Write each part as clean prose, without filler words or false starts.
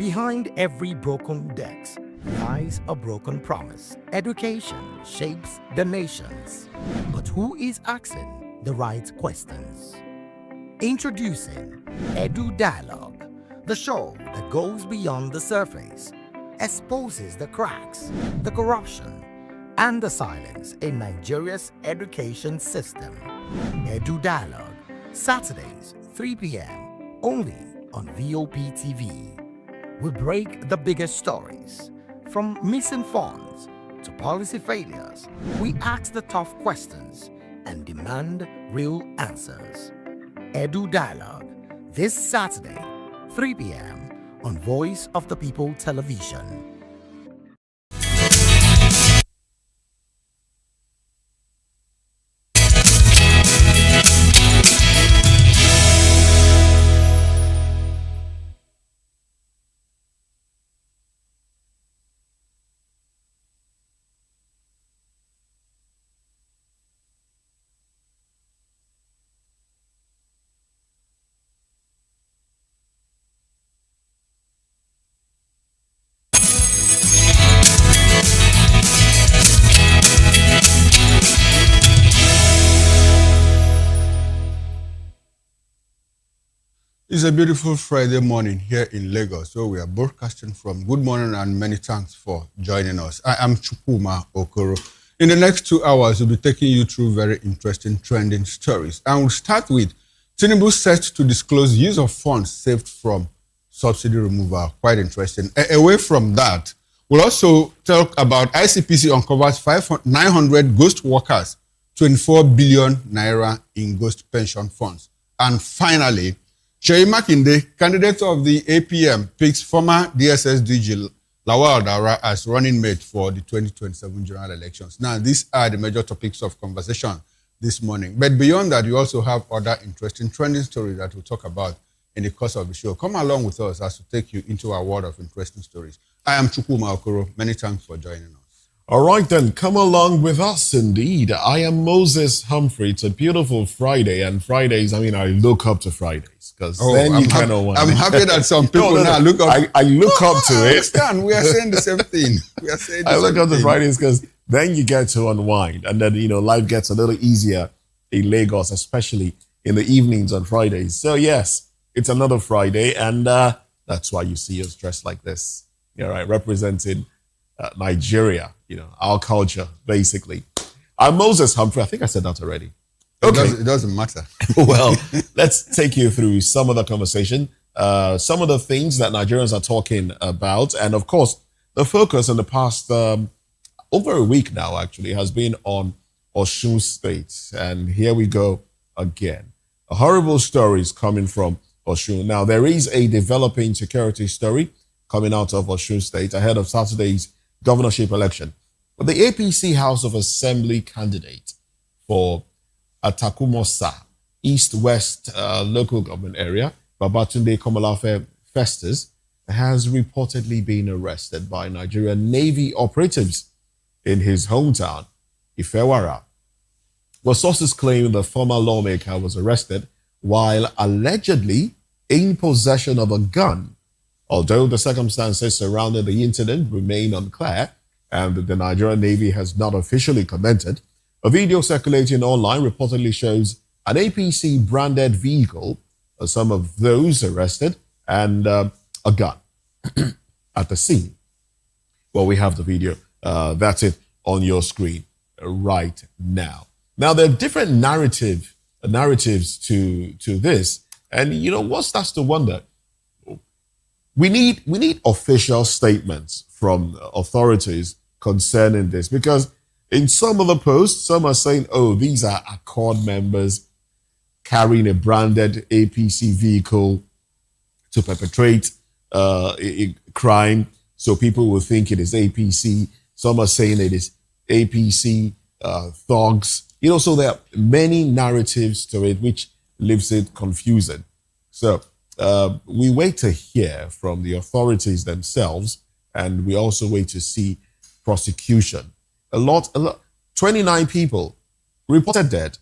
Behind every broken desk lies a broken promise. Education shapes the nations. But who is asking the right questions? Introducing Edu Dialogue, the show that goes beyond the surface, exposes the cracks, the corruption, and the silence in Nigeria's education system. Edu Dialogue, Saturdays, 3 p.m., only on Voptv. We break the biggest stories, from missing funds to policy failures. We ask the tough questions and demand real answers. Edu Dialogue, this Saturday, 3 p.m. on Voice of the People Television. It's a beautiful Friday morning here in Lagos, so we are broadcasting from. Good morning and many thanks for joining us. I am Chukuma Okoro. In the next 2 hours, we'll be taking you through very interesting trending stories. And we'll start with Tinubu set to disclose use of funds saved from subsidy removal. Quite interesting. Away from that, we'll also talk about ICPC uncovers 900 ghost workers, 24 billion naira in ghost pension funds. And finally, Seyi Makinde, candidate of the APM, picks former DSS DG Lawal Daura as running mate for the 2027 general elections. Now, these are the major topics of conversation this morning. But beyond that, we also have other interesting trending stories that we'll talk about in the course of the show. Come along with us as we take you into our world of interesting stories. I am Chukuma Okoro. Many thanks for joining us. All right, then, come along with us, indeed. I am Moses Humphrey. It's a beautiful Friday, and Fridays, I look up to Fridays, because then you kind of want. I'm happy that some people now look up. I look up to it. Understand? We are saying the same thing. I look up to Fridays because then you get to unwind, and then, life gets a little easier in Lagos, especially in the evenings on Fridays. So, yes, it's another Friday, and that's why you see us dressed like this, representing Nigeria, our culture, basically. I'm Moses Humphrey. I think I said that already. Okay. It doesn't matter. Well, let's take you through some of the conversation, some of the things that Nigerians are talking about. And of course, the focus in the past, over a week now, actually, has been on Osun State. And here we go again. A horrible story is coming from Osun. Now, there is a developing security story coming out of Osun State ahead of Saturday's governorship election. But the APC House of Assembly candidate for Atakumosa, East-West local government area, Babatunde Komolafe Festus, has reportedly been arrested by Nigerian Navy operatives in his hometown, Ifewara. Well, sources claim the former lawmaker was arrested while allegedly in possession of a gun. Although the circumstances surrounding the incident remain unclear and the Nigerian Navy has not officially commented, a video circulating online reportedly shows an APC branded vehicle, some of those arrested, and a gun at the scene. Well, we have the video. That's it on your screen right now. Now, there are different narratives to this. And, what starts to wonder? We need official statements from authorities concerning this, because in some of the posts, some are saying, oh, these are Accord members carrying a branded APC vehicle to perpetrate a crime, so people will think it is APC. Some are saying it is APC thugs. So there are many narratives to it, which leaves it confusing. So we wait to hear from the authorities themselves, and we also wait to see prosecution. A lot, 29 people reported dead.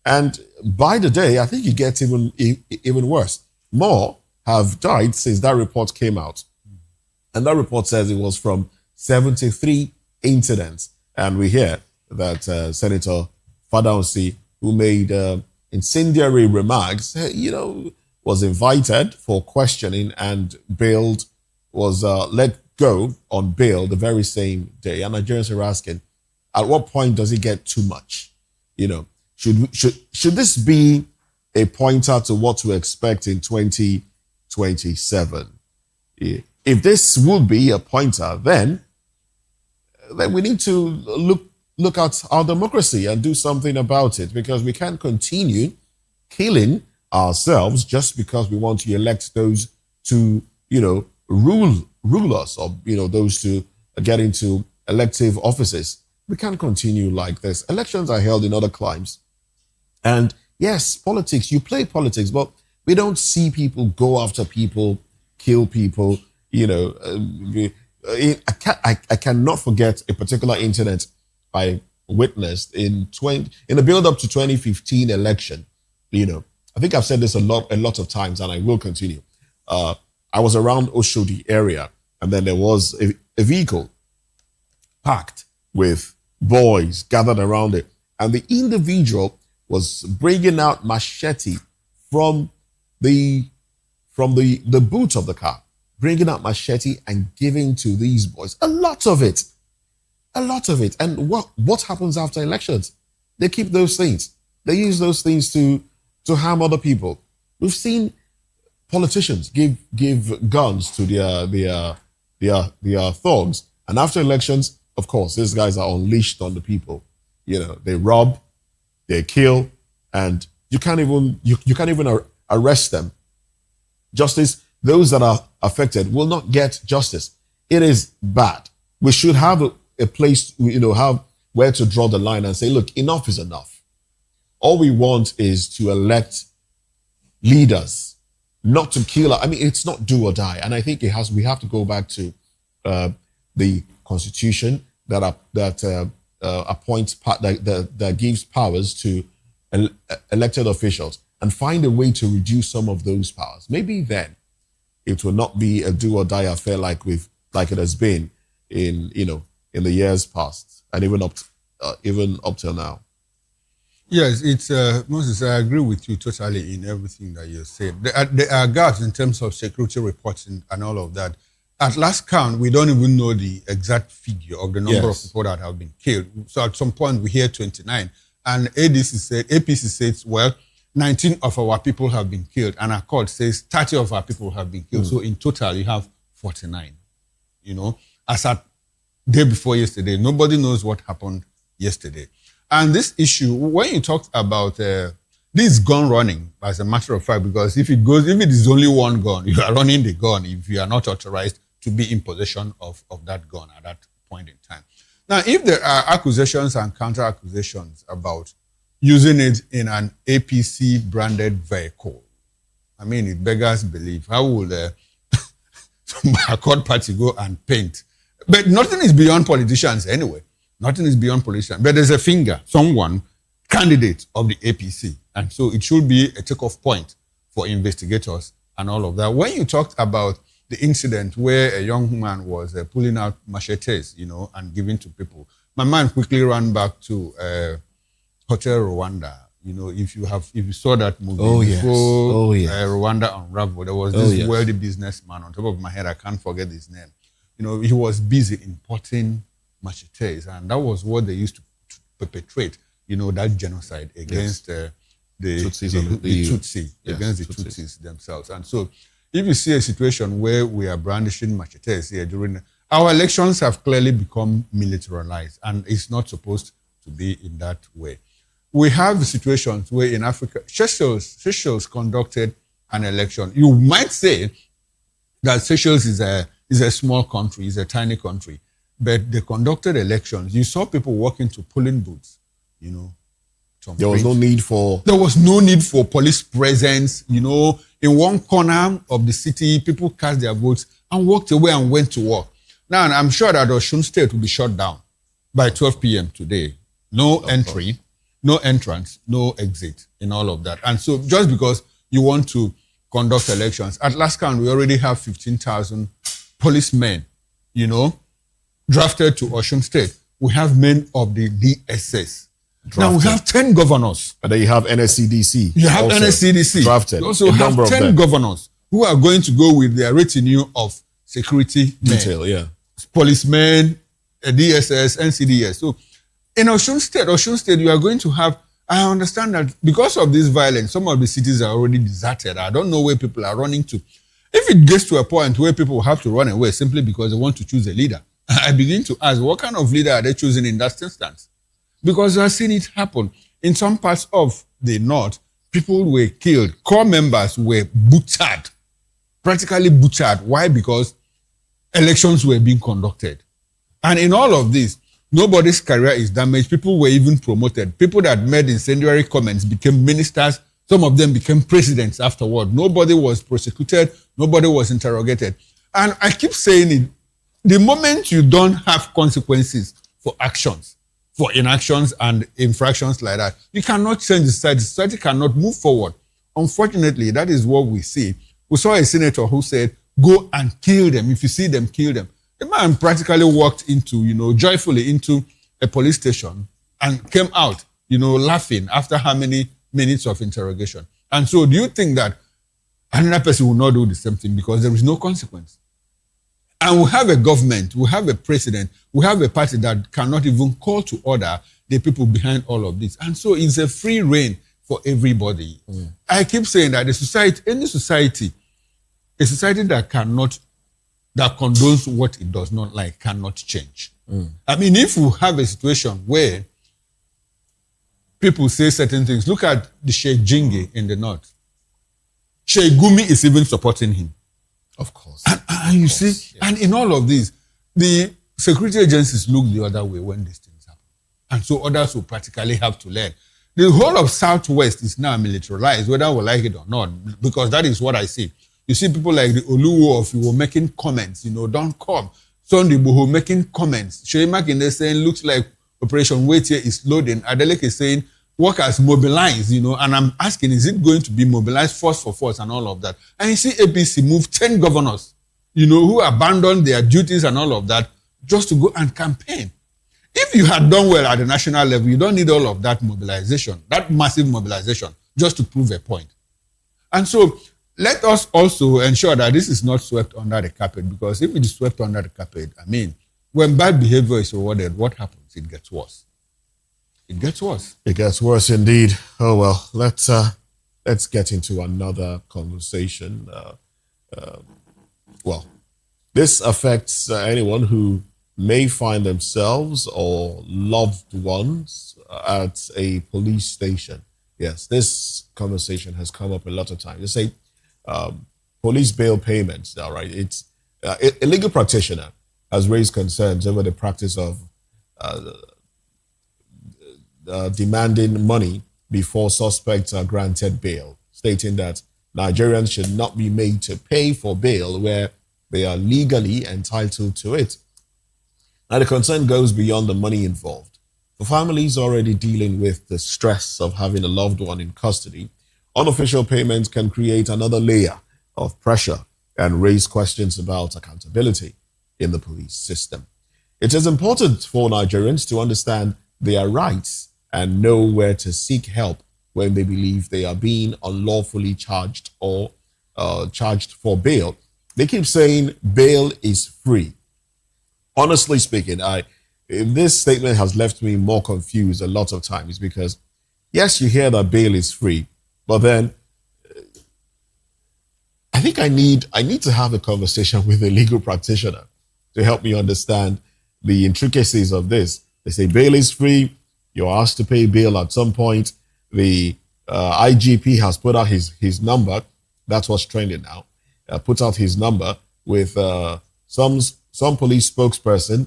And by the day, I think it gets even worse. More have died since that report came out. And that report says it was from 73 incidents. And we hear that Senator Fadausi, who made incendiary remarks, was invited for questioning and bailed, was let go on bail the very same day. And Nigerians are asking, at what point does it get too much? Should this be a pointer to what to expect in 2027? If this would be a pointer, then we need to look at our democracy and do something about it, because we can't continue killing ourselves just because we want to elect those to, rule us, or, those to get into elective offices. We can't continue like this. Elections are held in other climes. And yes, politics, you play politics, but we don't see people go after people, kill people. I cannot forget a particular incident I witnessed in the build-up to 2015 election. I think I've said this a lot of times, and I will continue. I was around Oshodi area, and then there was a vehicle parked with boys gathered around it, and the individual was bringing out machete from the boot of the car, bringing out machete and giving to these boys. A lot of it. And what happens after elections? They keep those things. They use those things to harm other people. We've seen politicians give guns to their thugs, and after elections, of course, these guys are unleashed on the people. They rob, they kill, and you can't even arrest them. Justice, those that are affected will not get justice. It is bad. We should have a place, have where to draw the line and say, look, enough is enough. All we want is to elect leaders, not to kill. I mean, it's not do or die. And I think we have to go back to the Constitution that appoints, that gives powers to elected officials, and find a way to reduce some of those powers. Maybe then it will not be a do or die affair like it has been in the years past, and even up till now. Yes, it's Moses. I agree with you totally in everything that you said. There are gaps in terms of security reporting and all of that. At last count, we don't even know the exact figure of the number of people that have been killed. So at some point, we hear 29, and APC says, well, 19 of our people have been killed, and Accord says 30 of our people have been killed. So in total, you have 49. As at day before yesterday, nobody knows what happened yesterday. And this issue, when you talked about this gun running, as a matter of fact, because if it is only one gun, you are running the gun if you are not authorized to be in possession of that gun at that point in time. Now, if there are accusations and counter-accusations about using it in an APC-branded vehicle, I mean, it beggars belief. How would some Accord party go and paint? But nothing is beyond politicians anyway. Nothing is beyond politicians. But there's a finger, someone, candidate of the APC. And so it should be a takeoff point for investigators and all of that. When you talked about the incident where a young man was pulling out machetes, and giving to people, my mind quickly ran back to Hotel Rwanda. If you saw that movie before Rwanda Unraveled, there was this wealthy businessman. On top of my head, I can't forget his name. He was busy importing machetes, and that was what they used to perpetrate, that genocide against the Tutsi, against the Tutsis themselves. And so if you see a situation where we are brandishing machetes here our elections have clearly become militarized, and it's not supposed to be in that way. We have situations where in Africa, Seychelles conducted an election. You might say that Seychelles is a small country, is a tiny country, but they conducted elections. You saw people walking to polling booths, There was no need for police presence, In one corner of the city, people cast their votes and walked away and went to work. Now, I'm sure that Osun State will be shut down by 12 p.m. today. No entry, no entrance, no exit in all of that. And so just because you want to conduct elections, at last count, we already have 15,000 policemen, drafted to Osun State. We have men of the DSS. Now we have 10 governors. And then you have NSCDC. You have NSCDC. Drafted. You also have 10 governors who are going to go with their retinue of security detail, men. Policemen, DSS, NCDS. So in Osun State, you are going to have, I understand that because of this violence, some of the cities are already deserted. I don't know where people are running to. If it gets to a point where people have to run away simply because they want to choose a leader, I begin to ask, what kind of leader are they choosing in that instance? Because I've seen it happen. In some parts of the north, people were killed. Core members were butchered, practically butchered. Why? Because elections were being conducted. And in all of this, nobody's career is damaged. People were even promoted. People that made incendiary comments became ministers. Some of them became presidents afterward. Nobody was prosecuted. Nobody was interrogated. And I keep saying it, the moment you don't have consequences for actions, for inactions and infractions like that, you cannot change the society. The society cannot move forward. Unfortunately, that is what we see. We saw a senator who said, go and kill them. If you see them, kill them. The man practically walked into, joyfully into a police station and came out, laughing after how many minutes of interrogation. And so do you think that another person will not do the same thing because there is no consequence? And we have a government, we have a president, we have a party that cannot even call to order the people behind all of this. And so it's a free reign for everybody. I keep saying that a society that condones what it does not like cannot change. I mean, if we have a situation where people say certain things, look at the Sheikh Jinge in the north. Sheikh Gumi is even supporting him. Of course. And you see, and in all of this, the security agencies look the other way when these things happen. And so others will practically have to learn. The whole of Southwest is now militarized, whether we like it or not, because that is what I see. You see people like the Oluwo of Iwo making comments, don't come. Sunday Boho making comments. Sheyi Makinde saying, looks like Operation Wait Here is loading. Adeleke is saying, workers mobilize, and I'm asking, is it going to be mobilized force for force and all of that? And you see APC move 10 governors, who abandoned their duties and all of that just to go and campaign. If you had done well at the national level, you don't need all of that mobilization, that massive mobilization, just to prove a point. And so let us also ensure that this is not swept under the carpet, because if it is swept under the carpet, when bad behavior is rewarded, what happens? It gets worse. It gets worse. It gets worse indeed. Oh well, let's get into another conversation. This affects anyone who may find themselves or loved ones at a police station. Yes, this conversation has come up a lot of times. They say police bail payments. All right, it's a legal practitioner has raised concerns over the practice of demanding money before suspects are granted bail, stating that Nigerians should not be made to pay for bail where they are legally entitled to it. Now, the concern goes beyond the money involved. For families already dealing with the stress of having a loved one in custody, unofficial payments can create another layer of pressure and raise questions about accountability in the police system. It is important for Nigerians to understand their rights and know where to seek help when they believe they are being unlawfully charged or charged for bail. They keep saying bail is free. Honestly speaking, this statement has left me more confused a lot of times, because yes, you hear that bail is free, but then I think I need to have a conversation with a legal practitioner to help me understand the intricacies of this. They say bail is free. You're asked to pay bail at some point. The IGP has put out his number. That's what's trending now. Put out his number with some police spokesperson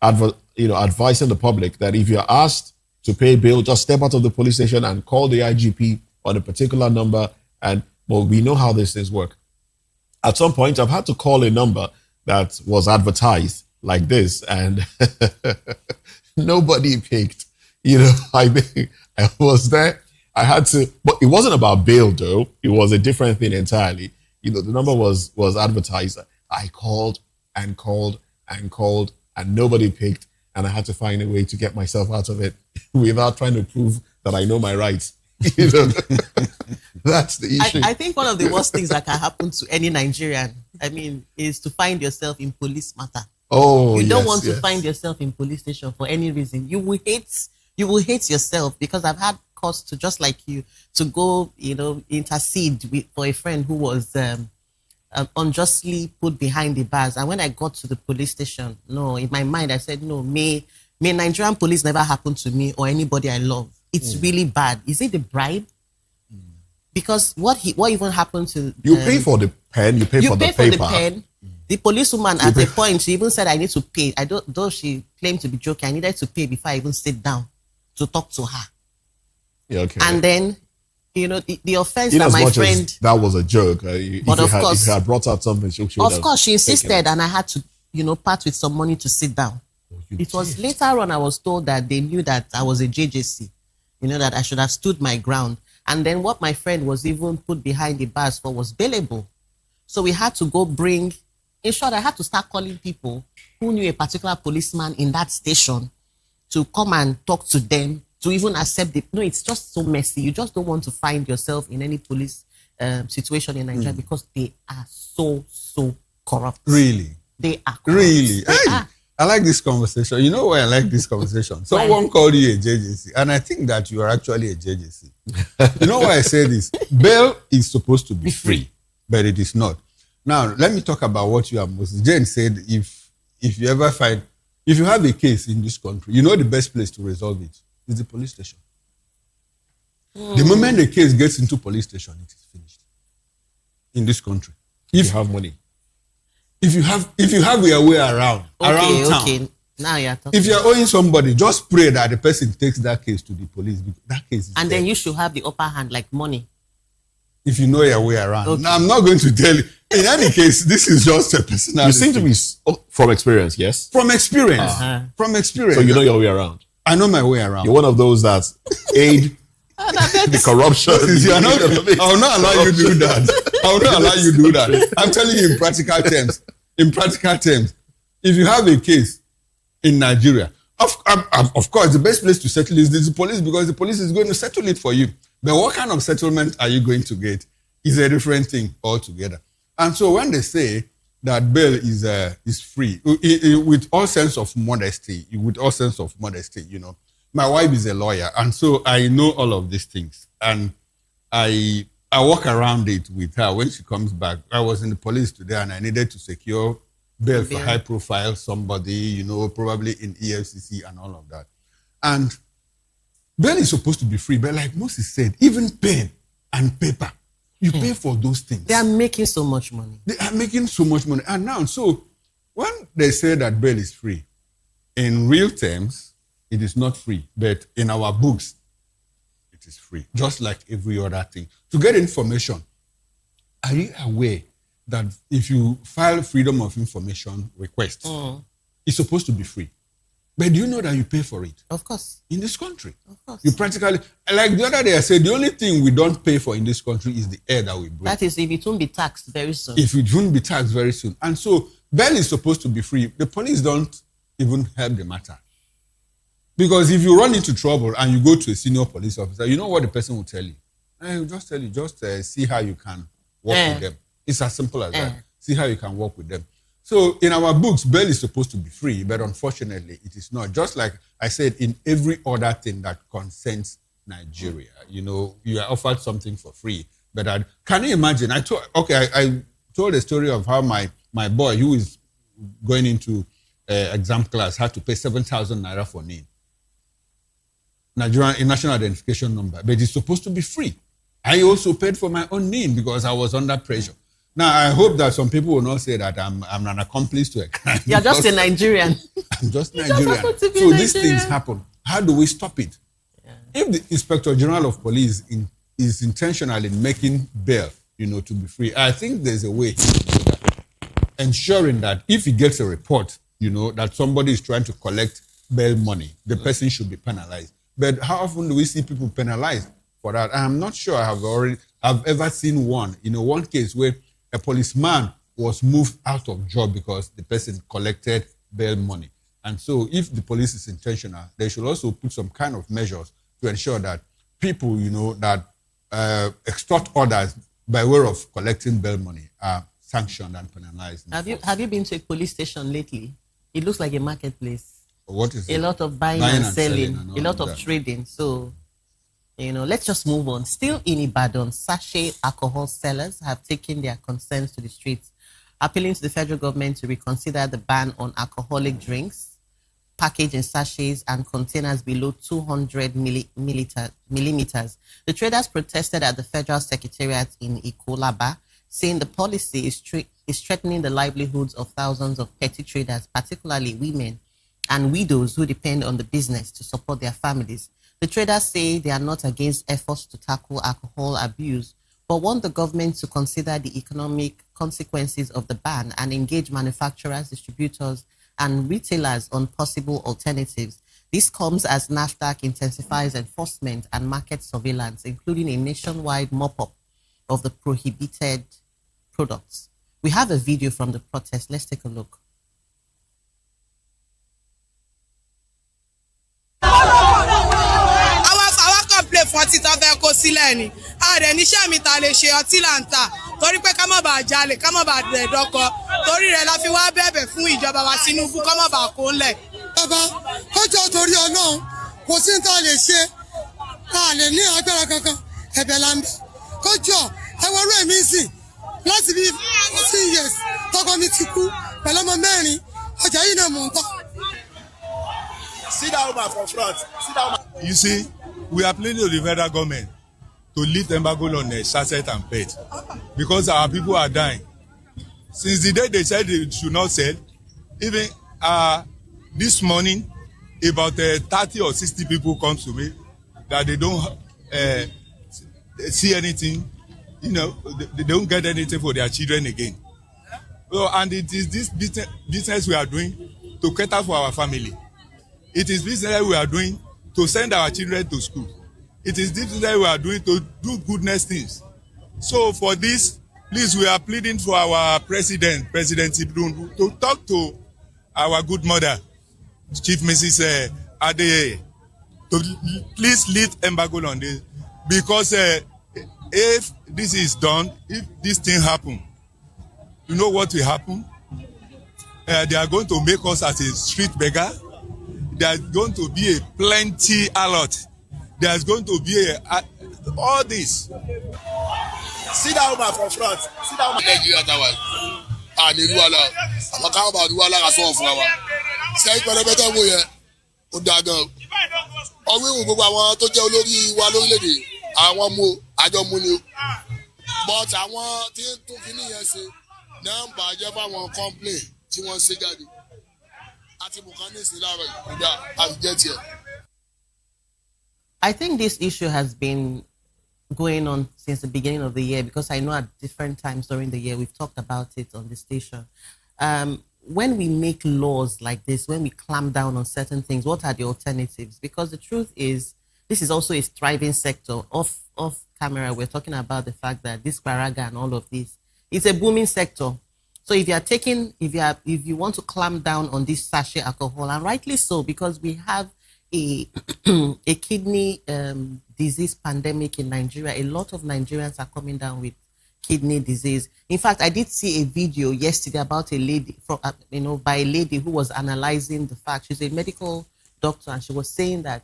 advising the public that if you're asked to pay bail, just step out of the police station and call the IGP on a particular number. And we know how these things work. At some point, I've had to call a number that was advertised like this, and nobody picked. I was there. I had to, but it wasn't about bail though. It was a different thing entirely. The number was advertised. I called and called and called and nobody picked. And I had to find a way to get myself out of it without trying to prove that I know my rights. You know, that's the issue. I think one of the worst things that can happen to any Nigerian, is to find yourself in police matter. Oh, you don't yes, want to yes. find yourself in police station for any reason. You will hate yourself, because I've had cause to, just like you, to go, intercede for a friend who was unjustly put behind the bars. And when I got to the police station, no, in my mind I said, no, may Nigerian police never happen to me or anybody I love. It's really bad. Is it the bribe? Because what even happened to you pay for the pen, you pay for the paper. The pen. The policewoman at a point, she even said I need to pay. Though she claimed to be joking, I needed to pay before I even sit down to talk to her. Yeah, okay. And then, the offense in that as my much friend. as that was a joke. But of course, if you had brought out something, she would of course, she insisted, taken it. and I had to, part with some money to sit down. It was later on I was told that they knew that I was a JJC, that I should have stood my ground. And then what my friend was even put behind the bars for was bailable. So we had to go bring, in short, I had to start calling people who knew a particular policeman in that station to come and talk to them, to even accept it. No, it's just so messy. You just don't want to find yourself in any police situation in Nigeria because they are so corrupt. Really? They are corrupt. Really? They Hey, are. I like this conversation. You know why I like this conversation? Someone called you a JJC, and I think that you are actually a JJC. You know why I say this? Bail is supposed to be free, but it is not. Now, let me talk about what you have. Moses Jane said, if you ever if you have a case in this country, the best place to resolve it is the police station. The moment the case gets into police station, it is finished. In this country. If you have money. If you have your way around town. Okay. Now you're talking. If you're owing somebody, just pray that the person takes that case to the police. Because that case is And dead. then you should have the upper hand, like money. If you know your way around. Okay. Now, I'm not going to tell you. In any case, this is just a personal. You seem to be from experience, yes? From experience. Uh-huh. From experience. So you know your way around. I know my way around. You're one of those that aid the corruption. I will not allow you to do that. I will not allow you to do that. I'm telling you in practical terms. In practical terms, if you have a case in Nigeria, of course, the best place to settle is the police, because the police is going to settle it for you. But what kind of settlement are you going to get is a different thing altogether. And so when they say that bail is free, with all sense of modesty, my wife is a lawyer, and so I know all of these things. And I walk around it with her when she comes back. I was in the police today, and I needed to secure bail for high profile somebody, probably in EFCC and all of that. And bail is supposed to be free, but like Moses said, even pen and paper, you pay for those things. They are making so much money. They are making so much money. And now, so when they say that bail is free, in real terms, it is not free. But in our books, it is free, just like every other thing. To get information, are you aware that if you file freedom of information request, it's supposed to be free? But do you know that you pay for it? Of course. In this country. Of course. You practically, like the other day I said, the only thing we don't pay for in this country is the air that we breathe. That is if it won't be taxed very soon. If it won't be taxed very soon. And so bail is supposed to be free. The police don't even help the matter. Because if you run into trouble and you go to a senior police officer, you know what the person will tell you? He'll just tell you, see how you can work with them. It's as simple as that. See how you can work with them. So in our books, bail is supposed to be free, but unfortunately, it is not. Just like I said, in every other thing that concerns Nigeria, you are offered something for free. But can you imagine? I told a story of how my boy, who is going into exam class, had to pay 7,000 naira for NIN. Nigerian National Identification Number, but it's supposed to be free. I also paid for my own NIN because I was under pressure. Now, I hope that some people will not say that I'm an accomplice to a crime. You're just a Nigerian. I'm just Nigerian. So these things happen. How do we stop it? Yeah. If the Inspector General of Police is intentional in making bail, to be free, I think there's a way to do that. Ensuring that if he gets a report, that somebody is trying to collect bail money, the person should be penalized. But how often do we see people penalized for that? I'm not sure I've ever seen one case where a policeman was moved out of job because the person collected bail money. And so if the police is intentional, they should also put some kind of measures to ensure that people, that extort others by way of collecting bail money are sanctioned and penalized. Have you been to a police station lately? It looks like a marketplace. What is a it? lot of buying and selling a lot of trading. So, let's just move on. Still in Ibadan, sachet alcohol sellers have taken their concerns to the streets, appealing to the federal government to reconsider the ban on alcoholic drinks packaged in sachets and containers below 200 millimeters. The traders protested at the federal secretariat in Ikolaba, saying the policy is threatening the livelihoods of thousands of petty traders, particularly women and widows who depend on the business to support their families. The traders say they are not against efforts to tackle alcohol abuse, but want the government to consider the economic consequences of the ban and engage manufacturers, distributors, and retailers on possible alternatives. This comes as NAFDAC intensifies enforcement and market surveillance, including a nationwide mop-up of the prohibited products. We have a video from the protest. Let's take a look. Ọtí tó fẹ́ kó sílẹ̀ ni ààrẹ níṣẹ́ mi ta lè ṣe ọtí là ń tà torí pé ká má bàa jalè ká má bàa dẹ̀dọ́kọ torí rẹ̀ la fi wá bẹ̀bẹ̀ fún ìjọba wa Tinubu ká má bàa kó ńlẹ̀. bàbá kọjọ torí Ọlọ́run kò sí tá a lè ṣe a lè ní agbára kankan ẹ̀bẹ̀ là ń bẹ̀ kọjọ ẹwọ́rú ẹ̀mí sìn láti bí 14 years tọkọ mi ti kú pẹ̀lú ọmọ 4 ọjà yìí náà mò ń tà. Sit down man for front. Sit down man. You see, we are pleading to the federal government to lift embargo on sachet and PET because our people are dying. Since the day they said they should not sell, even this morning, about 30 or 60 people come to me that they don't see anything, they don't get anything for their children again. So, and it is this business we are doing to cater for our family. It is business we are doing to send our children to school. It is this that we are doing to do goodness things. So for this, please, we are pleading for our President Ibrahim, to talk to our good mother, Chief Mrs. Adeyeye, to please lift embargo on this. Because if this is done, if this thing happen, you know what will happen? They are going to make us as a street beggar. There's going to be a plenty alert. There's going to be all this. Sit down man for front. Sit down man. Nigeria towers. Ni ruwala. Amaka ba ruwala ka so fún wa. Ṣé ìpẹrẹbẹtẹ wo yẹn? Ó dá gan. Ọwọ́ ìwò gbogbo àwọn tó jẹ́ olórí wa lórílẹ̀-èdè àwọn mú àjọ mú ni. But àwọn tí ń tún kíní yẹn ṣe náà ń bàjẹ́ fáwọn complain tí wọ́n ṣe jáde. I think this issue has been going on since the beginning of the year because I know at different times during the year we've talked about it on the station. When we make laws like this, when we clamp down on certain things, what are the alternatives? Because the truth is, this is also a thriving sector. Off camera, we're talking about the fact that this Baraga and all of this, it's a booming sector. So if you want to clamp down on this sachet alcohol, and rightly so, because we have a kidney disease pandemic in Nigeria. A lot of Nigerians are coming down with kidney disease. In fact, I did see a video yesterday about a lady, by a lady who was analyzing the fact. She's a medical doctor, and she was saying that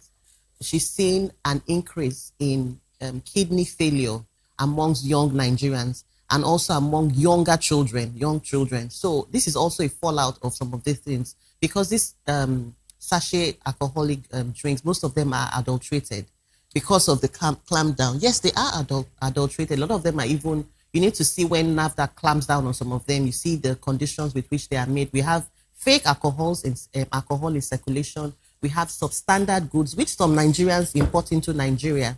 she's seen an increase in kidney failure amongst young Nigerians, and also among young children. So this is also a fallout of some of these things because this sachet alcoholic drinks, most of them are adulterated because of the clamp down. Yes, they are adulterated. A lot of them are even, you need to see when NAFDAC clamps down on some of them, you see the conditions with which they are made. We have fake alcohol in circulation. We have substandard goods, which some Nigerians import into Nigeria,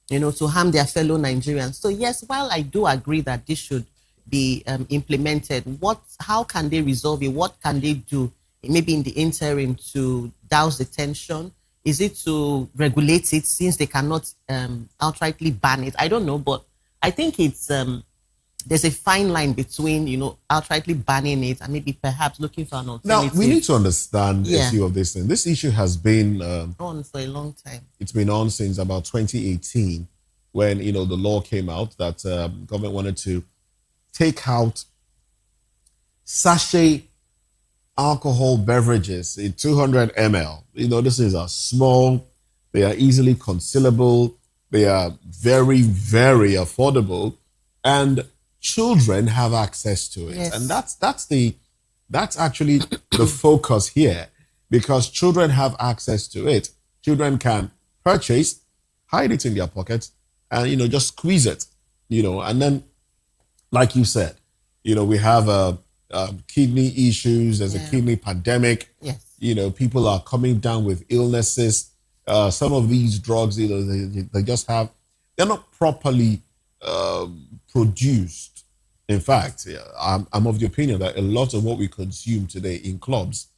to harm their fellow Nigerians. So yes, while I do agree that this should be implemented, how can they resolve it? What can they do, maybe in the interim, to douse the tension? Is it to regulate it since they cannot outrightly ban it? I don't know, but I think it's there's a fine line between, outrightly banning it and maybe perhaps looking for an alternative. Now, we need to understand a few of these things. This issue has been on for a long time. It's been on since about 2018 when, the law came out that government wanted to take out sachet alcohol beverages in 200 ml. This is a small, they are easily concealable, they are very, very affordable, and children have access to it. Yes. And that's actually the focus here, because children have access to it. Children can purchase, hide it in their pockets, and just squeeze it, and then, like you said, we have kidney issues. There's a kidney pandemic. Yes. People are coming down with illnesses. Some of these drugs, they just have, they're not properly produced. In fact, I'm of the opinion that a lot of what we consume today in clubs,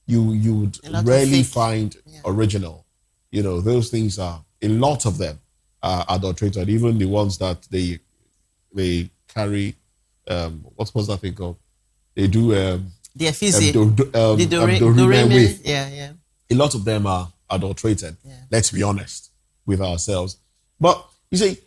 you would rarely find original. Those things are, a lot of them are adulterated. Even the ones that they carry, what's that thing called? They do the Ephesi, the yeah. A lot of them are adulterated. Yeah. Let's be honest with ourselves. But you see,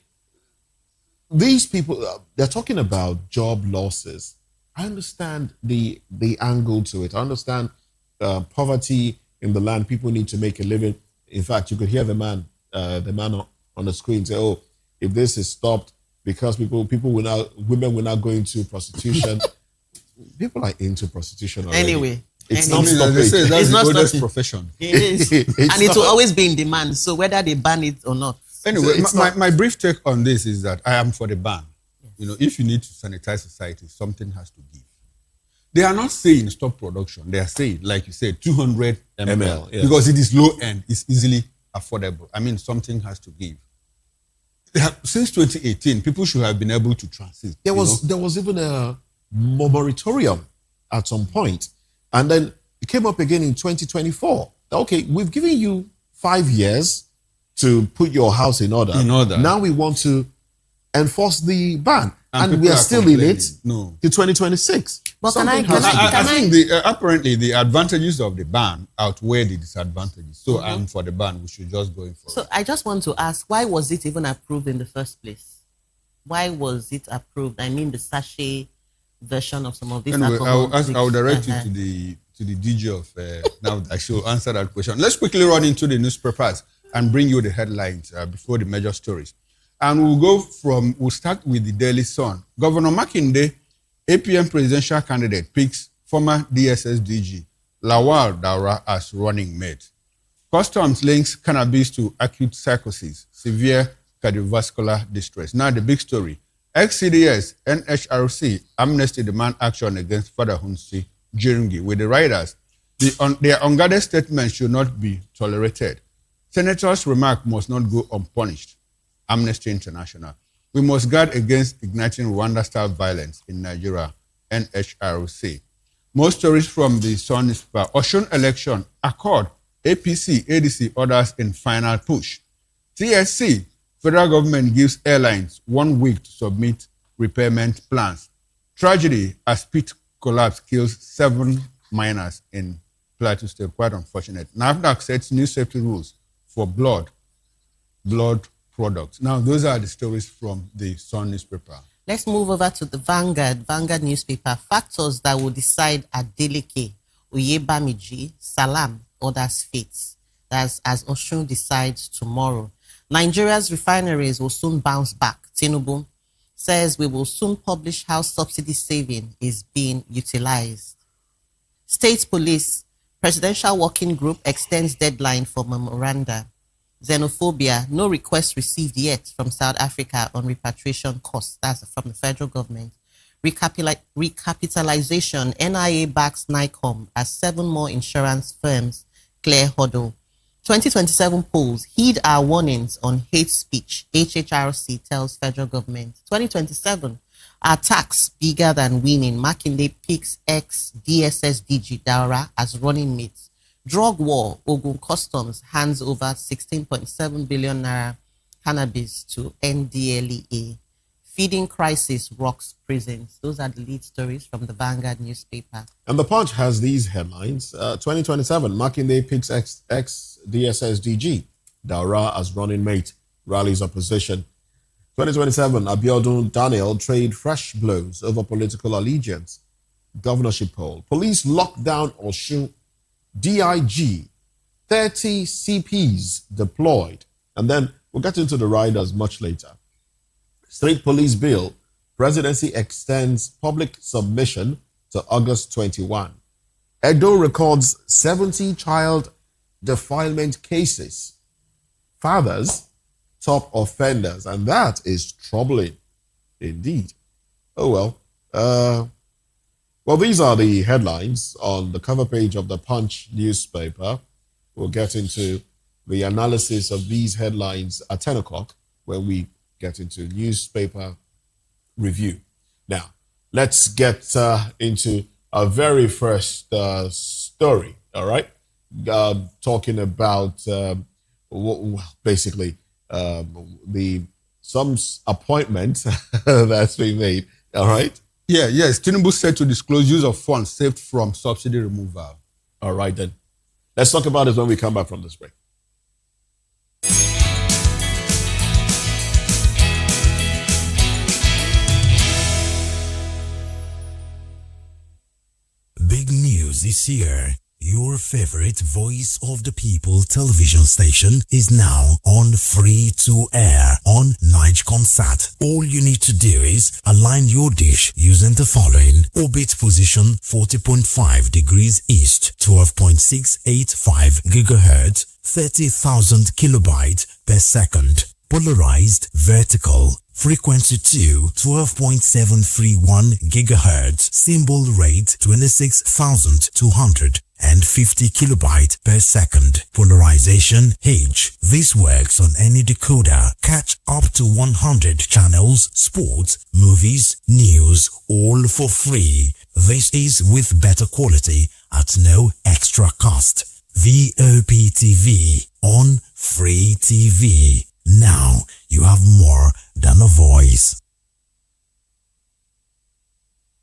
these people, they're talking about job losses. I understand the angle to it. I understand poverty in the land. People need to make a living. In fact, you could hear the man on the screen say, "Oh, if this is stopped, because women will not go into prostitution." People are into prostitution already. Anyway, it's not stopping. That's the oldest stopping. Profession. It is. And it will always be in demand. So whether they ban it or not. Anyway, my brief take on this is that I am for the ban. If you need to sanitize society, something has to give. They are not saying stop production. They are saying, like you said, 200 ml. Yeah. Because it is low end, it's easily affordable. I mean, something has to give. Since 2018, people should have been able to transit. There was even a moratorium at some point, and then it came up again in 2024. Okay, we've given you 5 years to put your house in order. Now we want to enforce the ban, and we are still in it to 2026. But I think apparently the advantages of the ban outweigh the disadvantages. So I'm for the ban. We should just go in for it. So I just want to ask, why was it even approved in the first place? Why was it approved? I mean, the sachet version of some of these alcohol. I'll direct you to the DG of now. I shall answer that question. Let's quickly run into the newspapers and bring you the headlines before the major stories. And we'll start with the Daily Sun. Governor Makinde, APM presidential candidate, picks former DSS DG Lawal Daura as running mate. Customs links cannabis to acute psychosis, severe cardiovascular distress. Now the big story. XCDS, NHRC, Amnesty demand action against Father Hunsi Jiringi with the riders. Their unguarded statements should not be tolerated. Senators' remark must not go unpunished. Amnesty International. We must guard against igniting Rwanda-style violence in Nigeria. NHRC. Most stories from the Sun newspaper. Osun election. Accord. APC, ADC orders in final push. TSC. Federal government gives airlines 1 week to submit repayment plans. Tragedy as pit collapse kills 7 miners in Plateau State. Quite unfortunate. NAFDAC sets new safety rules for blood products. Now, those are the stories from the Sun newspaper. Let's move over to the Vanguard newspaper. Factors that will decide Adeleke, Oyebamiji, Salam, others' fates. That's as Osun decides tomorrow. Nigeria's refineries will soon bounce back. Tinubu says we will soon publish how subsidy saving is being utilized. State Police, Presidential Working Group extends deadline for memoranda. Xenophobia, no request received yet from South Africa on repatriation costs. That's from the federal government. Recapitalization, NIA backs NICOM as 7 more insurance firms clear hurdle. 2027 polls, heed our warnings on hate speech. HHRC tells federal government. 2027, attacks bigger than winning. Makinde picks ex-DSS DG Daura as running mates. Drug war, Ogun Customs hands over 16.7 billion naira cannabis to NDLEA. Feeding crisis rocks prisons. Those are the lead stories from the Vanguard newspaper. And the Punch has these headlines. 2027, Makinde picks ex-DSS DG. Daura as running mate, rallies opposition. 2027, Abiodun Daniel trade fresh blows over political allegiance. Governorship poll. Police lock down Oshun. DIG. 30 CPs deployed. And then we'll get into the riders much later. State police bill. Presidency extends public submission to August 21. Edo records 70 child defilement cases. Fathers, top offenders. And that is troubling indeed. Oh, well. Well, these are the headlines on the cover page of the Punch newspaper. We'll get into the analysis of these headlines at 10 o'clock when we get into newspaper review. Now, let's get into our very first story, all right? Talking about basically some appointment that's been made, all right? Yes. Tinubu said to disclose use of funds saved from subsidy removal. All right, then. Let's talk about it when we come back from this break. Big news this year. Your favorite Voice of the People television station is now on free to air on Nigecomsat. All you need to do is align your dish using the following: orbit position 40.5 degrees east, 12.685 gigahertz, 30,000 kilobytes per second. Polarized vertical. Frequency 2, 12.731 gigahertz. Symbol rate 26,250 kilobytes per second. Polarization H. This works on any decoder. Catch up to 100 channels, sports, movies, news, all for free. This is with better quality at no extra cost. Voptv on free TV. Now you have more than a voice.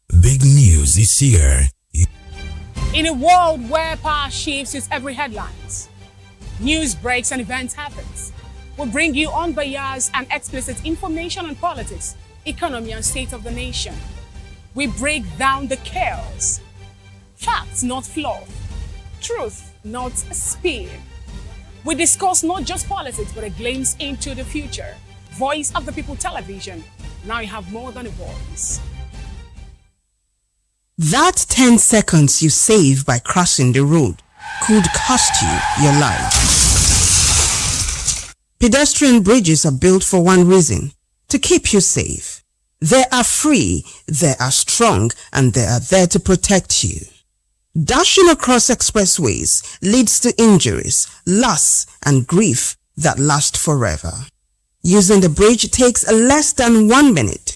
Big news this year. In a world where power shifts its every headlines, news breaks and events happens, we bring you unbiased and explicit information on politics, economy and state of the nation. We break down the chaos. Facts, not fluff. Truth, not spin. We discuss not just politics, but a glimpse into the future. Voice of the People Television. Now you have more than a voice. That 10 seconds you save by crossing the road could cost you your life. Pedestrian bridges are built for one reason: to keep you safe. They are free, they are strong, and they are there to protect you. Dashing across expressways leads to injuries, loss, and grief that last forever. Using the bridge takes less than 1 minute.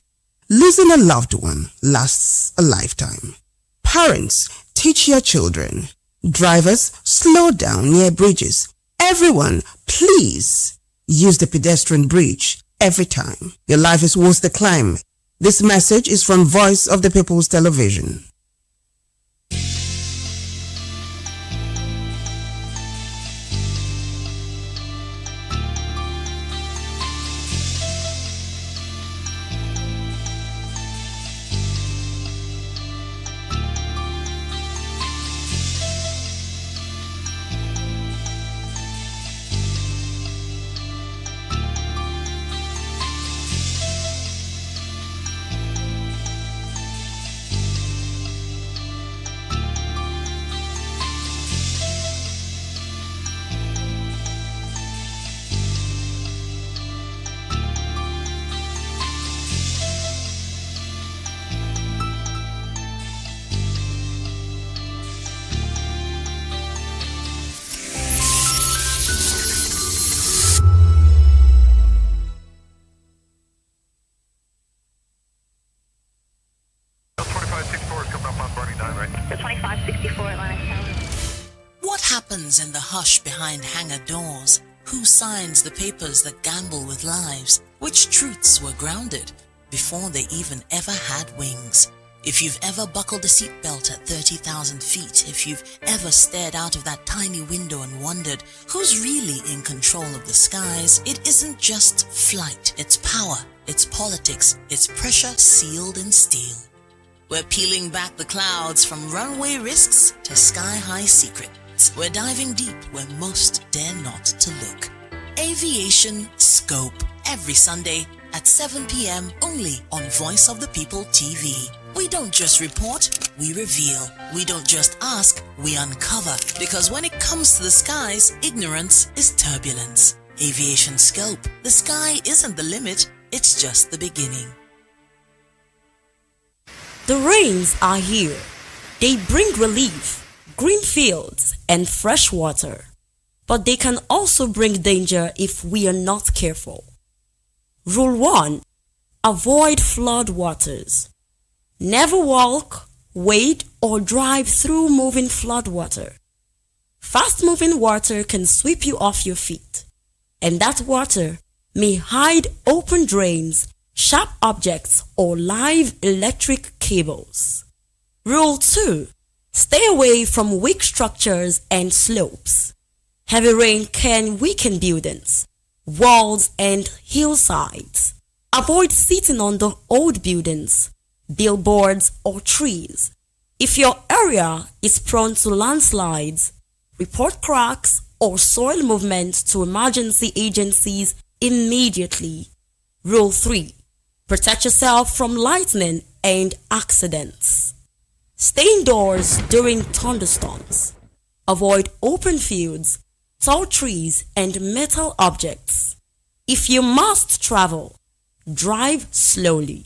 Losing a loved one lasts a lifetime. Parents, teach your children. Drivers, slow down near bridges. Everyone, please use the pedestrian bridge every time. Your life is worth the climb. This message is from Voice of the People's Television. What happens in the hush behind hangar doors? Who signs the papers that gamble with lives? Which truths were grounded? before they even ever had wings. If you've ever buckled a seatbelt at 30,000 feet, if you've ever stared out of that tiny window and wondered who's really in control of the skies, it isn't just flight, it's power, it's politics, it's pressure sealed in steel. We're peeling back the clouds from runway risks to sky-high secrets. We're diving deep where most dare not to look. Aviation Scope, every Sunday at 7 p.m. only on Voice of the People TV. We don't just report, we reveal. We don't just ask, we uncover. Because when it comes to the skies, ignorance is turbulence. Aviation Scope, the sky isn't the limit, it's just the beginning. The rains are here. They bring relief, green fields, and fresh water. But they can also bring danger if we are not careful. Rule 1. Avoid flood waters. Never walk, wade, or drive through moving flood water. Fast-moving water can sweep you off your feet, and that water may hide open drains, sharp objects, or live electric cables. Rule 2. Stay away from weak structures and slopes. Heavy rain can weaken buildings, walls, and hillsides. Avoid sitting on the old buildings, billboards, or trees. If your area is prone to landslides, report cracks or soil movement to emergency agencies immediately. Rule 3. Protect yourself from lightning and accidents. Stay indoors during thunderstorms. Avoid open fields, tall trees, and metal objects. If you must travel, drive slowly.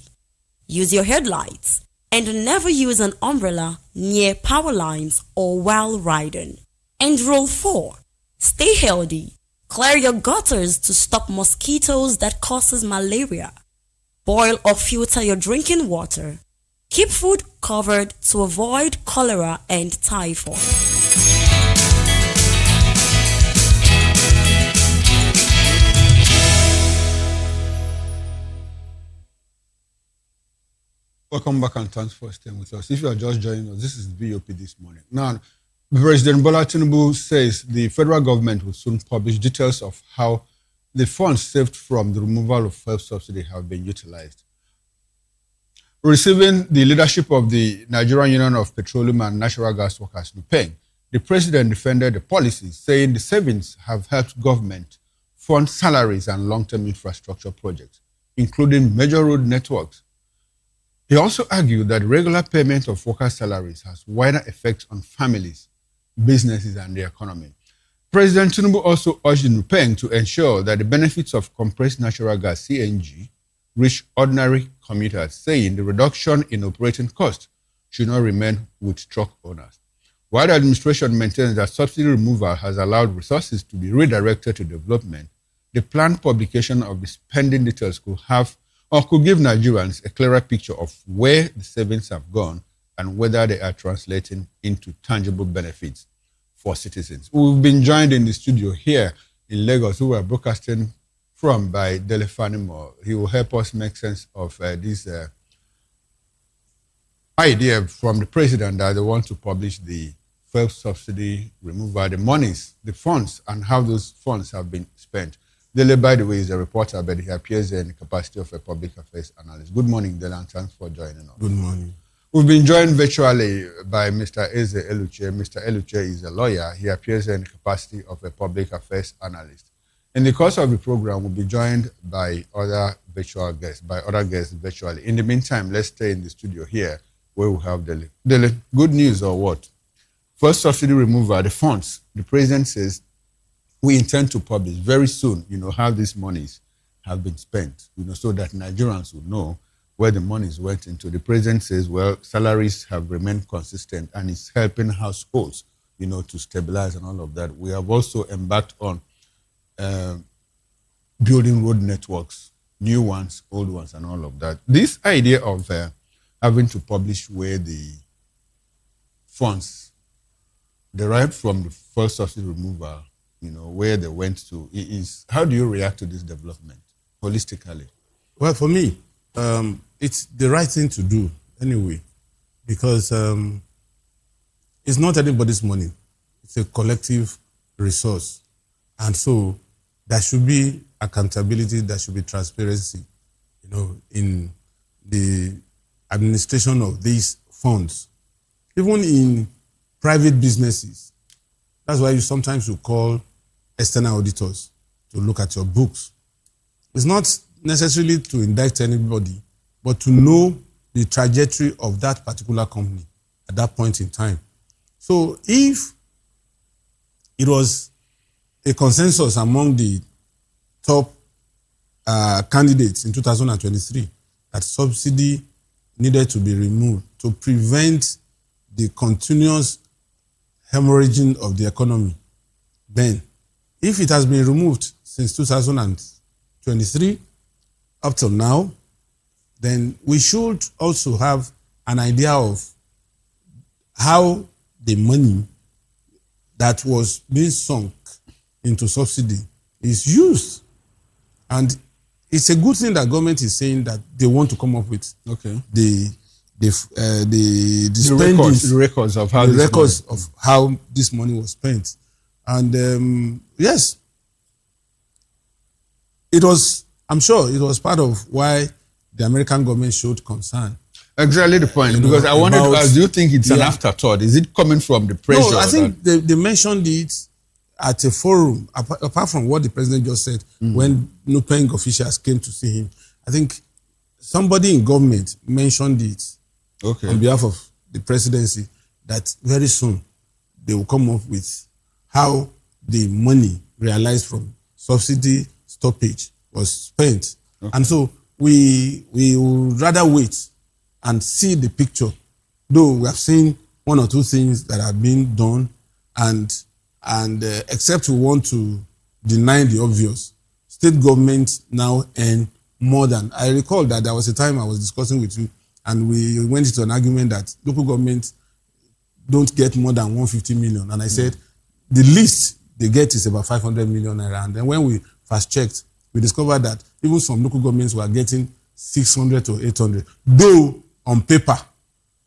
Use your headlights and never use an umbrella near power lines or while riding. And rule 4. Stay healthy. Clear your gutters to stop mosquitoes that causes malaria. Boil or filter your drinking water. Keep food covered to avoid cholera and typhoid. Welcome back and thanks for staying with us. If you are just joining us, this is BOP this morning. Now, President Bola Tinubu says the federal government will soon publish details of how the funds saved from the removal of fuel subsidy have been utilized. Receiving the leadership of the Nigerian Union of Petroleum and Natural Gas Workers, NUPEN, the president defended the policy, saying the savings have helped government fund salaries and long-term infrastructure projects, including major road networks. He also argued that regular payment of workers' salaries has wider effects on families, businesses, and the economy. President Tinubu also urged NUPEN to ensure that the benefits of compressed natural gas (CNG) reach ordinary commuters, saying the reduction in operating costs should not remain with truck owners. While the administration maintains that subsidy removal has allowed resources to be redirected to development, the planned publication of the spending details could give Nigerians a clearer picture of where the savings have gone and whether they are translating into tangible benefits for citizens. We've been joined in the studio here in Lagos, who we are broadcasting from, by Dele Fanimo. He will help us make sense of this idea from the president that they want to publish the fuel subsidy removal, the monies, the funds, and how those funds have been spent. Dele, by the way, is a reporter, but he appears in the capacity of a public affairs analyst. Good morning, Dele, and thanks for joining us. Good morning. We've been joined virtually by Mr. Eze Eluche. Mr. Eluche is a lawyer. He appears in the capacity of a public affairs analyst. In the course of the program, we'll be joined by other guests virtually. In the meantime, let's stay in the studio here where we have Dele. Dele, good news or what? First subsidy removal, the funds. The president says we intend to publish very soon, how these monies have been spent, so that Nigerians will know where the monies went into. The president says, well, salaries have remained consistent and it's helping households, to stabilize and all of that. We have also embarked on building road networks, new ones, old ones, and all of that. This idea of having to publish where the funds derived from the first subsidy removal, where they went to, how do you react to this development holistically? Well, for me, it's the right thing to do anyway, because it's not anybody's money. It's a collective resource. And so there should be accountability, there should be transparency, in the administration of these funds. Even in private businesses. That's why sometimes you call external auditors to look at your books. It's not necessarily to indict anybody, but to know the trajectory of that particular company at that point in time. So if it was a consensus among the top candidates in 2023 that subsidy needed to be removed to prevent the continuous hemorrhaging of the economy, then if it has been removed since 2023 up till now, then we should also have an idea of how the money that was being sunk into subsidy is used. And it's a good thing that government is saying that they want to come up with the records of how this money was spent. And yes, I'm sure it was part of why the American government showed concern. Exactly the point, because I wanted to ask, do you think it's an afterthought? Is it coming from the pressure? No, I think they mentioned it at a forum, apart from what the president just said, when Nupeng officials came to see him. I think somebody in government mentioned it on behalf of the presidency, that very soon they will come up with how the money realized from subsidy stoppage was spent. And so we would rather wait and see the picture, though we have seen one or two things that have been done, and except we want to deny the obvious, state governments now earn more than. I recall that there was a time I was discussing with you, and we went into an argument that local governments don't get more than 150 million. And I said, the least they get is about 500 million naira. And then when we fast checked, we discovered that even some local governments were getting 600 to 800, though on paper,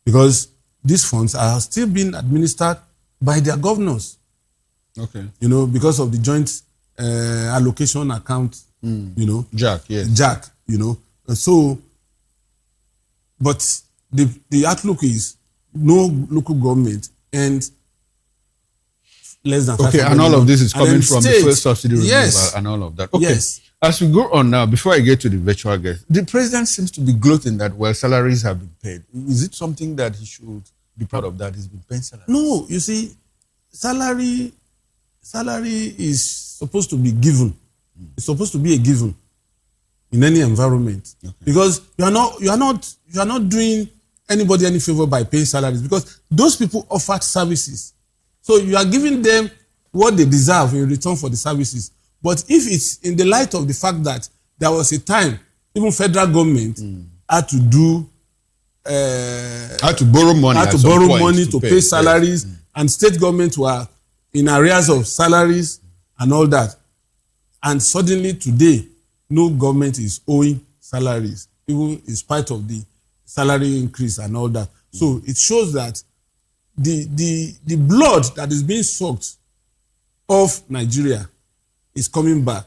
because these funds are still being administered by their governors. Because of the joint allocation account, JAC, yes. JAC, So, but the outlook is no local government and less than 500 and all of this is coming from states, the first subsidy removal and all of that. Yes. As we go on now, before I get to the virtual guest, the president seems to be gloating that, salaries have been paid. Is it something that he should be proud of, that he's been paying salaries? No, you see, salary is supposed to be given. It's supposed to be a given in any environment, because you are not doing anybody any favor by paying salaries, because those people offered services, so you are giving them what they deserve in return for the services. But if it's in the light of the fact that there was a time even federal government had to do had to borrow money to pay salaries, and state governments were in arrears of salaries and all that. And suddenly today, no government is owing salaries, even in spite of the salary increase and all that. So it shows that the blood that is being sucked off Nigeria is coming back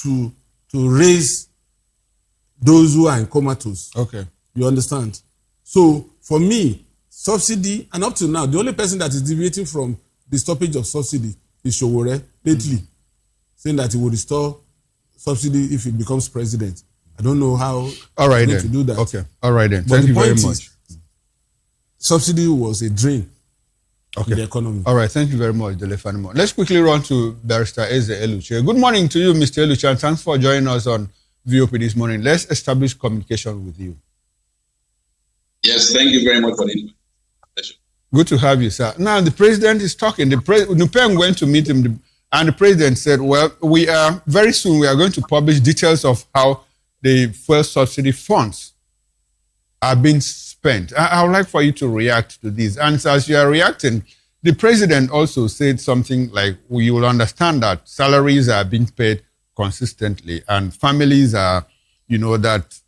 to raise those who are in comatose. You understand? So for me, subsidy, and up to now, the only person that is deviating from the stoppage of subsidy is Showore lately, saying that he will restore subsidy if he becomes president. I don't know how to do that. All right then. Thank you very much. Subsidy was a drain in the economy. All right. Thank you very much, Dele Fanimo. Let's quickly run to Barrister Eze Eluche. Good morning to you, Mr. Eluche, and thanks for joining us on VOP this morning. Let's establish communication with you. Yes, thank you very much for the invitation. Good to have you, sir. Now, the president is talking. Nupeng went to meet him, and the president said, well, very soon we are going to publish details of how the fuel subsidy funds are being spent. I would like for you to react to this. And as you are reacting, the president also said something like, you will understand that salaries are being paid consistently, and families are, that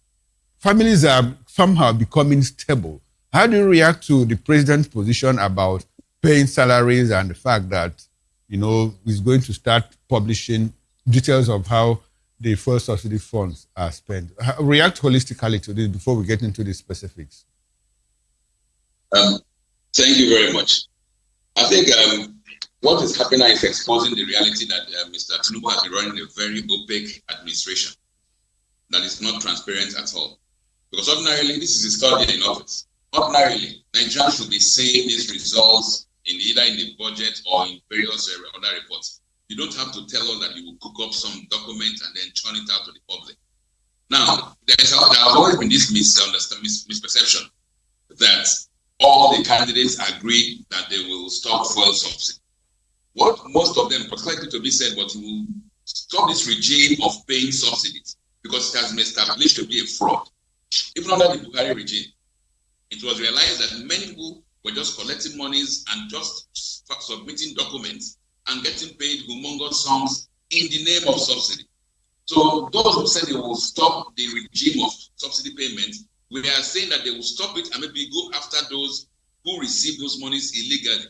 families are somehow becoming stable. How do you react to the president's position about paying salaries and the fact that, he's going to start publishing details of how the fuel subsidy funds are spent? React holistically to this before we get into the specifics. Thank you very much. I think what is happening now is exposing the reality that Mr. Tinubu has been running a very opaque administration that is not transparent at all. Because ordinarily, this is his third day in office. Ordinarily, Nigerians should be seeing these results either in the budget or in various other reports. You don't have to tell us that you will cook up some document and then churn it out to the public. Now, there has always been this misperception that all the candidates agree that they will stop fuel subsidy. What most of them, particularly to be said, but he will stop this regime of paying subsidies because it has been established to be a fraud. Even under the Buhari regime, it was realized that many people were just collecting monies and just submitting documents and getting paid humongous sums in the name of subsidy. So those who said they will stop the regime of subsidy payment, we are saying that they will stop it and maybe go after those who receive those monies illegally.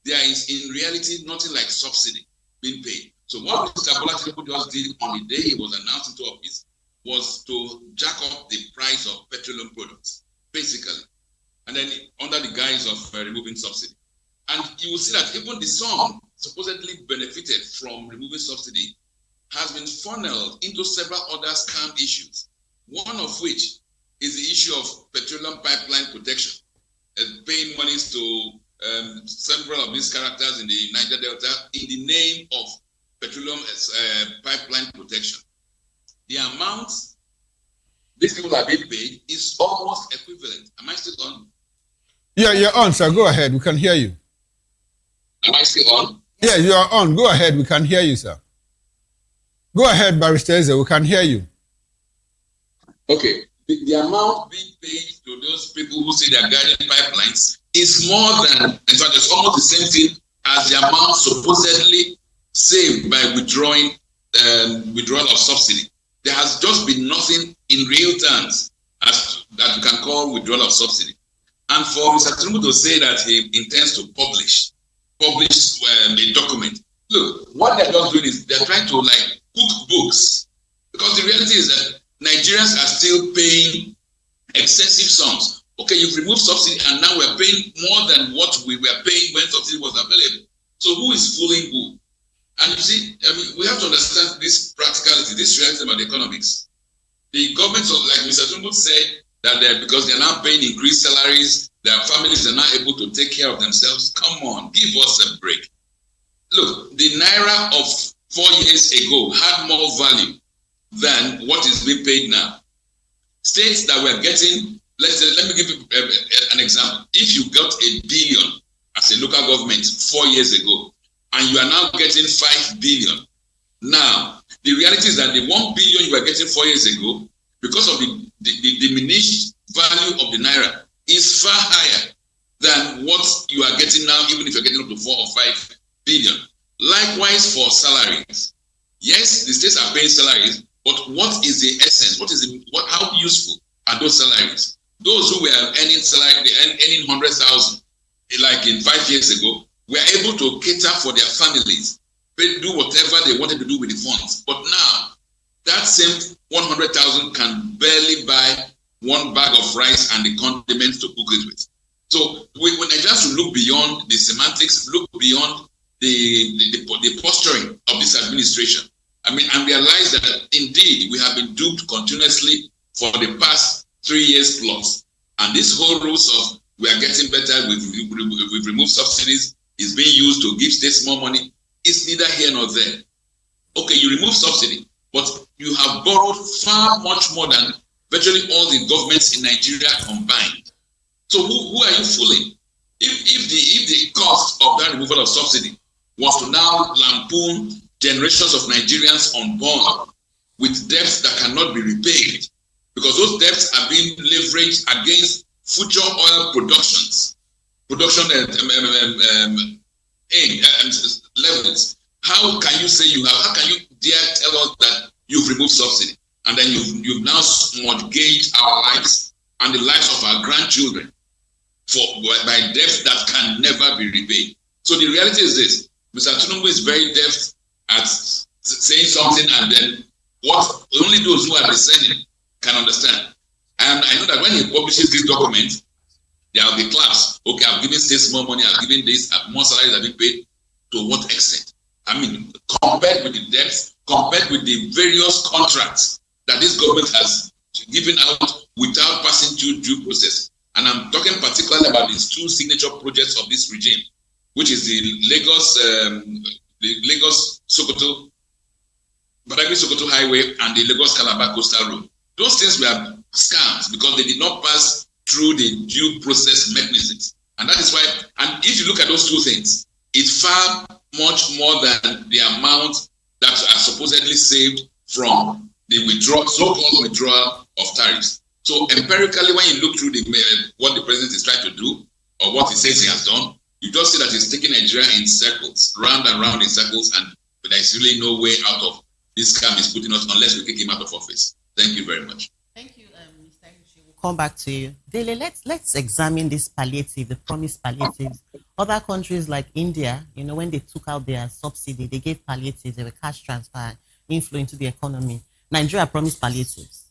There is in reality nothing like subsidy being paid. So what Mr. Bola Tinubu just did on the day he was announced into office was to jack up the price of petroleum products, basically, and then under the guise of removing subsidy. And you will see that even the sum supposedly benefited from removing subsidy has been funneled into several other scam issues, one of which is the issue of petroleum pipeline protection, paying monies to several of these characters in the Niger Delta in the name of petroleum pipeline protection. The amount these people are being paid is almost equivalent. Am I still on? Yeah, you're on, sir. Go ahead. We can hear you. Am I still on? Yeah, you are on. Go ahead. We can hear you, sir. Go ahead, Barrister Eze. We can hear you. Okay. The amount being paid to those people who say they are guiding pipelines is more than, in fact, it's almost the same thing as the amount supposedly saved by withdrawal of subsidy. There has just been nothing in real terms that you can call withdrawal of subsidy. And for Mr. Tinubu to say that he intends to publish a document, look, what they're just doing is they're trying to cook books, because the reality is that Nigerians are still paying excessive sums. Okay, you've removed subsidy and now we're paying more than what we were paying when subsidy was available. So who is fooling who? And you see, we have to understand this practicality, this reality about economics. The government, like Mr. Tinubu said, that because they're now paying increased salaries, their families are not able to take care of themselves. Come on, give us a break. Look, the Naira of 4 years ago had more value than what is being paid now. States that were getting, let me give you an example. If you got $1 billion as a local government 4 years ago, and you are now getting 5 billion. Now, the reality is that the 1 billion you were getting 4 years ago, because of the diminished value of the Naira, is far higher than what you are getting now, even if you're getting up to 4 or 5 billion. Likewise for salaries. Yes, the states are paying salaries, but what is the essence? How useful are those salaries? Those who were earning salary, earning 100,000, like in 5 years ago, were able to cater for their families, do whatever they wanted to do with the funds. But now, that same 100,000 can barely buy one bag of rice and the condiments to cook it with. So when Nigerians should look beyond the semantics, look beyond the posturing of this administration, and realize that indeed we have been duped continuously for the past 3 years plus. And this whole rules of we are getting better, we've removed subsidies, is being used to give states more money, is neither here nor there. Okay, you remove subsidy, but you have borrowed far much more than virtually all the governments in Nigeria combined. So who are you fooling? If the cost of that removal of subsidy was to now lampoon generations of Nigerians unborn with debts that cannot be repaid, because those debts are being leveraged against future oil production levels. How can you say how can you dare tell us that you've removed subsidy? and then you've now mortgaged our lives and the lives of our grandchildren by debts that can never be repaid. So the reality is this: Mr. Tinubu is very deft at saying something, and then what only those who are discerning can understand. And I know that when he publishes this document, there will be claps. Okay, I've given states more money, I've given this, more salaries have been paid. To what extent? I mean, compared with the debts, compared with the various contracts that this government has given out without passing through due process. And I'm talking particularly about these two signature projects of this regime, which is the Lagos Sokoto, Badagry Sokoto Highway and the Lagos Calabar Coastal Road. Those things were scams because they did not pass through the due process mechanisms. And that is why, and if you look at those two things, it's far much more than the amount that are supposedly saved from the so-called withdrawal of tariffs. So empirically, when you look through what the president is trying to do, or what he says he has done, you just see that he's taking Nigeria in circles, round and round in circles, and there's really no way out of this scam is putting us unless we kick him out of office. Thank you very much. Thank you, Mr. Ishi. We'll come back to you. Dele, let's examine this palliative, the promised palliatives. Other countries like India, when they took out their subsidy, they gave palliatives, they were cash transfer, inflow into the economy. Nigeria promised palliatives.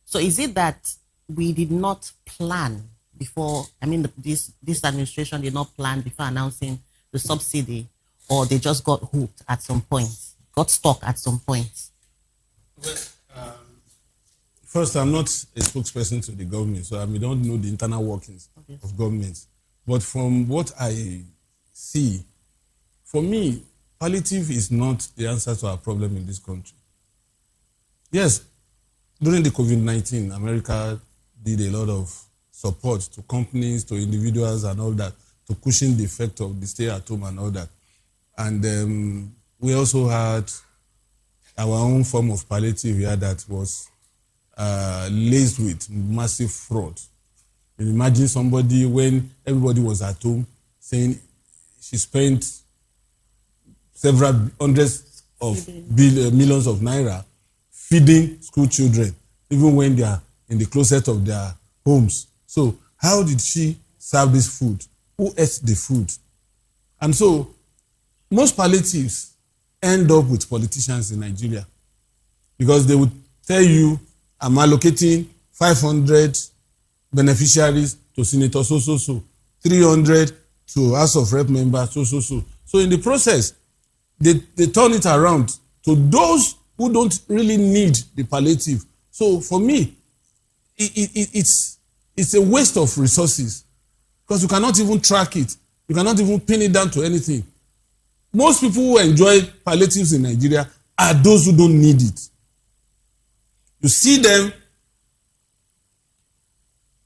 So is it that we did not plan before, this administration did not plan before announcing the subsidy, or they just got hooked at some point, got stuck at some point? Well, first, I'm not a spokesperson to the government, so we don't know the internal workings of governments. But from what I see, for me, palliative is not the answer to our problem in this country. Yes, during the COVID-19, America did a lot of support to companies, to individuals and all that, to cushion the effect of the stay at home and all that. And we also had our own form of palliative here that was laced with massive fraud. You imagine somebody, when everybody was at home, saying she spent several hundreds of millions of naira feeding school children, even when they are in the closet of their homes. So how did she serve this food? Who ate the food? And so most palliatives end up with politicians in Nigeria, because they would tell you, I'm allocating 500 beneficiaries to Senator so, 300 to House of Rep members so. So in the process, they turn it around to those who don't really need the palliative. So for me, it's a waste of resources, because you cannot even track it. You cannot even pin it down to anything. Most people who enjoy palliatives in Nigeria are those who don't need it. You see them,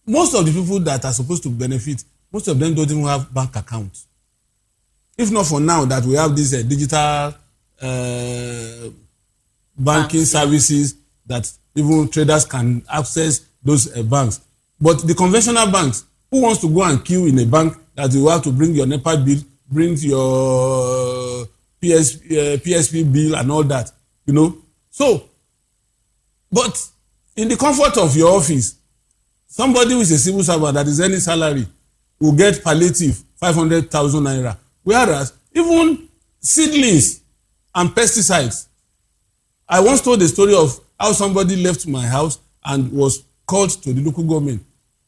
most of the people that are supposed to benefit, most of them don't even have bank accounts. If not for now that we have these digital banking services that even traders can access those banks. But the conventional banks, who wants to go and queue in a bank that you have to bring your NEPA bill, bring your PSP bill and all that, So, but in the comfort of your office, somebody who is a civil servant that is earning salary will get palliative 500,000 naira. Whereas even seedlings and pesticides, I once told the story of how somebody left my house and was called to the local government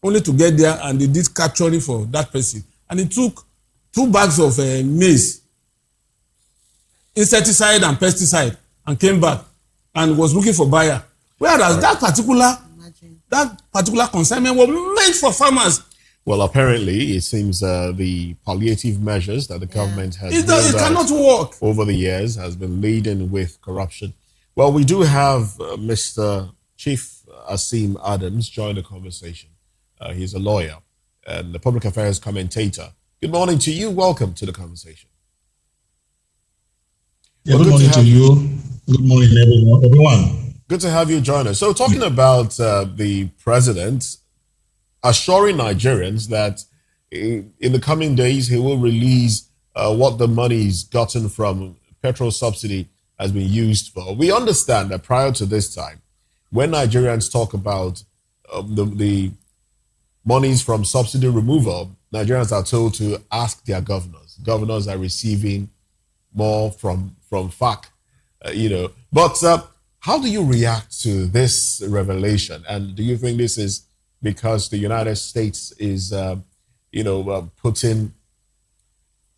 only to get there, and they did capturing for that person. And he took 2 bags of maize, insecticide and pesticide, and came back and was looking for buyer. Whereas that particular consignment was made for farmers. Well, apparently, it seems the palliative measures that the government has it cannot work over the years has been laden with corruption. Well, we do have Mr. Chief Asim Adams join the conversation. He's a lawyer and the public affairs commentator. Good morning to you. Welcome to the conversation. Yeah, good morning to you. Good morning, everyone. Good to have you join us. So talking about the president assuring Nigerians that in the coming days, he will release what the money he's gotten from petrol subsidy has been used for. We understand that prior to this time, when Nigerians talk about the monies from subsidy removal, Nigerians are told to ask their governors. Governors are receiving more from FAC, But how do you react to this revelation? And do you think this is because the United States is, putting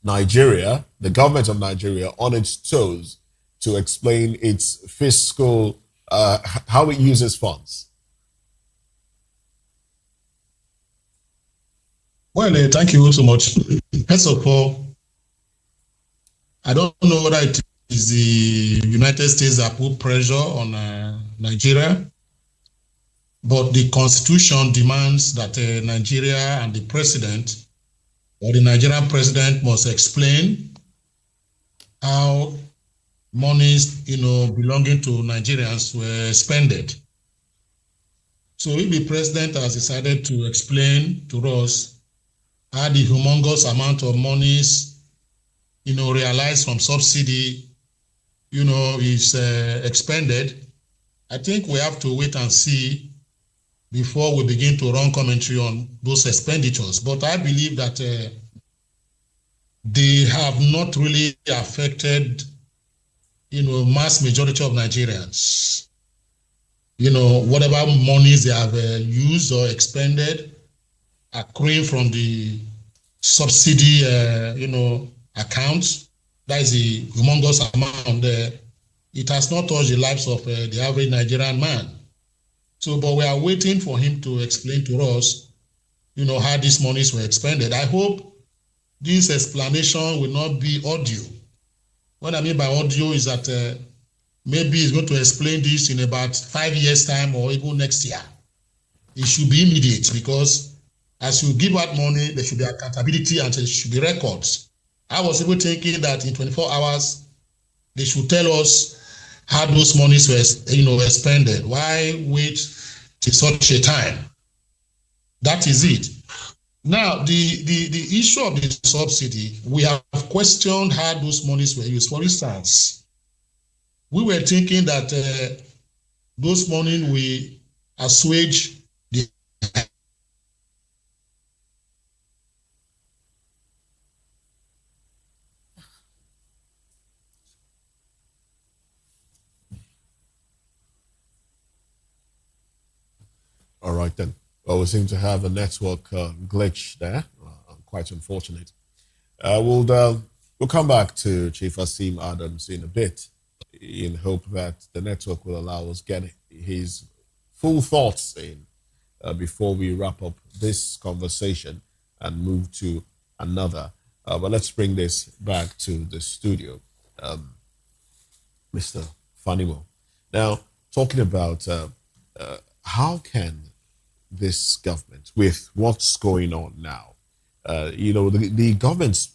Nigeria, the government of Nigeria, on its toes to explain its fiscal, how it uses funds? Well, thank you so much. First of all, I don't know whether it is the United States that put pressure on Nigeria, but the Constitution demands that Nigeria and the president or the Nigerian president must explain how monies, belonging to Nigerians were spent. So if the president has decided to explain to us how the humongous amount of monies, realized from subsidy, is expended, I think we have to wait and see before we begin to run commentary on those expenditures. But I believe that they have not really affected, mass majority of Nigerians. Whatever monies they have used or expended, accruing from the subsidy, accounts, that is the humongous amount there. It has not touched the lives of the average Nigerian man. So, but we are waiting for him to explain to us, how these monies were expended. I hope this explanation will not be audio. What I mean by audio is that maybe he's going to explain this in about 5 years' time or even next year. It should be immediate, because as you give out money, there should be accountability and there should be records. I was even thinking that in 24 hours, they should tell us how those monies were expended. Why wait till such a time? That is it. Now, the issue of the subsidy, we have questioned how those monies were used. For instance, we were thinking that those monies will assuage the All right, then. Well, we seem to have a network glitch there. Quite unfortunate. We'll come back to Chief Asim Adams in a bit, in hope that the network will allow us get his full thoughts in before we wrap up this conversation and move to another. But let's bring this back to the studio. Mr. Fanimo. Now, talking about how can this government, with what's going on now, the government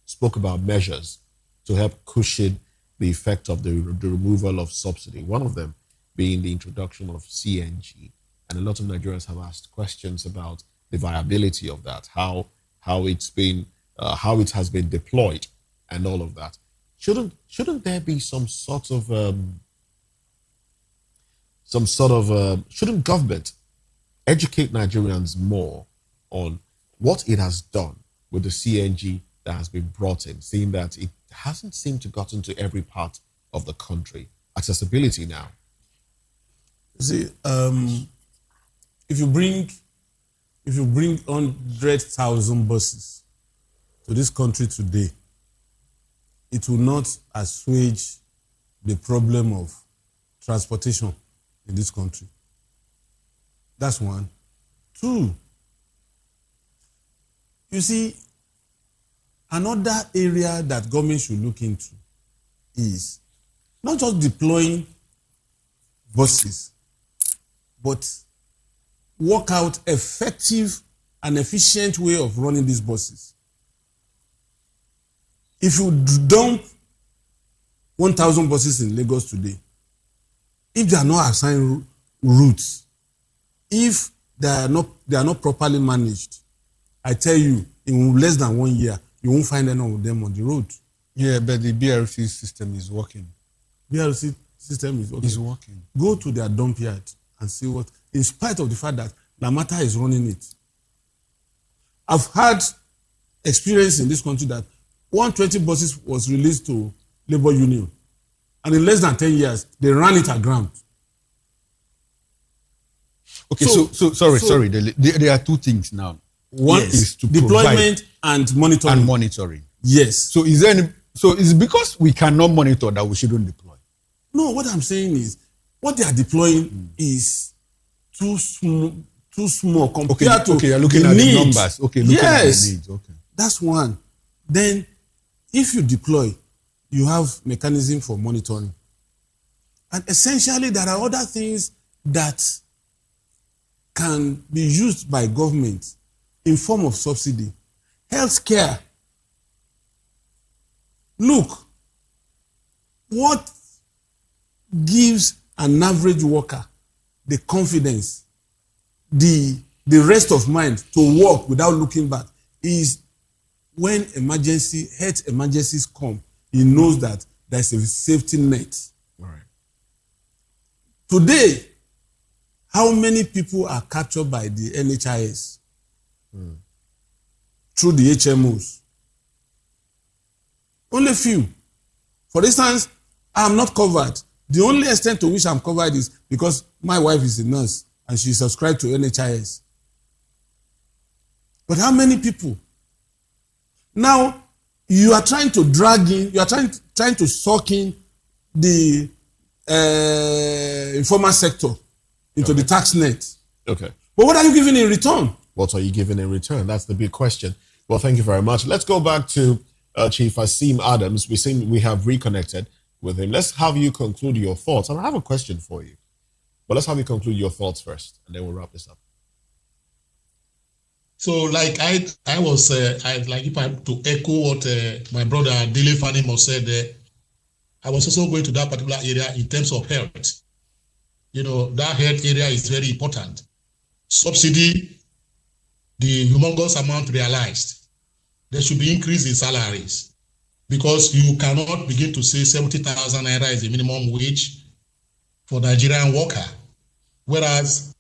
spoke about measures to help cushion the effect of the removal of subsidy, one of them being the introduction of CNG. And a lot of Nigerians have asked questions about the viability of that, how it's been, how it has been deployed and all of that. Shouldn't there be some sort of shouldn't government educate Nigerians more on what it has done with the CNG that has been brought in, seeing that it hasn't seemed to gotten to every part of the country? Accessibility now. See, if you bring 100,000 buses to this country today, it will not assuage the problem of transportation in this country. That's one. Two, you see, another area that government should look into is not just deploying buses, but work out effective and efficient way of running these buses. If you dump 1,000 buses in Lagos today, if they are not assigned routes, if they are not properly managed, I tell you, in less than 1 year, you won't find any of them on the road. Yeah, but the BRC system is working. BRC system is working. It's working. Go to their dump yard and see what, in spite of the fact that Lamata is running it. I've had experience in this country that 120 buses was released to labor union, and in less than 10 years, they ran it aground. Okay, so sorry. There are two things now. One is to deployment and monitoring. Yes. So is there any? So is it because we cannot monitor that we shouldn't deploy? No, what I'm saying is what they are deploying is too small compared to you're looking the at needs. the numbers. Okay, looking at the needs. Okay. That's one. Then if you deploy, you have mechanism for monitoring. And essentially there are other things that can be used by government in form of subsidy. Healthcare. Look, what gives an average worker the confidence, the rest of mind to work without looking back is when health emergencies come, he knows that there's a safety net. All right. Today, how many people are captured by the NHIS through the HMOs? Only few. For instance, I'm not covered. The only extent to which I'm covered is because my wife is a nurse and she subscribed to NHIS. But how many people? Now, you are trying to drag in, you are trying to suck in the informal sector into the tax net. Okay. But what are you giving in return? What are you giving in return? That's the big question. Well, thank you very much. Let's go back to Chief Asim Adams. We have reconnected with him. Let's have you conclude your thoughts. And I have a question for you. But let's have you conclude your thoughts first, and then we'll wrap this up. So, like I was, like if I to echo what my brother Dele Fanimo said, I was also going to that particular area in terms of health. You know, that health area is very important. Subsidy, the humongous amount realized, there should be increase in salaries because you cannot begin to say 70,000 naira is the minimum wage for Nigerian worker, whereas,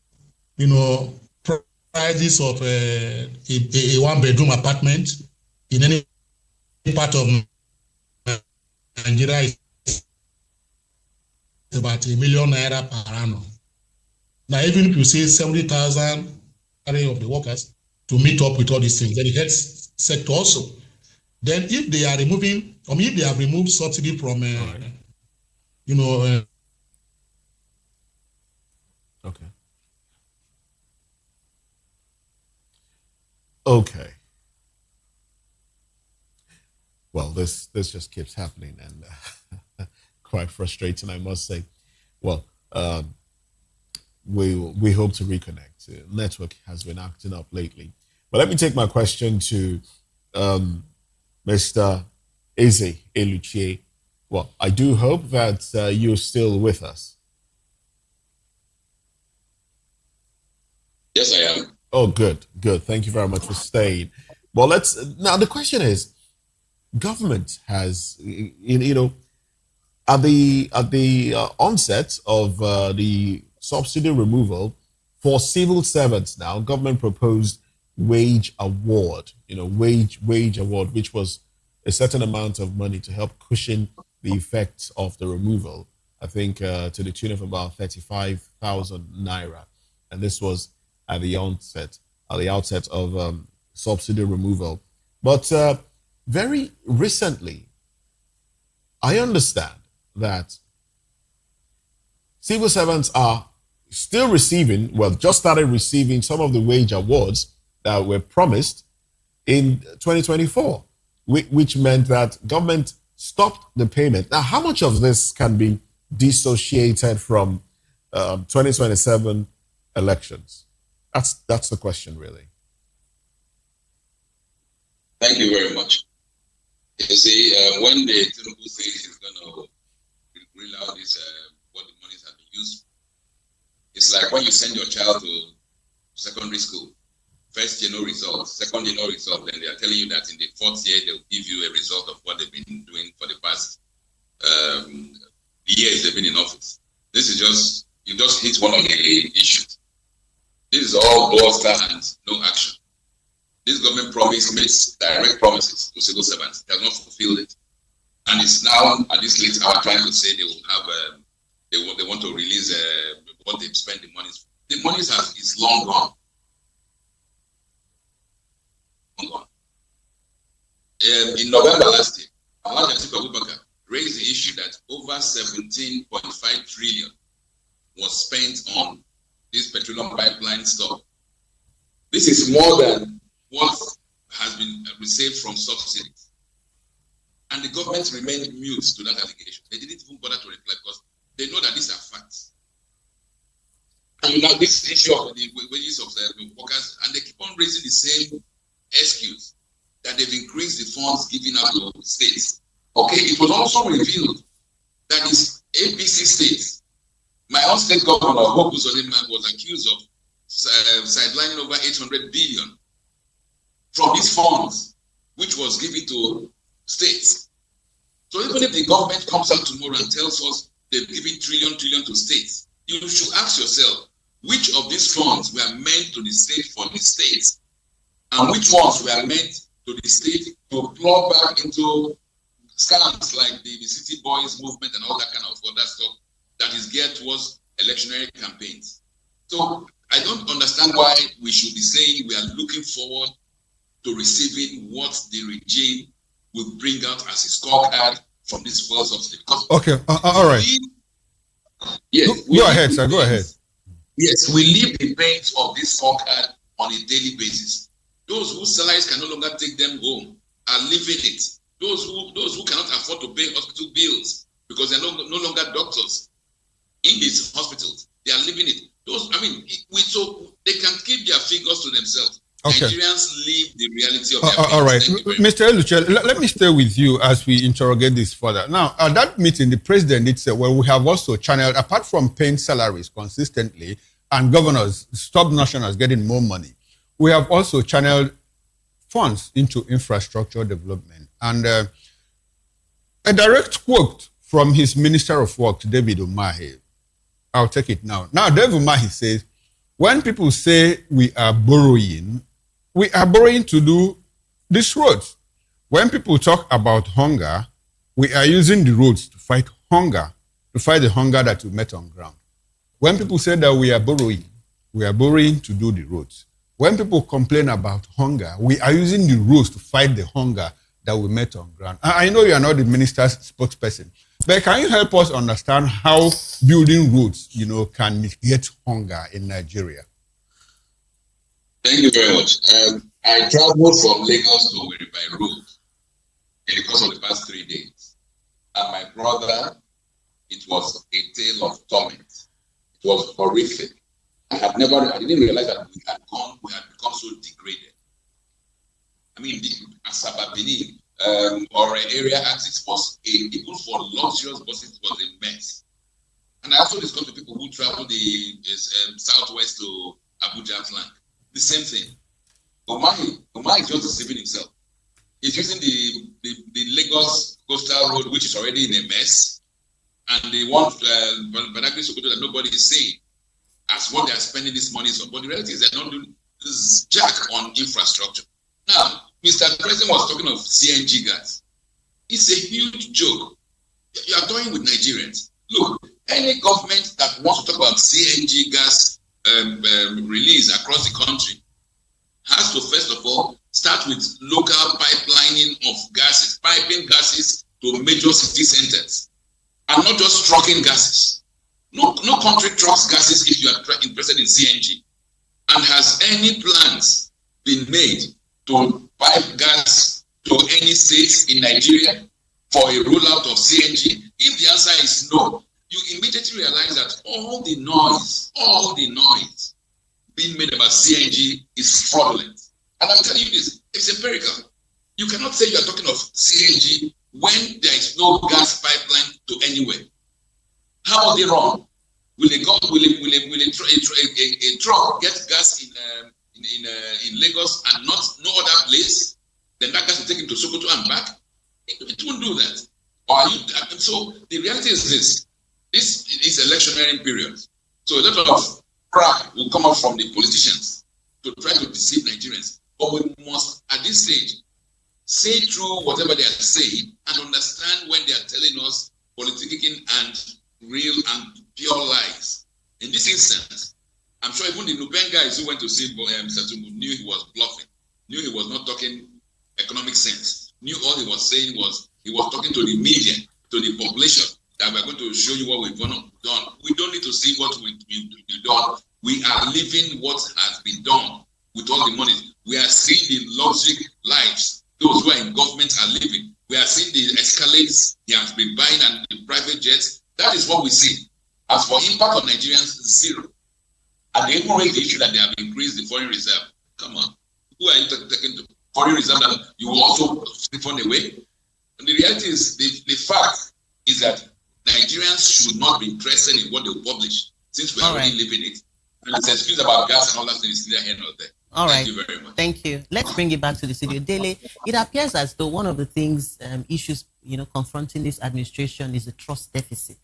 you know, prices of a one-bedroom apartment in any part of Nigeria is about ₦1 million per annum. Now, even if you say 70,000 of the workers to meet up with all these things, then the health sector also. Then, if they are removing, if they have removed subsidy from, Okay. Okay. Well, this just keeps happening and quite frustrating, I must say. Well, we hope to reconnect. Network has been acting up lately. But let me take my question to Mr. Eze Eluchie. Well, I do hope that you're still with us. Yes, I am. Oh, good. Thank you very much for staying. Well, now the question is, government has, at the onset of the subsidy removal for civil servants, now government proposed wage award, wage award, which was a certain amount of money to help cushion the effects of the removal. I think to the tune of about 35,000 naira, and this was at the outset of subsidy removal. But very recently, I understand that civil servants are still just started receiving some of the wage awards that were promised in 2024, which meant that government stopped the payment. Now, how much of this can be dissociated from 2027 elections? That's the question, really. Thank you very much. You see, when the Tinubu says he's going to reel out this, what the monies have been used for, it's like when you send your child to secondary school. First year, no results. Second year, no results. Then they are telling you that in the fourth year, they'll give you a result of what they've been doing for the past years they've been in office. This is just, you just hit one of the issues. This is all bluster and no action. This government makes direct promises to civil servants. They have not fulfilled it. And it's now at this late hour trying to say they will have, they want to release what they've spent the money. The money is long gone. In November last year, Alhaji Atiku Abubakar raised the issue that over 17.5 trillion was spent on this petroleum pipeline stuff. This is more than what has been received from subsidies. And the government remained mute to that allegation. They didn't even bother to reply because they know that these are facts. And you know, this issue of the wages of the workers, and they keep on raising the same excuse that they've increased the funds given out to states. Okay, it was also revealed that this APC states, my own state governor, Hope Uzodinma, was accused of sidelining over 800 billion from these funds, which was given to states. So even if the government comes out tomorrow and tells us they've given trillion to states, you should ask yourself, which of these funds were meant to the state for the states, and which ones were meant to the state to plug back into scams like the City Boys movement and all that kind of other stuff that is geared towards electionary campaigns. So I don't understand why we should be saying we are looking forward to receiving what the regime will bring out as a scorecard from this fuel subsidy. Okay, all right. Yes, go ahead, sir. Go ahead. Yes, we leave the pains of this scorecard on a daily basis. Those whose salaries can no longer take them home are leaving it. Those who cannot afford to pay hospital bills because they're no longer doctors in these hospitals, they are leaving it. So they can keep their figures to themselves. Okay. Nigerians live the reality of their all right, Mr. Eluche, let me stay with you as we interrogate this further. Now, at that meeting, the president did say, well, we have also channeled, apart from paying salaries consistently and governors, top nationals getting more money, we have also channeled funds into infrastructure development. And a direct quote from his Minister of Works, David Umahi, I'll take it now. Now, David Umahi says, when people say we are borrowing to do these roads. When people talk about hunger, we are using the roads to fight hunger, to fight the hunger that we met on ground. When people say that we are borrowing to do the roads. When people complain about hunger, we are using the roads to fight the hunger that we met on ground. I know you are not the minister's spokesperson, but can you help us understand how building roads, can mitigate hunger in Nigeria? Thank you very much. I traveled from Lagos to Owerri by road in the course of the past 3 days. And my brother, it was a tale of torment. It was horrific. I didn't realize that we had become so degraded. I mean, the Asaba Benin or area access was even for luxurious buses was a mess. And I also discussed with people who travel the southwest to Abuja flank. The same thing. Umahi is just deceiving himself. He's using the Lagos coastal road, which is already in a mess, and they want Badagry Sokoto that nobody is saying as what they are spending this money on. But the reality is they're not doing jack on infrastructure. Now, Mr. President was talking of CNG gas. It's a huge joke. You are toying with Nigerians. Look, any government that wants to talk about CNG gas release across the country has to first of all start with local pipelining of gases, piping gases to major city centers, and not just trucking gases. No country trucks gases if you are interested in CNG. And has any plans been made to pipe gas to any states in Nigeria for a rollout of CNG? If the answer is no, you immediately realize that all the noise being made about CNG is fraudulent. And I'm telling you this, it's empirical. You cannot say you are talking of CNG when there is no gas pipeline to anywhere. How are they wrong? Will a truck get gas in Lagos and not no other place? Then that gas will take him to Sokoto and back. It won't do that. So the reality is this: this is electioneering period. So a lot of crap will come up from the politicians to try to deceive Nigerians. But we must, at this stage, say through whatever they are saying and understand when they are telling us politicking and real and pure lies. In this instance, I'm sure even the Nupen guys who went to see Mr. Tumbu knew he was bluffing, knew he was not talking economic sense, knew all he was saying was he was talking to the media, to the population, that we're going to show you what we've done. We don't need to see what we've done. We are living what has been done with all the money. We are seeing the luxury lives those who are in government are living. We are seeing the escalates he has been buying and the private jets. That is what we see. As for impact on Nigerians, zero. And they even raise the issue that they have increased the foreign reserve. Come on. Who are you taking to foreign reserve that you will also siphon away? And the reality is, the fact is that Nigerians should not be interested in what they publish, since we are already living it. And it's excuse about gas and all that thing is neither here nor there. All right. Thank you very much. Thank you. Let's bring it back to the studio. Dele, it appears as though one of the things, issues, confronting this administration is the trust deficit.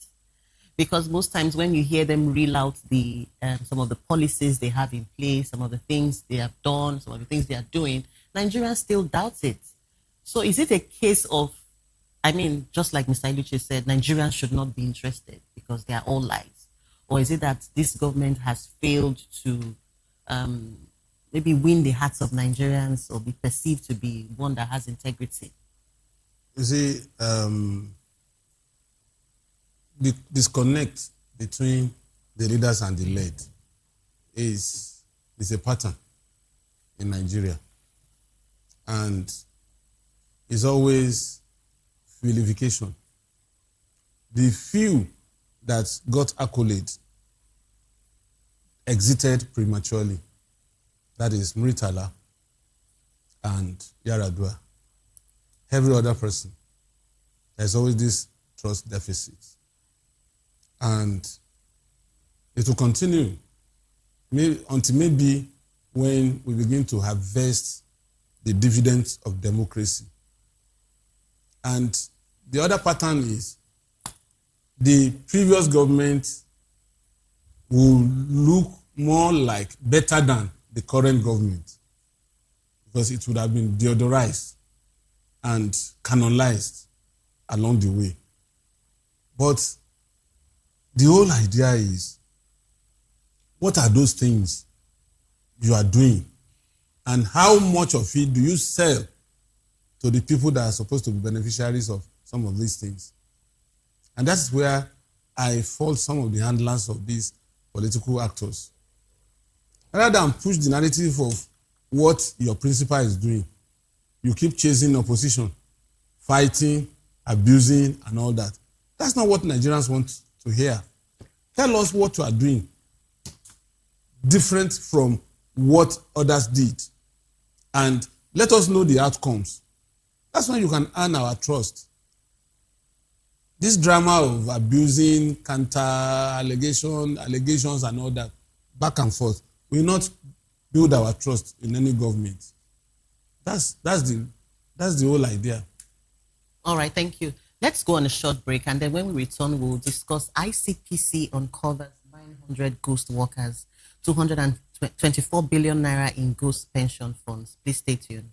Because most times when you hear them reel out the some of the policies they have in place, some of the things they have done, some of the things they are doing, Nigerians still doubt it. So is it a case of, just like Mr. Iluche said, Nigerians should not be interested because they are all lies? Or is it that this government has failed to maybe win the hearts of Nigerians or be perceived to be one that has integrity? You see, the disconnect between the leaders and the led is a pattern in Nigeria. And it's always vilification. The few that got accolades exited prematurely. That is Mritala and Yaradua. Every other person, there's always this trust deficit. And it will continue until maybe when we begin to harvest the dividends of democracy. And the other pattern is the previous government will look more like better than the current government because it would have been deodorized and canonized along the way. But the whole idea is, what are those things you are doing? And how much of it do you sell to the people that are supposed to be beneficiaries of some of these things? And that's where I fault some of the handlers of these political actors. Rather than push the narrative of what your principal is doing, you keep chasing opposition, fighting, abusing, and all that. That's not what Nigerians want to hear. Tell us what you are doing different from what others did. And let us know the outcomes. That's when you can earn our trust. This drama of abusing, counter allegations and all that, back and forth, will not build our trust in any government. That's the whole idea. All right, thank you. Let's go on a short break, and then when we return, we'll discuss ICPC uncovers 900 ghost workers, 224 billion naira in ghost pension funds. Please stay tuned.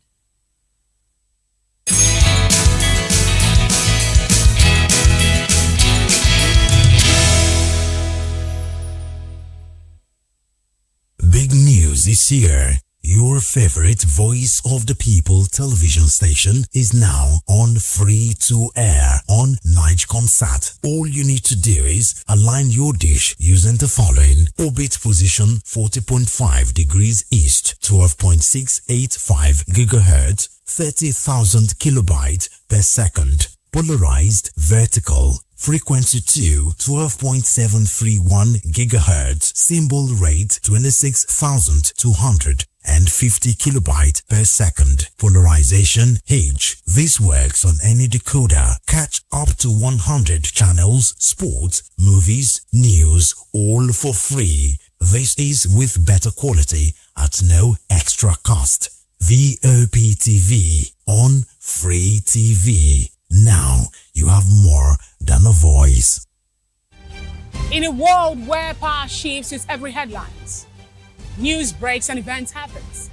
Big news is here. Your favorite Voice of the People television station is now on free to air on Nigecomsat. All you need to do is align your dish using the following: orbit position 40.5 degrees east, 12.685 gigahertz, 30,000 kilobytes per second. Polarized vertical. Frequency 2, 12.731 gigahertz. Symbol rate 26,250 kilobytes per second. Polarization H. This works on any decoder. Catch up to 100 channels, sports, movies, news, all for free. This is with better quality at no extra cost. Voptv on Free TV. Now you have more than a voice. In a world where power shifts its every headlines, news breaks and events happens.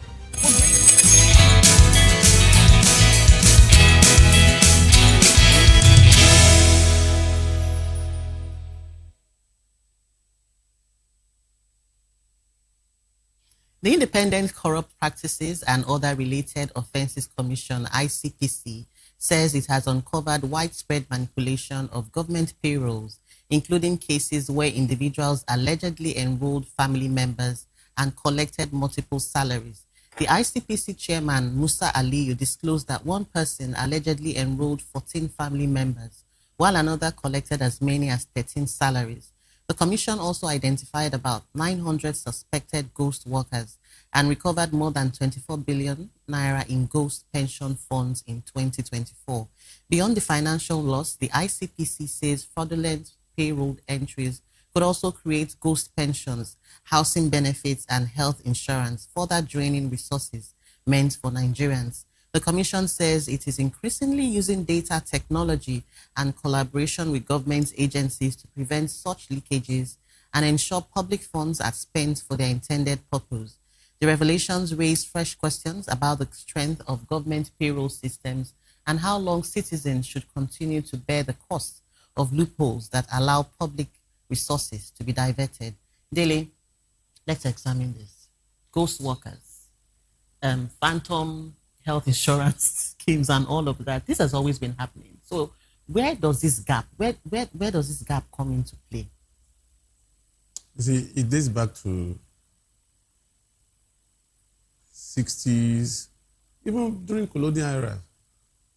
The Independent Corrupt Practices and Other Related Offences Commission, ICPC, says it has uncovered widespread manipulation of government payrolls, including cases where individuals allegedly enrolled family members and collected multiple salaries. The ICPC chairman, Musa Aliyu, disclosed that one person allegedly enrolled 14 family members, while another collected as many as 13 salaries. The commission also identified about 900 suspected ghost workers and recovered more than 24 billion naira in ghost pension funds in 2024. Beyond the financial loss, the ICPC says fraudulent payroll entries could also create ghost pensions, housing benefits, and health insurance, further draining resources meant for Nigerians. The Commission says it is increasingly using data technology and collaboration with government agencies to prevent such leakages and ensure public funds are spent for their intended purpose. The revelations raise fresh questions about the strength of government payroll systems and how long citizens should continue to bear the cost of loopholes that allow public resources to be diverted. Dele, let's examine this. Ghost workers, phantom health insurance schemes and all of that. This has always been happening. So where does this gap, where does this gap come into play? You see, it dates back to 60s, even during colonial era.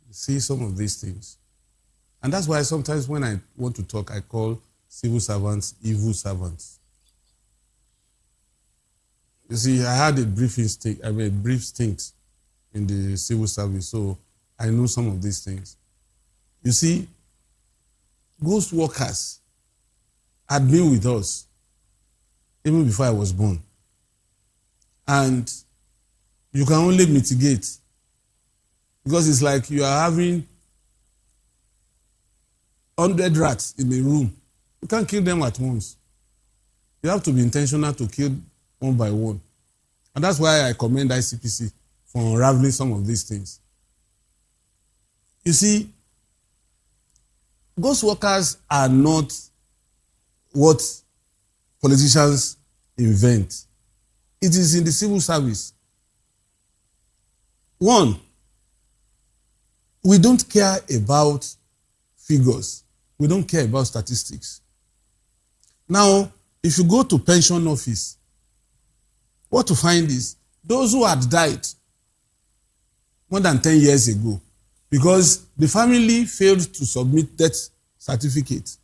You see some of these things. And that's why sometimes when I want to talk, I call civil servants evil servants. You see, I had a brief stint in the civil service, so I know some of these things. You see, ghost workers had been with us even before I was born. And you can only mitigate because it's like you are having 100 rats in a room. You can't kill them at once. You have to be intentional to kill one by one. And that's why I commend ICPC for unraveling some of these things. You see, ghost workers are not what politicians invent. It is in the civil service. One, we don't care about figures. We don't care about statistics. Now, if you go to pension office, what you find is those who had died more than 10 years ago, because the family failed to submit death certificate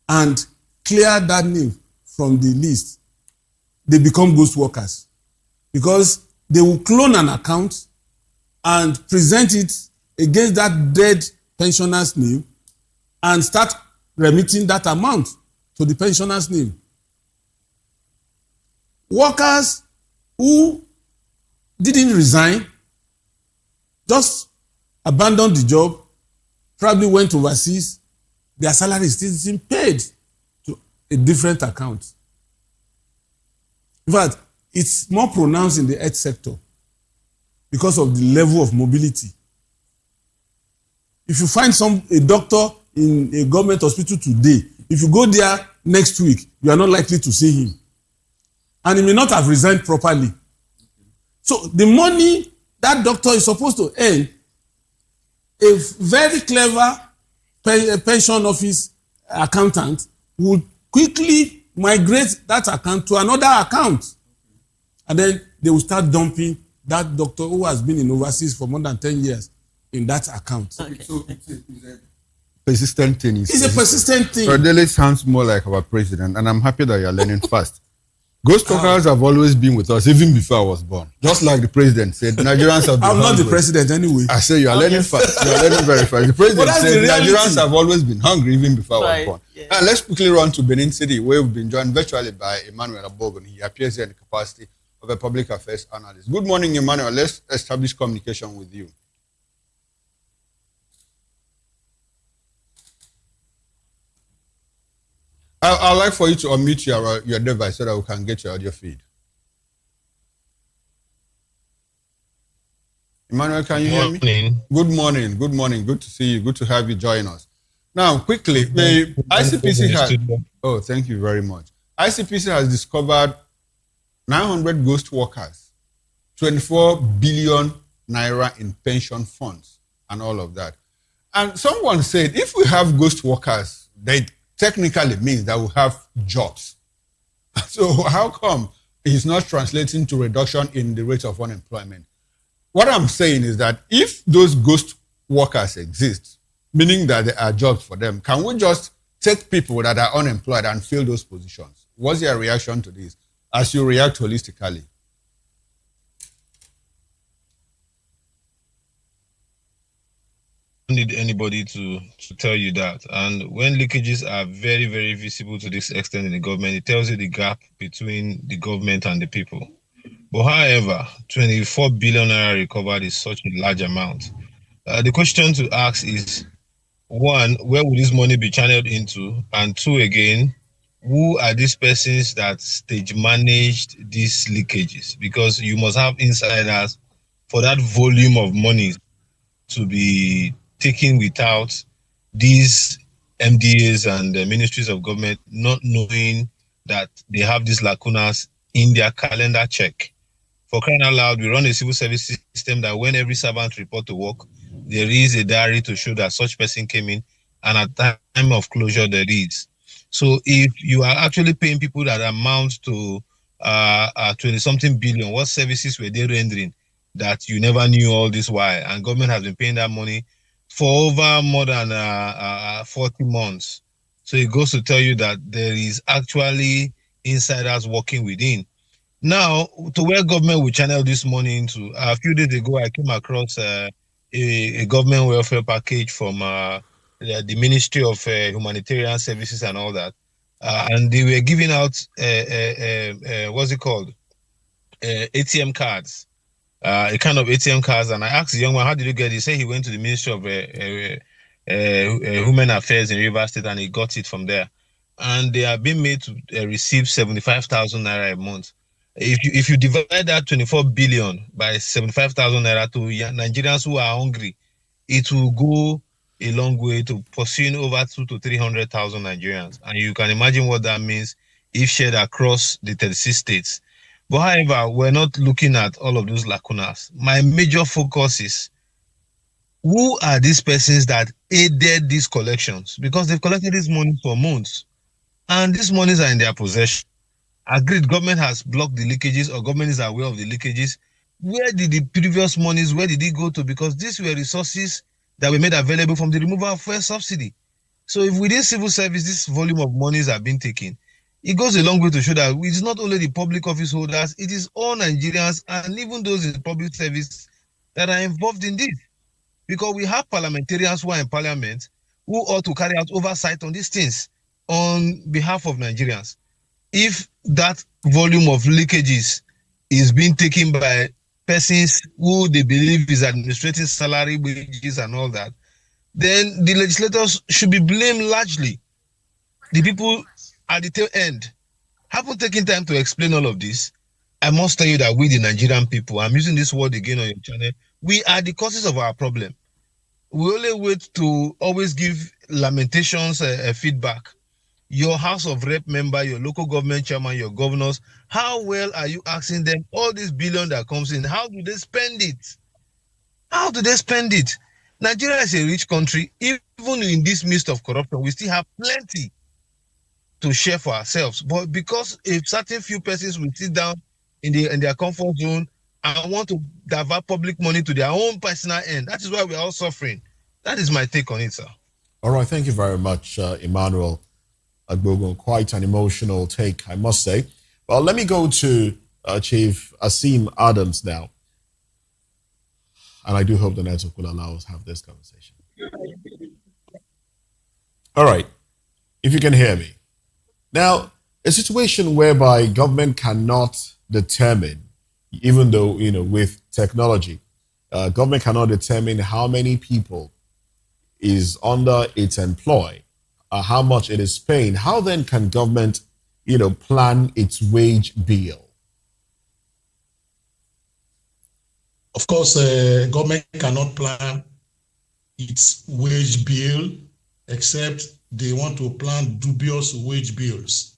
and clear that name from the list, they become ghost workers because they will clone an account and present it against that dead pensioner's name and start remitting that amount to the pensioner's name. Workers who didn't resign, just abandoned the job, probably went overseas, their salary is still paid to a different account. In fact, it's more pronounced in the health sector because of the level of mobility. If you find a doctor in a government hospital today, if you go there next week, you are not likely to see him. And he may not have resigned properly. So the money that doctor is supposed to earn, a very clever pension office accountant would quickly migrate that account to another account. And then they will start dumping that doctor who has been in overseas for more than 10 years in that account. Okay. So it's a persistent thing. It's a persistent thing. Rodele sounds more like our president, and I'm happy that you're learning fast. Ghost workers have always been with us, even before I was born. Just like the president said, Nigerians have been I'm not hungry. the president anyway. I say you are learning fast. You are learning very fast. The president said Nigerians have always been hungry, even before I was born. Yeah. And let's quickly run to Benin City, where we've been joined virtually by Emmanuel Abogun. He appears here in the capacity of a public affairs analyst. Good morning, Emmanuel. Let's establish communication with you. I'd like for you to unmute your device so that we can get your audio feed. Emmanuel, can you hear me? Good morning. Good morning. Good to see you. Good to have you join us. Now, quickly, the ICPC has... Oh, thank you very much. ICPC has discovered 900 ghost workers, 24 billion naira in pension funds, and all of that. And someone said, if we have ghost workers, that technically means that we have jobs. So how come it's not translating to reduction in the rate of unemployment? What I'm saying is that if those ghost workers exist, meaning that there are jobs for them, can we just take people that are unemployed and fill those positions? What's your reaction to this as you react holistically? Don't need anybody to tell you that. And when leakages are very, very visible to this extent in the government, it tells you the gap between the government and the people. But however, 24 billion naira recovered is such a large amount. The question to ask is, one, where will this money be channeled into? And two, again, who are these persons that stage managed these leakages? Because you must have insiders for that volume of money to be taken without these MDAs and the ministries of government not knowing that they have these lacunas in their calendar check. For crying out loud, we run a civil service system that when every servant report to work, there is a diary to show that such person came in, and at time of closure there is. So if you are actually paying people that amount to 20-something billion, what services were they rendering that you never knew all this while? And government has been paying that money for over more than 40 months. So it goes to tell you that there is actually insiders working within. Now, to where government will channel this money into, a few days ago, I came across a government welfare package from the Ministry of Humanitarian Services and all that. And they were giving out, what's it called? ATM cards, a kind of ATM cards. And I asked the young man, how did you get it? He said he went to the Ministry of Human Affairs in Rivers State and he got it from there. And they are being made to receive 75,000 naira a month. If you divide that 24 billion by 75,000 naira to Nigerians who are hungry, it will go a long way to pursuing over 200,000 to 300,000 Nigerians. And you can imagine what that means if shared across the 36 states. But however, we're not looking at all of those lacunas. My major focus is, who are these persons that aided these collections? Because they've collected this money for months. And these monies are in their possession. Agreed, government has blocked the leakages or government is aware of the leakages. Where did the previous monies, where did it go to? Because these were resources that were made available from the removal of fuel subsidy. So if within civil service, this volume of monies are being taken, it goes a long way to show that it's not only the public office holders, it is all Nigerians and even those in public service that are involved in this. Because we have parliamentarians who are in parliament who ought to carry out oversight on these things on behalf of Nigerians. If that volume of leakages is being taken by persons who they believe is administrating salary, wages, and all that, then the legislators should be blamed largely. The people at the tail end haven't taken time to explain all of this. I must tell you that we, the Nigerian people, I'm using this word again on your channel, we are the causes of our problem. We only wait to always give lamentations, feedback. Your House of Rep member, your local government chairman, your governors, how well are you asking them all this billion that comes in? How do they spend it? How do they spend it? Nigeria is a rich country. Even in this midst of corruption, we still have plenty to share for ourselves. But because a certain few persons will sit down in their comfort zone and want to divert public money to their own personal end, that is why we are all suffering. That is my take on it, sir. All right, thank you very much, Emmanuel Agbogun. Quite an emotional take, I must say. Well, let me go to Chief Asim Adams now. And I do hope the network will allow us to have this conversation. All right, if you can hear me. Now, a situation whereby government cannot determine, even though, with technology, government cannot determine how many people is under its employ, how much it is paying. How then can government, plan its wage bill? Of course, government cannot plan its wage bill except they want to plan dubious wage bills.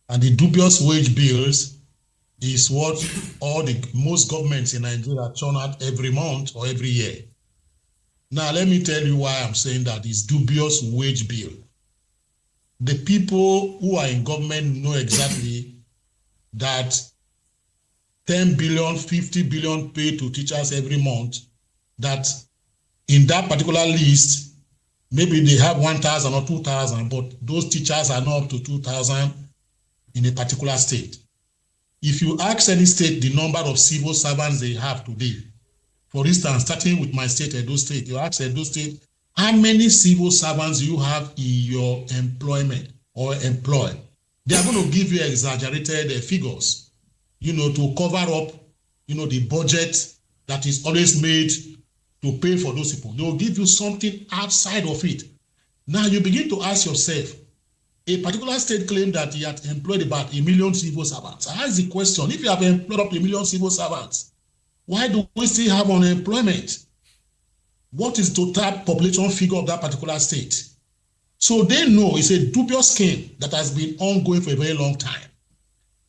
And the dubious wage bills is what most governments in Nigeria churn out every month or every year. Now, let me tell you why I'm saying that it's dubious wage bill. The people who are in government know exactly that 10 billion, 50 billion paid to teachers every month, that in that particular list, maybe they have 1,000 or 2,000, but those teachers are not up to 2,000 in a particular state. If you ask any state the number of civil servants they have today, for instance, starting with my state, Edo State, you ask Edo State, how many civil servants you have in your employment or employ? They are going to give you exaggerated figures, to cover up, the budget that is always made to pay for those people. They will give you something outside of it. Now you begin to ask yourself, a particular state claimed that he had employed about 1 million civil servants. I ask the question, if you have employed up to 1 million civil servants, why do we still have unemployment? What is the total population figure of that particular state? So they know it's a dubious scheme that has been ongoing for a very long time.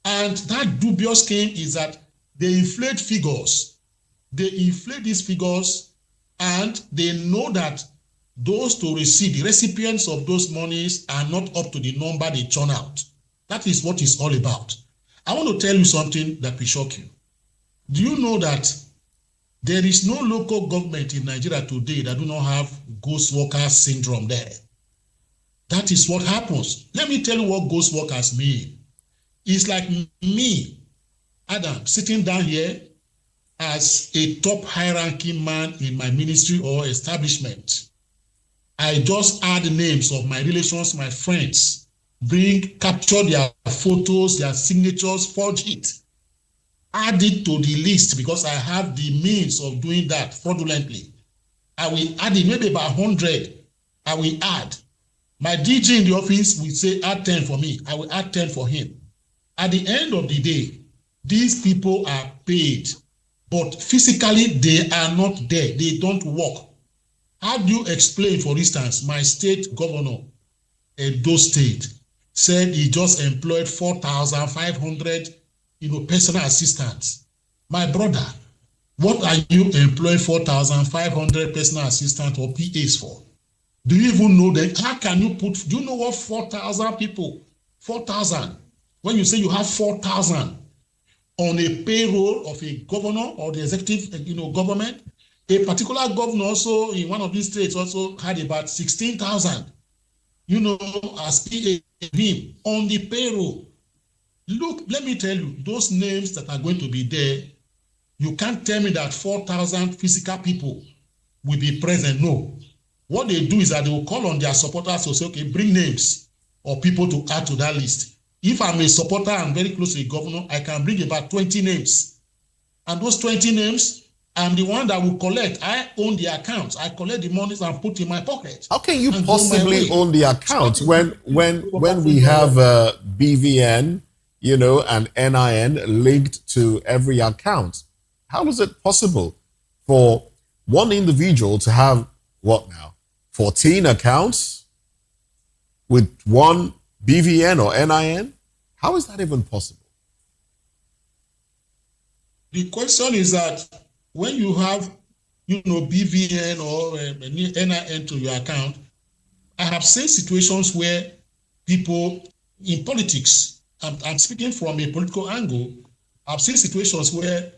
And that dubious scheme is that they inflate figures. They inflate these figures and they know that those to receive, the recipients of those monies are not up to the number they churn out. That is what it's all about. I want to tell you something that will shock you. Do you know that there is no local government in Nigeria today that do not have ghost worker syndrome there? That is what happens. Let me tell you what ghost workers mean. It's like me, Adam, sitting down here as a top high-ranking man in my ministry or establishment. I just add the names of my relations, my friends, capture their photos, their signatures, forge it. Add it to the list because I have the means of doing that fraudulently. I will add it, maybe about 100. I will add. My DG in the office will say, add 10 for me. I will add 10 for him. At the end of the day, these people are paid, but physically they are not there. They don't work. How do you explain, for instance, my state governor, Edo State, said he just employed 4,500 personal assistants. My brother, what are you employing 4,500 personal assistants or PAs for? Do you even know that? How can you do you know what 4,000 people, 4,000, when you say you have 4,000 on a payroll of a governor or the executive, government, a particular governor also in one of these states also had about 16,000, as PA him on the payroll. Look, let me tell you, those names that are going to be there, you can't tell me that 4,000 physical people will be present. No. What they do is that they will call on their supporters to say, okay, bring names or people to add to that list. If I'm a supporter and very close to the governor, I can bring about 20 names. And those 20 names, I'm the one that will collect. I own the accounts. I collect the monies and put in my pocket. How can you possibly own the account when we have BVN, and NIN linked to every account? How is it possible for one individual to have, 14 accounts with one BVN or NIN? How is that even possible? The question is that when you have, BVN or NIN to your account, I have seen situations where people in politics, I'm speaking from a political angle, I've seen situations where,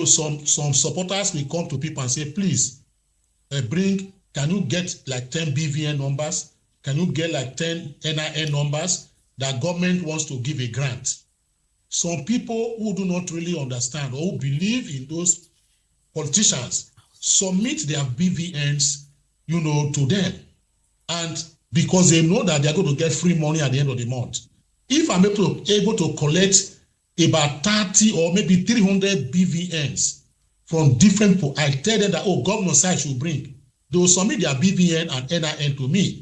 some supporters will come to people and say, please, can you get like 10 BVN numbers? Can you get like 10 NIN numbers? That government wants to give a grant. Some people who do not really understand or who believe in those politicians submit their BVNs, to them. And because they know that they're going to get free money at the end of the month. If I'm able to collect about 30 or maybe 300 BVNs from different people, I tell them that, governor side should bring. They will submit their BVN and NIN to me.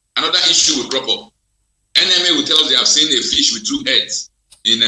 another issue will crop up. NMA will tell us they have seen a fish with 2 heads in the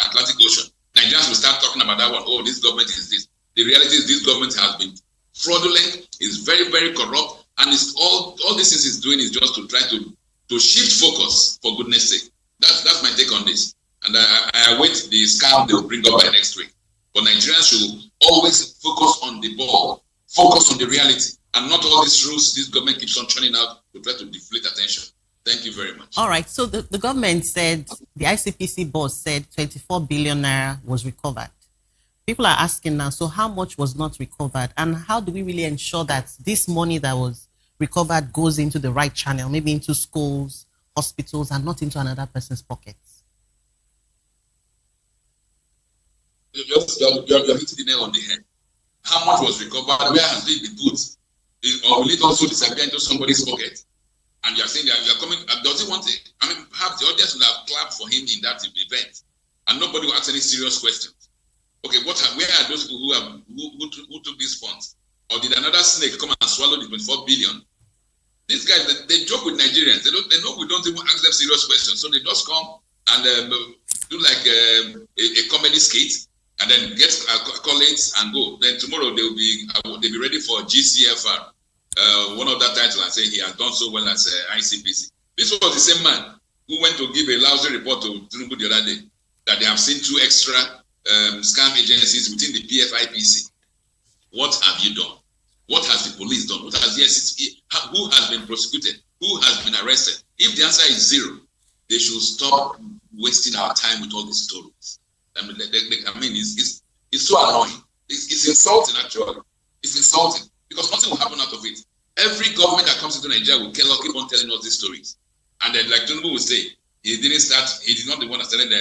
Atlantic Ocean. Nigerians will start talking about that one. Oh, this government is this. The reality is this government has been fraudulent, is very, very corrupt, and it's all this is doing is just to try to shift focus, for goodness sake. That's my take on this. And I await the scam they will bring up by next week. But Nigerians should always focus on the ball, focus on the reality, and not all these rules this government keeps on churning out to try to deflate attention. Thank you very much. All right. So the government said, the ICPC boss said 24 billion naira was recovered. People are asking now, so how much was not recovered? And how do we really ensure that this money that was recovered goes into the right channel, maybe into schools, hospitals, and not into another person's pockets? You're hitting the nail on the head. How much was recovered? Where has it been put? Or will it also disappear into somebody's pocket? And you are saying that you are coming. Does he want it? I mean, perhaps the audience would have clapped for him in that event, and nobody will ask any serious questions. Okay, where are those people who took these funds? Or did another snake come and swallow the 24 billion? These guys, they joke with Nigerians. They know we don't even ask them serious questions, so they just come and do like a comedy skit, and then get accolades and go. Then tomorrow they'll be ready for GCFR. One of that title and say he has done so well as ICPC. This was the same man who went to give a lousy report to Tinubu the other day that they have seen 2 extra scam agencies within the PFIPC. What have you done? What has the police done? What has the SSE? Who has been prosecuted? Who has been arrested? If the answer is 0, they should stop wasting our time with all these stories. I mean, it's so annoying. It's insulting, actually. It's insulting. Because nothing will happen out of it. Every government that comes into Nigeria will keep on telling us these stories. And then, like Tinubu will say, he did not the one that started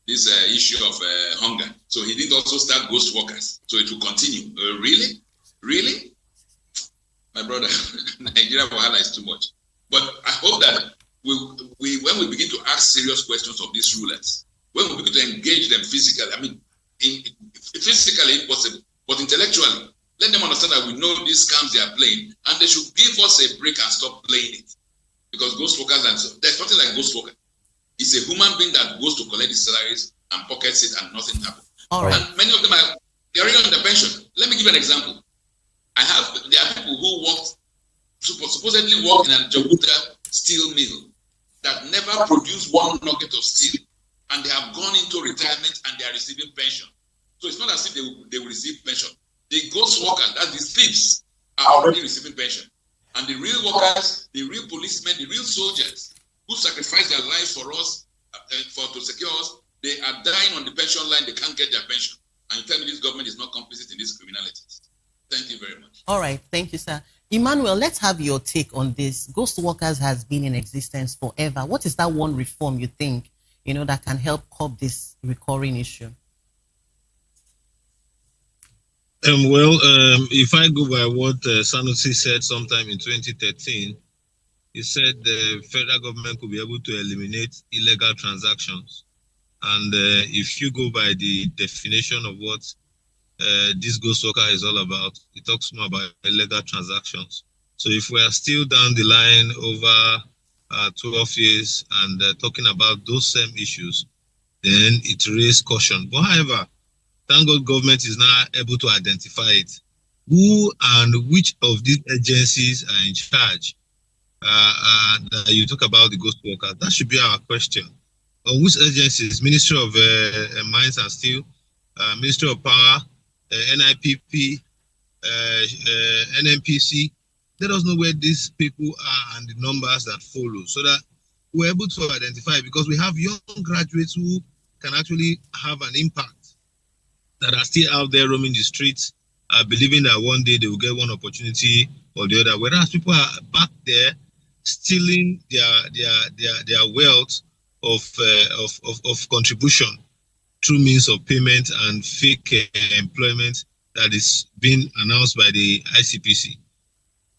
this issue of hunger. So he didn't also start ghost workers. So it will continue. Really? Really? My brother, Nigeria Wahala is too much. But I hope that when we begin to ask serious questions of these rulers, when we begin to engage them physically, I mean, physically impossible, but intellectually, let them understand that we know these scams they are playing, and they should give us a break and stop playing it. Because ghost workers, there's nothing like ghost worker. It's a human being that goes to collect the salaries and pockets it, and nothing happens. And many of them they're already on the pension. Let me give you an example. There are people who supposedly work in a Jabuta steel mill that never produced 1 nugget of steel, and they have gone into retirement and they are receiving pension. So it's not as if they will receive pension. The ghost workers, that's the thieves, are already receiving pension. And the real workers, the real policemen, the real soldiers who sacrifice their lives for us, to secure us, they are dying on the pension line. They can't get their pension. And you tell me this government is not complicit in these criminalities. Thank you very much. All right. Thank you, sir. Emmanuel, let's have your take on this. Ghost workers has been in existence forever. What is that one reform you think, that can help curb this recurring issue? If I go by what Sanusi said sometime in 2013, he said the federal government could be able to eliminate illegal transactions. And if you go by the definition of what this ghost worker is all about, it talks more about illegal transactions. So if we are still down the line over 12 years and talking about those same issues, then it raises caution. But however, thank God government is now able to identify it. Who and which of these agencies are in charge? You talk about the ghost worker. That should be our question. On which agencies? Ministry of Mines and Steel, Ministry of Power, NIPP, NNPC. Let us know where these people are and the numbers that follow, so that we're able to identify, because we have young graduates who can actually have an impact, that are still out there roaming the streets, believing that one day they will get one opportunity or the other, whereas people are back there stealing their wealth of contribution through means of payment and fake employment that is being announced by the ICPC.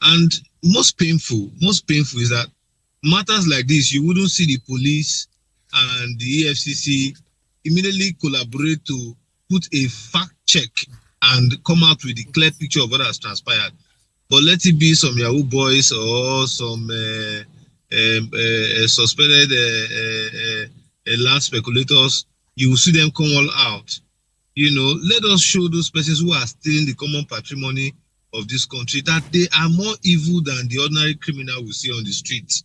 And most painful is that matters like this, you wouldn't see the police and the EFCC immediately collaborate to put a fact check and come out with a clear picture of what has transpired. but let it be some Yahoo boys or some suspended land speculators, you will see them come all out. Let us show those persons who are stealing the common patrimony of this country that they are more evil than the ordinary criminal we see on the streets.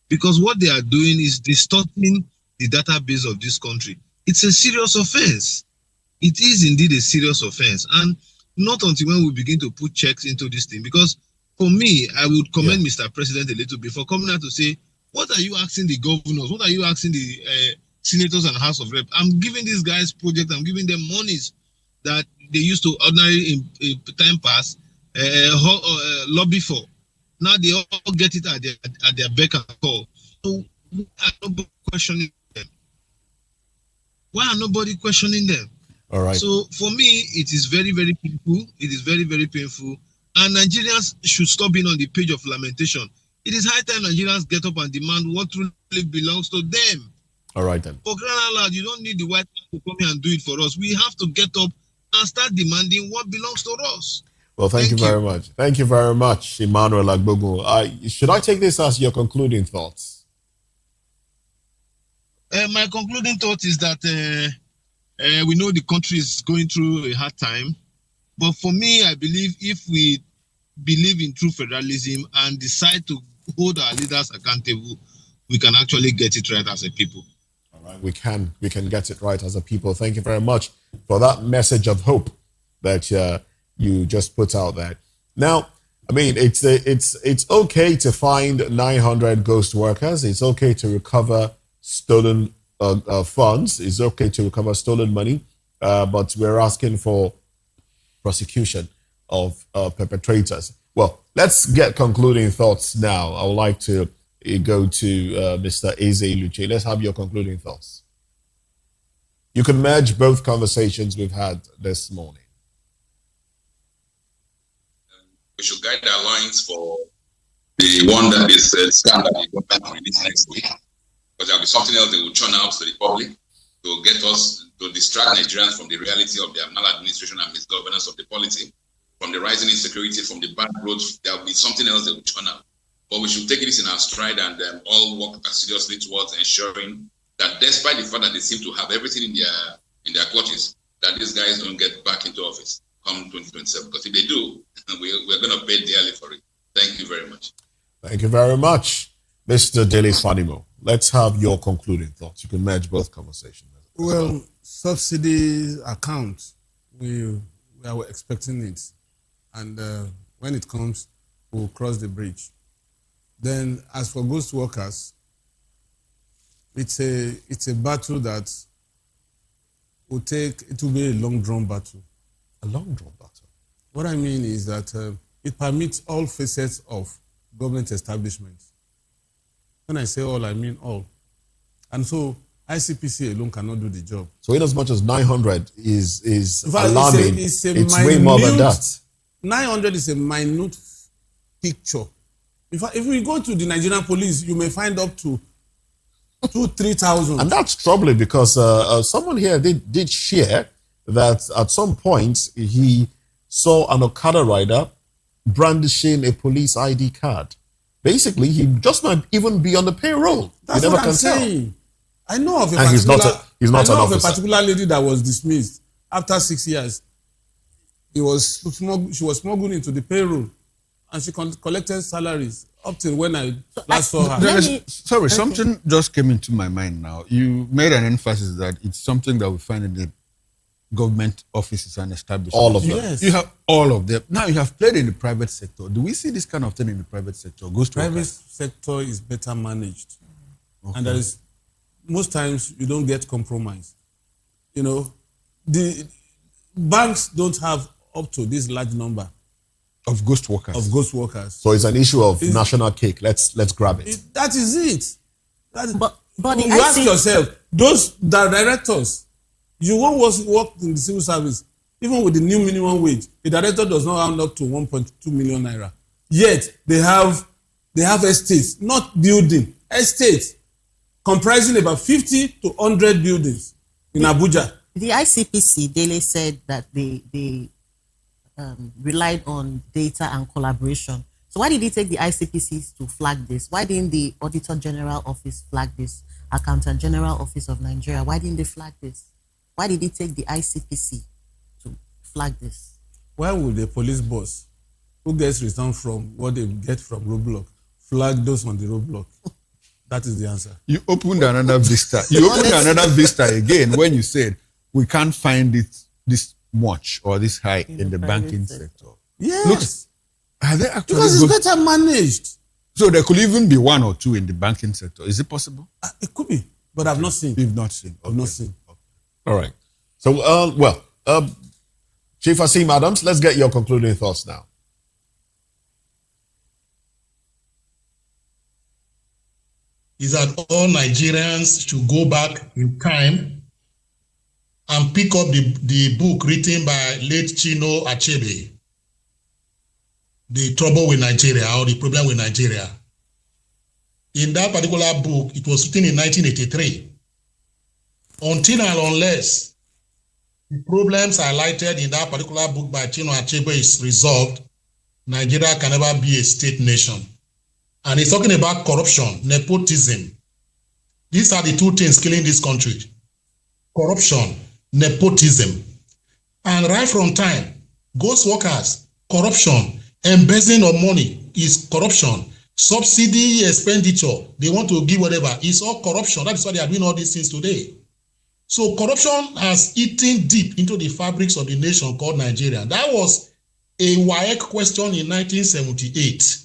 Because what they are doing is distorting the database of this country. It's a serious offense. It is indeed a serious offense. And not until when we begin to put checks into this thing. Because for me, I would commend Mr. President a little bit for coming out to say, what are you asking the governors? What are you asking the senators and House of Rep? I'm giving these guys projects, I'm giving them monies that they used to ordinarily in time pass lobby for. Now they all get it at their beck and call. So why are nobody questioning them? Why are nobody questioning them? All right. So for me, it is very, very painful. It is very, very painful. And Nigerians should stop being on the page of lamentation. It is high time Nigerians get up and demand what truly belongs to them. All right then. For crying out loud, you don't need the white man to come here and do it for us. We have to get up and start demanding what belongs to us. Well, thank you very much. Thank you very much, Emmanuel Agbogu. Should I take this as your concluding thoughts? My concluding thought is that we know the country is going through a hard time. But for me, I believe if we believe in true federalism and decide to hold our leaders accountable, we can actually get it right as a people. All right, we can get it right as a people. Thank you very much for that message of hope that you just put out there. Now, I mean, it's okay to find 900 ghost workers. It's okay to recover stolen funds. It's okay to recover stolen money, but we're asking for prosecution of perpetrators. Well, let's get concluding thoughts now. I would like to go to Mr. Eze Luche. Let's have your concluding thoughts. You can merge both conversations we've had this morning. We should guide our lines for the one that is scam that the government will release next week, because there'll be something else they will churn out to the public to get us to distract Nigerians from the reality of their maladministration and misgovernance of the polity, from the rising insecurity, from the bad growth. There'll be something else they will churn out. But we should take this in our stride and all work seriously towards ensuring that, despite the fact that they seem to have everything in their clutches, that these guys don't get back into office come 2027. Because if they do, we're going to pay dearly for it. Thank you very much. Thank you very much, Mr. Dele Fanimo. Let's have your concluding thoughts. You can merge both conversations. Well, subsidy account, we are expecting it. And when it comes, we'll cross the bridge. Then, as for ghost workers, it's a battle that will be a long-drawn battle. A long-drawn battle? What I mean is that it permits all facets of government establishments. When I say all, I mean all. And so ICPC alone cannot do the job. So in as much as 900 is fact, alarming, it's way more than that. 900 is a minute picture. In fact, if we go to the Nigerian police, you may find up to 2,000-3,000. And that's troubling because someone here did share that at some point he saw an Okada rider brandishing a police ID card. Basically, he just might even be on the payroll. That's you never what I'm can saying. I know of a and particular, he's not I know an of a officer. particular lady that was dismissed after 6 years. She was smuggled into the payroll, and she collected salaries up till when I last saw her. Something just came into my mind now. You made an emphasis that it's something that we find in the government offices and establishments. All of them. Yes. You have all of them. Now you have played in the private sector. Do we see this kind of thing in the private sector? Private sector is better managed. Okay. And there is, most times you don't get compromise. You know, the banks don't have up to this large number of ghost workers. So it's an issue of national cake. Let's grab it. That is it. But you ask yourself, those directors, you won't work in the civil service, even with the new minimum wage, the director does not earn up to 1.2 million naira. Yet they have estates, not building, estates, comprising about 50 to 100 buildings in Abuja. The ICPC, Dele said that they relied on data and collaboration. So why did it take the ICPC to flag this? Why didn't the Auditor General Office flag this? Accountant General Office of Nigeria, why didn't they flag this? Why did it take the ICPC to flag this? Why would the police boss who gets returned from what they get from roadblock flag those on the roadblock? That is the answer. You opened another vista. You opened another vista again when you said we can't find it this much or this high in the banking sector. Yes. Look, are they actually because it's better managed. So there could even be one or two in the banking sector. Is it possible? It could be, but I've not seen. You've not seen. I've not seen. Okay. All right. So, Chief Asim Adams, let's get your concluding thoughts now. Is that all Nigerians should go back in time and pick up the book written by late Chino Achebe, The Trouble with Nigeria, or The Problem with Nigeria. In that particular book, it was written in 1983. Until and unless the problems highlighted in that particular book by Chino Achebe is resolved, Nigeria can never be a state nation. And he's talking about corruption, nepotism. These are the two things killing this country. Corruption, nepotism. And right from time, ghost workers, corruption, embezzling of money is corruption. Subsidy expenditure, they want to give whatever, it's all corruption. That is why they are doing all these things today. So corruption has eaten deep into the fabrics of the nation called Nigeria. That was a WAEC question in 1978.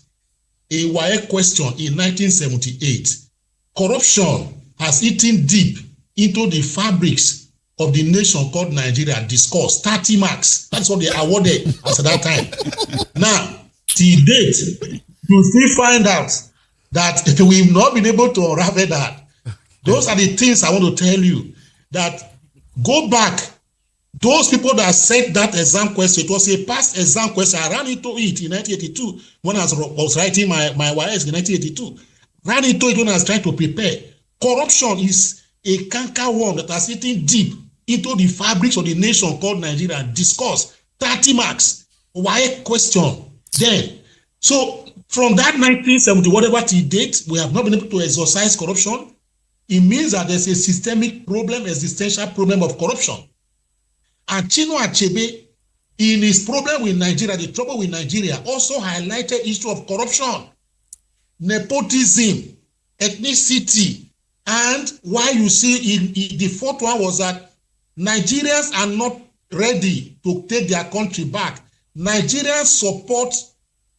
A WAEC question in 1978. Corruption has eaten deep into the fabrics of the nation called Nigeria. Discourse 30 marks. That's what they awarded at that time. Now, till date, you still find out that we've not been able to unravel that. Those are the things I want to tell you. That go back. Those people that set that exam question, it was a past exam question. I ran into it in 1982 when I was writing my YS in 1982. Ran into it when I was trying to prepare. Corruption is a canker worm that has eaten deep into the fabrics of the nation called Nigeria. Discuss 30 marks. Why question? Then, so from that 1970, whatever to date, we have not been able to exorcise corruption. It means that there's a systemic problem, existential problem of corruption. And Chino Achebe, in his problem with Nigeria, the trouble with Nigeria, also highlighted issue of corruption, nepotism, ethnicity, and why you see in the fourth one was that Nigerians are not ready to take their country back. Nigerians support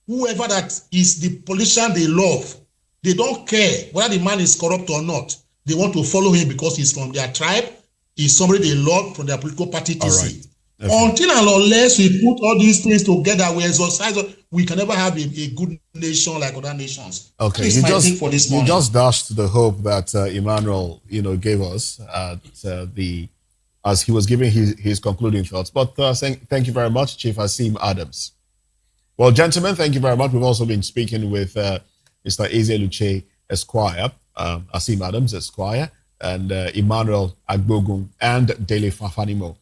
whoever that is the politician they love. They don't care whether the man is corrupt or not. They want to follow him because he's from their tribe. Is somebody they love from their political party to see. Okay. Until and unless we put all these things together, we exercise, we can never have a good nation like other nations. Okay, you just dashed the hope that Emmanuel, gave us as he was giving his concluding thoughts. But thank you very much, Chief Asim Adams. Well, gentlemen, thank you very much. We've also been speaking with Mr. Eze Luche Esquire, Asim Adams Esquire, and Emmanuel Agbogun and Dele Fafanimo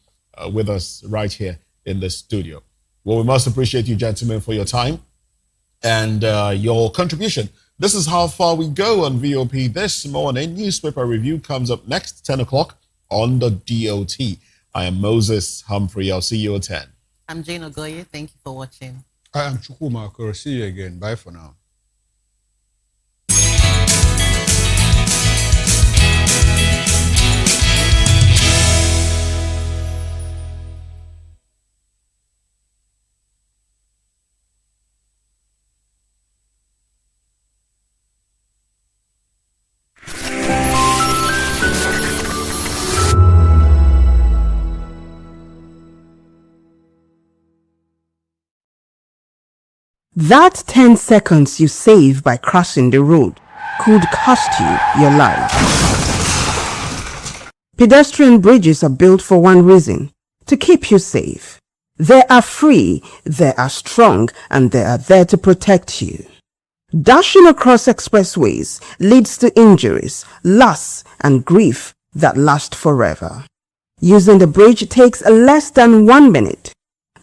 with us right here in the studio. Well, we must appreciate you, gentlemen, for your time and your contribution. This is how far we go on VOP this morning. Newspaper review comes up next, 10 o'clock on the DOT. I am Moses Humphrey. I'll see you at 10. I'm Jane Ogoye. Thank you for watching. I am Chukwuma Okoro. See you again. Bye for now. That 10 seconds you save by crossing the road could cost you your life. Pedestrian bridges are built for one reason: to keep you safe. They are free, they are strong, and they are there to protect you. Dashing across expressways leads to injuries, loss, and grief that last forever. Using the bridge takes less than 1 minute.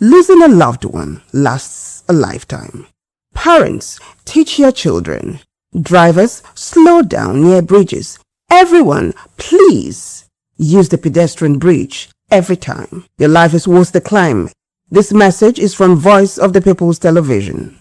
losing a loved one lasts a lifetime. Parents, teach your children. Drivers, slow down near bridges. Everyone, please use the pedestrian bridge every time. Your life is worth the climb. This message is from Voice of the People's Television.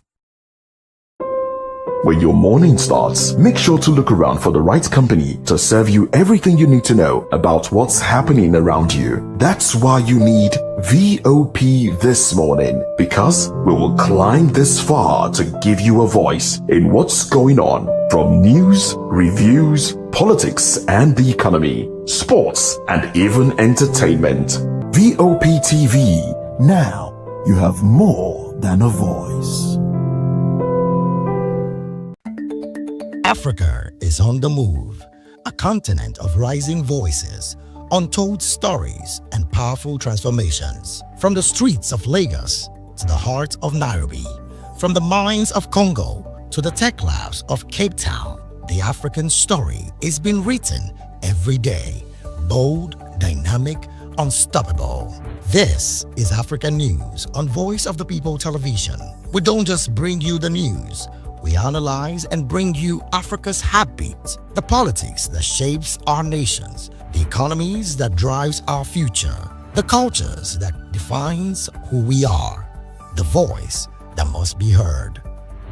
When your morning starts, make sure to look around for the right company to serve you everything you need to know about what's happening around you. That's why you need VOP this morning, because we will climb this far to give you a voice in what's going on, from news, reviews, politics and the economy, sports and even entertainment. VOP TV. Now you have more than a voice. Africa is on the move, a continent of rising voices, untold stories, and powerful transformations. From the streets of Lagos to the heart of Nairobi, from the mines of Congo to the tech labs of Cape Town, the African story is being written every day. Bold, dynamic, unstoppable. This is African News on Voice of the People Television. We don't just bring you the news. We analyze and bring you Africa's heartbeat, the politics that shapes our nations, the economies that drives our future, the cultures that defines who we are, the voice that must be heard.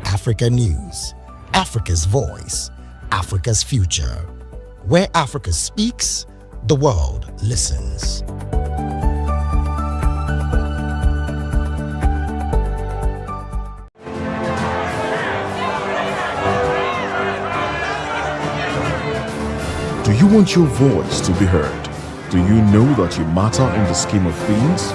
Africa News, Africa's voice, Africa's future. Where Africa speaks, the world listens. Do you want your voice to be heard? Do you know that you matter in the scheme of things?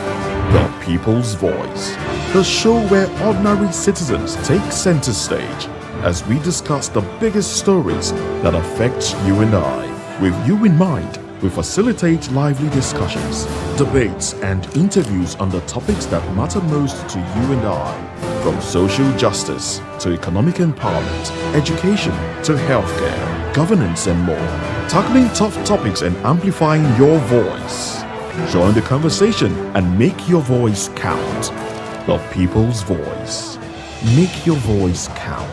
The People's Voice, the show where ordinary citizens take center stage as we discuss the biggest stories that affect you and I. With you in mind, we facilitate lively discussions, debates, and interviews on the topics that matter most to you and I, from social justice to economic empowerment, education to healthcare, governance, and more, tackling tough topics and amplifying your voice. Join the conversation and make your voice count. The People's Voice. Make your voice count.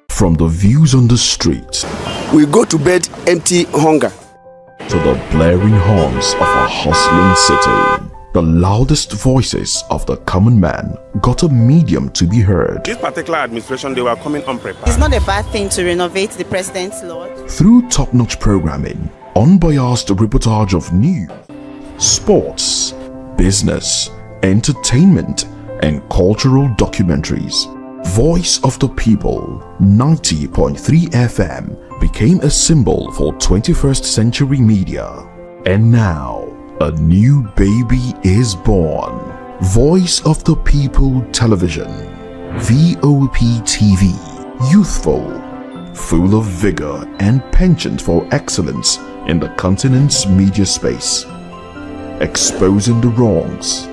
From the views on the street, we go to bed empty hunger, to the blaring horns of a hustling city, the loudest voices of the common man got a medium to be heard. This particular administration, they were coming unprepared. It's not a bad thing to renovate the president's lawn. Through top-notch programming, unbiased reportage of news, sports, business, entertainment, and cultural documentaries, Voice of the People 90.3 FM became a symbol for 21st century media. And now, a new baby is born. Voice of the People Television, VOP TV, youthful, full of vigor and penchant for excellence in the continent's media space, exposing the wrongs,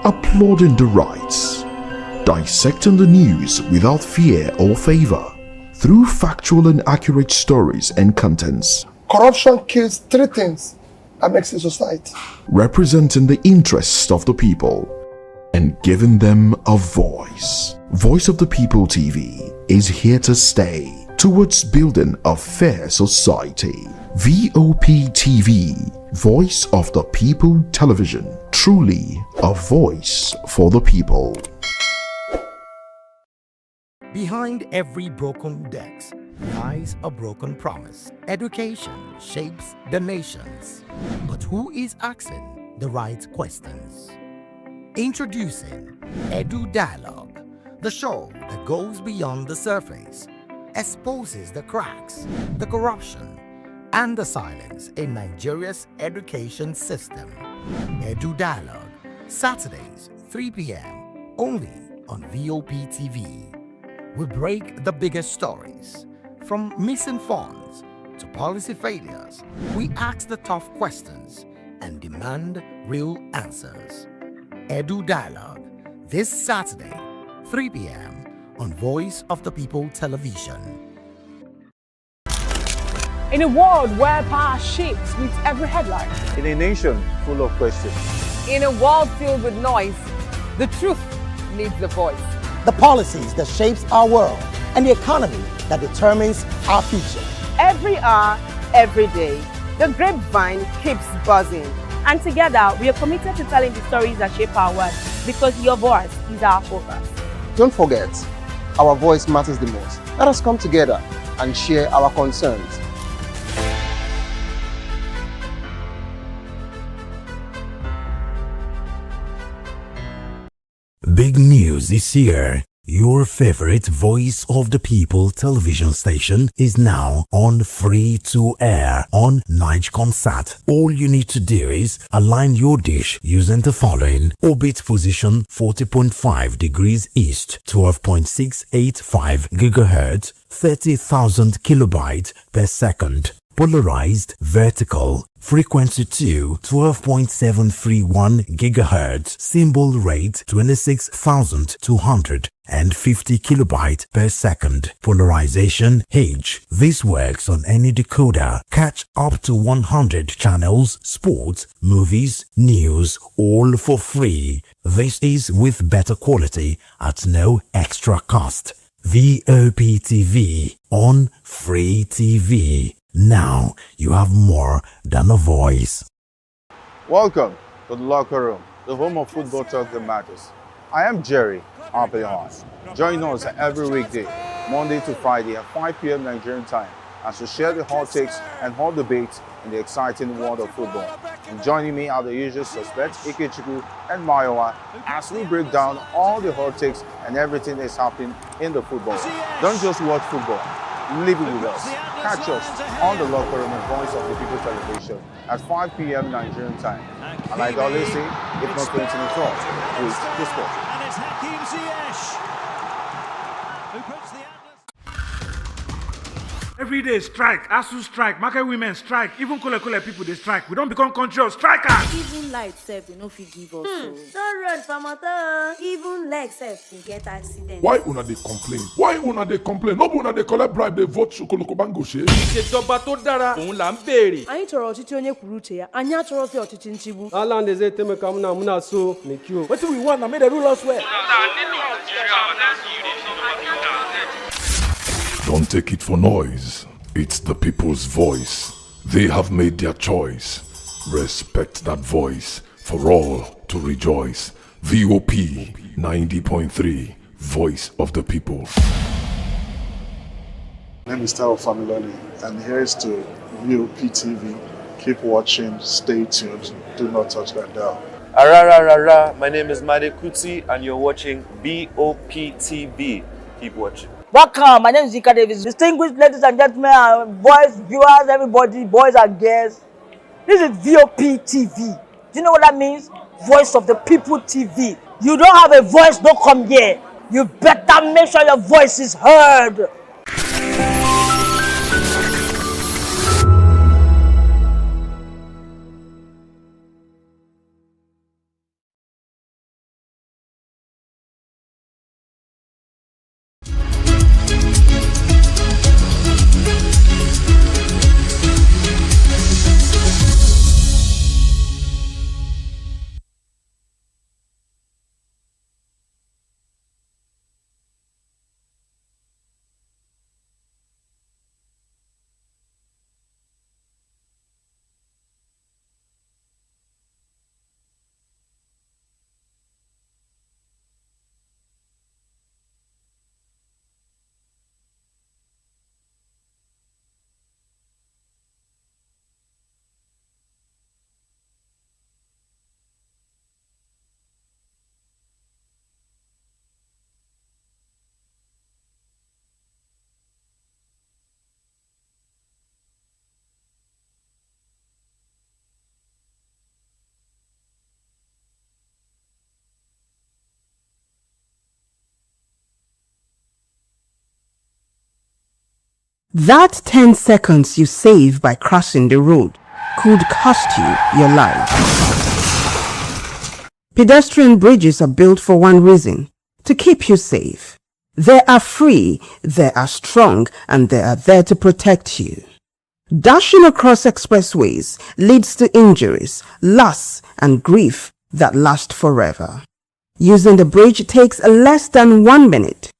applauding the rights, dissecting the news without fear or favor, through factual and accurate stories and contents. Corruption kills three things that makes a society. Representing the interests of the people and giving them a voice. Voice of the People TV is here to stay towards building a fair society. VOP TV, Voice of the People Television, truly a voice for the people. Behind every broken desk lies a broken promise. Education shapes the nations. But who is asking the right questions? Introducing Edu Dialogue, the show that goes beyond the surface, exposes the cracks, the corruption, and the silence in Nigeria's education system. Edu Dialogue, Saturdays, 3 p.m., only on Voptv. We break the biggest stories, from missing funds to policy failures. We ask the tough questions and demand real answers. Edu Dialogue, this Saturday, 3 p.m. on Voice of the People Television. In a world where power shifts with every headline, In a nation full of questions. In a world filled with noise, the truth needs a voice. The policies that shapes our world and the economy that determines our future. Every hour, every day, the grapevine keeps buzzing. And together, we are committed to telling the stories that shape our world, because your voice is our focus. Don't forget, our voice matters the most. Let us come together and share our concerns. Big news is here. Your favorite Voice of the People television station is now on free to air on Nigecomsat. All you need to do is align your dish using the following: orbit position 40.5 degrees east, 12.685 gigahertz, 30,000 kilobytes per second. Polarized vertical, frequency 2, 12.731 gigahertz, symbol rate 26,250 kilobytes per second. Polarization H. This works on any decoder. Catch up to 100 channels, sports, movies, news, all for free. This is with better quality at no extra cost. Voptv on Free TV. Now you have more than a voice. Welcome to the locker room, the home of football talk that matters. I am Jerry Arpillon. Join us every weekday, Monday to Friday at 5 p.m. Nigerian time, as we share the hot takes and hot debates in the exciting world of football. And joining me are the usual suspects, Ikechukwu and Mayowa, as we break down all the hot takes and everything that's happening in the football. Don't just watch football, live it with us. Catch us on the locker room and Voice of the People Television at 5 p.m. Nigerian time. And like I always say, if not going to the front, with the sport. And it's Hakim Ziyech who puts the Every day strike, ASU strike, market women strike, even Kole people they strike. We don't become country of strikers. Even light self, they no fit give us. Don't run for motor. Even leg self, they get accident. Why una dey complain? Why una dey complain? No be una dey collect bribe, dey vote Sokoloko Bango ṣe. Ìṣèjọba tó dára, òun là ń béèrè. Anyị chọrọ ọchịchị onye kwuru uche ya. Anyị achọrọzi ọchịchị nchigbu. Ala ndeze temeka muna so make you. Wetin we want na make the rule us well. Don't take it for noise. It's the people's voice. They have made their choice. Respect that voice for all to rejoice. VOP 90.3, Voice of the People. My name is Tao Familoni, and here's to VOP TV. Keep watching, stay tuned, do not touch that dial. Arararara, my name is Made Kuti, and you're watching VOP TV. Keep watching. Welcome, my name is Zika Davis. Distinguished ladies and gentlemen, boys, viewers, everybody, boys and girls. This is VOP TV. Do you know what that means? Voice of the People TV. You don't have a voice, don't come here. You better make sure your voice is heard. That 10 seconds you save by crossing the road could cost you your life. Pedestrian bridges are built for one reason: to keep you safe. They are free, they are strong, and they are there to protect you. Dashing across expressways leads to injuries, loss, and grief that last forever. Using the bridge takes less than 1 minute.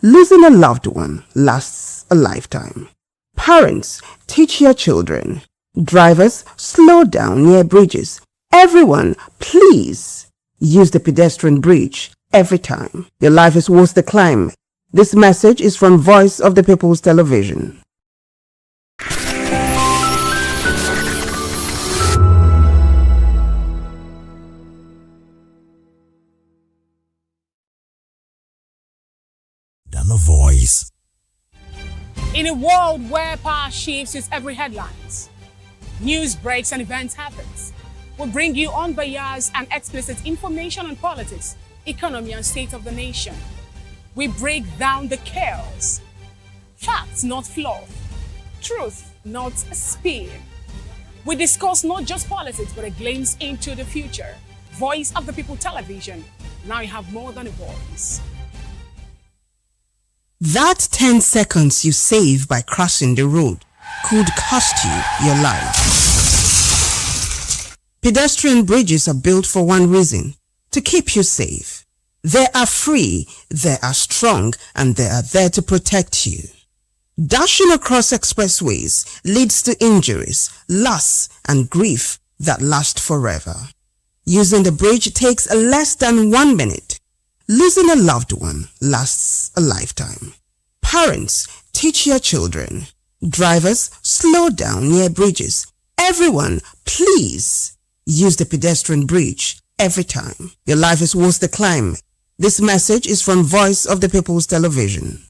Losing a loved one lasts a lifetime. Parents, teach your children. Drivers, slow down near bridges. Everyone, please use the pedestrian bridge every time. Your life is worth the climb. This message is from Voice of the People's Television. Dana Voice. In a world where power shifts its every headlines, news breaks and events happens, we bring you unbiased and explicit information on politics, economy, and state of the nation. We break down the chaos. Facts, not fluff. Truth, not spin. We discuss not just politics, but a glimpse into the future. Voice of the People Television. Now you have more than a voice. That 10 seconds you save by crossing the road could cost you your life. Pedestrian bridges are built for one reason: to keep you safe. They are free, they are strong, and they are there to protect you. Dashing across expressways leads to injuries, loss, and grief that last forever. Using the bridge takes less than 1 minute. Losing a loved one lasts a lifetime. Parents, teach your children. Drivers, slow down near bridges. Everyone, please use the pedestrian bridge every time. Your life is worth the climb. This message is from Voice of the People's Television.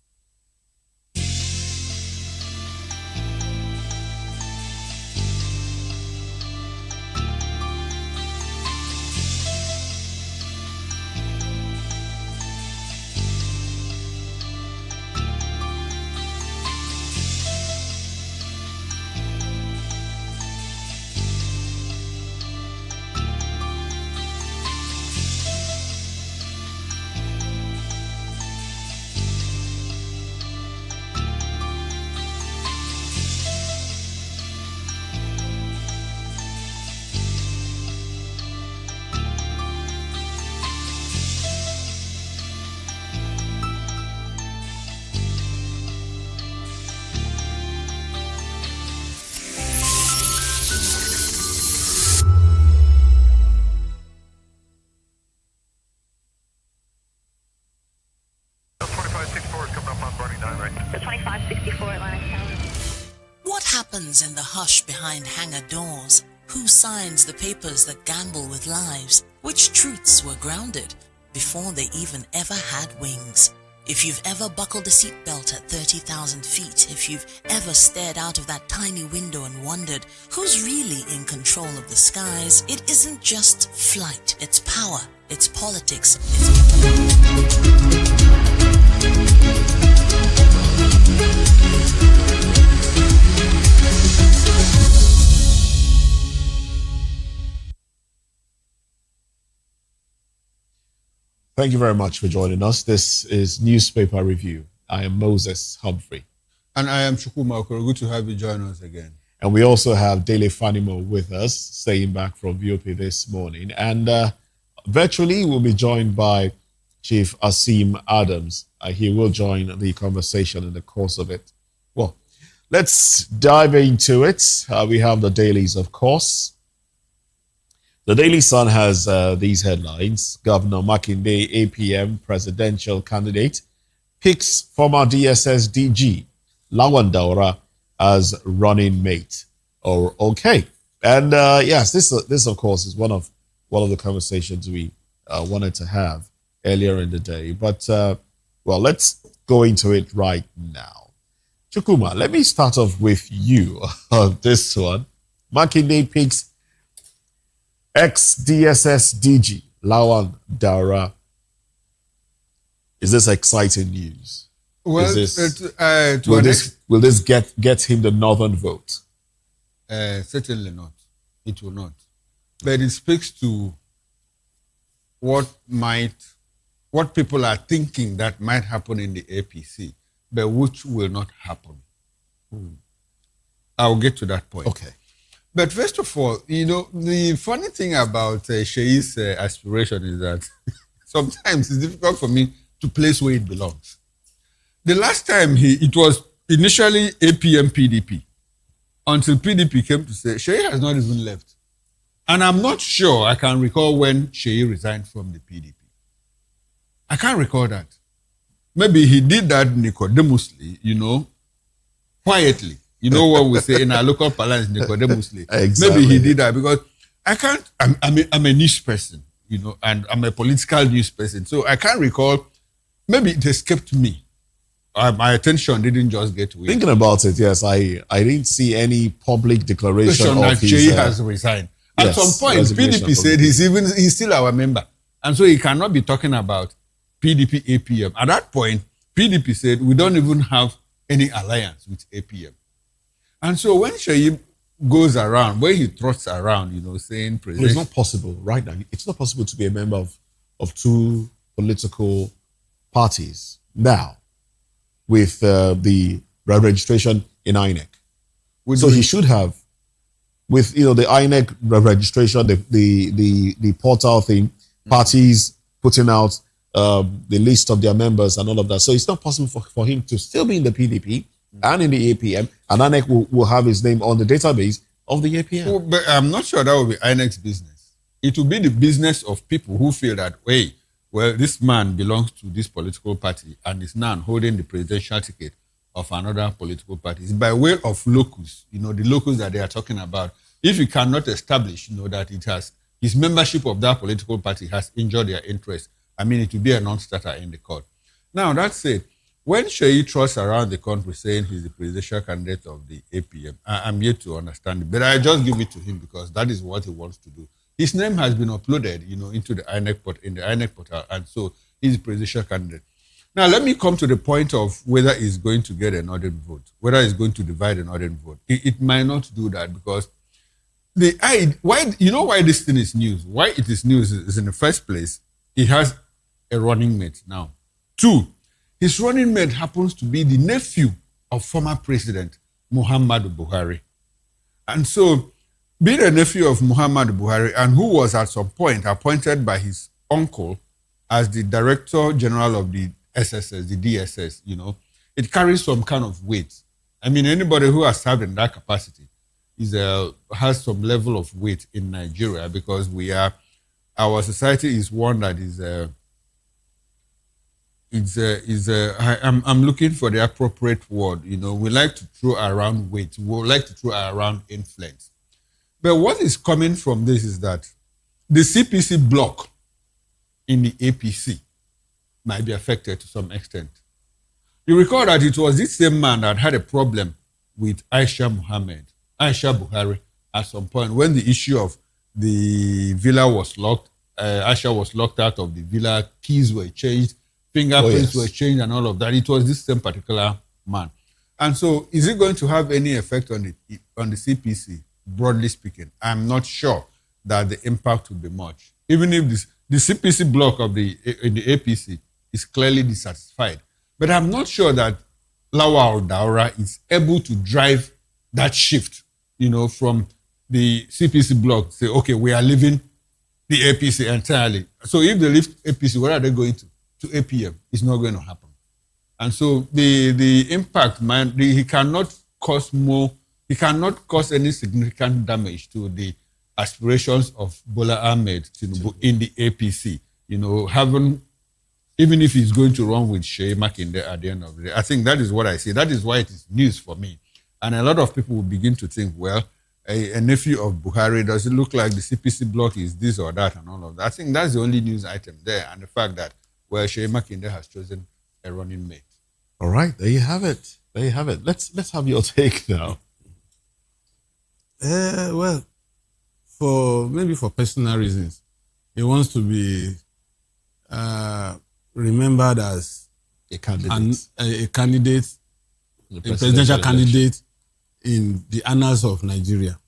What happens in the hush behind hangar doors? Who signs the papers that gamble with lives? Which truths were grounded before they even ever had wings? If you've ever buckled a seatbelt at 30,000 feet, if you've ever stared out of that tiny window and wondered who's really in control of the skies, it isn't just flight, it's power, it's politics, Thank you very much for joining us. This is Newspaper Review. I am Moses Humphrey. And I am Chukuma Okoro. Good to have you join us again. And we also have Dele Fanimo with us, staying back from Voptv this morning. And virtually we'll be joined by Chief Asim Adams. He will join the conversation in the course of it. Well, let's dive into it. We have the dailies, of course. The Daily Sun has these headlines. Governor Makinde, APM presidential candidate, picks former DSS DG Lawan Daura as running mate. Okay. And yes, this of course is one of the conversations we wanted to have earlier in the day. But well, let's go into it right now. Chukuma, let me start off with you on this one. Makinde picks ex-DSS DG Lawan Daura. Is this exciting news? Well, will this get him the northern vote? Certainly not. It will not. But it speaks to what people are thinking that might happen in the APC, but which will not happen. I'll get to that point. Okay. But first of all, the funny thing about Sheyi's aspiration is that sometimes it's difficult for me to place where it belongs. The last time it was initially APM PDP, until PDP came to say, Sheyi has not even left. And I'm not sure I can recall when Sheyi resigned from the PDP. I can't recall that. Maybe he did that Nicodemusly, quietly. You know what we say in our local parlance, Nicodemusly. Exactly. Maybe he did that because I can't, I'm a news person, and I'm a political news person. So I can't recall, maybe it escaped me. My attention didn't just get to it. Thinking about it, yes, I didn't see any public declaration of that his... Sheyi has resigned. At some point, PDP said he's still our member. And so he cannot be talking about PDP APM. At that point, PDP said, we don't even have any alliance with APM. And so when Sheyi goes around, when he trots around, saying... Well, it's not possible right now. It's not possible to be a member of two political parties now with the registration in INEC. So he should have, with the INEC registration, the portal thing, parties putting out the list of their members and all of that. So it's not possible for him to still be in the PDP and in the APM, and INEC will have his name on the database of the APM. Well, but I'm not sure that will be INEC's business. It will be the business of people who feel that, this man belongs to this political party and is now holding the presidential ticket of another political party. It's by way of locus, the locus that they are talking about. If you cannot establish, that his membership of that political party has injured their interest, it will be a non-starter in the court. Now, that said, when Sheyi trots around the country saying he's the presidential candidate of the APM, I'm yet to understand it, but I just give it to him because that is what he wants to do. His name has been uploaded, into the INEC portal, and so he's the presidential candidate. Now, let me come to the point of whether he's going to get a northern vote, whether he's going to divide a northern vote. It might not do that because why this thing is news? Why it is news is in the first place, he has a running mate now. 2, his running mate happens to be the nephew of former President Muhammadu Buhari. And so, being a nephew of Muhammadu Buhari, and who was at some point appointed by his uncle as the Director General of the SSS, the DSS, it carries some kind of weight. Anybody who has served in that capacity has some level of weight in Nigeria because our society is one that I'm looking for the appropriate word. We like to throw around weight. We like to throw around influence. But what is coming from this is that the CPC bloc in the APC might be affected to some extent. You recall that it was this same man that had a problem with Aisha Buhari at some point when the issue of the villa was locked. Aisha was locked out of the villa, keys were changed, fingerprints were changed and all of that. It was this same particular man. And so is it going to have any effect on the CPC? Broadly speaking, I'm not sure that the impact will be much. Even if the CPC block in the APC is clearly dissatisfied. But I'm not sure that Lawal Daura is able to drive that shift, from the CPC block, say, okay, we are leaving the APC entirely. So if they leave APC, where are they going to? To APM. It's not going to happen. And so the impact, he cannot cause any significant damage to the aspirations of Bola Ahmed Tinubu in the APC. Even if he's going to run with Sheyi Makinde at the end of the day. I think that is what I say. That is why it is news for me. And a lot of people will begin to think, well, a nephew of Buhari, does it look like the CPC block is this or that and all of that? I think that's the only news item there. And the fact that, Sheyi Makinde has chosen a running mate. All right, there you have it. Let's have your take now. Well, for personal reasons, he wants to be remembered as a candidate, a candidate, a presidential candidate in the annals of Nigeria.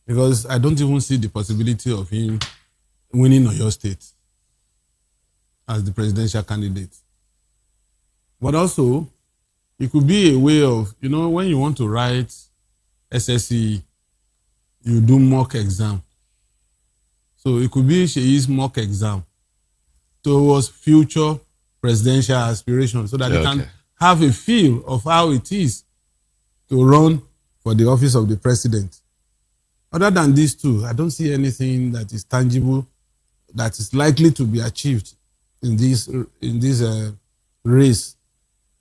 Because I don't even see the possibility of him winning Oyo State as the presidential candidate. But also, it could be a way of, when you want to write SSE, you do mock exam. So it could be Sheyi's mock exam towards future presidential aspirations so that they can have a feel of how it is to run for the office of the president. Other than these two, I don't see anything that is tangible that is likely to be achieved in this race.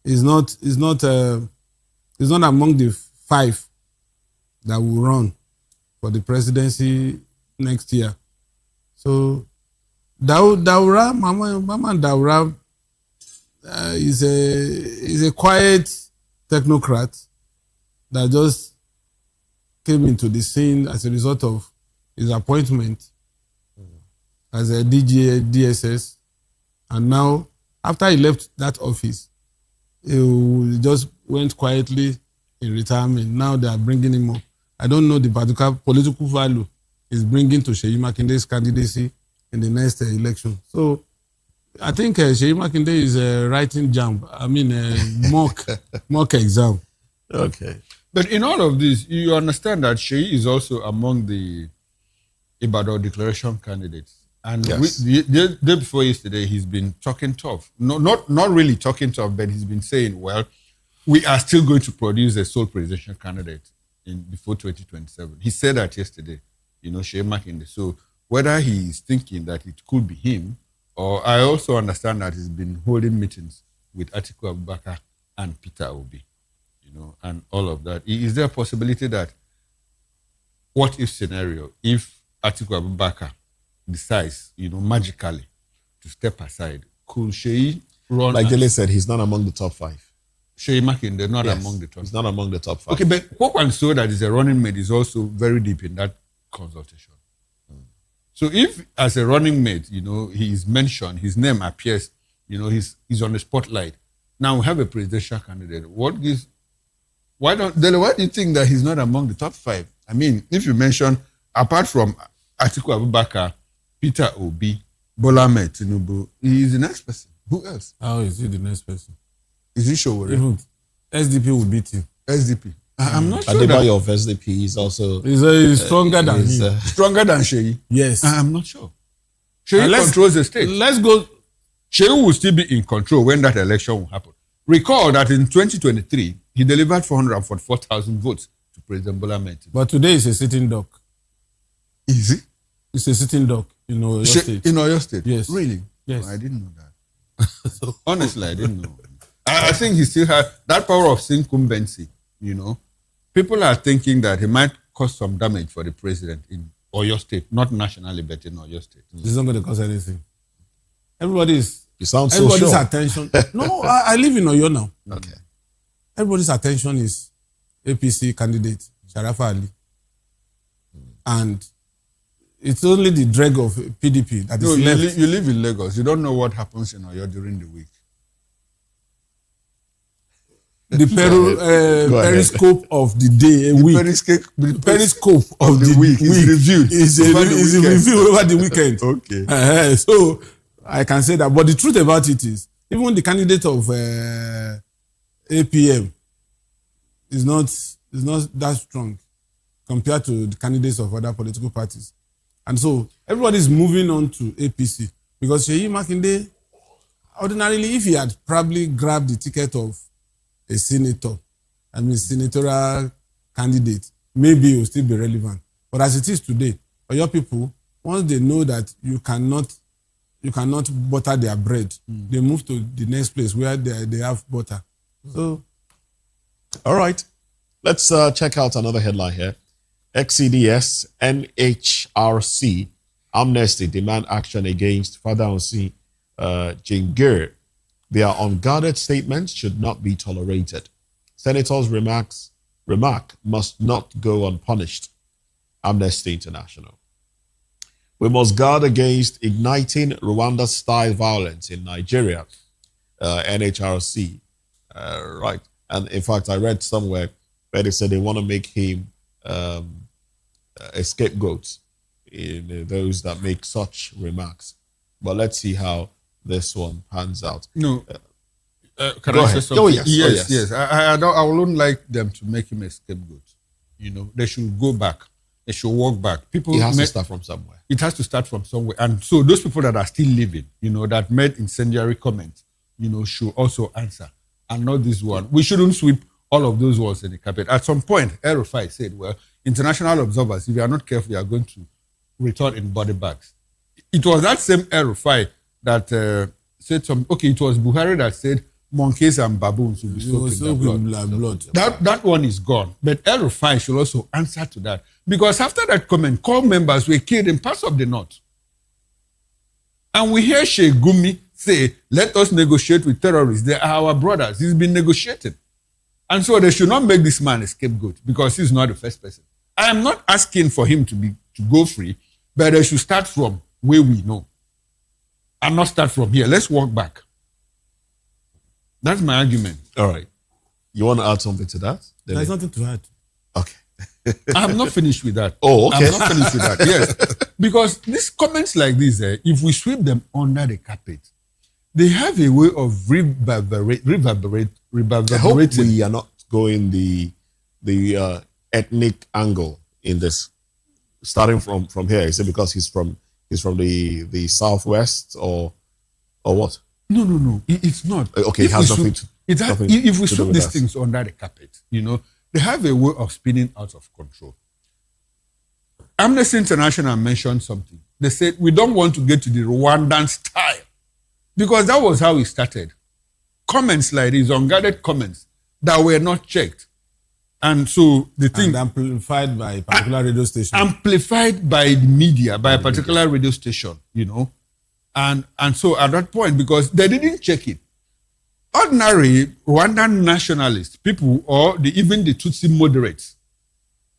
It's not among the 5 that will run for the presidency next year. So Daura, Mama Daura is a quiet technocrat that just came into the scene as a result of his appointment as a DSS, and now after he left that office, he just went quietly in retirement. Now they are bringing him up. I don't know the particular political value he's bringing to Seyi Makinde's candidacy in the next election. So I think Seyi Makinde is writing jam. I mean, mock exam. Okay. But in all of this, you understand that Seyi is also among the Ibadan declaration candidates. And the day before yesterday, he's been talking tough. Not really talking tough, but he's been saying, well, we are still going to produce a sole presidential candidate before 2027. He said that yesterday, Seyi Makinde. So whether he is thinking that it could be him, or I also understand that he's been holding meetings with Atiku Abubakar and Peter Obi, and all of that. Is there a possibility that, what if scenario, if Atiku Abubakar decides, magically to step aside, could Seyi run? Like Dele said, he's not among the top 5. Seyi Makinde, not among the top 5. He's not among the top 5. Okay, but Kwakwan so that is a running mate is also very deep in that consultation. So if as a running mate, he is mentioned, his name appears, he's on the spotlight. Now we have a presidential candidate. Why do you think that he's not among the top 5? I mean, if you mention, apart from Atiku Abubakar, Peter Obi, Bola Ahmed Tinubu, he is the next person. Who else? How is he the next person? Is he sure? Even SDP will beat him. SDP. I'm not sure. Adebayo of SDP is also... He's stronger than him. Stronger than Seyi? Yes. I'm not sure. Seyi controls the state. Let's go. Seyi will still be in control when that election will happen. Recall that in 2023, he delivered 444,000 votes to President Bola Ahmed Tinubu. But today is a sitting duck. Is it? It's a sitting duck in Oyo State. In Oyo State? Yes. Really? Yes. I didn't know that. Honestly, I didn't know. I think he still has that power of incumbency, People are thinking that he might cause some damage for the president in Oyo State, not nationally, but in Oyo State. This is not going to cause anything. Everybody's sure. attention. No, I live in Oyo now. Okay. Everybody's attention is APC candidate Sharafa Ali. And it's only the drag of PDP that is left. You live in Lagos. You don't know what happens in Oyo during the week. The periscope of the day, a week. The periscope of the week is reviewed. Is a review over the weekend. Okay. So I can say that. But the truth about it is, even the candidate of APM is not that strong compared to the candidates of other political parties. And so everybody is moving on to APC because Seyi Makinde, ordinarily, if he had probably grabbed the ticket of a senatorial candidate, maybe it will still be relevant. But as it is today, Oyo people, once they know that you cannot butter their bread, they move to the next place where they have butter. So, all right, let's check out another headline here. XCDS, NHRC, Amnesty demand action against Father Onsi Jingir. Their unguarded statements should not be tolerated. Senators' remark must not go unpunished. Amnesty International. We must guard against igniting Rwanda-style violence in Nigeria. NHRC, right? And in fact, I read somewhere where they said they want to make him a scapegoat in those that make such remarks. But let's see how this one pans out. No. Can Go I ahead. say something? Oh, yes. Yes. I wouldn't like them to make him a scapegoat. You know, they should go back. They should walk back. People It has to start from somewhere. It has to start from somewhere. And so those people that are still living, you know, that made incendiary comments, you know, should also answer. And not this one. We shouldn't sweep all of those walls in the carpet. At some point, El-Rufai said, well, international observers, if you are not careful, you are going to return in body bags. It was that same El-Rufai that said it was Buhari that said monkeys and baboons will be soaked in their blood. That one is gone. But El-Rufai should also answer to that. Because after that comment, core members were killed in parts of the north. And we hear Sheikh Gumi say, let us negotiate with terrorists. They are our brothers. He's been negotiating. And so they should not make this man a scapegoat because he's not the first person. I am not asking for him to go free, but they should start from where we know. And not start from here. Let's walk back. That's my argument. All right. You want to add something to that? There's nothing to add. Okay. I have not finished with that. Oh, okay. I have not finished with that, yes. Because these comments like this, if we sweep them under the carpet, they have a way of reverberating. I hope we are not going the ethnic angle in this. Starting from here, is it because he's from the southwest or what? No. It's not. Okay, it has nothing to. If we sweep these things under the carpet, you know, they have a way of spinning out of control. Amnesty International mentioned something. They said we don't want to get to the Rwandan style because that was how it started. Comments like these, unguarded comments that were not checked. And so the thing... And amplified by a particular radio station. Amplified by the media, by a particular radio station, you know. And so at that point, because they didn't check it, ordinary Rwandan nationalists, people, or even the Tutsi moderates,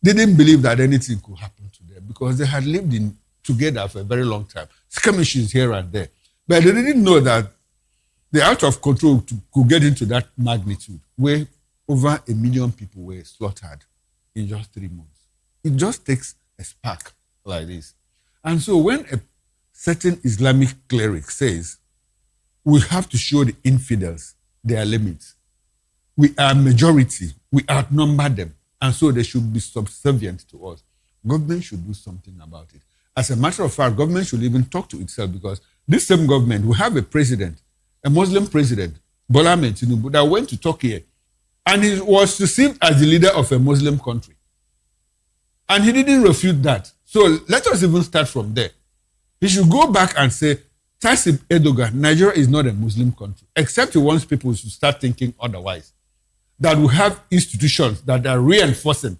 didn't believe that anything could happen to them because they had lived together for a very long time. Skirmishes here and there. But they didn't know that the out of control could get into that magnitude where over 1 million people were slaughtered in just 3 months. It just takes a spark like this. And so when a certain Islamic cleric says, we have to show the infidels their limits. We are majority. We outnumber them. And so they should be subservient to us. Government should do something about it. As a matter of fact, government should even talk to itself because this same government, we have a president, a Muslim president, Bola Ahmed Tinubu, that went to Turkey and he was received as the leader of a Muslim country. And he didn't refute that. So let us even start from there. He should go back and say, Tayyip Erdogan, Nigeria is not a Muslim country, except he wants people to start thinking otherwise. That we have institutions that are reinforcing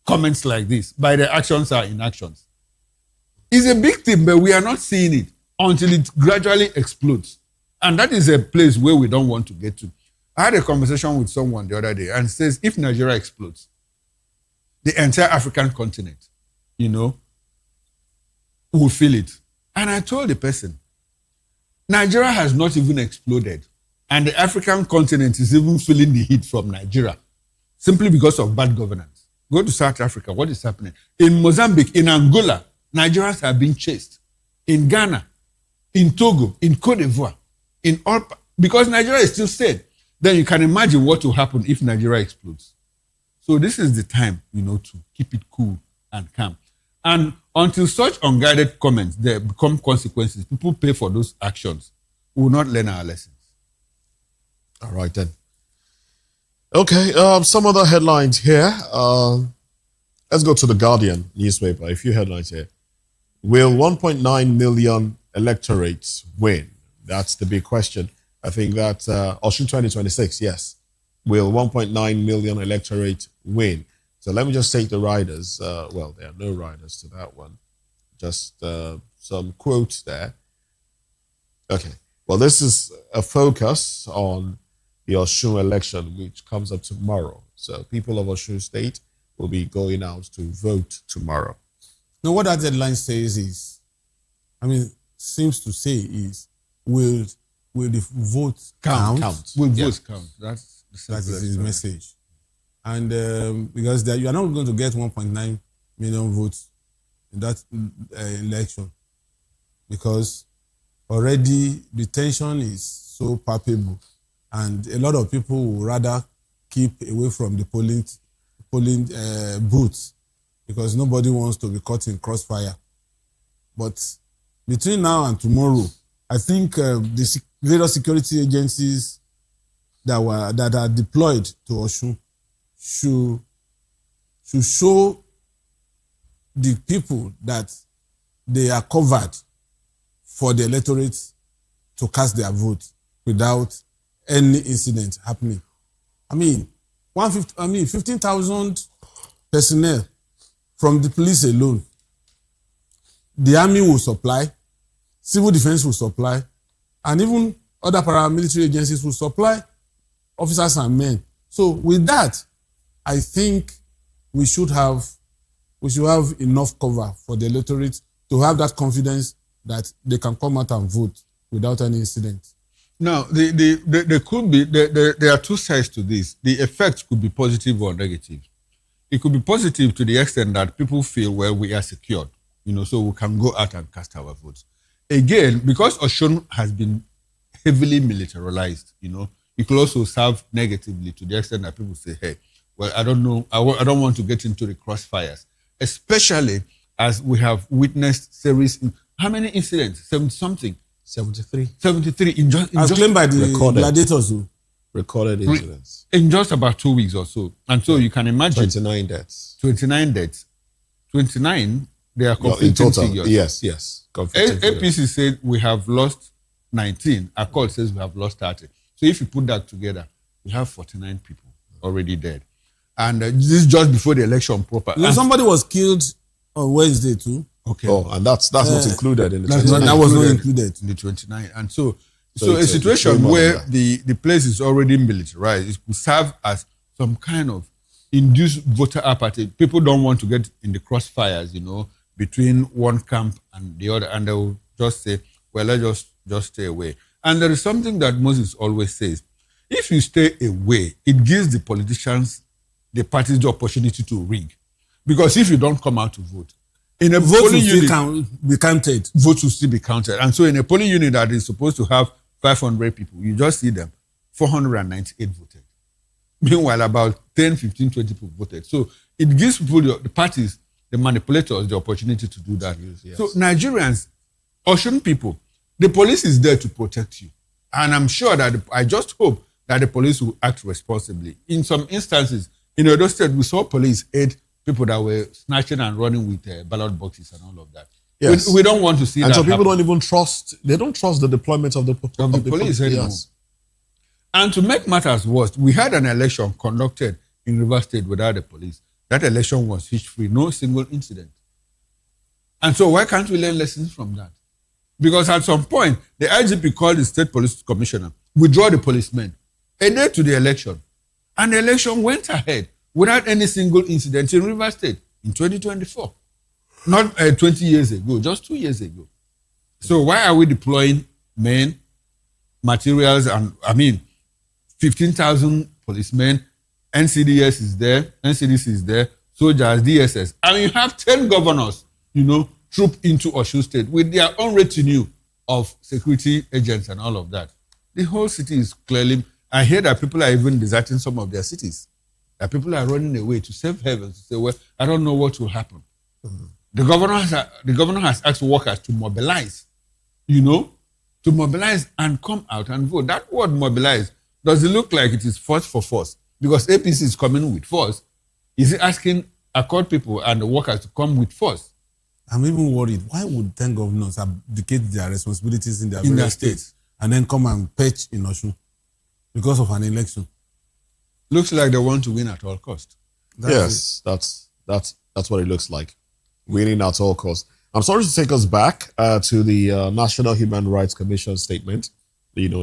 comments like this by their actions or inactions. It's a big thing, but we are not seeing it until it gradually explodes. And that is a place where we don't want to get to. I had a conversation with someone the other day and says, if Nigeria explodes, the entire African continent, you know, will feel it. And I told the person, Nigeria has not even exploded. And the African continent is even feeling the heat from Nigeria simply because of bad governance. Go to South Africa, what is happening? In Mozambique, in Angola, Nigerians are being chased. In Ghana, in Togo, in Cote d'Ivoire, in all, because Nigeria is still safe. Then you can imagine what will happen if Nigeria explodes. So this is the time, you know, to keep it cool and calm. And until such unguided comments, they become consequences, people pay for those actions, we will not learn our lessons. All right, then. Okay, some other headlines here. Let's go to the Guardian newspaper. A few headlines here. Will 1.9 million electorates win? That's the big question. I think that Osun 2026, yes. Will 1.9 million electorate win? So let me just take the riders. Well, there are no riders to that one. Just some quotes there. Okay. Well, this is a focus on the Osun election, which comes up tomorrow. So people of Osun State will be going out to vote tomorrow. Now, what that headline says is, seems to say is, will will the votes Count. count? Will votes count? That's his message. And because you are not going to get 1.9 million votes in that election, because already the tension is so palpable, and a lot of people would rather keep away from the polling booths because nobody wants to be caught in crossfire. But between now and tomorrow, I think the various security agencies that are deployed to Osun should show the people that they are covered for the electorate to cast their vote without any incident happening. I mean, 15,000 personnel from the police alone. The army will supply, civil defense will supply, and even other paramilitary agencies will supply officers and men. So with that, I think we should have enough cover for the electorate to have that confidence that they can come out and vote without any incident. Now, there are two sides to this. The effect could be positive or negative. It could be positive to the extent that people feel, well, we are secured, so we can go out and cast our votes. Again, because Osun has been heavily militarized, it could also serve negatively to the extent that people say, hey, well, I don't know, I don't want to get into the crossfires, especially as we have witnessed series. How many incidents? 70-something? 73. 73 as claimed by the gladiators. Recorded incidents. In just about 2 weeks or so. And so you can imagine. 29 deaths. 29 deaths. 29, they are conflicting figures. Yes. APC said we have lost 19. Accord says we have lost 30. So if you put that together, we have 49 people already dead. And this is just before the election proper. Somebody was killed on Wednesday too. Okay. Oh, and that's not included in the 29. That was not included in the 29. And so a situation where the place is already militarized, it could serve as some kind of induced voter apathy. People don't want to get in the crossfires, between one camp and the other, and they will just say, well, let's just stay away. And there is something that Moses always says: if you stay away, it gives the politicians, the parties, the opportunity to rig, because if you don't come out to vote, in a polling unit, be counted. Votes will still be counted. And so in a polling unit that is supposed to have 500 people, you just see them, 498 voted. Meanwhile, about 10, 15, 20 people voted. So it gives people, the parties, the manipulators, the opportunity to do that. Yes. So Nigerians, Osun people, the police is there to protect you. And I'm sure that, I just hope that the police will act responsibly. In some instances, in Edo State, we saw police aid people that were snatching and running with ballot boxes and all of that. Yes. We don't want to see that. And so people happen. don't even trust, they don't trust the deployment of the police anymore. Yes. And to make matters worse, we had an election conducted in River State without the police. That election was hitch-free, no single incident. And so why can't we learn lessons from that? Because at some point, the IGP called the state police commissioner, withdraw the policemen, a day to the election. And the election went ahead without any single incident in River State in 2024. Not 20 years ago, just 2 years ago. So why are we deploying men, materials, and 15,000 policemen, NCDS is there, NCDC is there, soldiers, DSS. And you have 10 governors, troop into Osun State with their own retinue of security agents and all of that. The whole city is clearly, I hear that people are even deserting some of their cities. That people are running away to save heavens, to say, well, I don't know what will happen. Mm-hmm. The governor has asked workers to mobilize, to mobilize and come out and vote. That word mobilize, does it look like it is force for force? Because APC is coming with force. Is it asking Accord people and the workers to come with force? I'm even worried. Why would 10 governors abdicate their responsibilities in their states and then come and perch in Osun because of an election? Looks like they want to win at all costs. That's what it looks like. Winning at all costs. I'm sorry to take us back to the National Human Rights Commission statement,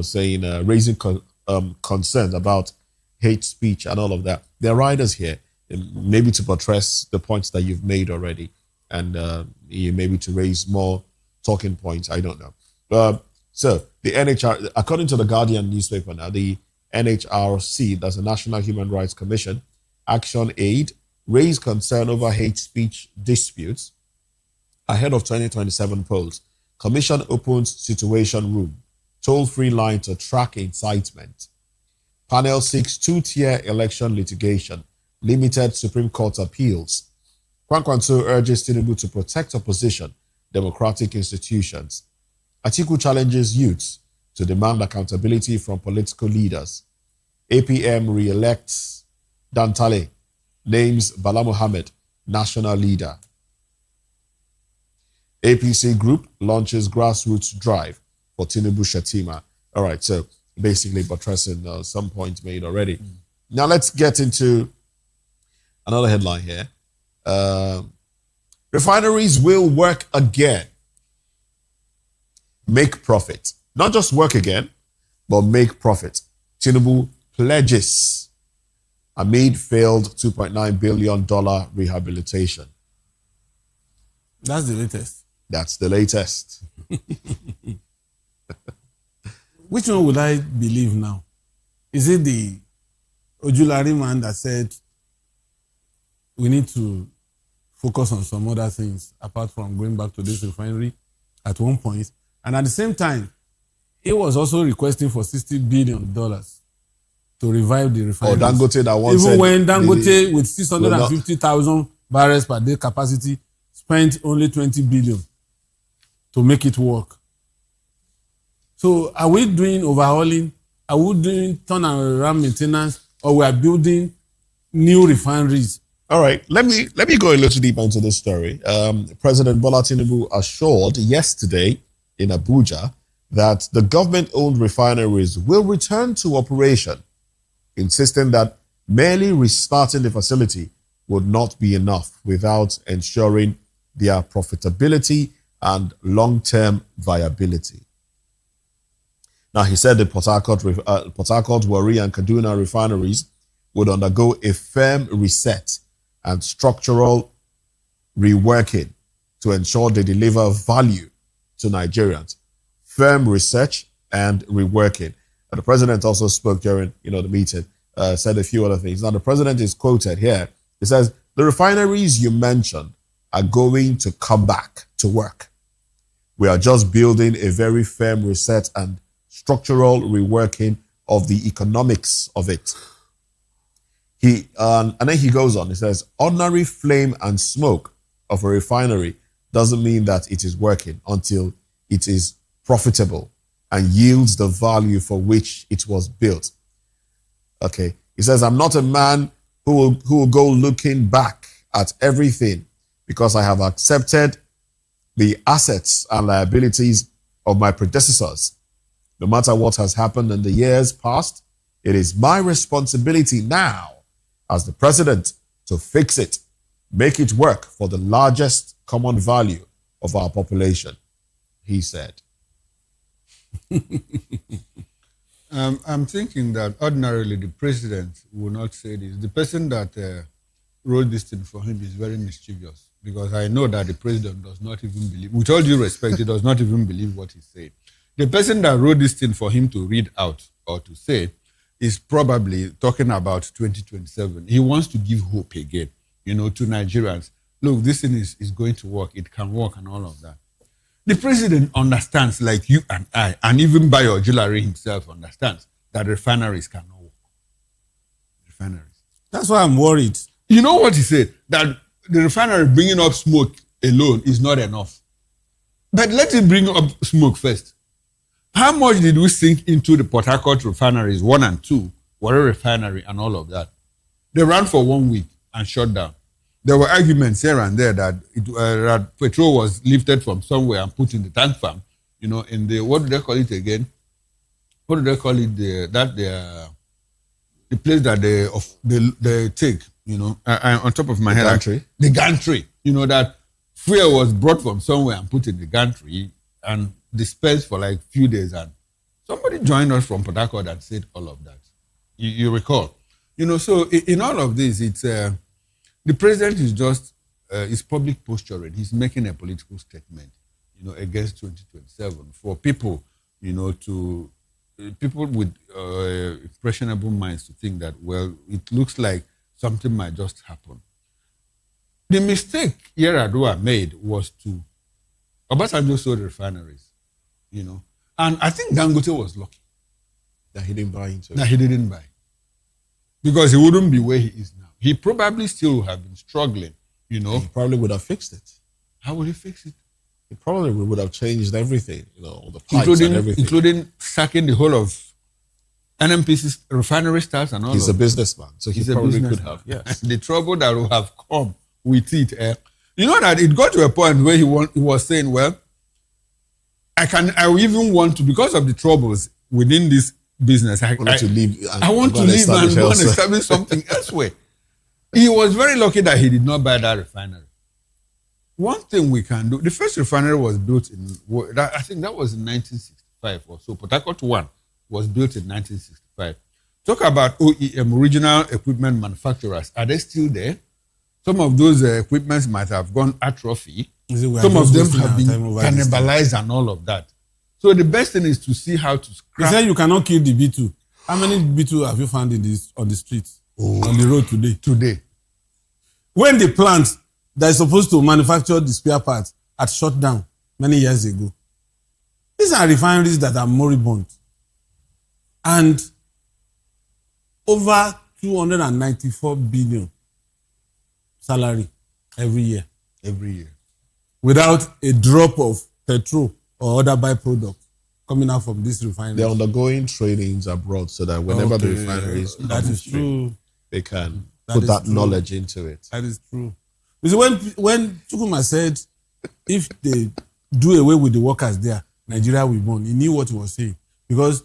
saying raising concerns about hate speech and all of that. There are writers here, maybe to buttress the points that you've made already, and maybe to raise more talking points. I don't know. So the NHR, according to the Guardian newspaper now, the NHRC, that's the National Human Rights Commission, Action Aid, raised concern over hate speech disputes ahead of 2027 polls. Commission opens situation room, toll-free line to track incitement. Panel seeks two-tier election litigation, limited Supreme Court appeals. Kwankwanso urges Tinubu to protect opposition, democratic institutions. Atiku challenges youths to demand accountability from political leaders. APM re-elects Dantale, names Bala Mohammed national leader. APC group launches grassroots drive for Tinubu Shatima. All right, so basically buttressing some points made already. Now let's get into another headline here. Refineries will work again. Make profit. Not just work again, but make profit. Tinubu pledges amid failed $2.9 billion rehabilitation. That's the latest. That's the latest. Which one would I believe now? Is it the Ojulari man that said we need to focus on some other things apart from going back to this refinery at one point? And at the same time, he was also requesting for $60 billion to revive the refinery. Or Dangote that once even when Dangote with 650,000 barrels per day capacity spent only 20 billion to make it work. So are we doing overhauling? Are we doing turnaround maintenance? Or we are building new refineries? All right, let me go a little deeper into this story. President Bola Tinubu assured yesterday in Abuja that the government-owned refineries will return to operation, insisting that merely restarting the facility would not be enough without ensuring their profitability and long-term viability. Now, he said the Port Harcourt, Warri, and Kaduna refineries would undergo a firm reset and structural reworking to ensure they deliver value to Nigerians. Firm research and reworking. And the president also spoke during the meeting, said a few other things. Now, the president is quoted here. He says, the refineries you mentioned are going to come back to work. We are just building a very firm reset and structural reworking of the economics of it. And then he goes on. He says, ordinary flame and smoke of a refinery doesn't mean that it is working until it is profitable and yields the value for which it was built. Okay. He says, I'm not a man who will go looking back at everything because I have accepted the assets and liabilities of my predecessors. No matter what has happened in the years past, it is my responsibility now as the president to fix it, make it work for the largest common value of our population, he said. I'm thinking that ordinarily the president will not say this. The person that wrote this thing for him is very mischievous, because I know that the president does not even believe, with all due respect, he does not even believe what he said. The person that wrote this thing for him to read out or to say is probably talking about 2027. He wants to give hope again, to Nigerians. Look, this thing is going to work. It can work and all of that. The president understands, like you and I, and even Bayo Ojulari himself understands, that refineries cannot work. Refineries. That's why I'm worried. You know what he said? That the refinery bringing up smoke alone is not enough. But let it bring up smoke first. How much did we sink into the Port Harcourt refineries 1 and 2, Warri refinery and all of that? They ran for 1 week and shut down. There were arguments here and there that petrol was lifted from somewhere and put in the tank farm. In the, what do they call it again? What do they call it? The place that they take, on top of my head. Gantry? The gantry. That fuel was brought from somewhere and put in the gantry and dispersed for like a few days. And somebody joined us from Port Harcourt and said all of that. You recall. So in all of this, it's the president is just is public posturing. He's making a political statement, against 2027 for people, to people with impressionable minds to think that, well, it looks like something might just happen. The mistake Yar'Adua made was to Obasanjo sold refineries, and I think Dangote was lucky that he didn't buy into it. That he didn't buy, because he wouldn't be where he is now. He probably still would have been struggling. He probably would have fixed it. How would he fix it? He probably would have changed everything, all the pipes and everything, including sacking the whole of NMPC's refinery staff and all. He's a businessman, so he probably could have. Yes. The trouble that will have come with it, that it got to a point where he was saying, well, I even want to, because of the troubles within this business, I want to leave and go and establish something elsewhere. He was very lucky that he did not buy that refinery. One thing we can do, the first refinery was built I think that was in 1965 or so. Port Harcourt 1 was built in 1965. Talk about OEM, original equipment manufacturers. Are they still there? Some of those equipments might have gone atrophy. Some of them have been cannibalized and all of that. So the best thing is to see how to scrap. You said you cannot kill the B2. How many B2 have you found on the streets, on the road today? Today. When the plant that is supposed to manufacture the spare parts had shut down many years ago. These are refineries that are moribund. And over 294 billion salary every year. Every year. Without a drop of petrol or other byproduct coming out from this refinery. They're undergoing trainings abroad so that whenever the refineries that is true, they can put that knowledge into it. That is true. Because when Chukwuma said if they do away with the workers there, Nigeria will burn, he knew what he was saying. Because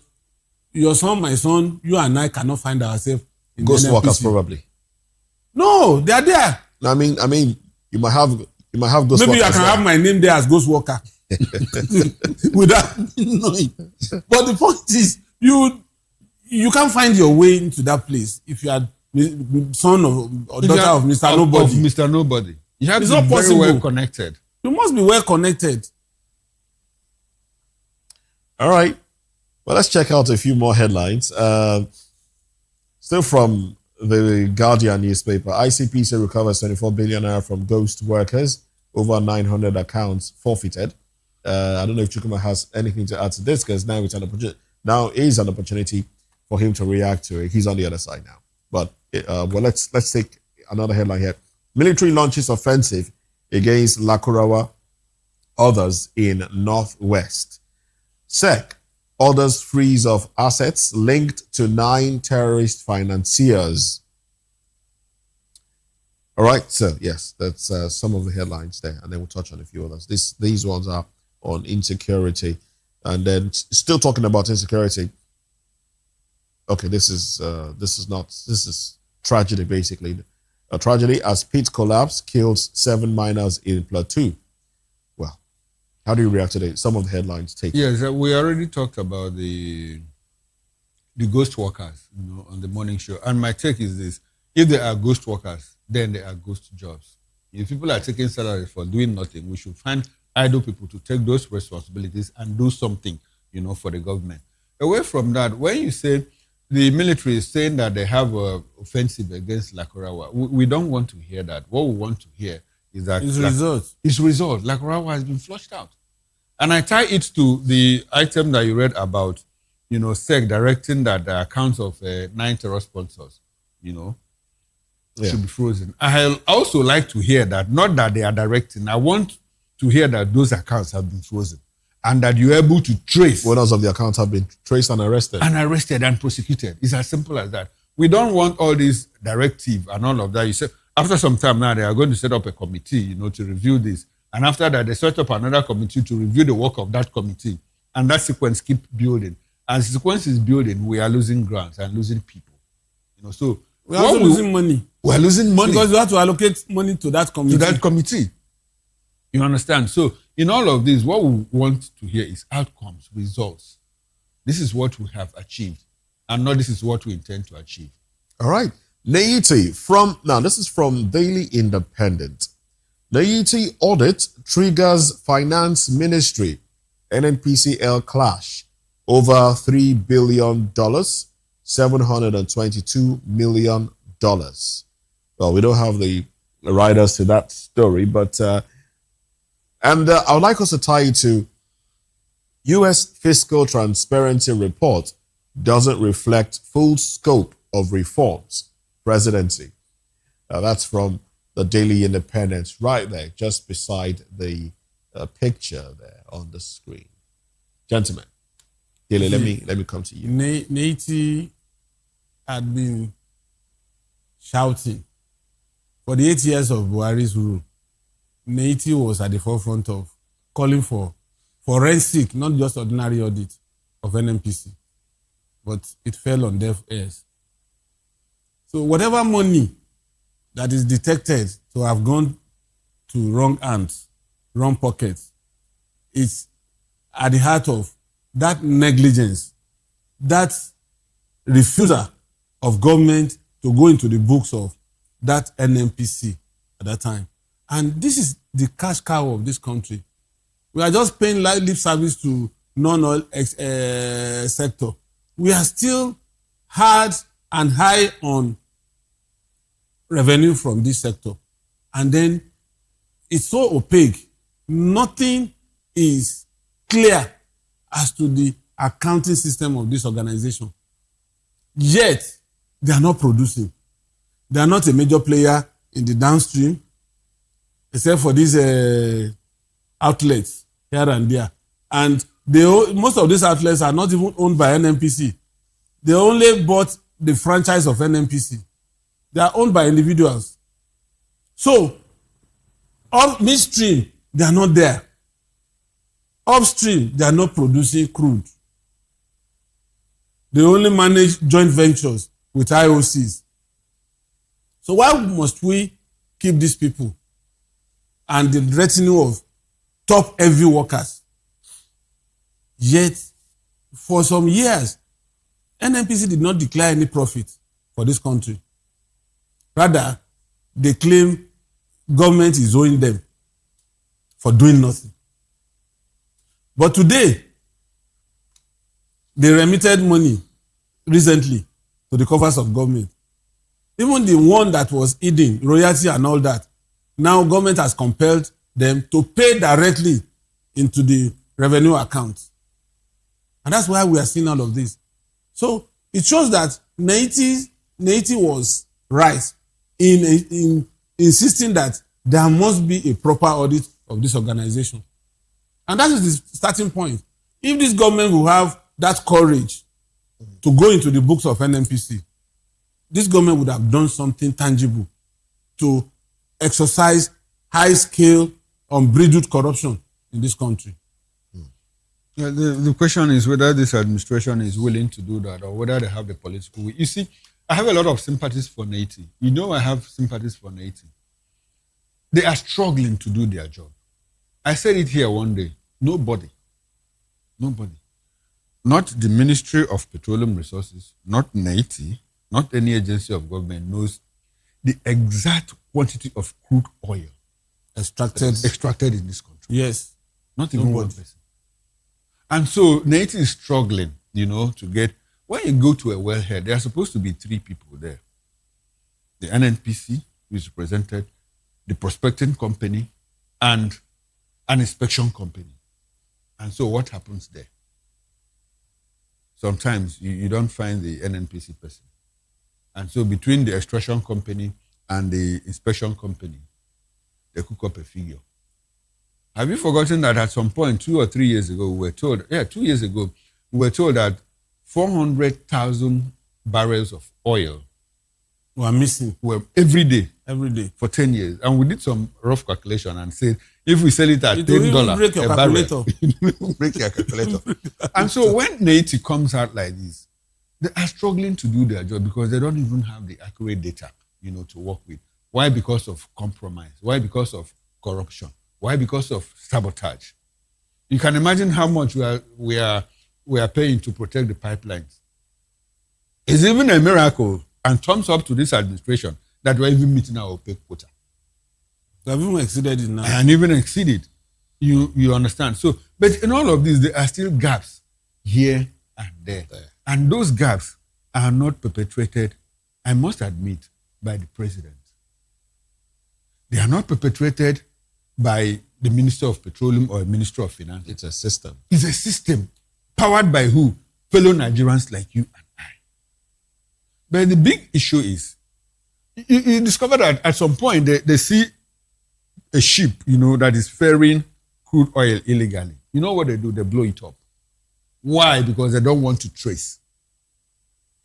your son, my son, you and I cannot find ourselves in ghost workers probably. No, they are there. I mean, you might have ghost workers. Maybe I can have my name there as ghost worker without knowing. But the point is, you can't find your way into that place if you are son of or daughter of Mr. Nobody. Of Mr. Nobody. You have to be very well connected. You must be well connected. All right. Well, let's check out a few more headlines. Still from the Guardian newspaper. ICPC recovers 24 billion naira from ghost workers. Over 900 accounts forfeited. I don't know if Chukwuma has anything to add to this, because now is an opportunity for him to react to it. He's on the other side now. But let's take another headline here. Military launches offensive against Lakurawa, others in Northwest. SEC orders freeze of assets linked to 9 terrorist financiers. All right, so yes, that's some of the headlines there, and then we'll touch on a few others. These ones are on insecurity, and then still talking about insecurity. Okay, this is tragedy basically. A tragedy as pit collapse kills 7 miners in Plateau. Well, how do you react to some of the headlines? Yes, we already talked about the ghost workers, on the morning show. And my take is this: if there are ghost workers, then there are ghost jobs. If people are taking salary for doing nothing, we should find idle people to take those responsibilities and do something, for the government. Away from that, when you say the military is saying that they have an offensive against Lakurawa, we don't want to hear that. What we want to hear is that It's result. Lakurawa has been flushed out. And I tie it to the item that you read about, SEC directing that the accounts of 9 terror sponsors, should be frozen. I also like to hear that, not that they are directing. I want to hear that those accounts have been frozen and that you're able to trace. Owners of the accounts have been traced and arrested. And prosecuted. It's as simple as that. We don't want all this directive and all of that. You say, after some time now, they are going to set up a committee, to review this. And after that, they set up another committee to review the work of that committee. And that sequence keeps building. As the sequence is building, we are losing grants and losing people. So we are also losing money. We are losing money. Because you have to allocate money to that committee. You understand? So in all of this, what we want to hear is outcomes, results. This is what we have achieved, and not this is what we intend to achieve. All right. Naiti, this is from Daily Independent. Naiti audit triggers finance ministry, NNPCL clash, over $3 billion, $722 million. Well, we don't have the riders to that story, but I would like us to tie it to U.S. Fiscal Transparency Report doesn't reflect full scope of reforms. Presidency. That's from the Daily Independent, right there, just beside the picture there on the screen. Gentlemen, Daily, let me come to you. Naiti had been shouting for the 8 years of Buhari's rule. Naiti was at the forefront of calling for forensic, not just ordinary audit of NNPC, but it fell on deaf ears. So whatever money that is detected to have gone to wrong hands, wrong pockets, is at the heart of that negligence, that refusal of government to go into the books of that NNPC at that time. And this is the cash cow of this country. We are just paying lip service to non-oil sector. We are still hard and high on revenue from this sector. And then it's so opaque. Nothing is clear as to the accounting system of this organization. Yet, they are not producing. They are not a major player in the downstream, except for these outlets here and there. And most of these outlets are not even owned by NNPC. They only bought the franchise of NNPC. They are owned by individuals. So, midstream, they are not there. Upstream, they are not producing crude. They only manage joint ventures with IOCs. So why must we keep these people and the retinue of top heavy workers? Yet, for some years, NNPC did not declare any profit for this country. Rather, they claim government is owing them for doing nothing. But today, they remitted money recently to the coffers of government. Even the one that was hidden, royalty and all that, now government has compelled them to pay directly into the revenue account. And that's why we are seeing all of this. So it shows that Naiti was right in insisting that there must be a proper audit of this organization. And that is the starting point. If this government will have that courage to go into the books of NNPC, this government would have done something tangible to exercise high-scale, unbridled corruption in this country. Yeah, the question is whether this administration is willing to do that or whether they have the political will. You see, I have a lot of sympathies for Naiti. You know I have sympathies for Naiti. They are struggling to do their job. I said it here one day. Nobody, not the Ministry of Petroleum Resources, not Naiti, not any agency of government knows the exact quantity of crude oil extracted in this country. Yes. Not even one person. And so Naiti is struggling, to get, when you go to a wellhead, there are supposed to be 3 people there. The NNPC, who is represented, the prospecting company, and an inspection company. And so what happens there? Sometimes you don't find the NNPC person. And so between the extraction company and the inspection company, they cook up a figure. Have you forgotten that at some point, 2 or 3 years ago, we were told, 2 years ago, we were told that 400,000 barrels of oil were missing every day for 10 years. And we did some rough calculation and said, if we sell it at $10 break your a calculator. barrel, it will break your calculator. And so when Naiti comes out like this, they are struggling to do their job because they don't even have the accurate data, to work with. Why? Because of compromise. Why? Because of corruption. Why? Because of sabotage. You can imagine how much we are paying to protect the pipelines. It's even a miracle and thumbs up to this administration that we're even meeting our opaque quota. They have even exceeded it now. And even exceeded. You understand? So, but in all of this, there are still gaps here and there. And those gaps are not perpetrated, I must admit, by the president. They are not perpetrated by the Minister of Petroleum or Minister of Finance. It's a system. It's a system powered by who? Fellow Nigerians like you and I. But the big issue is, you discover that at some point they see a ship, that is ferrying crude oil illegally. You know what they do? They blow it up. Why? Because they don't want to trace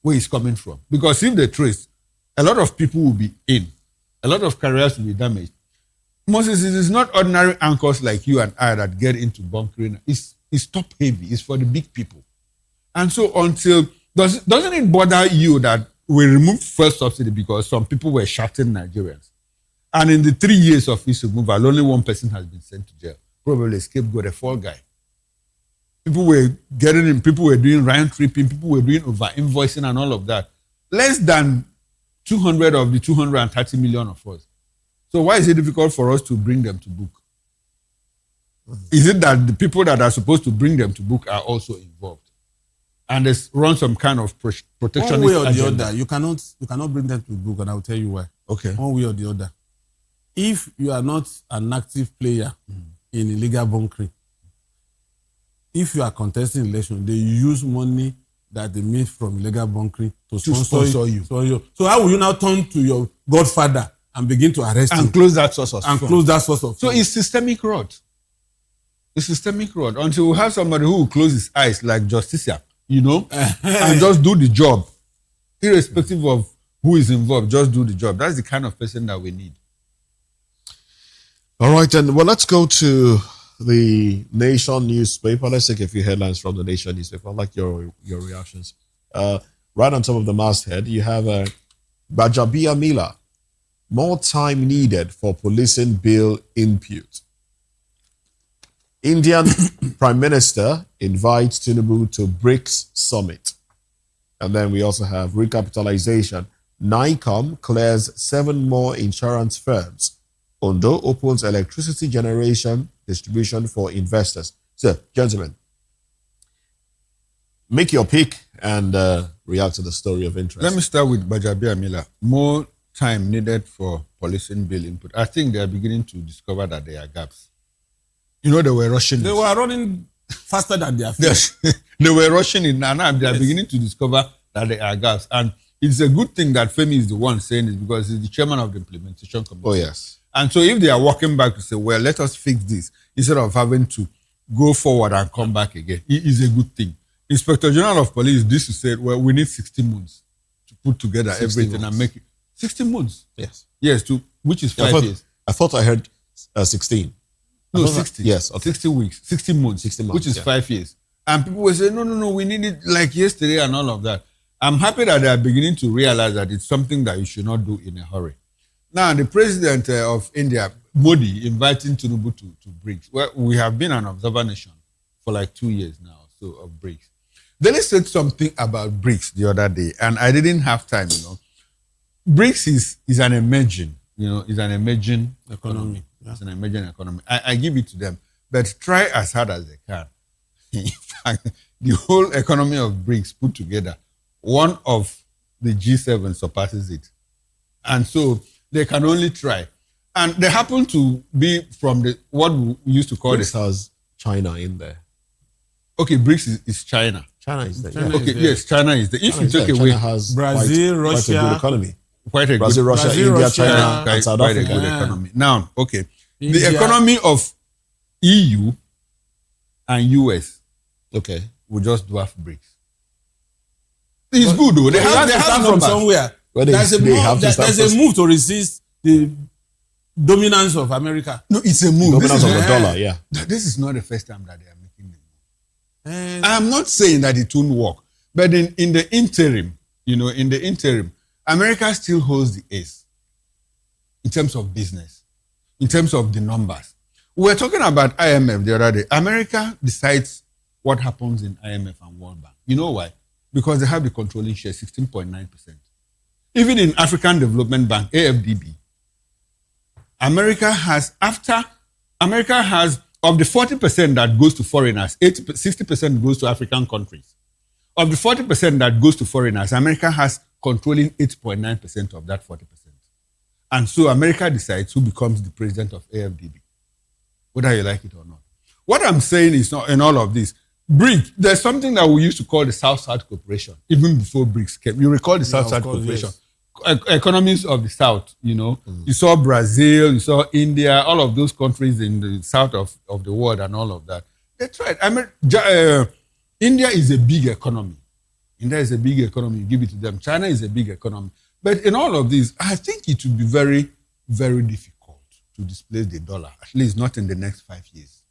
where it's coming from. Because if they trace, a lot of people will be in. A lot of careers will be damaged. Moses, it is not ordinary anchors like you and I that get into bunkering. It's top heavy. It's for the big people. And so doesn't it bother you that we removed first subsidy because some people were shouting Nigerians? And in the 3 years of its removal, only one person has been sent to jail. Probably a scapegoat, a fall guy. People were getting in, people were doing round tripping, people were doing over invoicing and all of that. Less than 200 of the 230 million of us. So why is it difficult for us to bring them to book? Is it that the people that are supposed to bring them to book are also involved? And they run some kind of protectionist one way or agenda? the other, you cannot bring them to book, and I'll tell you why. Okay. One way or the other. If you are not an active player in illegal bunkering, if you are contesting election, they use money that they made from illegal bunkering to sponsor you. So how will you now turn to your godfather and begin to arrest him? And close that source of funds. So it's systemic rot. It's systemic rot. Until we have somebody who will close his eyes like Justicia, and just do the job. Irrespective of who is involved, just do the job. That's the kind of person that we need. All right, then. Well, let's go to the Nation newspaper. Let's take a few headlines from the Nation newspaper. I'd like your reactions. Right on top of the masthead, you have Bajabia Mila. More time needed for policing bill input. Indian Prime Minister invites Tinubu to BRICS summit. And then we also have recapitalization. NICOM clears 7 more insurance firms. Ondo opens electricity generation distribution for investors. So, gentlemen, make your pick and react to the story of interest. Let me start with Bajabia Mila. More time needed for policing bill input. I think they are beginning to discover that there are gaps. They were rushing. They were running faster than their feet. Yes, they were rushing it. Now they are beginning to discover that there are gaps. And it's a good thing that Femi is the one saying it because he's the chairman of the implementation committee. Oh, yes. And so if they are walking back to say, well, let us fix this, instead of having to go forward and come back again, it is a good thing. Inspector General of Police used to say, well, we need 60 months to put together everything and make it. 60 months? Yes. Yes, which is 5 years. I thought I heard 16. No, 60. Yes. Okay. 60 weeks, 60 months. 60 months, which is 5 years. And people will say, no, we need it like yesterday and all of that. I'm happy that they are beginning to realize that it's something that you should not do in a hurry. Now, the president of India, Modi, inviting Tinubu to BRICS. Well, we have been an observer nation for like 2 years now, so of BRICS. Then he said something about BRICS the other day, and I didn't have time, BRICS is an emerging, is an emerging economy. Yeah. It's an emerging economy. I give it to them, but try as hard as they can. In fact, the whole economy of BRICS put together, one of the G7 surpasses it. And so they can only try. And they happen to be from what we used to call BRICS has China in there. Okay, BRICS is China. China is there. China is there. Yes, China is there. If you take away, China has Brazil, Russia, quite a good economy. Brazil, Russia, India, China, and South Africa. Quite a good economy. Now, okay, India. The economy of EU and US, okay, will just dwarf BRICS. It's good though. They have from somewhere. Well, there's a move to resist the dominance of America. No, it's a move. Dominance of the dollar, yeah. This is not the first time that they are making the move. I'm not saying that it won't work, but in the interim, America still holds the ace in terms of business, in terms of the numbers. We were talking about IMF the other day. America decides what happens in IMF and World Bank. You know why? Because they have the controlling share, 16.9%. Even in African Development Bank, AFDB, America has, of the 40% that goes to foreigners, 60% goes to African countries. Of the 40% that goes to foreigners, America has controlling 8.9% of that 40%. And so America decides who becomes the president of AFDB, whether you like it or not. What I'm saying is not in all of this. BRIC, there's something that we used to call the South-South Cooperation, even before BRICS came. You recall the South-South Cooperation. Yes. Economies of the South, you know. You saw Brazil, you saw India, all of those countries in the south of the world and all of that. They tried. India is a big economy. India is a big economy. You give it to them. China is a big economy. But in all of these, I think it will be very, very difficult to displace the dollar, at least not in the next 5 years,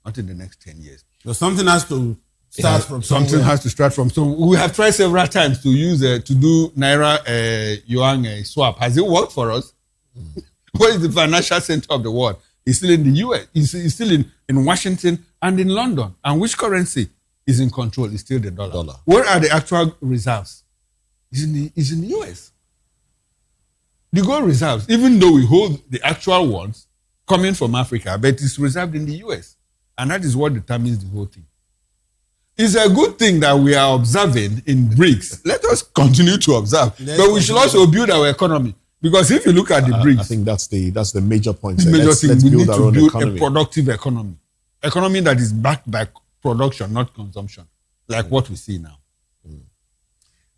not in the next 10 years. So something has to start from something somewhere. has to start from. So we have tried several times to use to do Naira Yuan swap. Has it worked for us? What is the financial center of the world? It's still in the US. It's still in Washington and in London. And which currency is in control? It's still the dollar. Where are the actual reserves? It's in the US. The gold reserves, even though we hold the actual ones coming from Africa, but it's reserved in the US. And that is what determines the whole thing. It's a good thing that we are observing in BRICS. Let us continue to observe. But we should also build our economy. Because if you look at the BRICS, I think that's the major point. The major thing, we need to build economy. a productive economy. Economy that is backed by production, not consumption, like what we see now.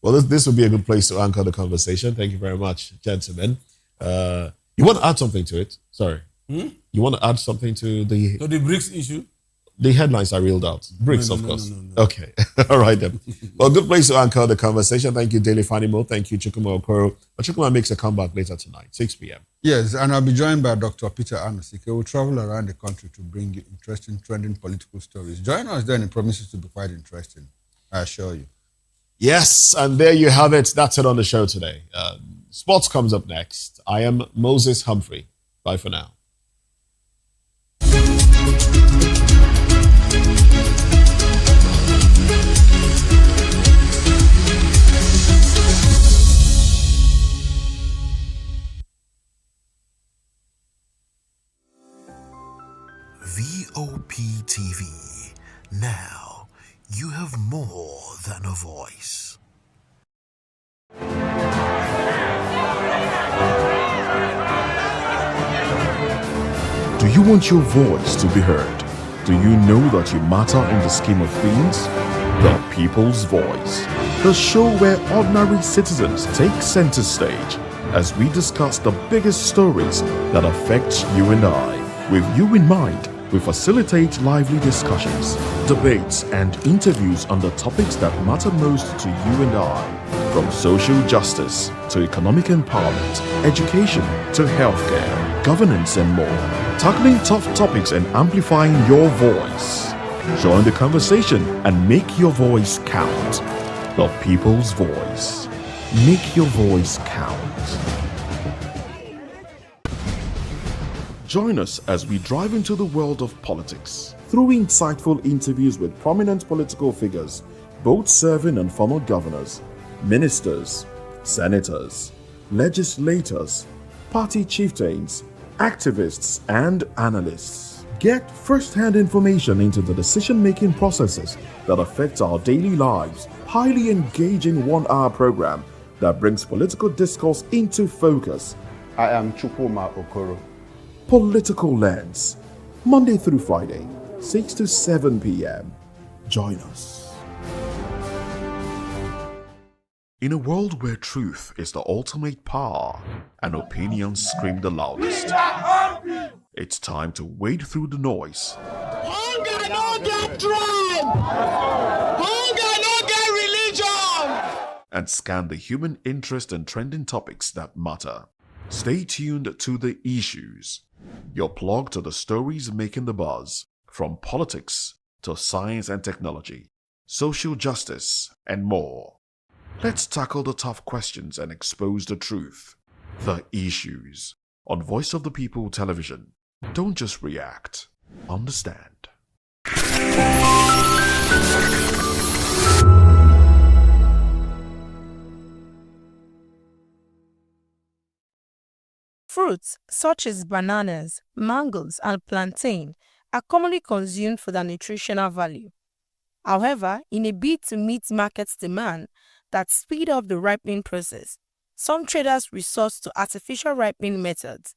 Well, this would be a good place to anchor the conversation. Thank you very much, gentlemen. You want to add something to it? Sorry. You want to add something to the BRICS issue? The headlines I reeled out. BRICS, No, of course. no. Okay. All right, then. Well, good place to anchor the conversation. Thank you, Daily Fanimo. Thank you, Chukwuma Okoro. But Chukwuma makes a comeback later tonight, 6 p.m. Yes, and I'll be joined by Dr. Peter Anasike. We'll travel around the country to bring you interesting, trending political stories. Join us then. It promises to be quite interesting. I assure you. Yes, and there you have it. That's it on the show today. Sports comes up next. I am Moses Humphrey. Bye for now. Voptv. Now you have more than a voice. Do you want your voice to be heard? Do you know that you matter in the scheme of things? The People's Voice, the show where ordinary citizens take center stage as we discuss the biggest stories that affect you and I. With you in mind, we facilitate lively discussions, debates, and interviews on the topics that matter most to you and I. From social justice to economic empowerment, education to healthcare, governance, and more. Tackling tough topics and amplifying your voice. Join the conversation and make your voice count. The People's Voice. Make your voice count. Join us as we drive into the world of politics through insightful interviews with prominent political figures, both serving and former governors, ministers, senators, legislators, party chieftains, activists, and analysts. Get first-hand information into the decision-making processes that affect our daily lives. Highly engaging one-hour program that brings political discourse into focus. I am Chukwuma Okoro. Political Lens, Monday through Friday, 6 to 7 p.m. Join us. In a world where truth is the ultimate power and opinions scream the loudest, it's time to wade through the noise. Hunger no get tribe! Hunger no get religion! And scan the human interest and trending topics that matter. Stay tuned to The Issues, your plug to the stories making the buzz, from politics to science and technology, social justice, and more. Let's tackle the tough questions and expose the truth. The Issues on Voice of the People Television. Don't just react, understand. Fruits such as bananas, mangoes, and plantain are commonly consumed for their nutritional value. However, in a bid to meet market's demand that speed up the ripening process, some traders resort to artificial ripening methods.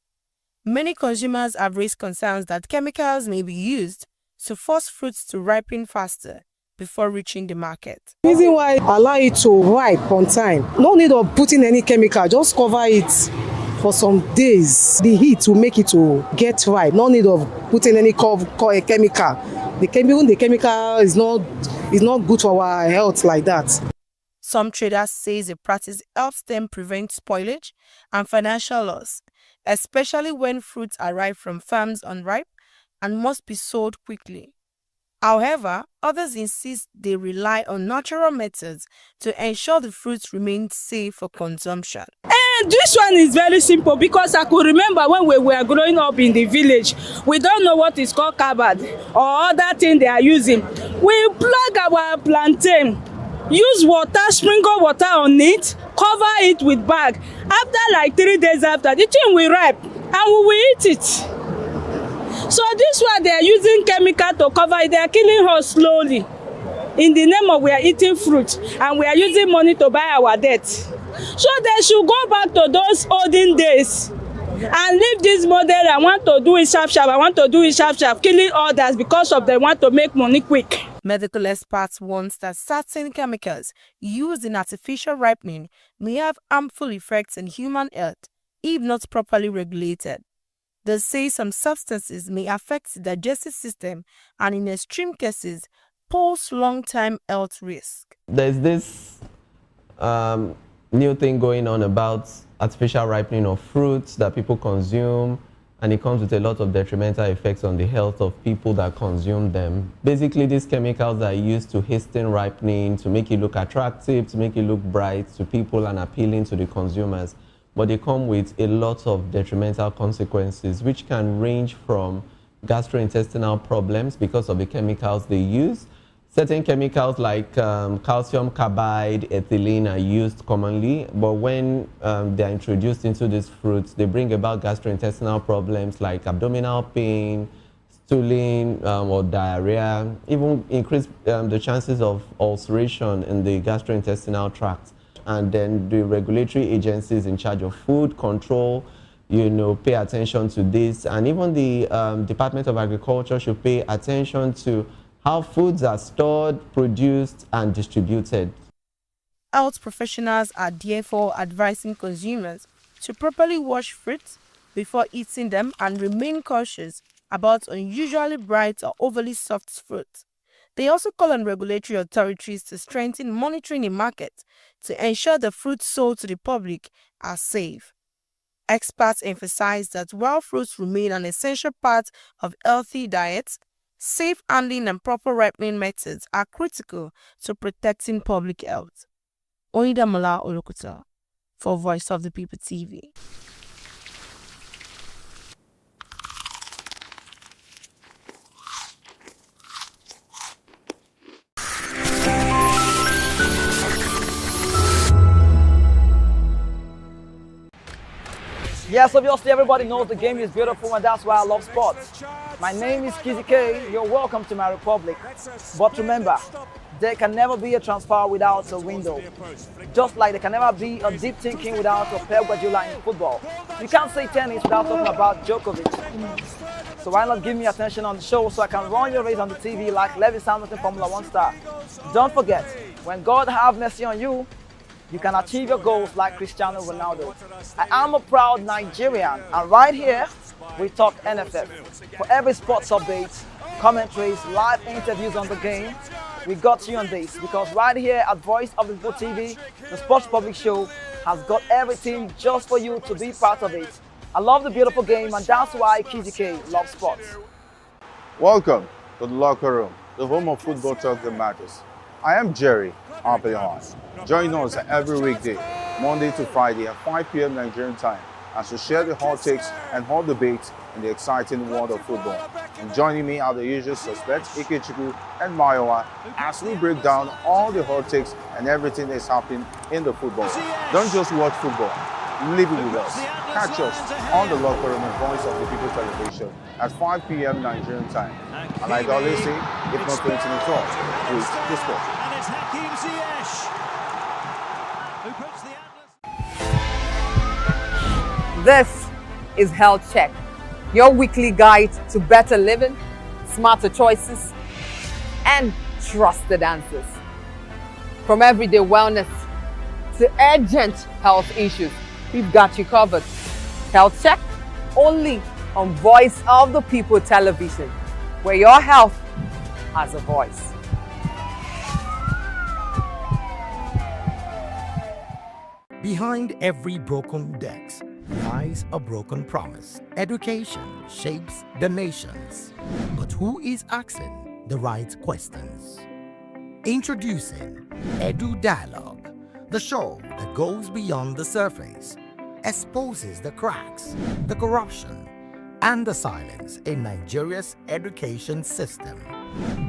Many consumers have raised concerns that chemicals may be used to force fruits to ripen faster before reaching the market. The reason why allow it to ripe on time, no need of putting any chemical, just cover it for some days. The heat will make it to get ripe, no need of putting any chemical. Even the chemical is not good for our health like that. Some traders say the practice helps them prevent spoilage and financial loss, especially when fruits arrive from farms unripe and must be sold quickly. However, others insist they rely on natural methods to ensure the fruits remain safe for consumption. And this one is very simple because I could remember when we were growing up in the village, we don't know what is called carbad or other thing they are using. We plug our plantain, use water, sprinkle water on it, cover it with bag. After like 3 days after, the thing will ripe and we will eat it. So this one they are using chemical to cover it. They are killing us slowly. In the name of we are eating fruit and we are using money to buy our debt. So they should go back to those olden days and leave this model. I want to do it sharp. I want to do it sharp, killing others because of they want to make money quick. Medical experts warn that certain chemicals used in artificial ripening may have harmful effects on human health if not properly regulated. They say some substances may affect the digestive system and in extreme cases pose long-term health risk. There's this new thing going on about artificial ripening of fruits that people consume, and it comes with a lot of detrimental effects on the health of people that consume them. Basically, these chemicals are used to hasten ripening, to make it look attractive, to make it look bright to people and appealing to the consumers. But they come with a lot of detrimental consequences, which can range from gastrointestinal problems because of the chemicals they use. Certain chemicals like calcium carbide, ethylene are used commonly, but when they're introduced into these fruits, they bring about gastrointestinal problems like abdominal pain, stooling or diarrhea, even increase the chances of ulceration in the gastrointestinal tract. And then the regulatory agencies in charge of food control, pay attention to this. And even the Department of Agriculture should pay attention to how foods are stored, produced, and distributed. Health professionals are therefore advising consumers to properly wash fruits before eating them and remain cautious about unusually bright or overly soft fruit. They also call on regulatory authorities to strengthen monitoring in market to ensure the fruits sold to the public are safe. Experts emphasize that while fruits remain an essential part of healthy diets, safe handling and proper ripening methods are critical to protecting public health. Oidamola Olokuta for Voice of the People TV. Yes, obviously everybody knows the game is beautiful and that's why I love sports. My name is Kizzy K, you're welcome to my republic. But remember, there can never be a transfer without a window. Just like there can never be a deep thinking without a Pep Guardiola in football. You can't say tennis without talking about Djokovic. So why not give me attention on the show so I can run your race on the TV like Lewis Hamilton Formula 1 star. Don't forget, when God have mercy on you, you can achieve your goals like Cristiano Ronaldo. I am a proud Nigerian, and right here, we talk NFF. For every sports update, commentaries, live interviews on the game, we got you on this, because right here at Voice of the People TV, the Sports Public Show has got everything just for you to be part of it. I love the beautiful game, and that's why Kizzy K loves sports. Welcome to the locker room, the home of football talk that matters. I am Jerry Ampelhon. Join us every weekday, Monday to Friday at 5 p.m. Nigerian time, as we share the hot takes and hot debates in the exciting world of football. And joining me are the usual suspects, Ikechukwu and Mayowa, as we break down all the hot takes and everything that's happening in the football. Don't just watch football, Leave it with us. Catch us on the Locker Room and Voice of the People television at 5 p.m. Nigerian time. And like I always say, if not 20 minutes off, with the sport. And it's Hakim Ziyech who puts the This is Health Check, your weekly guide to better living, smarter choices, and trusted answers. From everyday wellness to urgent health issues, we've got you covered. Health Check, only on Voice of the People television, where your health has a voice. Behind every broken desk lies a broken promise. Education shapes the nations, but who is asking the right questions? Introducing Edu Dialogue, the show that goes beyond the surface, exposes the cracks, the corruption, and the silence in Nigeria's education system.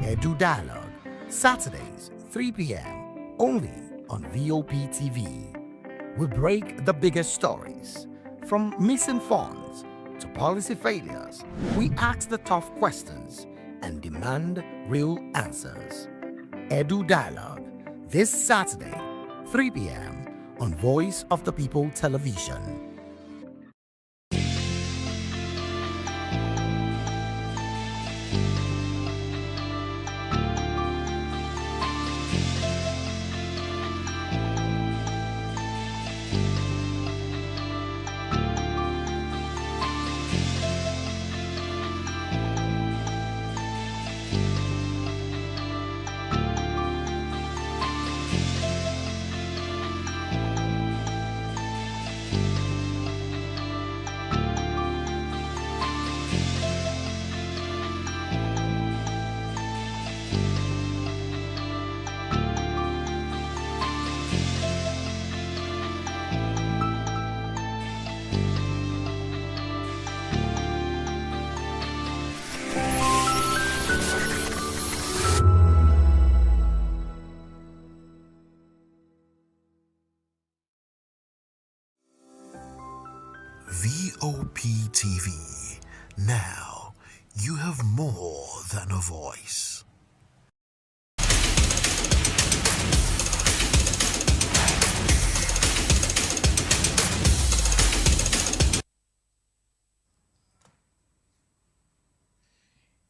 Edu Dialogue, Saturdays, 3 p.m., only on Voptv. We break the biggest stories, from missing funds to policy failures. We ask the tough questions and demand real answers. Edu Dialogue, this Saturday, 3 p.m. on Voice of the People television. Voptv. Now you have more than a voice.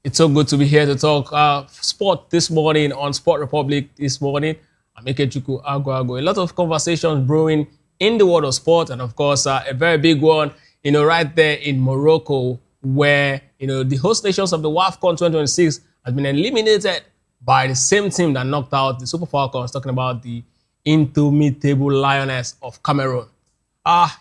It's so good to be here to talk sport this morning on Sport Republic this morning. I'm Ekechuku Agwago. A lot of conversations brewing in the world of sport, and of course, a very big one, right there in Morocco, where, the host nations of the WAFCON 2026 has been eliminated by the same team that knocked out the Super Falcons, talking about the indomitable Lioness of Cameroon.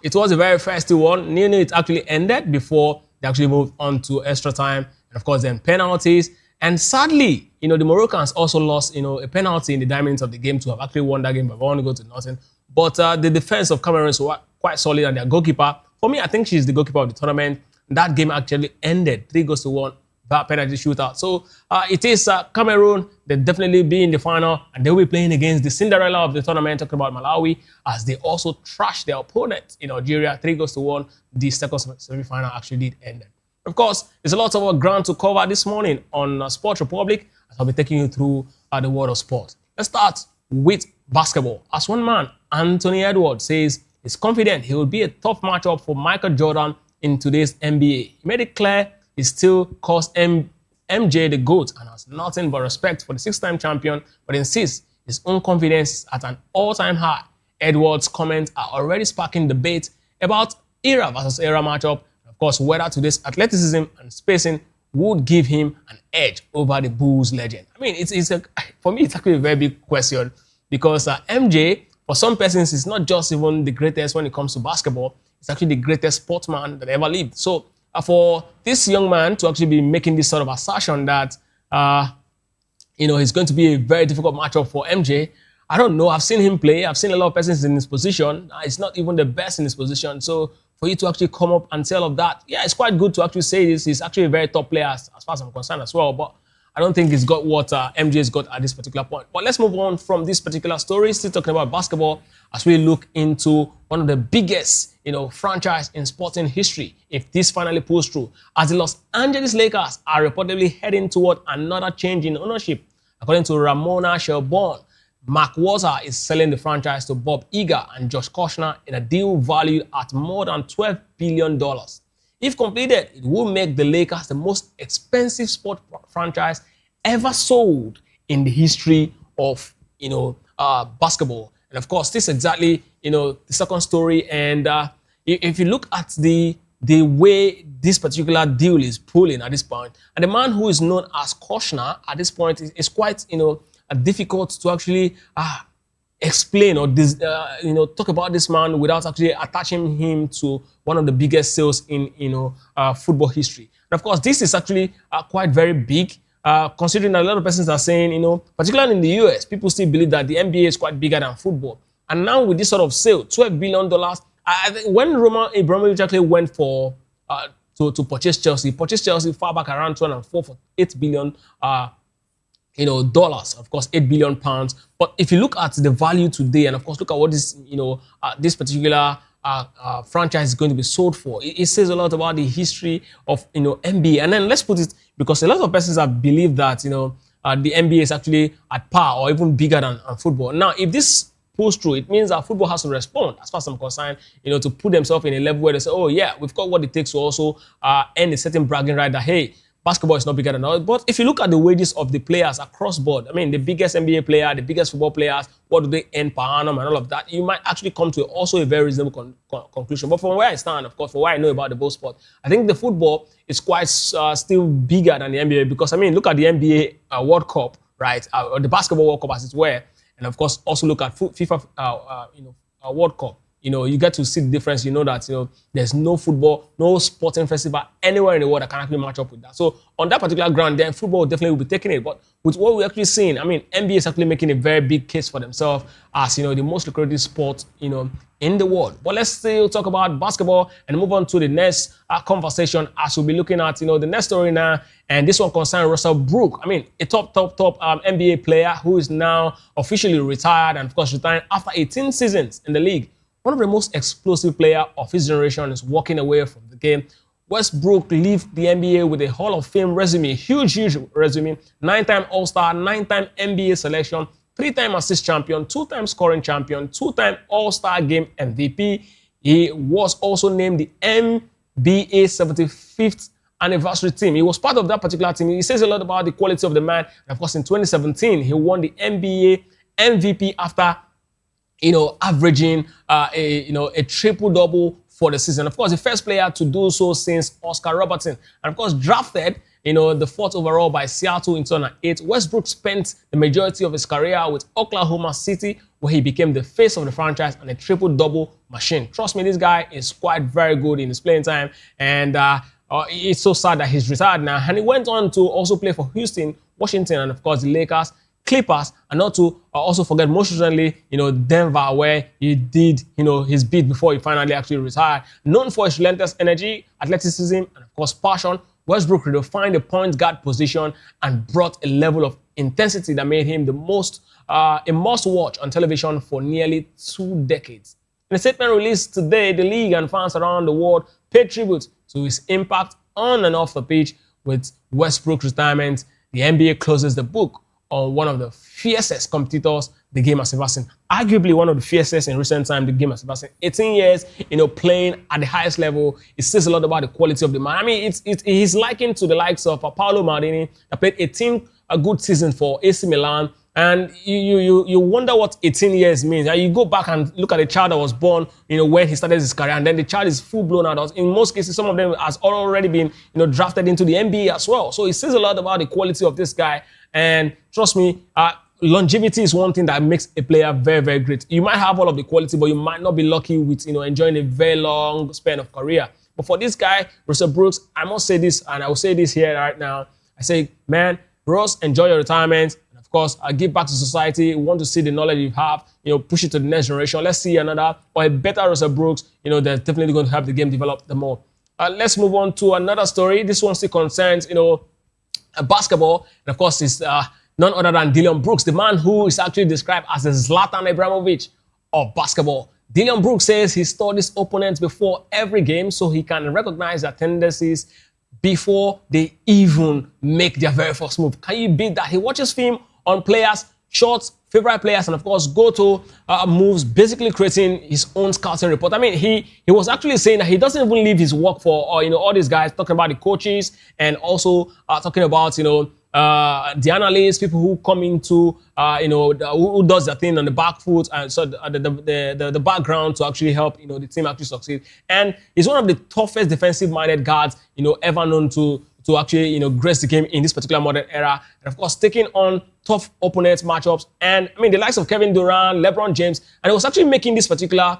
It was a very feisty one. It actually ended before they actually moved on to extra time, and of course, then penalties. And sadly, the Moroccans also lost, a penalty in the diamonds of the game to have actually won that game, but only go to nothing. But the defense of Cameroon is quite solid, and their goalkeeper, for me, I think she's the goalkeeper of the tournament. That game actually ended 3-1, that penalty shootout. So it is Cameroon. They'll definitely be in the final, and they'll be playing against the Cinderella of the tournament, talking about Malawi, as they also trashed their opponent in Algeria, 3-1. The second semi-final actually did end. Of course, there's a lot of ground to cover this morning on Sport Republic, as I'll be taking you through the world of sport. Let's start with basketball. As one man, Anthony Edwards, says he's confident he will be a tough matchup for Michael Jordan in today's NBA. He made it clear he still calls MJ the GOAT and has nothing but respect for the six-time champion, but insists his own confidence is at an all-time high. Edwards' comments are already sparking debate about era versus era matchup. Of course, whether today's athleticism and spacing would give him an edge over the Bulls legend. I mean, for me, it's actually a very big question, because MJ, for some persons, is not just even the greatest when it comes to basketball. It's actually the greatest sportsman that ever lived. So for this young man to actually be making this sort of assertion that, he's going to be a very difficult matchup for MJ, I don't know. I've seen him play. I've seen a lot of persons in his position. It's not even the best in his position. So for you to actually come up and tell of that, yeah, it's quite good to actually say this. He's actually a very top player as far as I'm concerned as well. But I don't think it's got what MJ's got at this particular point. But let's move on from this particular story, still talking about basketball, as we look into one of the biggest, franchise in sporting history, if this finally pulls through, as the Los Angeles Lakers are reportedly heading toward another change in ownership. According to Ramona Shelburne, Mark Walter is selling the franchise to Bob Iger and Josh Kushner in a deal valued at more than $12 billion. If completed, it will make the Lakers the most expensive sport franchise ever sold in the history of, basketball. And of course, this is exactly, the second story. And if you look at the way this particular deal is pulling at this point, and the man who is known as Kushner at this point is quite, difficult to actually explain or talk about this man without actually attaching him to one of the biggest sales in football history. And of course, this is actually quite very big, considering that a lot of persons are saying, particularly in the US, people still believe that the NBA is quite bigger than football. And now with this sort of sale, $12 billion, I think when Roman Abramovich actually went for to purchase Chelsea, far back around 2004 for $8 billion. Dollars, of course, 8 billion pounds. But if you look at the value today, and of course, look at what this, this particular franchise is going to be sold for, it says a lot about the history of, NBA. And then let's put it, because a lot of persons have believed that, the NBA is actually at par or even bigger than football. Now, if this pulls through, it means that football has to respond, as far as I'm concerned, to put themselves in a level where they say, oh yeah, we've got what it takes to also earn a certain bragging right that, hey, basketball is not bigger than ours. But if you look at the wages of the players across board, I mean, the biggest NBA player, the biggest football players, what do they earn per annum and all of that, you might actually come to also a very reasonable conclusion. But from where I stand, of course, from what I know about the both sport, I think the football is quite still bigger than the NBA because, I mean, look at the NBA World Cup, right? Or the Basketball World Cup as it were. And of course, also look at FIFA World Cup. You get to see the difference. You know that, there's no football, no sporting festival anywhere in the world that can actually match up with that. So on that particular ground, then football definitely will be taking it. But with what we're actually seeing, I mean, NBA is actually making a very big case for themselves as, the most lucrative sport, in the world. But let's still talk about basketball and move on to the next conversation as we'll be looking at, the next story now. And this one concerns Russell Brook. I mean, a top NBA player who is now officially retired and, of course, retiring after 18 seasons in the league. One of the most explosive players of his generation is walking away from the game. Westbrook left the NBA with a Hall of Fame resume, huge resume, 9-time All-Star, 9-time NBA selection, 3-time assist champion, 2-time scoring champion, 2-time All-Star game MVP. He was also named the NBA 75th anniversary team. He was part of that particular team. He says a lot about the quality of the man. And of course, in 2017, he won the NBA MVP after averaging a triple-double for the season. Of course, the first player to do so since Oscar Robertson. And of course, drafted, the 4th overall by Seattle in 2008. Westbrook spent the majority of his career with Oklahoma City, where he became the face of the franchise and a triple-double machine. Trust me, this guy is quite very good in his playing time. And it's so sad that he's retired now. And he went on to also play for Houston, Washington, and of course, the Lakers, Clippers, and not to also forget, most recently, Denver, where he did, his bid before he finally actually retired. Known for his relentless energy, athleticism, and of course, passion, Westbrook redefined the point guard position and brought a level of intensity that made him a must-watch on television for nearly 2 decades. In a statement released today, the league and fans around the world paid tribute to his impact on and off the pitch. With Westbrook's retirement, the NBA closes the book on one of the fiercest competitors the game has ever seen. Arguably one of the fiercest in recent time the game has ever seen. 18 years, playing at the highest level. It says a lot about the quality of the man. I mean, he's likened to the likes of Paolo Maldini, that played 18 good seasons for AC Milan. And you wonder what 18 years means. And you go back and look at a child that was born, when he started his career, and then the child is full-blown adult. In most cases, some of them has already been, drafted into the NBA as well. So it says a lot about the quality of this guy. And trust me, longevity is one thing that makes a player very, very great. You might have all of the quality, but you might not be lucky with, enjoying a very long span of career. But for this guy, Russell Brooks, I must say this, and I will say this here right now. I say, man, Russ, enjoy your retirement. And of course, give back to society. We want to see the knowledge you have, push it to the next generation. Let's see another or a better Russell Brooks, that's definitely going to help the game develop the more. Let's move on to another story. This one still concerns, basketball. And of course, it's none other than Dillon Brooks, the man who is actually described as the Zlatan Ibrahimovic of basketball. Dillon Brooks says he studies opponents before every game so he can recognize their tendencies before they even make their very first move. Can you beat that? He watches film on players, shots, favorite players, and of course go to moves, basically creating his own scouting report. I mean, he was actually saying that he doesn't even leave his work for all these guys, talking about the coaches and also talking about the analysts, people who come into who does their thing on the back foot, and so the background to actually help the team actually succeed. And he's one of the toughest defensive-minded guards ever known to actually grace the game in this particular modern era. And of course, taking on tough opponents, matchups, and I mean the likes of Kevin Durant, LeBron James, and he was actually making this particular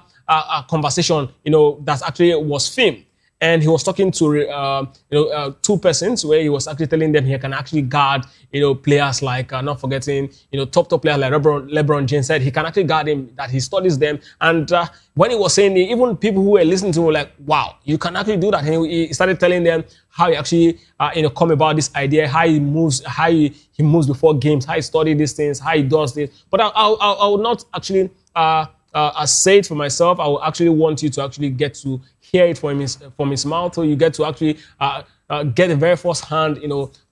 conversation that actually was filmed. And he was talking to two persons where he was actually telling them he can actually guard players like not forgetting top players like LeBron James. Said he can actually guard him, that he studies them. And when he was saying it, even people who were listening to him were like, wow, you can actually do that. And he started telling them how he actually come about this idea, how he moves before games, how he studies these things, how he does this. But I would not actually say it for myself. I would actually want you to actually get to hear it from his mouth, so you get to actually get the very first hand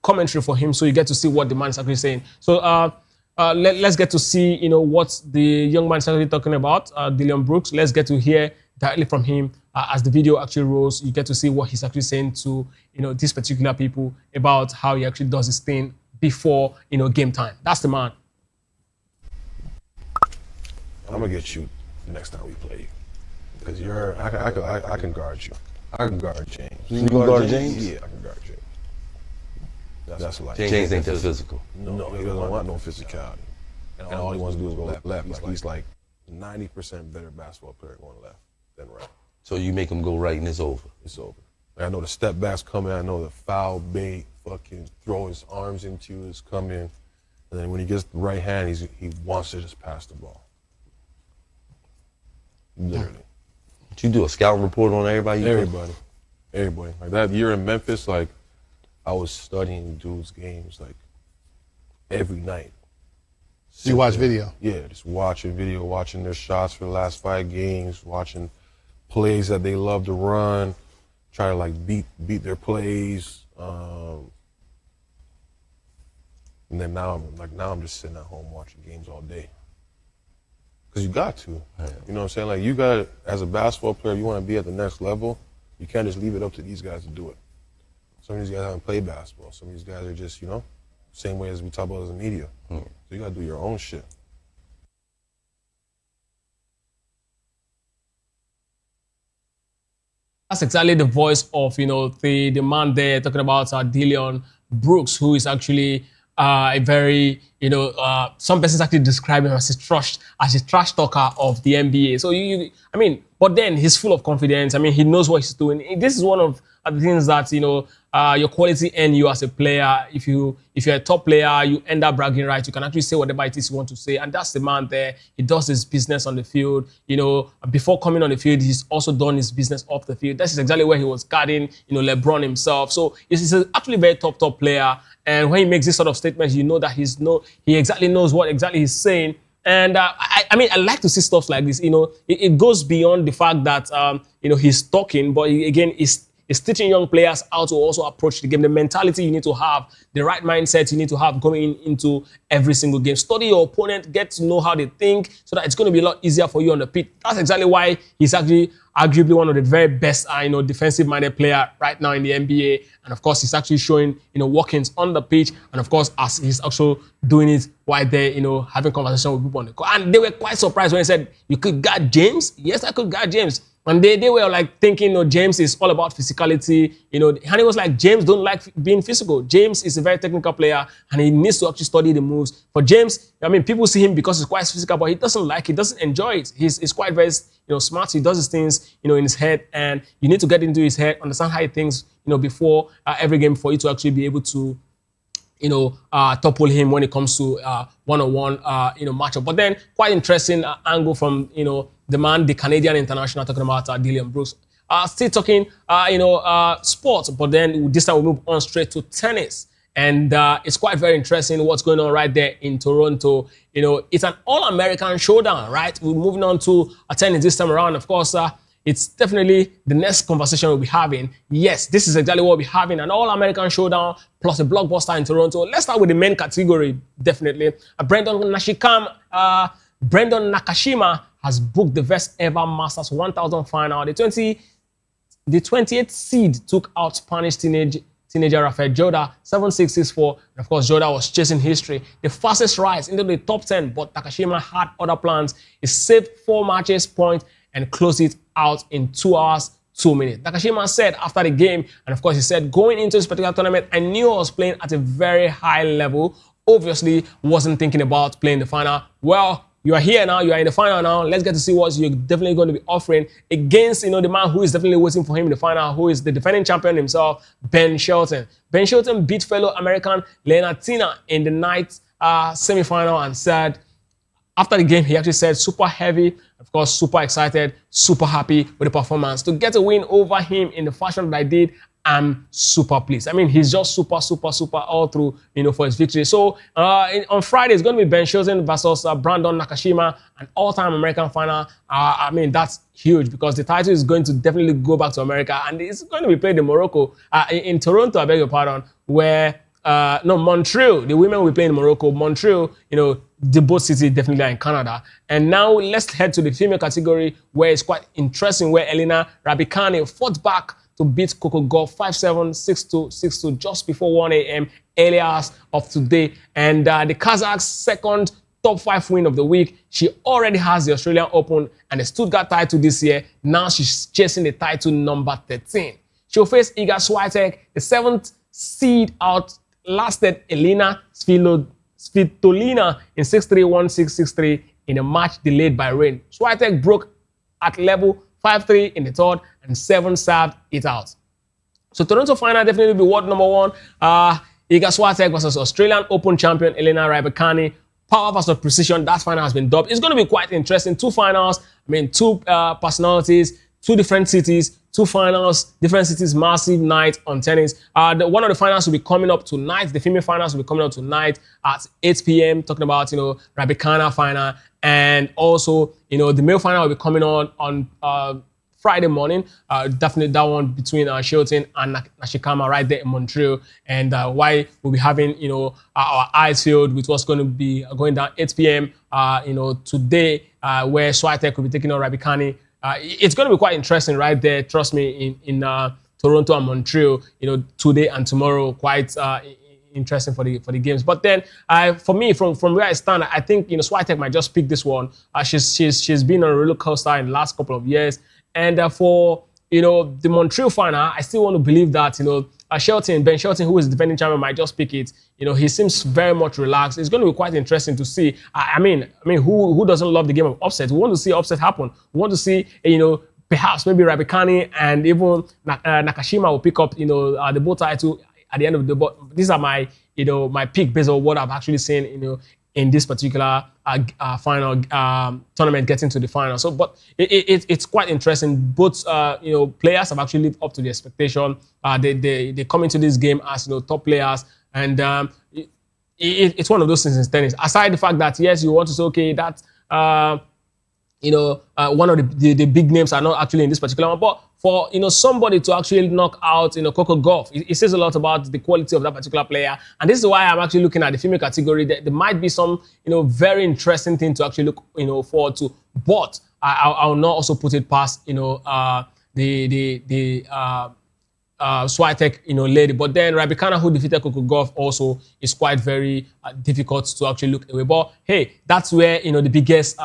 commentary for him, so you get to see what the man is actually saying. So let's get to see what the young man is actually talking about, Dillon Brooks. Let's get to hear directly from him as the video actually rolls. You get to see what he's actually saying to these particular people about how he actually does his thing before game time. That's the man. I'm gonna get you next time we play, because I can guard you. I can guard James. You can guard James? Yeah, I can guard James. That's like James ain't that physical. No, he doesn't want no physicality, and all he wants to do is go left. He's like 90% better basketball player going left than right. So you make him go right and it's over. It's over. Like, I know the step back's coming. I know the foul bait, fucking throw his arms into you is coming, and then when he gets the right hand, he wants to just pass the ball. Literally. Did you do a scouting report on everybody? Everybody. Like that year in Memphis, like I was studying dudes' games like every night. You watch video? Yeah, just watching video, watching their shots for the last 5 games, watching plays that they love to run, try to like beat their plays. And then now I'm just sitting at home watching games all day. Because you got to. You know what I'm saying? Like, you got to, as a basketball player, if you want to be at the next level, you can't just leave it up to these guys to do it. Some of these guys haven't played basketball. Some of these guys are just, same way as we talk about as a media. So you got to do your own shit. That's exactly the voice of, the man there talking about Dillon Brooks, who is actually a very, some persons actually describe him as a trash talker of the NBA. So but then he's full of confidence. I mean, he knows what he's doing. This is one of the things that, your quality earn you as a player. If you're a top player, you end up bragging rights. You can actually say whatever it is you want to say. And that's the man there. He does his business on the field. Before coming on the field, he's also done his business off the field. That's exactly where he was guarding, LeBron himself. So he's actually a very top player. And when he makes this sort of statements, you know that he exactly knows what exactly he's saying. And I like to see stuff like this. It goes beyond the fact that he's talking, but again, it's teaching young players how to also approach the game. The mentality you need to have, the right mindset you need to have going into every single game. Study your opponent, get to know how they think, so that it's going to be a lot easier for you on the pitch. That's exactly why he's actually arguably one of the very best, defensive-minded player right now in the NBA. And of course, he's actually showing, workings on the pitch. And of course, as he's also doing it while they're, having conversation with people on the court. And they were quite surprised when he said, "You could guard James?" Yes, I could guard James. And they were like thinking, James is all about physicality. And he was like, James don't like being physical. James is a very technical player and he needs to actually study the moves. For James, people see him because he's quite physical, but he doesn't like it, doesn't enjoy it. He's quite very, smart. He does his things, in his head, and you need to get into his head, understand how he thinks, before every game for you to actually be able to, topple him when it comes to one-on-one, matchup. But then quite interesting angle from, the man, the Canadian international, talking about Dillon Brooks. Still talking, sports, but then this time we move on straight to tennis. And it's quite very interesting what's going on right there in Toronto. You know, it's an all-American showdown, right? We're moving on to tennis this time around. Of course, it's definitely the next conversation we'll be having. Yes, this is exactly what we'll be having, an all-American showdown plus a blockbuster in Toronto. Let's start with the men category, definitely. Brendan Nakashima has booked the best ever Masters 1000 final. The 28th seed took out Spanish teenager Rafael Joda 7-6, 6-4. And of course, Joda was chasing history. The fastest rise into the top 10, but Nakashima had other plans. He saved 4 matches point and closed it out in 2 hours, 2 minutes. Nakashima said after the game, and of course he said, going into this particular tournament, I knew I was playing at a very high level. Obviously, wasn't thinking about playing the final. Well, you are here now, you are in the final now. Let's get to see what you're definitely going to be offering against, the man who is definitely waiting for him in the final, who is the defending champion himself, Ben Shelton. Ben Shelton beat fellow American Leonard Tina in the night semi-final and said, after the game, he actually said, super heavy, of course, super excited, super happy with the performance. To get a win over him in the fashion that I did, I'm super pleased. I mean, he's just super all through, for his victory. So on Friday, it's going to be Ben Shelton versus Brandon Nakashima, an all-time American final. I mean, that's huge because the title is going to definitely go back to America, and it's going to be played in Morocco, in Toronto, I beg your pardon, where Montreal, the women will play in Morocco. Montreal, the both cities definitely are in Canada. And now let's head to the female category, where it's quite interesting, where Elena Raducanu fought back to beat Coco Gauff 5-7, 6-2, 6-2 just before 1 a.m. early hours of today. And the Kazakh's second top 5 win of the week. She already has the Australian Open and the Stuttgart title this year. Now she's chasing the title number 13. She'll face Iga Swiatek, the 7th seed out, lasted Elena Svitolina in 6-3, 1-6, 6-3 in a match delayed by rain. Swiatek broke at level 5-3 in the third and 7 served it out. So Toronto final definitely will be world number 1. Iga Swiatek versus Australian Open champion Elena Raducanu. Power versus precision, that final has been dubbed. It's going to be quite interesting. 2 finals, I mean 2 personalities, 2 different cities, 2 finals, different cities, massive night on tennis. One of the finals will be coming up tonight. The female finals will be coming up tonight at 8 p.m. Talking about, Raducanu final. And also, the male final will be coming on Friday morning. Definitely that one between Shelton and Nishikama right there in Montreal. And why we'll be having, our eyes filled with what's going to be going down 8 p.m. Today, where Swiatek will be taking on Raducanu. It's going to be quite interesting right there. Trust me, in Toronto and Montreal, today and tomorrow, quite interesting for the games. But then, for me, from where I stand, I think Swiatek might just pick this one. She's been on a roller coaster in the last couple of years, and for the Montreal final, I still want to believe that Ben Shelton, who is the defending champion, might just pick it. He seems very much relaxed. It's going to be quite interesting to see. I mean, who doesn't love the game of upset? We want to see upset happen. We want to see, perhaps maybe Raducanu and even Nakashima will pick up, the both title at the end of the. But these are my, my pick based on what I've actually seen, in this particular final tournament, getting to the final. So, but it's quite interesting. Both players have actually lived up to the expectation. They come into this game as top players, and it's one of those things in tennis. Aside the fact that yes, you want to say okay that one of the big names are not actually in this particular one, but for somebody to actually knock out Coco Gauff, it says a lot about the quality of that particular player. And this is why I'm actually looking at the female category. There might be some very interesting thing to actually look forward to. But I'll not also put it past the Swiatek lady. But then Raducanu, who defeated Coco Gauff, also is quite very difficult to actually look away. But hey, that's where the biggest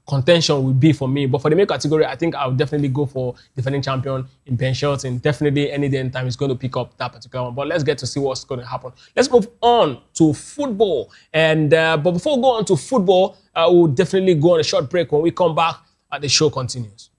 contention will be for me. But for the male category, I think I'll definitely go for defending champion in Ben Shelton. Definitely any day in time is going to pick up that particular one. But let's get to see what's going to happen. Let's move on to football. And but before we go on to football, we'll definitely go on a short break. When we come back, the show continues.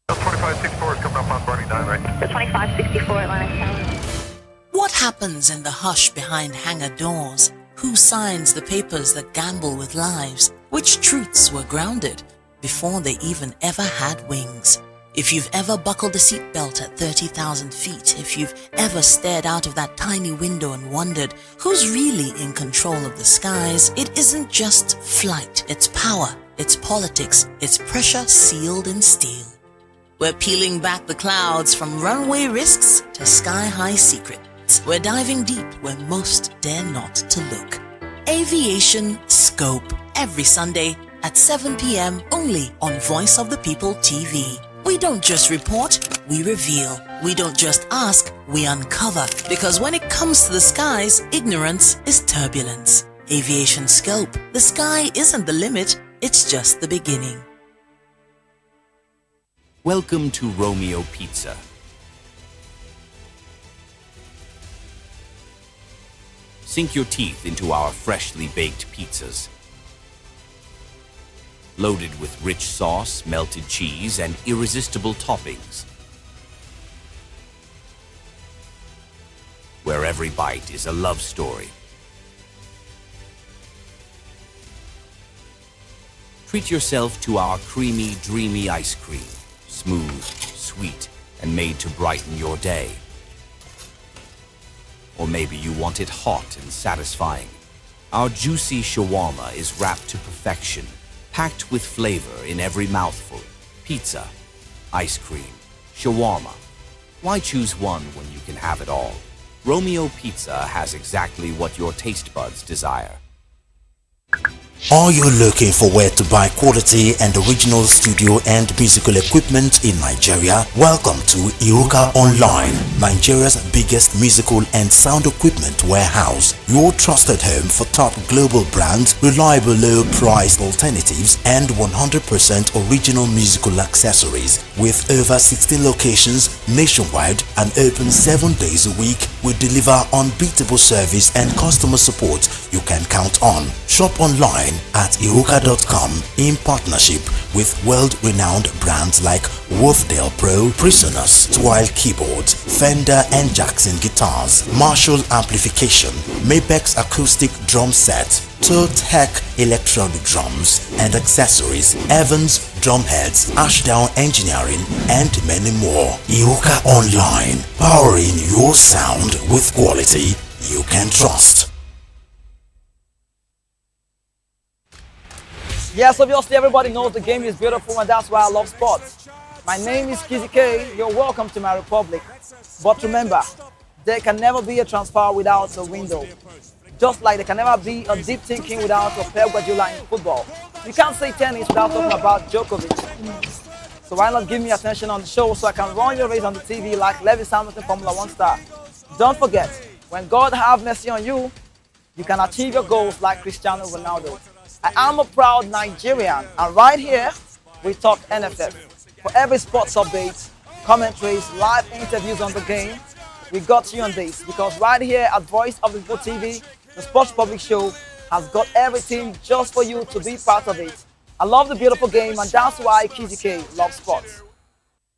The 2564 is coming up on running 9, right? The 2564 564 Atlantic Tower. What happens in the hush behind hangar doors? Who signs the papers that gamble with lives? Which truths were grounded before they even ever had wings? If you've ever buckled a seatbelt at 30,000 feet, if you've ever stared out of that tiny window and wondered who's really in control of the skies, it isn't just flight, it's power, it's politics, it's pressure sealed in steel. We're peeling back the clouds from runway risks to sky-high secrets. We're diving deep where most dare not to look. Aviation Scope, every Sunday at 7 p.m. only on Voice of the People TV. We don't just report, we reveal. We don't just ask, we uncover. Because when it comes to the skies, ignorance is turbulence. Aviation Scope, the sky isn't the limit, it's just the beginning. Welcome to Romeo Pizza. Sink your teeth into our freshly baked pizzas. Loaded with rich sauce, melted cheese, and irresistible toppings. Where every bite is a love story. Treat yourself to our creamy, dreamy ice cream. Smooth, sweet, and made to brighten your day. Or maybe you want it hot and satisfying. Our juicy shawarma is wrapped to perfection, packed with flavor in every mouthful. Pizza, ice cream, shawarma. Why choose one when you can have it all? Romeo Pizza has exactly what your taste buds desire. Are you looking for where to buy quality and original studio and musical equipment in Nigeria? Welcome to Iruka Online, Nigeria's biggest musical and sound equipment warehouse. Your trusted home for top global brands, reliable low-priced alternatives, and 100% original musical accessories. With over 16 locations nationwide and open 7 days a week, we deliver unbeatable service and customer support you can count on. Shop online at iruka.com in partnership with world-renowned brands like Wolfdale Pro, Prisoners, Twile Keyboards, Fender and Jackson Guitars, Marshall Amplification, Mapex Acoustic Drum Set, Tech Electronic Drums and Accessories, Evans Drumheads, Ashdown Engineering, and many more. Iruka Online, powering your sound with quality you can trust. Yes, obviously everybody knows the game is beautiful and that's why I love sports. My name is Kizzy K, you're welcome to my republic. But remember, there can never be a transfer without a window. Just like there can never be a deep thinking without a Pep Guardiola in football. You can't say tennis without talking about Djokovic. So why not give me attention on the show so I can run your race on the TV like Lewis Hamilton Formula 1 star. Don't forget, when God have mercy on you, you can achieve your goals like Cristiano Ronaldo. I am a proud Nigerian, and right here, we talk NFF. For every sports update, commentaries, live interviews on the game, we got you on this, because right here at Voice of the People TV, the Sports Public Show has got everything just for you to be part of it. I love the beautiful game, and that's why Kizzy K loves sports.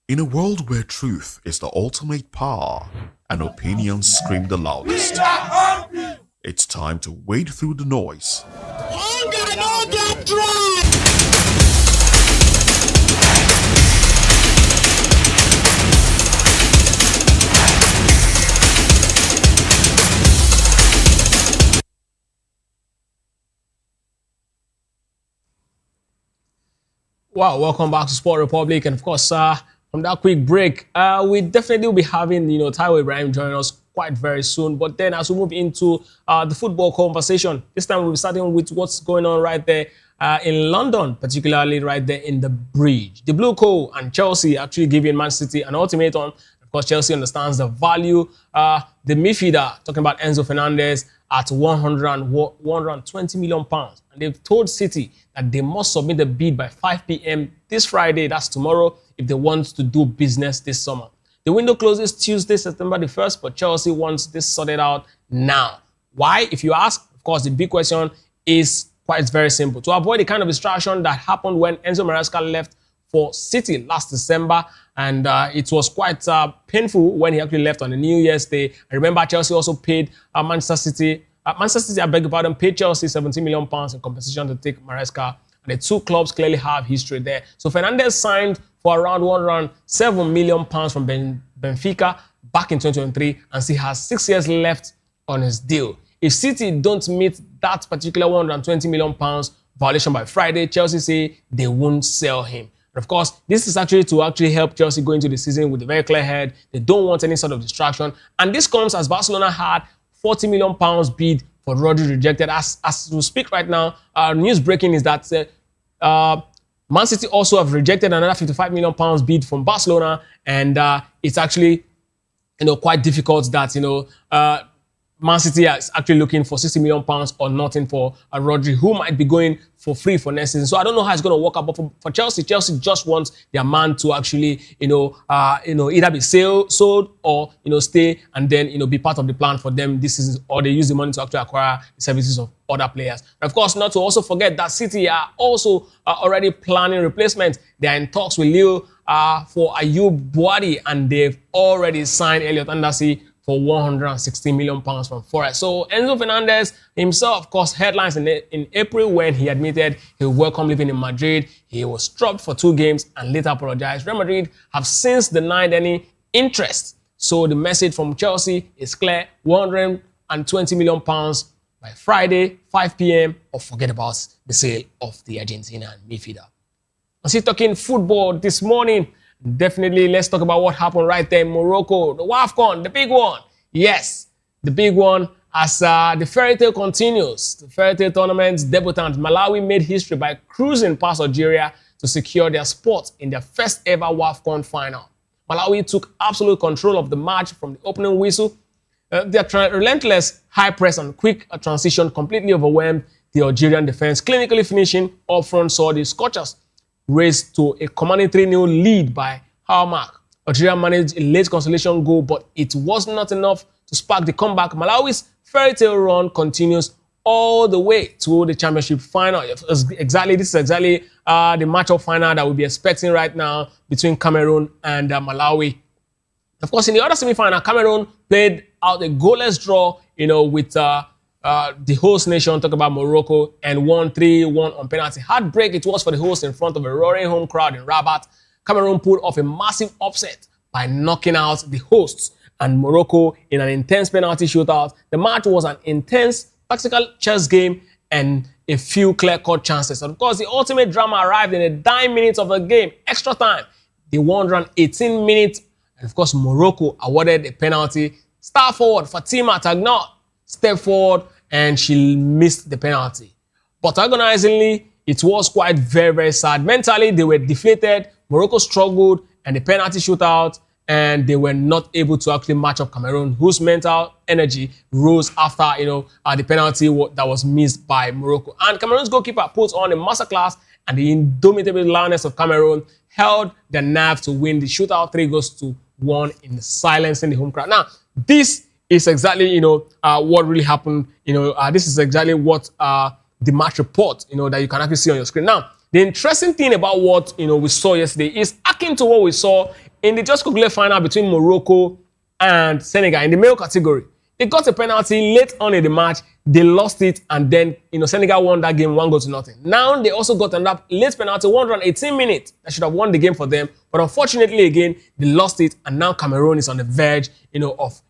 In a world where truth is the ultimate power and opinions scream the loudest, it's time to wade through the noise. Wow, welcome back to Sport Republic. And of course, from that quick break, we definitely will be having, Taiwo Ibrahim joining us quite very soon. But then as we move into the football conversation, this time we'll be starting with what's going on right there in London, particularly right there in the bridge. The Blue Co and Chelsea actually giving Man City an ultimatum. Of course, Chelsea understands the value. The midfielder, talking about Enzo Fernandez, at 120 million pounds. And they've told City that they must submit the bid by 5 p.m. this Friday, that's tomorrow, if they want to do business this summer. The window closes Tuesday, September the 1st, but Chelsea wants this sorted out now. Why? If you ask, of course, the big question is quite very simple. To avoid the kind of distraction that happened when Enzo Maresca left for City last December, And it was quite painful when he actually left on the New Year's Day. I remember Chelsea also paid Manchester City, I beg your pardon, paid Chelsea £17 million in compensation to take Maresca. And the two clubs clearly have history there. So Fernandes signed for around £107 million from Benfica back in 2023 and still has 6 years left on his deal. If City don't meet that particular £120 million violation by Friday, Chelsea say they won't sell him. And of course, this is actually to help Chelsea go into the season with a very clear head. They don't want any sort of distraction. And this comes as Barcelona had £40 million bid for Rodri rejected. As we speak right now, news breaking is that Man City also have rejected another £55 million bid from Barcelona. And it's actually, quite difficult that, Man City is actually looking for £60 million or nothing for Rodri, who might be going for free for next season. So I don't know how it's going to work out. But for Chelsea, Chelsea just wants their man to actually, either be sold or, stay and then, be part of the plan for them this season, or they use the money to actually acquire the services of other players. And of course, not to also forget that City are also already planning replacement. They are in talks with Lille for Ayoub Boadi, and they've already signed Elliot Anderson for £160 million from Forest. So Enzo Fernandez himself, of course, headlines in April when he admitted he welcomed living in Madrid. He was dropped for 2 games and later apologized. Real Madrid have since denied any interest. So the message from Chelsea is clear: £120 million by Friday, 5 p.m. or forget about the sale of the Argentinian midfielder. And still talking football this morning, definitely, let's talk about what happened right there in Morocco. The WAFCON, the big one. Yes, the big one. As the fairy tale continues, the fairy tale tournament's debutant Malawi made history by cruising past Algeria to secure their spot in their first ever WAFCON final. Malawi took absolute control of the match from the opening whistle. Their relentless high press and quick transition completely overwhelmed the Algerian defense, clinically finishing up front saw the Scorchers raised to a commanding 3-0 lead by Hallmark. Algeria managed a late consolation goal, but it was not enough to spark the comeback. Malawi's fairy tale run continues all the way to the championship final. This is exactly the matchup final that we'll be expecting right now between Cameroon and Malawi. Of course, in the other semi-final, Cameroon played out a goalless draw, with the host nation, talk about Morocco, and won 3-1 on penalty. Heartbreak it was for the host in front of a roaring home crowd in Rabat. Cameroon pulled off a massive upset by knocking out the hosts and Morocco in an intense penalty shootout. The match was an intense tactical chess game and a few clear-cut chances. And of course, the ultimate drama arrived in the dying minutes of the game, extra time. The 118 minutes, and of course, Morocco awarded a penalty. Star forward Fatima Tagnot stepped forward and she missed the penalty. But agonizingly, it was quite very, very sad. Mentally, they were deflated. Morocco struggled and the penalty shootout, and they were not able to actually match up Cameroon, whose mental energy rose after, the penalty that was missed by Morocco. And Cameroon's goalkeeper put on a masterclass, and the indomitable lioness of Cameroon held the nerve to win the shootout 3-1 in silencing the home crowd. Now, this is exactly, what really happened. This is exactly what the match report, that you can actually see on your screen. Now, the interesting thing about what, we saw yesterday is akin to what we saw in the Just Google final between Morocco and Senegal in the male category. They got a penalty late on in the match. They lost it, and then, Senegal won that game 1-0. Now, they also got another late penalty, 118 minutes. That should have won the game for them. But unfortunately, again, they lost it, and now Cameroon is on the verge, of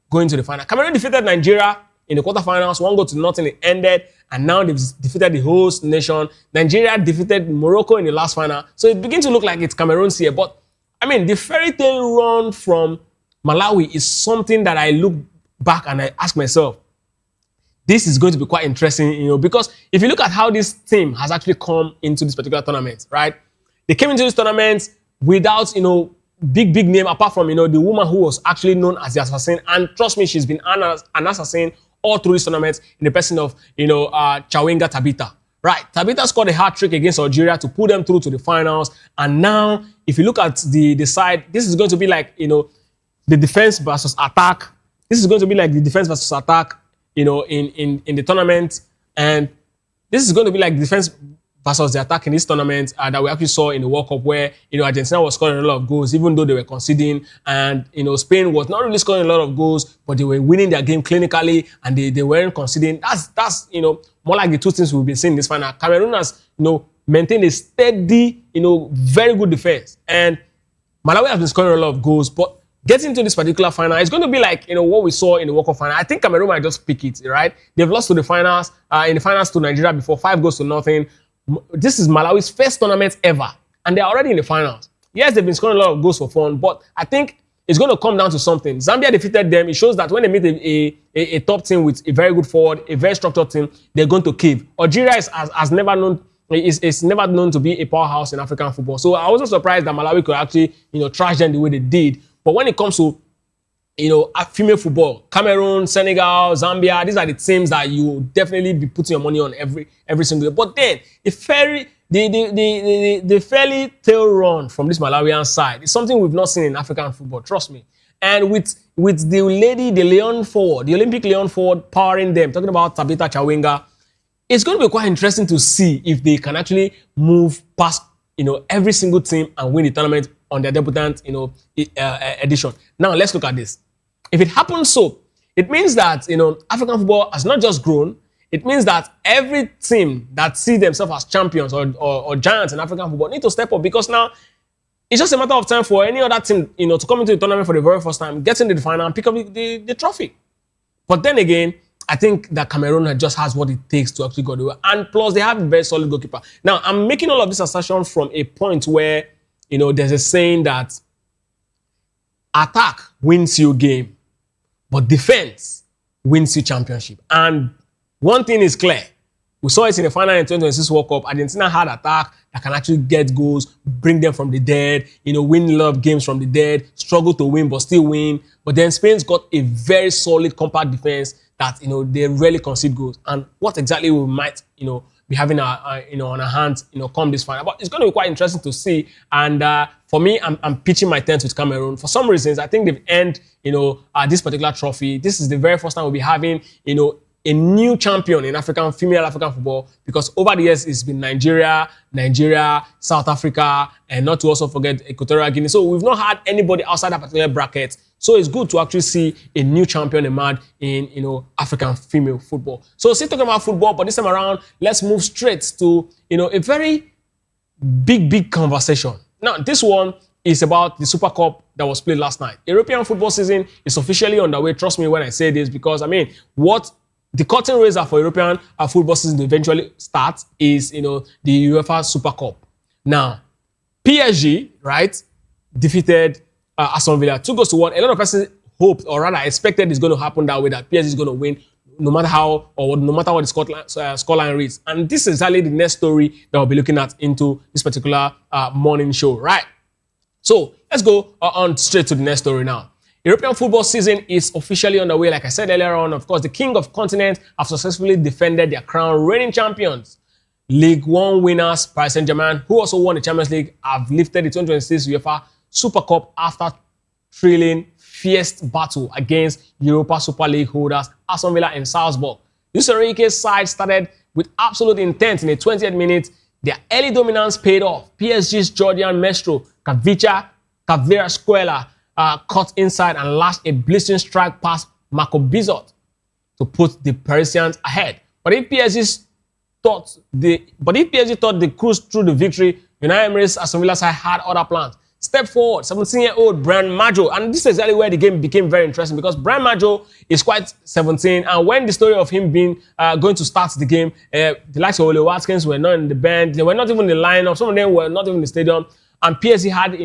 going to the final. Cameroon defeated Nigeria in the quarterfinals, 1-0. It ended, and now they've defeated the host nation. Nigeria defeated Morocco in the last final. So it begins to look like it's Cameroon's here. But, the fairy tale run from Malawi is something that I look back and I ask myself, this is going to be quite interesting, because if you look at how this team has actually come into this particular tournament, right? They came into this tournament without, big name, apart from, the woman who was actually known as the assassin. And trust me, she's been an assassin all through this tournament in the person of, Chawinga Tabitha. Right, Tabitha scored a hat-trick against Algeria to pull them through to the finals. And now, if you look at the side, this is going to be like, the defense versus attack. This is going to be like the defense versus attack, in the tournament. And this is going to be like defense versus the attack in this tournament that we actually saw in the World Cup, where Argentina was scoring a lot of goals, even though they were conceding, and Spain was not really scoring a lot of goals, but they were winning their game clinically, and they weren't conceding. That's more like the two things we've been seeing in this final. Cameroon has maintained a steady, very good defense, and Malawi has been scoring a lot of goals, but getting into this particular final, it's going to be like, what we saw in the World Cup final. I think Cameroon might just pick it, right? They've lost to the finals, in the finals to Nigeria before, 5-0. This is Malawi's first tournament ever, and they're already in the finals. Yes, they've been scoring a lot of goals for fun, but I think it's going to come down to something. Zambia defeated them. It shows that when they meet a top team with a very good forward, a very structured team, they're going to cave. Algeria has never known is never known to be a powerhouse in African football. So I wasn't surprised that Malawi could actually, trash them the way they did. But when it comes to, female football, Cameroon, Senegal, Zambia, these are the teams that you will definitely be putting your money on every single day. But then the fairly tail run from this Malawian side is something we've not seen in African football. Trust me. And with the lady, the Leon forward, the Olympic Leon forward powering them, talking about Tabitha Chawinga, it's going to be quite interesting to see if they can actually move past, every single team and win the tournament on their debutant, edition. Now, let's look at this. If it happens so, it means that, African football has not just grown. It means that every team that see themselves as champions or giants in African football need to step up, because now it's just a matter of time for any other team, to come into the tournament for the very first time, get into the final and pick up the trophy. But then again, I think that Cameroon just has what it takes to actually go the way. And plus, they have a very solid goalkeeper. Now, I'm making all of this assertion from a point where, there's a saying that attack wins you game, but defense wins you championship. And one thing is clear. We saw it in the final in 2026 World Cup. Argentina had attack that can actually get goals, bring them from the dead, win a lot of games from the dead, struggle to win, but still win. But then Spain's got a very solid, compact defense that, they rarely concede goals. And what exactly we might, be having on our hands, come this final. But it's going to be quite interesting to see. And for me, I'm pitching my tent with Cameroon. For some reasons, I think they've earned, this particular trophy. This is the very first time we'll be having, a new champion in female African football, because over the years it's been Nigeria, South Africa, and not to also forget Equatorial Guinea. So we've not had anybody outside that particular bracket. So it's good to actually see a new champion emerge in African female football. So still talking about football, but this time around, let's move straight to a very big conversation. Now this one is about the Super Cup that was played last night. European football season is officially underway. Trust me when I say this, because what the curtain raiser for European football season to eventually start is, the UEFA Super Cup. Now, PSG, right, defeated Aston Villa 2-1. A lot of persons hoped, or rather expected, it's going to happen that way, that PSG is going to win no matter how, or no matter what the scoreline reads. And this is exactly the next story that we'll be looking at into this particular morning show, right? So let's go on straight to the next story now. European football season is officially underway. Like I said earlier on, of course, the King of Continents have successfully defended their crown. Reigning champions, League One winners, Paris Saint-Germain, who also won the Champions League, have lifted the 2026 UEFA Super Cup after thrilling, fierce battle against Europa Super League holders Aston Villa in Salzburg. Luis Enrique's side started with absolute intent in the 20th minute. Their early dominance paid off. PSG's Georgian maestro, Kvaratskhelia, cut inside and lashed a blistering strike past Marco Bizot to put the Parisians ahead. But if PSG thought they cruised through the victory, Unai Emery's Aston Villa side had other plans. Step forward, 17-year-old Brian Maggio, and this is exactly where the game became very interesting, because Brian Maggio is quite 17, and when the story of him being going to start the game, the likes of Ole Watkins were not in the band, they were not even in the lineup, some of them were not even in the stadium. And PSG had,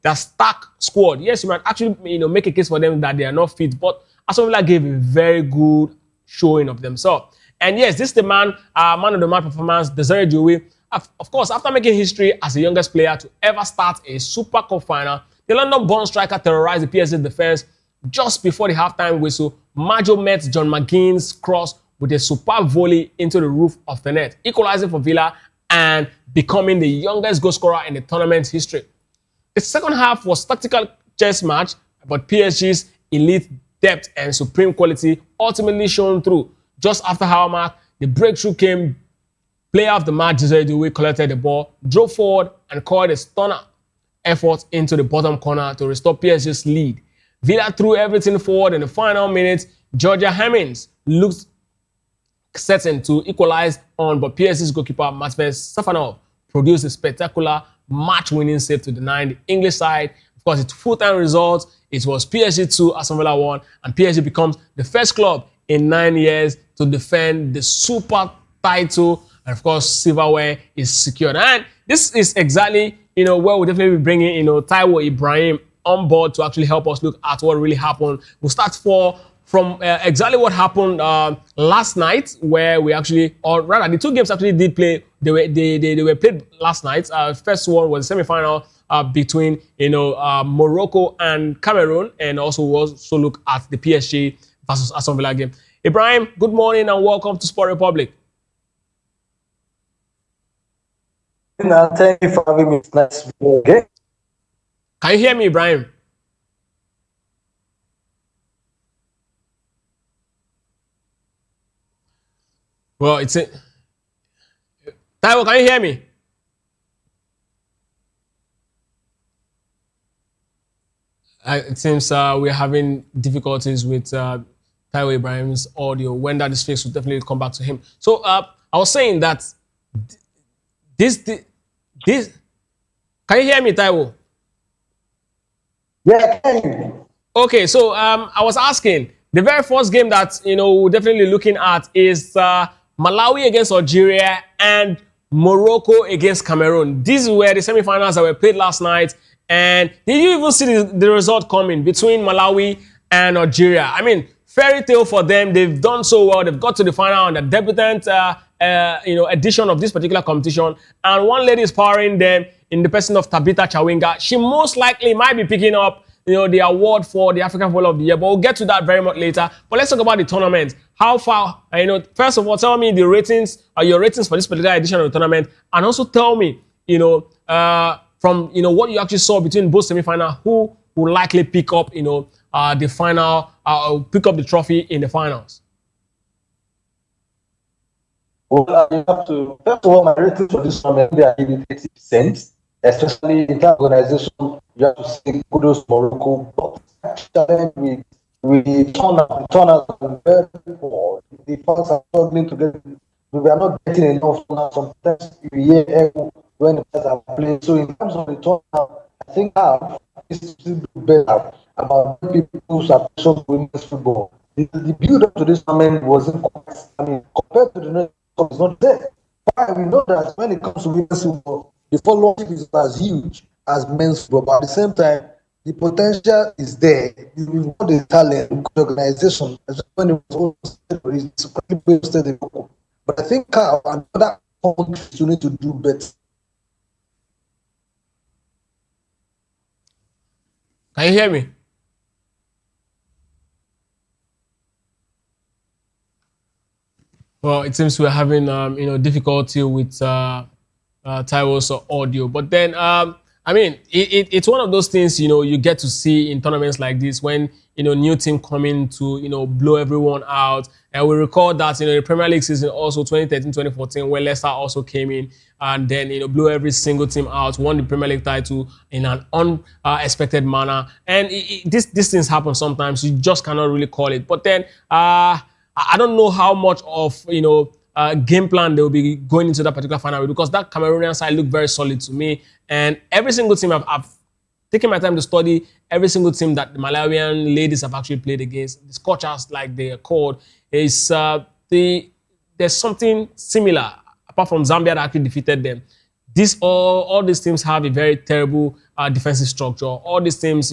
their stack squad. Yes, you might actually, make a case for them that they are not fit, but Aston Villa gave a very good showing of themselves. And yes, this is the man of the match performance, Desiree Doué. Of course, after making history as the youngest player to ever start a Super Cup final, the London-born striker terrorized the PSG defense just before the halftime whistle. Maggio met John McGinn's cross with a superb volley into the roof of the net, equalizing for Villa and becoming the youngest goal scorer in the tournament's history. The second half was tactical chess match, but PSG's elite depth and supreme quality ultimately shone through. Just after hour mark, the breakthrough came Player of the match, Desiree Doué, collected the ball, drove forward, and called a stunner effort into the bottom corner to restore PSG's lead. Villa threw everything forward in the final minutes. Georgia Hemmings looked certain to equalize on, but PSG's goalkeeper Matvey Stefanov produced a spectacular match-winning save to deny the English side. Of course, it's full-time result. It was PSG 2, Aston Villa 1, and PSG becomes the first club in 9 years to defend the Super title. And of course, silverware is secured. And this is exactly, where we'll definitely be bringing, Taiwo Ibrahim on board to actually help us look at what really happened. We'll start from exactly what happened last night, where we actually, or rather, the two games actually did play. They were played last night. First one was the semi-final between Morocco and Cameroon, and also we also look at the PSG versus Aston Villa game. Ibrahim, good morning and welcome to Sport Republic. Thank you for having me. It's nice to be here. Okay. Can you hear me, Ibrahim? Well, it's it. Taiwo, can you hear me? It seems we're having difficulties with Taiwo Ibrahim's audio. When that is fixed, we'll definitely come back to him. So I was saying that this. Can you hear me, Taiwo? Yeah, I can. Okay, so I was asking, the very first game that we're definitely looking at is Malawi against Algeria and Morocco against Cameroon. These were the semi-finals that were played last night. And did you even see the result coming between Malawi and Algeria? I mean, fairy tale for them. They've done so well. They've got to the final on the debutant edition of this particular competition. And one lady is powering them in the person of Tabitha Chawinga. She most likely might be picking up the award for the African Footballer of the Year, but we'll get to that very much later. But let's talk about the tournament. How far, first of all, tell me the ratings, your ratings for this particular edition of the tournament, and also tell me, from what you actually saw between both semi-final, who will likely pick up, the final, pick up the trophy in the finals. Well, you have to, first of all, my ratings for this tournament, they are 80%, especially in terms of organization. You have to say kudos to Morocco, but challenge with the turnout very poor. The fans are struggling to get. We are not getting enough turnout. Sometimes we hear echo when the players are playing. So in terms of the turnout, I think our is to do better about people's attention to women's football. The build up to this tournament wasn't quite. I mean, compared to the next, it's not there. Why? We know that when it comes to women's football, the following is as huge as men's football, but at the same time, the potential is there. We've got the talent, we've got the organization, as when it was hosted, but I think another countries need to do better. Can you hear me? Well, it seems we're having difficulty with Taiwo's audio, but then I mean, it's one of those things, you get to see in tournaments like this when, new team coming to, blow everyone out. And we recall that, the Premier League season also 2013-2014, where Leicester also came in and then, blew every single team out, won the Premier League title in an unexpected manner. And these things happen sometimes. You just cannot really call it. But then I don't know how much of, game plan they will be going into that particular final because that Cameroonian side looked very solid to me. And every single team I've taken my time to study every single team that the Malawian ladies have actually played against. The Scorchers, like they are called, is there's something similar apart from Zambia that actually defeated them. All these teams have a very terrible defensive structure. All these teams,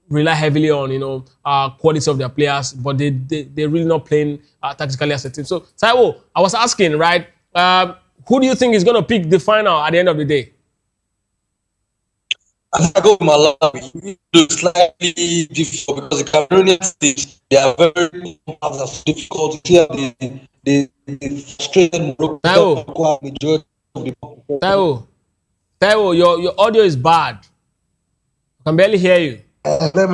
rely heavily on quality of their players, but they're really not playing tactically as a team. So Taiwo, I was asking, right? Who do you think is going to pick the final at the end of the day? I go with Malawi. It's slightly difficult because the Cameroonian teams, they are very difficult to hear the frustrated Morocco. Taiwo, your audio is bad. I can barely hear you. Let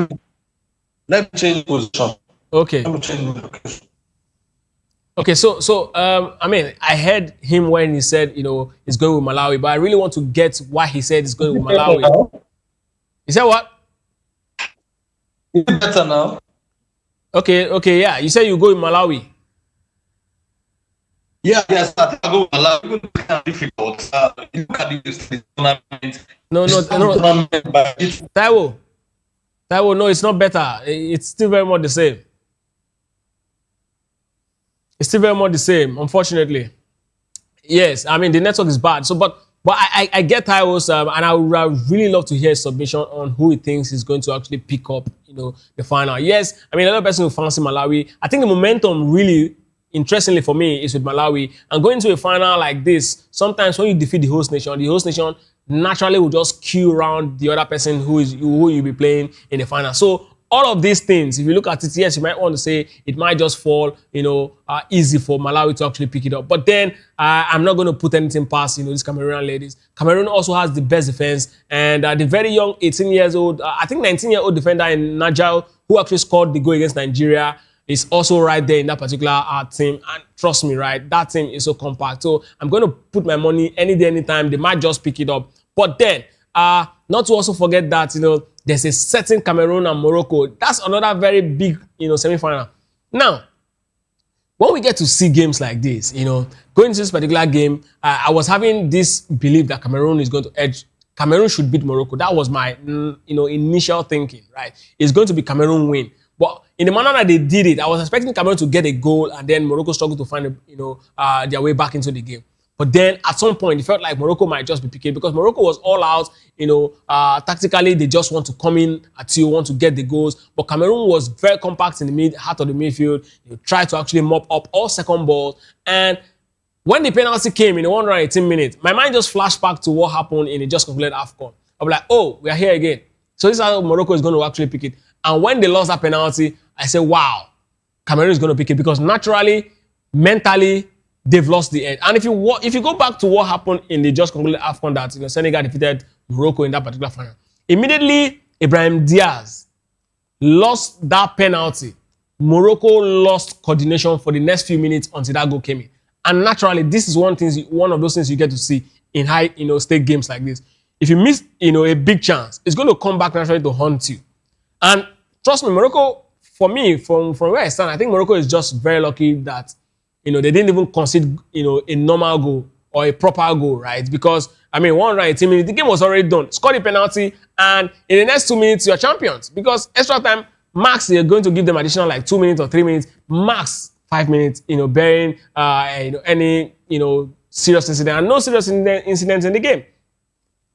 me change position. Okay. Let me change position. Okay, I mean, I heard him when he said, he's going with Malawi, but I really want to get why he said he's going with Malawi. He said what? Is it better now? Okay, yeah. You said you go with Malawi. Yeah, yes, I think I go with Malawi. Even though it's kind of difficult. Look at this tournament. No. Taiwo, no, it's not better. It's still very much the same. It's still very much the same, unfortunately. Yes, I mean, the network is bad. So, but I get Taiwo's, and I would really love to hear his submission on who he thinks is going to actually pick up, the final. Yes, I mean, another person who fancy Malawi. I think the momentum really, interestingly for me, is with Malawi. And going to a final like this, sometimes when you defeat the host nation naturally will just queue around the other person who you'll be playing in the final. So all of these things, if you look at it, yes, you might want to say it might just fall, easy for Malawi to actually pick it up. But then I'm not going to put anything past, these Cameroonian ladies. Cameroon also has the best defense, and the very young 18 years old, I think 19-year-old defender in Najal, who actually scored the goal against Nigeria, is also right there in that particular team. And trust me, right, that team is so compact. So I'm going to put my money any day, anytime. They might just pick it up. But then, not to also forget that, there's a certain Cameroon and Morocco. That's another very big, semi-final. Now, when we get to see games like this, going into this particular game, I was having this belief that Cameroon is going to edge. Cameroon should beat Morocco. That was my, initial thinking, right? It's going to be Cameroon win. But in the manner that they did it, I was expecting Cameroon to get a goal and then Morocco struggled to find, their way back into the game. But then at some point, it felt like Morocco might just be picking because Morocco was all out, tactically, they just want to come in at you, want to get the goals. But Cameroon was very compact in the heart of the midfield. They tried to actually mop up all second balls. And when the penalty came in the 118 minutes, my mind just flashed back to what happened in the just concluded AFCON. I'm like, oh, we are here again. So this is how Morocco is going to actually pick it. And when they lost that penalty, I said, wow, Cameroon is going to pick it because naturally, mentally, they've lost the edge. And if you go back to what happened in the just concluded AFCON that Senegal defeated Morocco in that particular final, immediately Ibrahim Diaz lost that penalty. Morocco lost coordination for the next few minutes until that goal came in. And naturally, this is one of those things you get to see in high stake games like this. If you miss a big chance, it's going to come back naturally to haunt you. And trust me, Morocco, for me, from where I stand, I think Morocco is just very lucky that they didn't even concede, a normal goal or a proper goal, right? Because, 118 minutes, the game was already done. Score the penalty, and in the next 2 minutes, you're champions. Because extra time, max, they're going to give them additional 2 minutes or 3 minutes, max 5 minutes, bearing, any, serious incident. And no serious incidents in the game.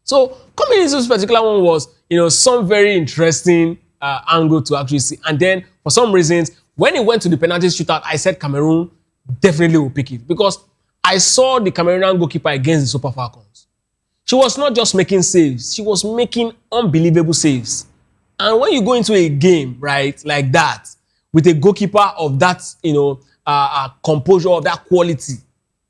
So, coming into this particular one was, some very interesting angle to actually see. And then, for some reasons, when it went to the penalty shootout, I said Cameroon definitely will pick it because I saw the Cameroonian goalkeeper against the Super Falcons. She was not just making saves, she was making unbelievable saves. And when you go into a game, right, like that, with a goalkeeper of that, composure, of that quality,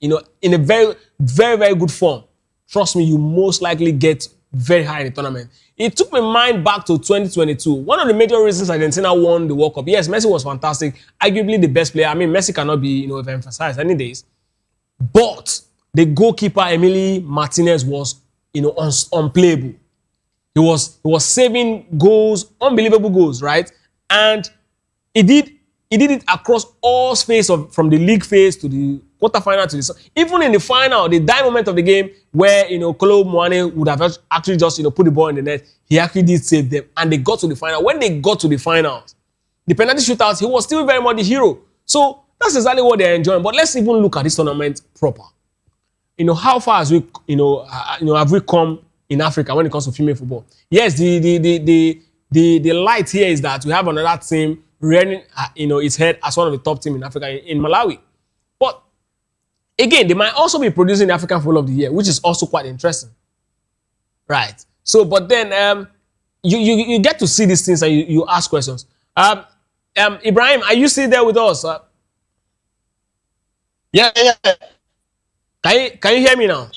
in a very, very, very good form, trust me, you most likely get very high in the tournament. It took my mind back to 2022. One of the major reasons Argentina won the World Cup. Yes, Messi was fantastic, arguably the best player. Messi cannot be, emphasized any days. But the goalkeeper, Emily Martinez, was, unplayable. He was saving goals, unbelievable goals, right? And he did it across all space from the league phase to the quarterfinal to the even in the final, the dying moment of the game where Kolo Muane would have actually just put the ball in the net. He actually did save them, and they got to the final. When they got to the finals, the penalty shootouts, he was still very much the hero. So that's exactly what they're enjoying. But let's even look at this tournament proper. How far has have we come in Africa when it comes to female football? Yes, the light here is that we have another team rearing its head as one of the top teams in Africa in Malawi. But again, they might also be producing the African Football of the Year, which is also quite interesting. Right. So, but then you get to see these things and you ask questions. Ibrahim, are you still there with us? Yeah. Can you hear me now?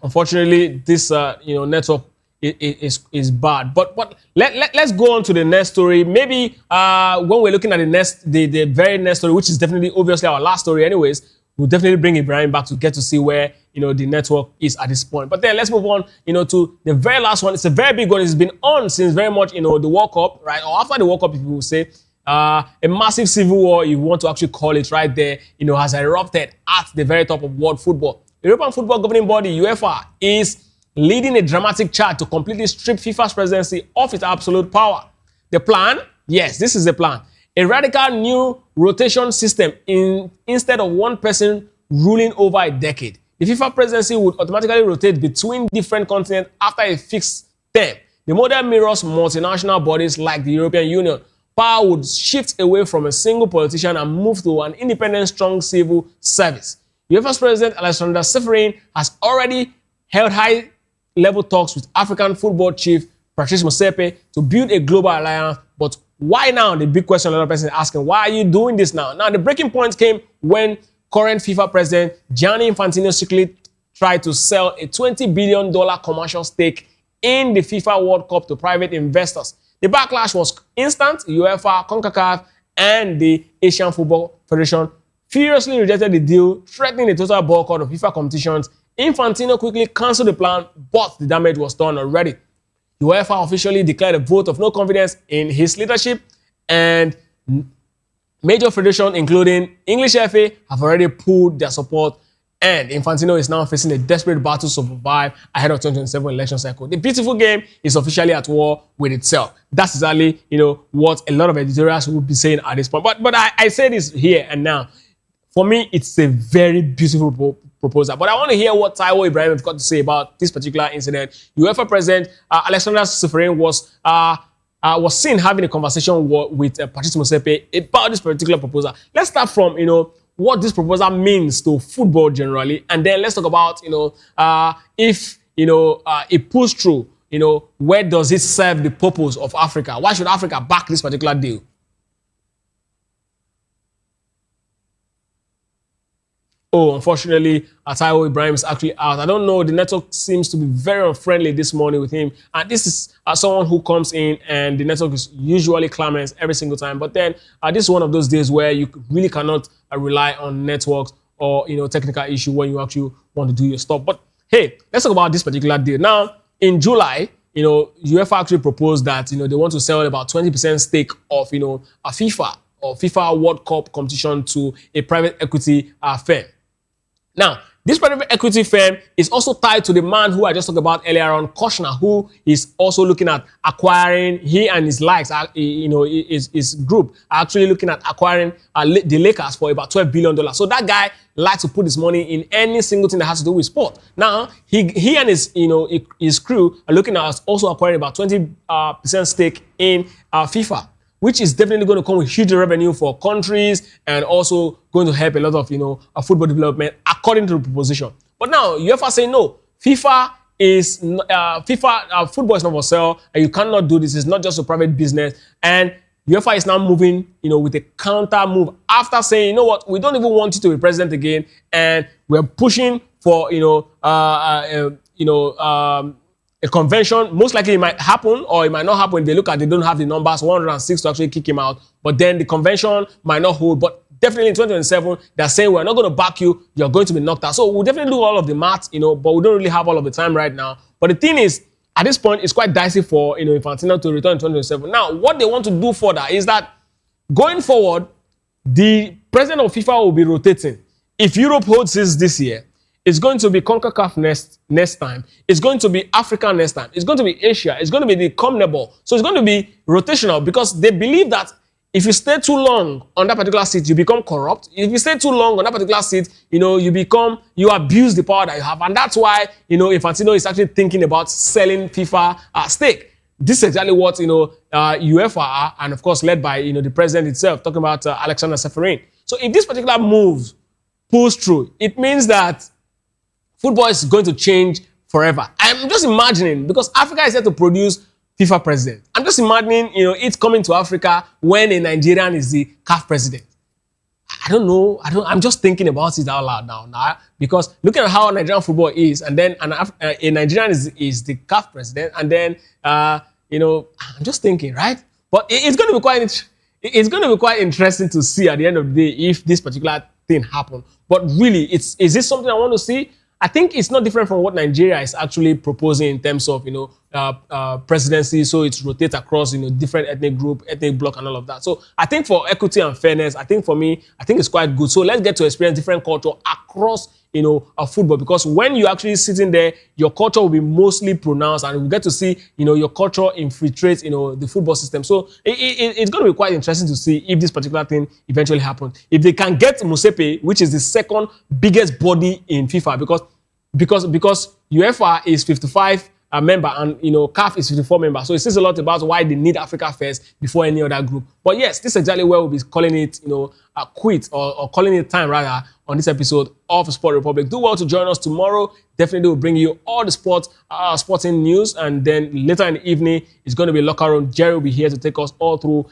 Unfortunately, this network is bad. But let's go on to the next story. Maybe when we're looking at the very next story, which is definitely obviously our last story anyways, we'll definitely bring Ibrahim back to get to see where, the network is at this point. But then let's move on, to the very last one. It's a very big one. It's been on since very much, the World Cup, right? Or after the World Cup, if you will say. A massive civil war, if you want to actually call it right there, has erupted at the very top of world football. The European Football Governing Body, UEFA, is leading a dramatic charge to completely strip FIFA's presidency of its absolute power. The plan? Yes, this is the plan. A radical new rotation system instead of one person ruling over a decade. The FIFA presidency would automatically rotate between different continents after a fixed term. The model mirrors multinational bodies like the European Union. Power would shift away from a single politician and move to an independent, strong civil service. UEFA's president, Alexander Seferin, has already held high-level talks with African football chief Patrice Motsepe to build a global alliance. But why now? The big question another person is asking, why are you doing this now? Now, the breaking point came when current FIFA president Gianni Infantino secretly tried to sell a $20 billion commercial stake in the FIFA World Cup to private investors. The backlash was instant. UEFA, CONCACAF, and the Asian Football Federation furiously rejected the deal, threatening a total boycott of FIFA competitions. Infantino quickly cancelled the plan, but the damage was done already. UEFA officially declared a vote of no confidence in his leadership, and major federations, including English FA, have already pulled their support, and Infantino is now facing a desperate battle to survive ahead of 2027 election cycle. The beautiful game is officially at war with itself. That's exactly, what a lot of editorials will be saying at this point. But I say this here and now. For me, it's a very beautiful proposal. But I want to hear what Taiwo Ibrahim has got to say about this particular incident. UEFA president Alexander Seferin was seen having a conversation with Patrice Motsepe about this particular proposal. Let's start from, what this proposal means to football generally, and then let's talk about, if, it pulls through, where does it serve the purpose of Africa? Why should Africa back this particular deal? Oh, unfortunately, Taiwo Ibrahim is actually out. I don't know. The network seems to be very unfriendly this morning with him. And this is someone who comes in and the network is usually clamorous every single time. But then this is one of those days where you really cannot rely on networks or, technical issue when you actually want to do your stuff. But hey, let's talk about this particular deal. Now, in July, UEFA actually proposed that, they want to sell about 20% stake of, a FIFA or FIFA World Cup competition to a private equity firm. Now, this private equity firm is also tied to the man who I just talked about earlier on, Kushner, who is also looking at acquiring, he and his likes, his group are actually looking at acquiring the Lakers for about $12 billion. So that guy likes to put his money in any single thing that has to do with sport. Now, he and his crew are looking at also acquiring about 20% stake in FIFA, which is definitely going to come with huge revenue for countries and also going to help a lot of, football development according to the proposition. But now, UEFA saying no, football is not for sale, and you cannot do this. It's not just a private business. And UEFA is now moving, with a counter move after saying, you know what, we don't even want you to be president again, and we're pushing for, a convention. Most likely it might happen or it might not happen. They don't have the numbers 106 to actually kick him out. But then the convention might not hold. But definitely in 2027, they're saying we're not going to back you. You're going to be knocked out. So we'll definitely do all of the maths, but we don't really have all of the time right now. But the thing is, at this point, it's quite dicey for Infantino to return in 2027. Now, what they want to do further is that going forward, the president of FIFA will be rotating. If Europe holds this year, it's going to be CONCACAF next time. It's going to be Africa next time. It's going to be Asia. It's going to be the CONMEBOL. So it's going to be rotational because they believe that if you stay too long on that particular seat, you become corrupt. If you stay too long on that particular seat, you abuse the power that you have. And that's why, Infantino is actually thinking about selling FIFA stake. This is exactly what, UEFA are, and of course led by, the president itself, talking about Alexander Seferin. So if this particular move pulls through, it means that football is going to change forever. I'm just imagining, because Africa is here to produce FIFA president. I'm just imagining, it coming to Africa when a Nigerian is the CAF president. I don't know. I'm just thinking about it out loud now, because looking at how Nigerian football is, and then a Nigerian is the CAF president, and then I'm just thinking, right? But it's going to be quite interesting to see at the end of the day if this particular thing happened. But really, is this something I want to see? I think it's not different from what Nigeria is actually proposing in terms of presidency. So it rotates across different ethnic group, ethnic block, and all of that. So I think for equity and fairness, I think it's quite good. So let's get to experience different culture across football, because when you're actually sitting there, your culture will be mostly pronounced, and we'll get to see your culture infiltrate the football system. So it's going to be quite interesting to see if this particular thing eventually happens. If they can get Musepe, which is the second biggest body in FIFA, because UEFA is 55 member and CAF is 54 member. So it says a lot about why they need Africa first before any other group. But yes, this is exactly where we'll be calling it a quit, or calling it time rather, on this episode of Sport Republic. Do well to join us tomorrow. Definitely will bring you all the sporting news, and then later in the evening it's going to be locker room. Jerry will be here to take us all through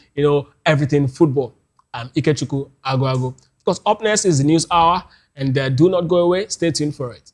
everything football. I'm Ikechukwu Ago. Of course, up next is the news hour, and do not go away. Stay tuned for it.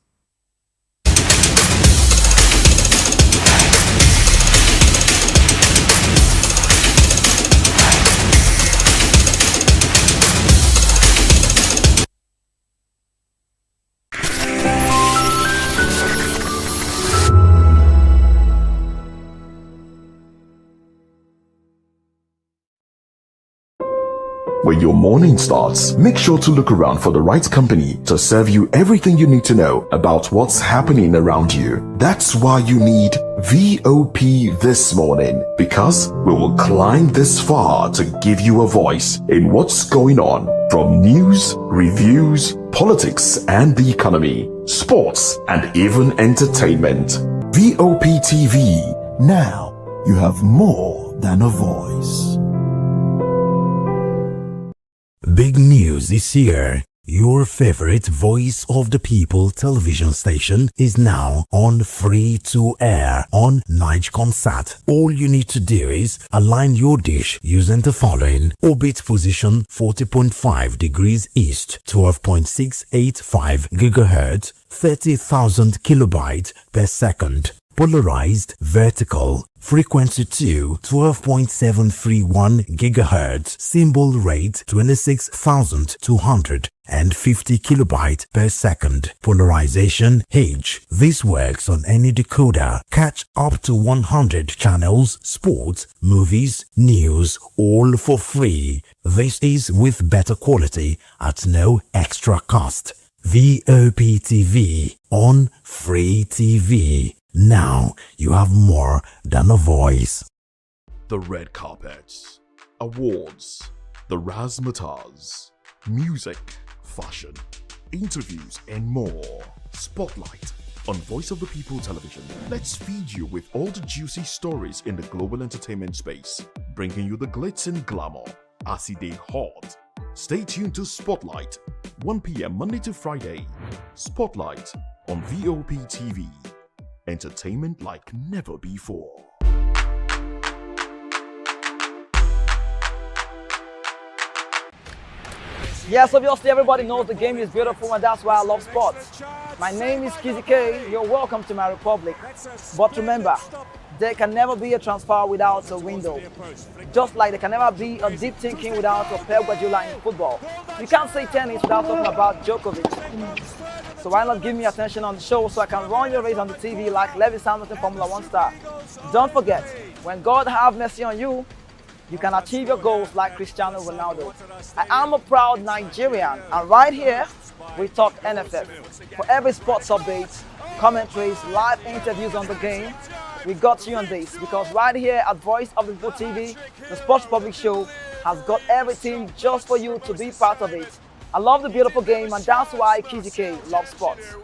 When your morning starts, make sure to look around for the right company to serve you everything you need to know about what's happening around you. That's why you need VOP this morning, because we will climb this far to give you a voice in what's going on, from news, reviews, politics and the economy, sports and even entertainment. VOP TV. Now you have more than a voice. Big news is here. Your favorite Voice of the People television station is now on free to air on Nigecomsat. All you need to do is align your dish using the following: orbit position 40.5 degrees east, 12.685 gigahertz, 30,000 kilobytes per second. Polarized vertical, frequency 2, 12.731 gigahertz, symbol rate 26,250 kilobytes per second. Polarization H. This works on any decoder. Catch up to 100 channels, sports, movies, news, all for free. This is with better quality at no extra cost. VOP TV on Free TV. Now you have more than a voice. The red carpets, awards, the razzmatazz, music, fashion, interviews and more. Spotlight on Voice of the People television. Let's feed you with all the juicy stories in the global entertainment space, bringing you the glitz and glamour as it is hot. Stay tuned to Spotlight, 1 p.m. Monday to Friday. Spotlight on VOP TV. Entertainment like never before. Yes, obviously everybody knows the game is beautiful, and that's why I love sports. My name is Kizzy K. You're welcome to my republic. But remember, there can never be a transfer without a window. Just like there can never be a deep thinking without a Pep Guardiola in football. You can't say tennis without talking about Djokovic. So why not give me attention on the show so I can run your race on the TV like Lewis Hamilton Formula 1 star. Don't forget, when God have mercy on you, you can achieve your goals like Cristiano Ronaldo. I am a proud Nigerian, and right here, we talk NFF. For every sports update, commentaries, live interviews on the game, we got you on this, because right here at Voice of the People TV, the Sports Public Show has got everything just for you to be part of it. I love the beautiful game, and that's why Kizzy K loves sports.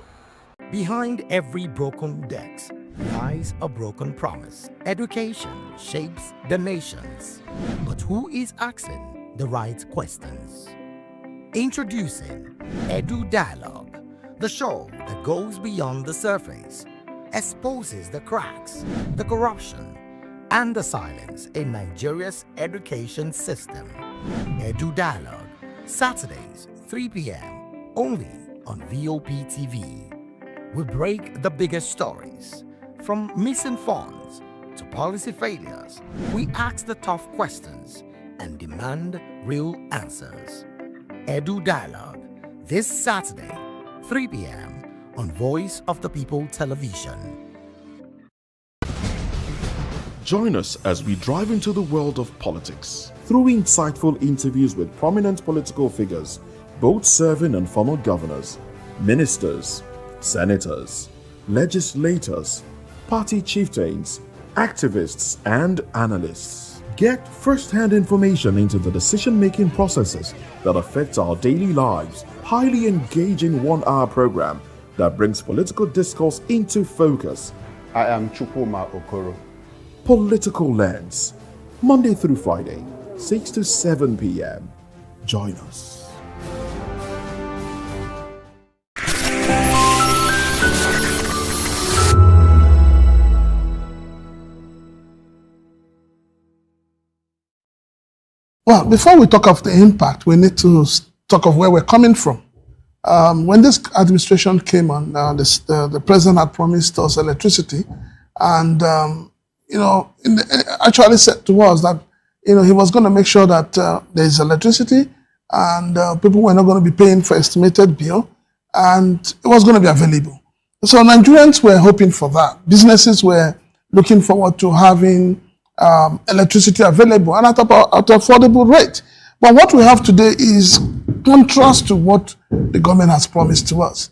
Behind every broken debt lies a broken promise. Education shapes the nations, but who is asking the right questions? Introducing Edu Dialogue, the show that goes beyond the surface, exposes the cracks, the corruption, and the silence in Nigeria's education system. Edu Dialogue Saturdays, 3 p.m. only on Voptv. We break the biggest stories, from missing funds to policy failures. We ask the tough questions and demand real answers. Edu Dialogue, this Saturday, 3 p.m. on Voice of the People Television. Join us as we drive into the world of politics through insightful interviews with prominent political figures, both serving and former governors, ministers, senators, legislators, party chieftains, activists, and analysts. Get first-hand information into the decision-making processes that affect our daily lives. Highly engaging one-hour program that brings political discourse into focus. I am Chukwuma Okoro. Political Lens, Monday through Friday, 6 to 7 p.m. Join us. Well, before we talk of the impact, we need to talk of where we're coming from. When this administration came on, the president had promised us electricity, and actually said to us that he was going to make sure that there is electricity, and people were not going to be paying for estimated bill, and it was going to be available. So Nigerians were hoping for that. Businesses were looking forward to having electricity available and at an affordable rate. But what we have today is contrast to what the government has promised to us.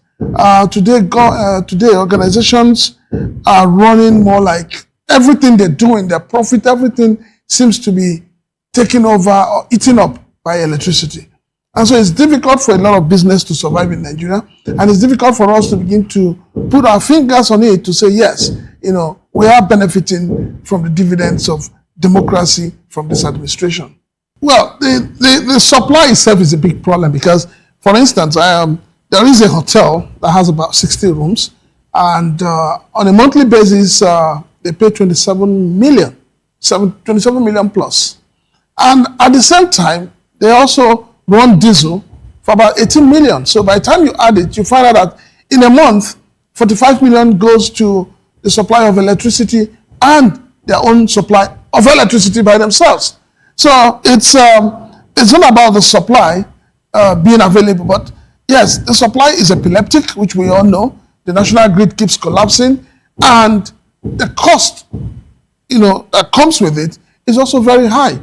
Today, organizations are running more like everything they're doing, their profit, everything seems to be taken over or eaten up by electricity. And so it's difficult for a lot of business to survive in Nigeria, and it's difficult for us to begin to put our fingers on it to say, yes, we are benefiting from the dividends of democracy from this administration. Well, the supply itself is a big problem because, for instance, there is a hotel that has about 60 rooms, and on a monthly basis, they pay 27 million plus. And at the same time, they also run diesel for about 18 million. So by the time you add it, you find out that in a month, 45 million goes to the supply of electricity and their own supply of electricity by themselves. So it's not about the supply being available, but yes, the supply is epileptic, which we all know. The national grid keeps collapsing, and the cost, that comes with it is also very high.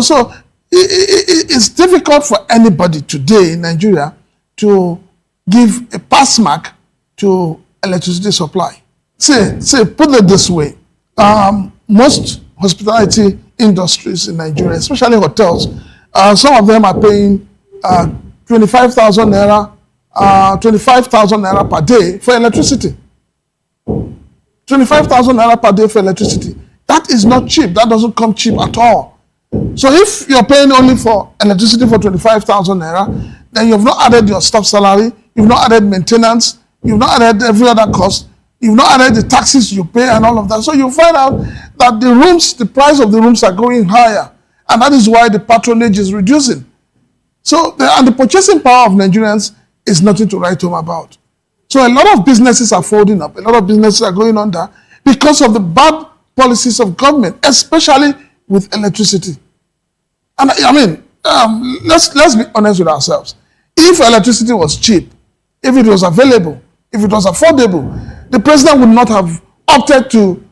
So it's difficult for anybody today in Nigeria to give a pass mark to electricity supply. Say, put it this way, most hospitality industries in Nigeria, especially hotels, some of them are paying 25,000 naira per day for electricity. 25,000 naira per day for electricity. That is not cheap. That doesn't come cheap at all. So if you're paying only for electricity for 25,000 naira, then you've not added your staff salary, you've not added maintenance, you've not added every other cost, you've not added the taxes you pay and all of that. So you find out that the price of the rooms are going higher, and that is why the patronage is reducing. So, and the purchasing power of Nigerians is nothing to write home about. So a lot of businesses are folding up, a lot of businesses are going under because of the bad policies of government, especially with electricity. And let's be honest with ourselves. If electricity was cheap, if it was available, if it was affordable, the president would not have opted to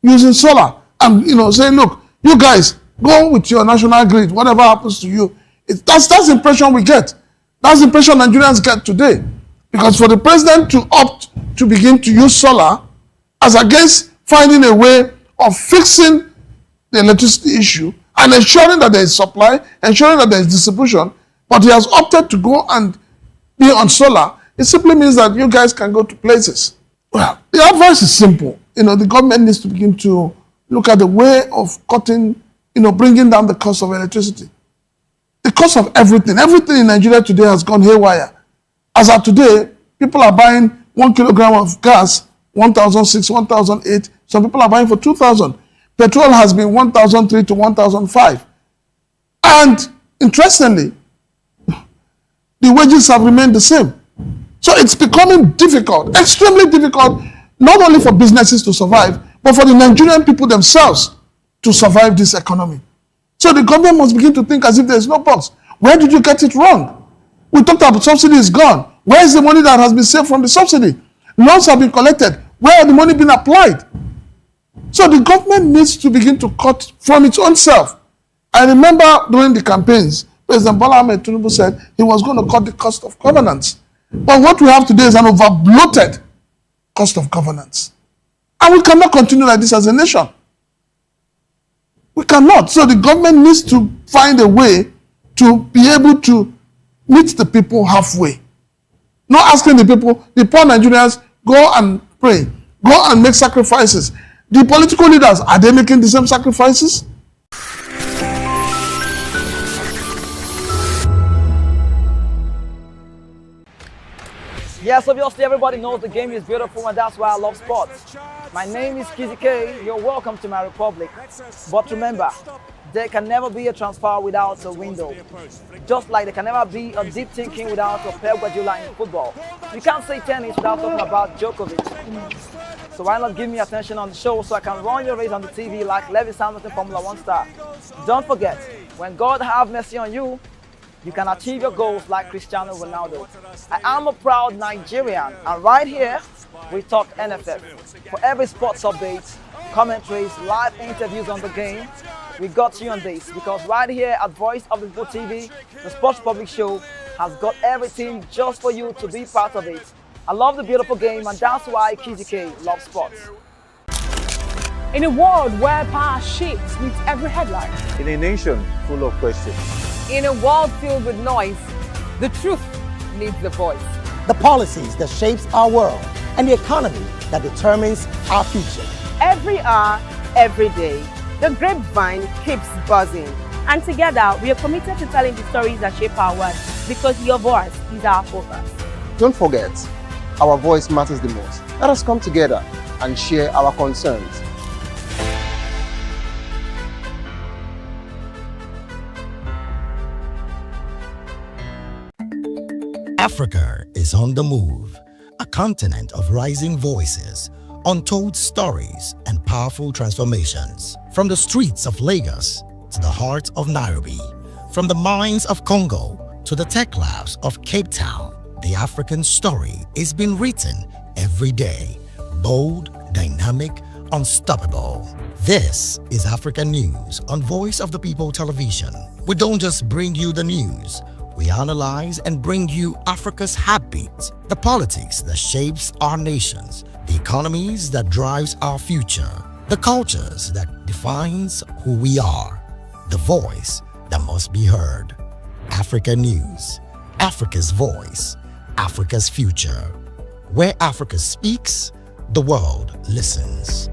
using solar and saying, look, you guys go with your national grid, whatever happens to you. That's the impression we get. That's the impression Nigerians get today. Because for the president to opt to begin to use solar as against finding a way of fixing the electricity issue and ensuring that there is supply, ensuring that there is distribution, but he has opted to go and be on solar, it simply means that you guys can go to places. Well, the advice is simple. The government needs to begin to look at the way of cutting, bringing down the cost of electricity. The cost of everything in Nigeria today has gone haywire. As of today, people are buying 1 kilogram of gas, 1,006, 1,008. Some people are buying for 2,000. Petrol has been 1,003 to 1,005. And interestingly, the wages have remained the same. So it's becoming difficult, extremely difficult, not only for businesses to survive, but for the Nigerian people themselves to survive this economy. So the government must begin to think as if there's no box. Where did you get it wrong? We talked about subsidy is gone. Where is the money that has been saved from the subsidy? Loans have been collected. Where are the money being applied? So the government needs to begin to cut from its own self. I remember during the campaigns, President Bola Ahmed Tinubu said he was going to cut the cost of governance. But what we have today is an overbloated cost of governance. And we cannot continue like this as a nation. We cannot. So the government needs to find a way to be able to meet the people halfway. Not asking the people, the poor Nigerians, go and pray, go and make sacrifices. The political leaders, are they making the same sacrifices? Yes, obviously everybody knows the game is beautiful and that's why I love sports. My name is Kizzy K, you're welcome to my republic. But remember, there can never be a transfer without a window. Just like there can never be a deep thinking without a Pep Guardiola in football. You can't say tennis without talking about Djokovic. So why not give me attention on the show so I can run your race on the TV like Lewis Hamilton Formula 1 star. Don't forget, when God have mercy on you, you can achieve your goals like Cristiano Ronaldo. I am a proud Nigerian, and right here, we talk NFF. For every sports updates, commentaries, live interviews on the game, we got you on this, because right here at Voice of the People TV, the Sports Public Show has got everything just for you to be part of it. I love the beautiful game, and that's why Kizzy K loves sports. In a world where power shapes with every headline. In a nation full of questions. In a world filled with noise, the truth needs a voice. The policies that shapes our world and the economy that determines our future. Every hour, every day, the grapevine keeps buzzing. And together, we are committed to telling the stories that shape our world, because your voice is our focus. Don't forget, our voice matters the most. Let us come together and share our concerns. Africa is on the move, a continent of rising voices, untold stories, and powerful transformations. From the streets of Lagos to the heart of Nairobi, from the mines of Congo to the tech labs of Cape Town, the African story is being written every day. Bold, dynamic, unstoppable. This is Africa News on Voice of the People Television. We don't just bring you the news. We analyze and bring you Africa's heartbeat, the politics that shapes our nations, the economies that drives our future, the cultures that defines who we are, the voice that must be heard. Africa News, Africa's voice, Africa's future. Where Africa speaks, the world listens.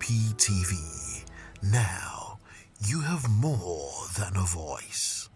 Voptv. Now you have more than a voice.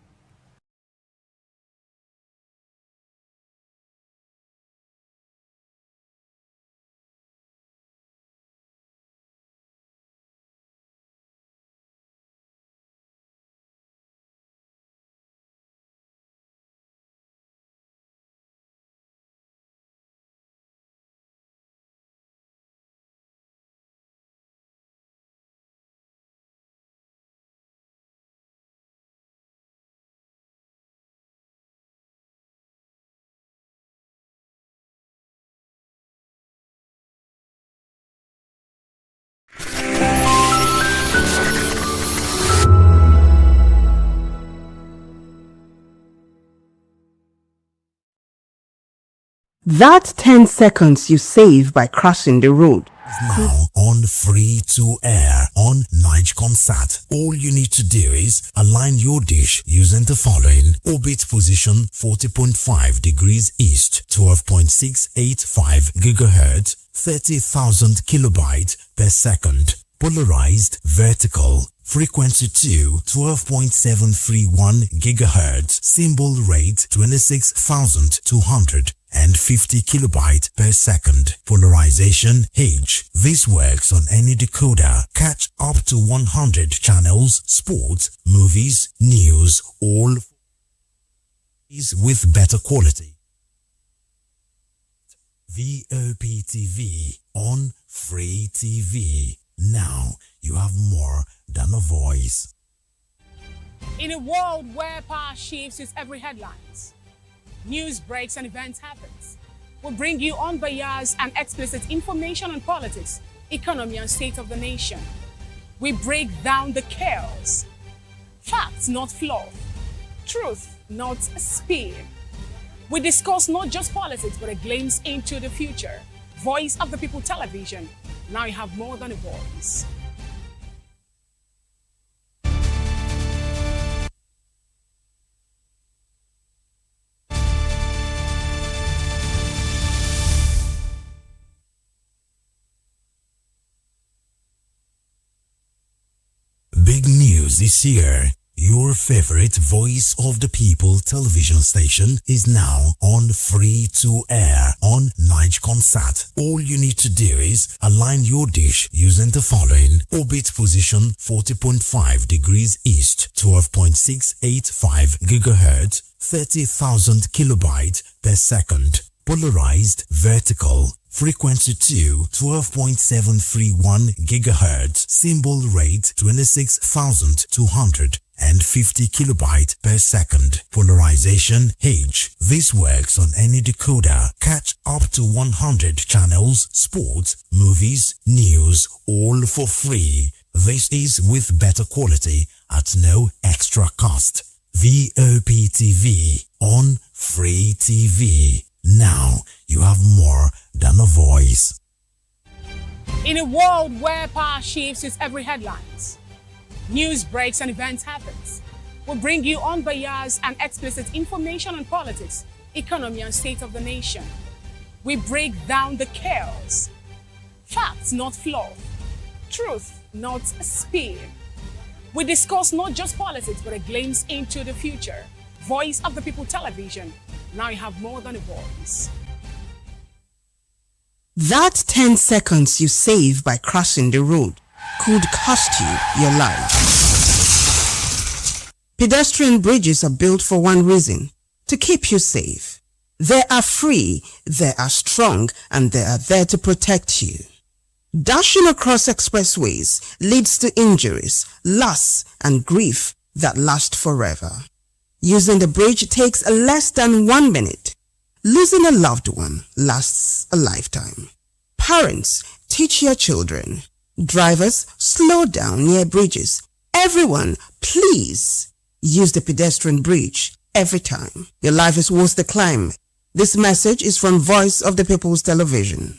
That 10 seconds you save by crossing the road. Now on free to air on Nigecomsat. All you need to do is align your dish using the following: orbit position 40.5 degrees east, 12.685 gigahertz, 30,000 kilobytes per second. Polarized vertical. Frequency 2, 12.731 gigahertz. Symbol rate 26,200 and 50 kilobyte per second. Polarization H. This works on any decoder. Catch up to 100 channels, sports, movies, news, all is with better quality. Voptv on Free TV. Now you have more than a voice. In a world where power shifts with every headlines, news breaks and events happens, we bring you unbiased and explicit information on politics, economy and state of the nation. We break down the chaos. Facts, not fluff. Truth, not spin. We discuss not just politics, but a glimpse into the future. Voice of the People Television. Now you have more than a voice. Big news is here. Your favorite Voice of the People television station is now on free to air on Nigecomsat. All you need to do is align your dish using the following: orbit position 40.5 degrees east, 12.685 gigahertz, 30,000 kilobytes per second. Polarized vertical, frequency 2, 12.731 gigahertz, symbol rate 26,250 kilobytes per second. Polarization H. This works on any decoder. Catch up to 100 channels, sports, movies, news, all for free. This is with better quality at no extra cost. Voptv on Free TV. Now you have more than a voice. In a world where power shifts with every headlines, news breaks and events happens, we bring you unbiased and explicit information on politics, economy and state of the nation. We break down the chaos. Facts, not fluff. Truth, not spin. We discuss not just politics, but a glimpse into the future. Voice of the People Television. Now you have more than a voice. That 10 seconds you save by crossing the road could cost you your life. Pedestrian bridges are built for one reason: to keep you safe. They are free, they are strong, and they are there to protect you. Dashing across expressways leads to injuries, loss, and grief that last forever. Using the bridge takes less than 1 minute. Losing a loved one lasts a lifetime. Parents, teach your children. Drivers, slow down near bridges. Everyone, please use the pedestrian bridge every time. Your life is worth the climb. This message is from Voice of the People's Television.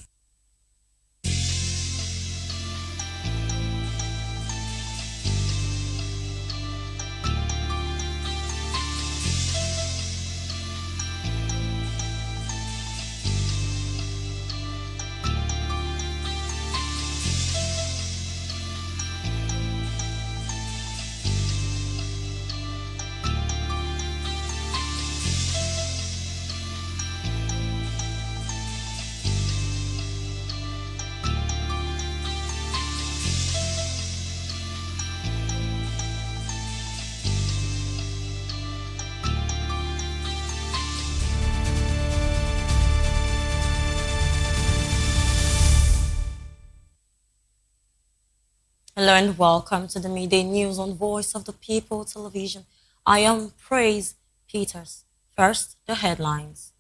Hello and welcome to the midday news on Voice of the People Television. I am Praise Peters. First, the headlines.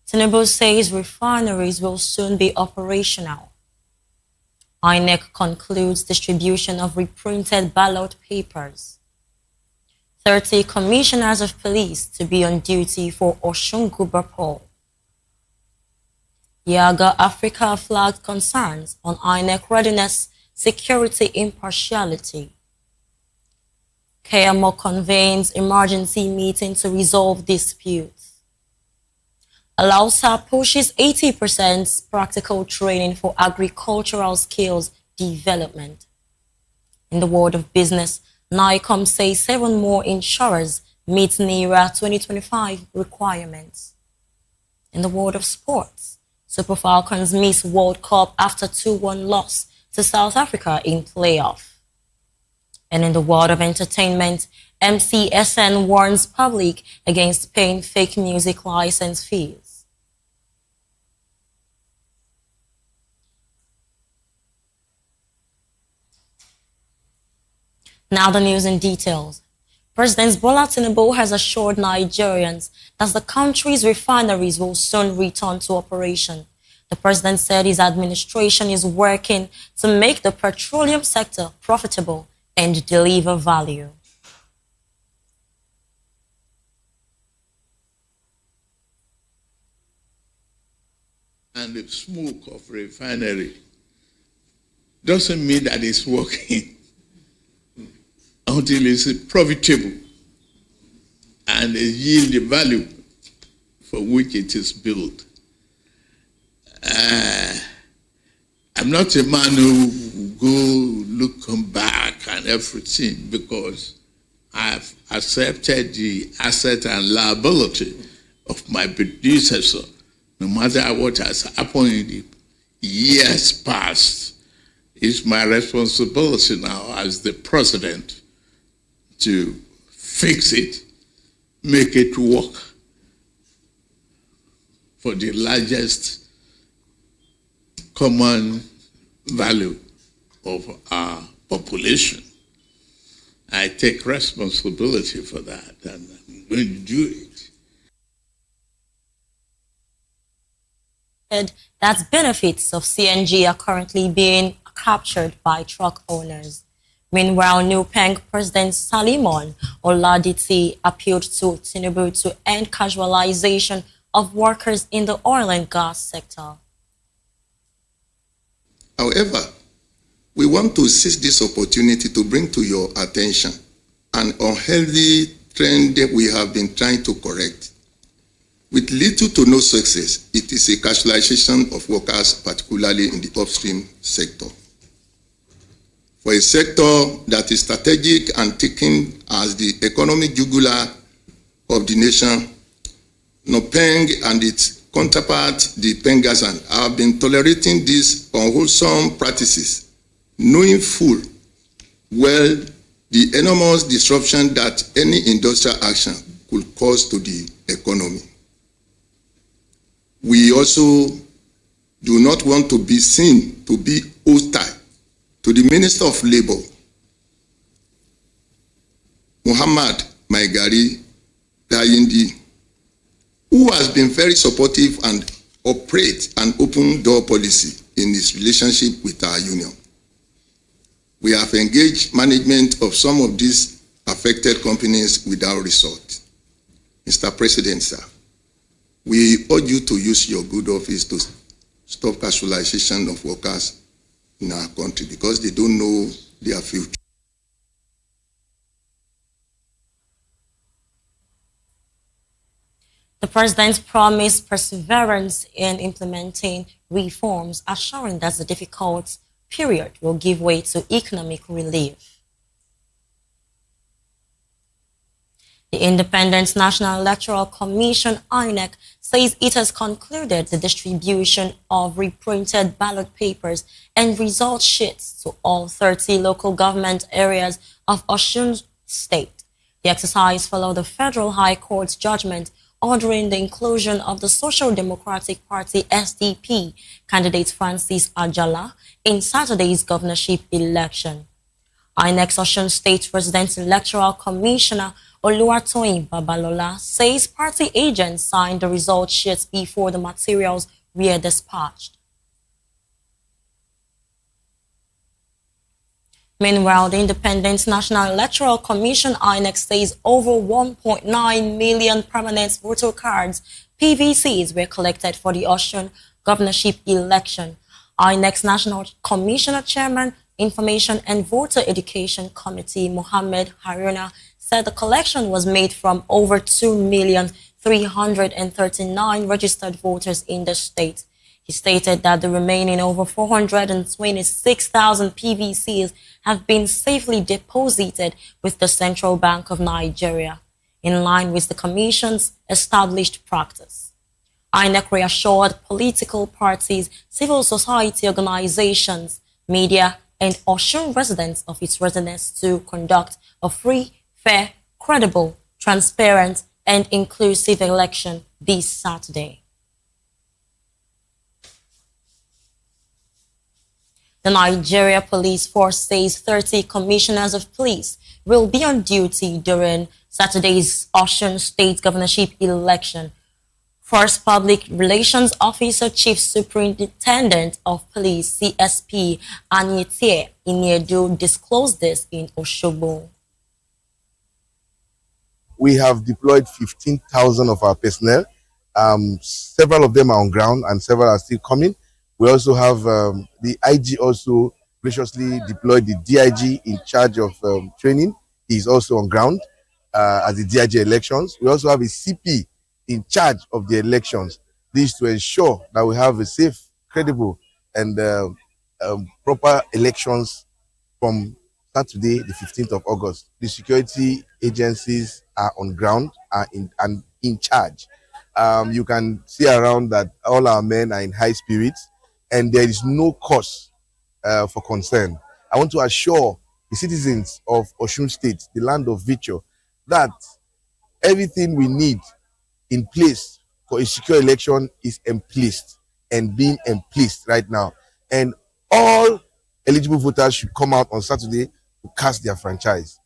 Tinubu says refineries will soon be operational. INEC concludes distribution of reprinted ballot papers. 30 commissioners of police to be on duty for Oshunguba poll. Yaga Africa flagged concerns on INEC readiness, security impartiality. KMO convenes emergency meeting to resolve disputes. Alausa pushes 80% practical training for agricultural skills development. In the world of business, NICOM says 7 more insurers meet NERA 2025 requirements. In the world of sports, Super Falcons miss World Cup after 2-1 loss to South Africa in playoff. And in the world of entertainment, MCSN warns public against paying fake music license fees. Now the news in details. President Bola Tinubu has assured Nigerians that the country's refineries will soon return to operation. The president said his administration is working to make the petroleum sector profitable and deliver value. And the smoke of refinery doesn't mean that it's working until it's profitable and yield the value for which it is built. I'm not a man who go looking back and everything, because I've accepted the asset and liability of my predecessor, no matter what has happened in the years past. It's my responsibility now as the president to fix it, make it work for the largest common value of our population. I take responsibility for that, and I'm going to do it. That benefits of CNG are currently being captured by truck owners. Meanwhile, Nupeng President Salimon Oladiti appealed to Tinubu to end casualization of workers in the oil and gas sector. However, we want to seize this opportunity to bring to your attention an unhealthy trend that we have been trying to correct. With little to no success, it is a casualization of workers, particularly in the upstream sector. For a sector that is strategic and taken as the economic jugular of the nation, Nupeng and its counterpart, the Pengasan, have been tolerating these unwholesome practices, knowing full well the enormous disruption that any industrial action could cause to the economy. We also do not want to be seen to be hostile to the Minister of Labour, Muhammad Maigari Dayindi, who has been very supportive and operates an open door policy in his relationship with our union. We have engaged management of some of these affected companies without result. Mr. President, sir, we urge you to use your good office to stop casualization of workers in our country, because they don't know their future. The president promised perseverance in implementing reforms, assuring that the difficult period will give way to economic relief. The Independent National Electoral Commission, INEC, says it has concluded the distribution of reprinted ballot papers and result sheets to all 30 local government areas of Osun State. The exercise followed the Federal High Court's judgment ordering the inclusion of the Social Democratic Party SDP candidate Francis Ajala in Saturday's governorship election. INEC's Osun State Resident Electoral Commissioner Oluwatoyin Babalola says party agents signed the result sheets before the materials were dispatched. Meanwhile, the Independent National Electoral Commission, INEC, says over 1.9 million permanent voter cards, PVCs, were collected for the Osun governorship election. INEC's National Commissioner Chairman, Information and Voter Education Committee, Mohammed Haruna, said the collection was made from over 2,339,000 registered voters in the state. He stated that the remaining over 426,000 PVCs have been safely deposited with the Central Bank of Nigeria, in line with the Commission's established practice. INEC reassured political parties, civil society organizations, media, and Osun residents of its readiness to conduct a free, fair, credible, transparent, and inclusive election this Saturday. The Nigeria Police Force says 30 commissioners of police will be on duty during Saturday's Osun State governorship election. First Public Relations Officer Chief Superintendent of Police CSP Anyete Iniedu disclosed this in Osogbo. We have deployed 15,000 of our personnel. Several of them are on ground and several are still coming. We also have the IG also graciously deployed the DIG in charge of training. He's also on ground at the DIG elections. We also have a CP in charge of the elections. This to ensure that we have a safe, credible, and proper elections from Saturday, the 15th of August. The security agencies are on ground and in charge. You can see around that all our men are in high spirits, and there is no cause for concern. I want to assure the citizens of Osun State, the land of virtue, that everything we need in place for a secure election is emplaced and being emplaced right now. And all eligible voters should come out on Saturday to cast their franchise.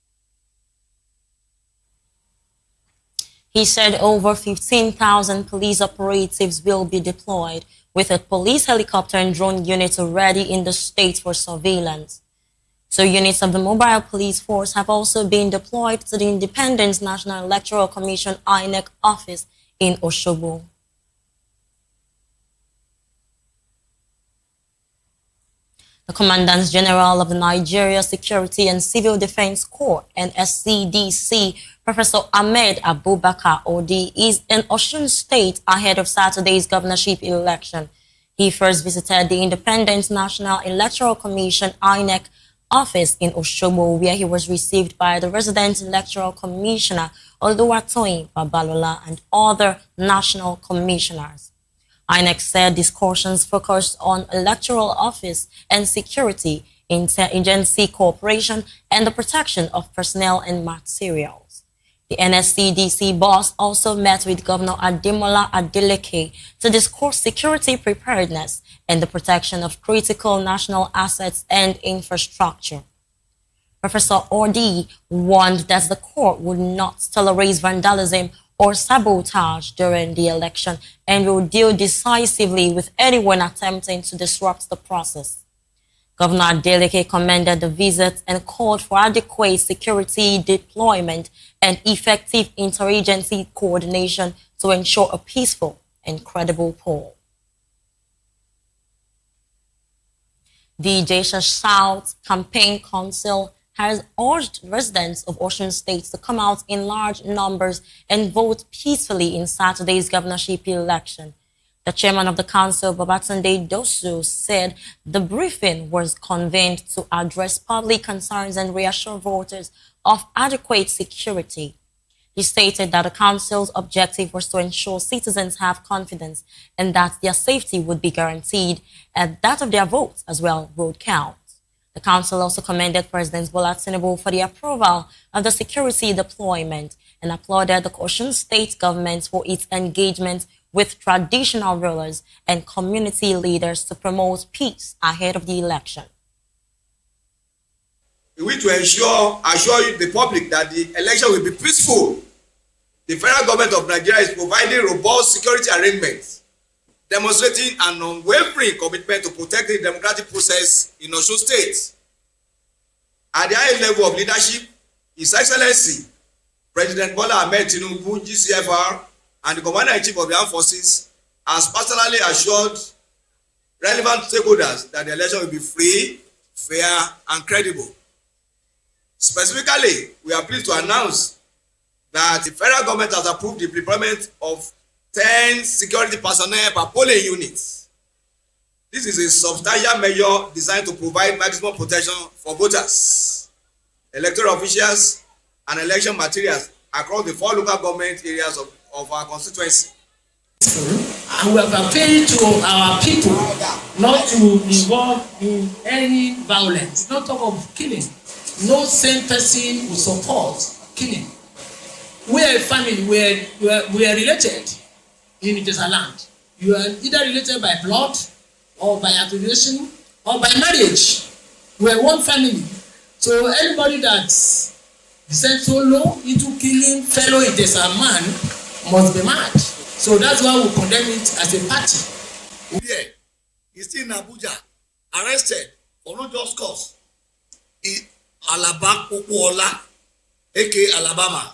He said over 15,000 police operatives will be deployed, with a police helicopter and drone unit already in the state for surveillance. 2 units of the mobile police force have also been deployed to the Independent National Electoral Commission INEC office in Osogbo. The Commandant General of the Nigeria Security and Civil Defense Corps, NSCDC, Professor Ahmed Abubakar Odi, is in Osun State ahead of Saturday's governorship election. He first visited the Independent National Electoral Commission INEC office in Osogbo, where he was received by the resident electoral commissioner Oluwatoyin Babalola and other national commissioners. INEC said discussions focused on electoral office and security, interagency cooperation, and the protection of personnel and materials. The NSCDC boss also met with Governor Ademola Adeleke to discuss security preparedness and the protection of critical national assets and infrastructure. Professor Odi warned that the court would not tolerate vandalism or sabotage during the election and will deal decisively with anyone attempting to disrupt the process. Governor Adeleke commended the visit and called for adequate security deployment and effective interagency coordination to ensure a peaceful and credible poll. The Jesha South Campaign Council has urged residents of Osun State to come out in large numbers and vote peacefully in Saturday's governorship election. The chairman of the council, Babatunde Dosu, said the briefing was convened to address public concerns and reassure voters of adequate security. He stated that the council's objective was to ensure citizens have confidence and that their safety would be guaranteed and that of their votes as well would count. The council also commended President Bola Tinubu for the approval of the security deployment and applauded the Osun State government for its engagement with traditional rulers and community leaders to promote peace ahead of the election. We wish to assure the public that the election will be peaceful. The federal government of Nigeria is providing robust security arrangements, demonstrating an unwavering commitment to protect the democratic process in Osun State. At the highest level of leadership, His Excellency President Bola Ahmed Tinubu, GCFR, and the Commander-in-Chief of the Armed Forces has personally assured relevant stakeholders that the election will be free, fair, and credible. Specifically, we are pleased to announce that the federal government has approved the deployment of 10 security personnel per polling unit. This is a substantial measure designed to provide maximum protection for voters, electoral officials, and election materials across the 4 local government areas of our constituency. And we have appealed to our people not to involve in any violence, not talk of killing. No sane person will support killing. We are a family, we are related in Ijesa land. You are either related by blood or by affiliation or by marriage. We are one family. So anybody that's descends so low into killing fellow Ijesa man must be mad. So that's why we condemn it as a party. Yeah, he's still in Abuja, arrested for no just cause. Alaba Okuola, aka Alabama.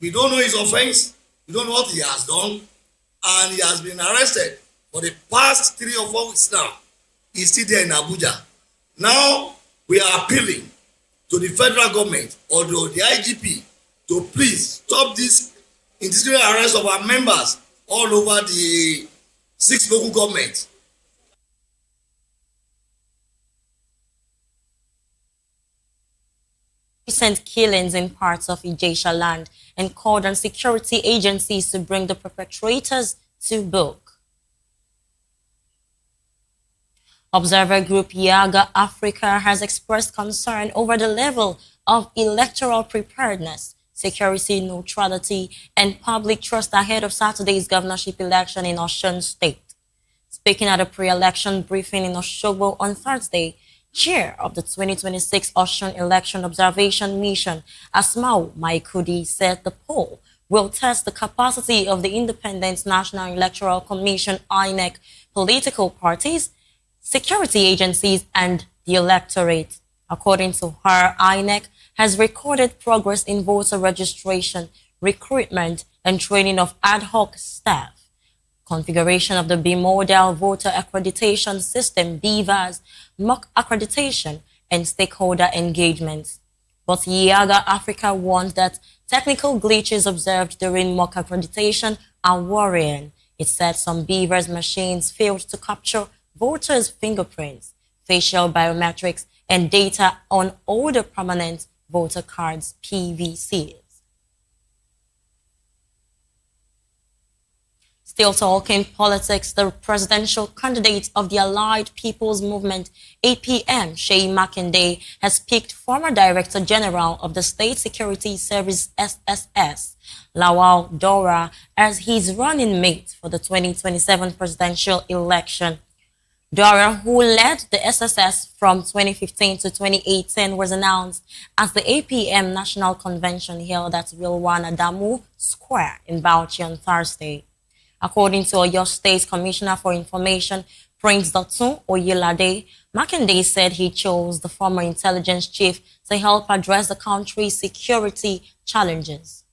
We don't know his offense. We don't know what he has done. And he has been arrested for the past 3 or 4 weeks now. He's still there in Abuja. Now we are appealing to the federal government or to the IGP to please stop this indiscriminate arrest of our members all over the 6 local governments. Recent killings in parts of Ijesa land and called on security agencies to bring the perpetrators to book. Observer group Yaga Africa has expressed concern over the level of electoral preparedness, security neutrality, and public trust ahead of Saturday's governorship election in Osun State. Speaking at a pre-election briefing in Osogbo on Thursday, Chair of the 2026 Osun Election Observation Mission, Asmau Maikudi, said the poll will test the capacity of the Independent National Electoral Commission, INEC, political parties, security agencies, and the electorate. According to her, INEC has recorded progress in voter registration, recruitment, and training of ad hoc staff, configuration of the bimodal voter accreditation system, BVAS, mock accreditation, and stakeholder engagement. But Yaga Africa warned that technical glitches observed during mock accreditation are worrying. It said some BVAS machines failed to capture voters' fingerprints, facial biometrics, and data on older permanent voter cards, PVCs. Still talking politics, the presidential candidate of the Allied People's Movement, APM, Sheyi Makinde, has picked former Director General of the State Security Service, SSS, Lawal Dora, as his running mate for the 2027 presidential election. Dora, who led the SSS from 2015 to 2018, was announced as the APM National Convention held at Rilwan Adamu Square in Bauchi on Thursday. According to Oyo State Commissioner for Information, Prince Dotun Oyelade, Makinde said he chose the former intelligence chief to help address the country's security challenges.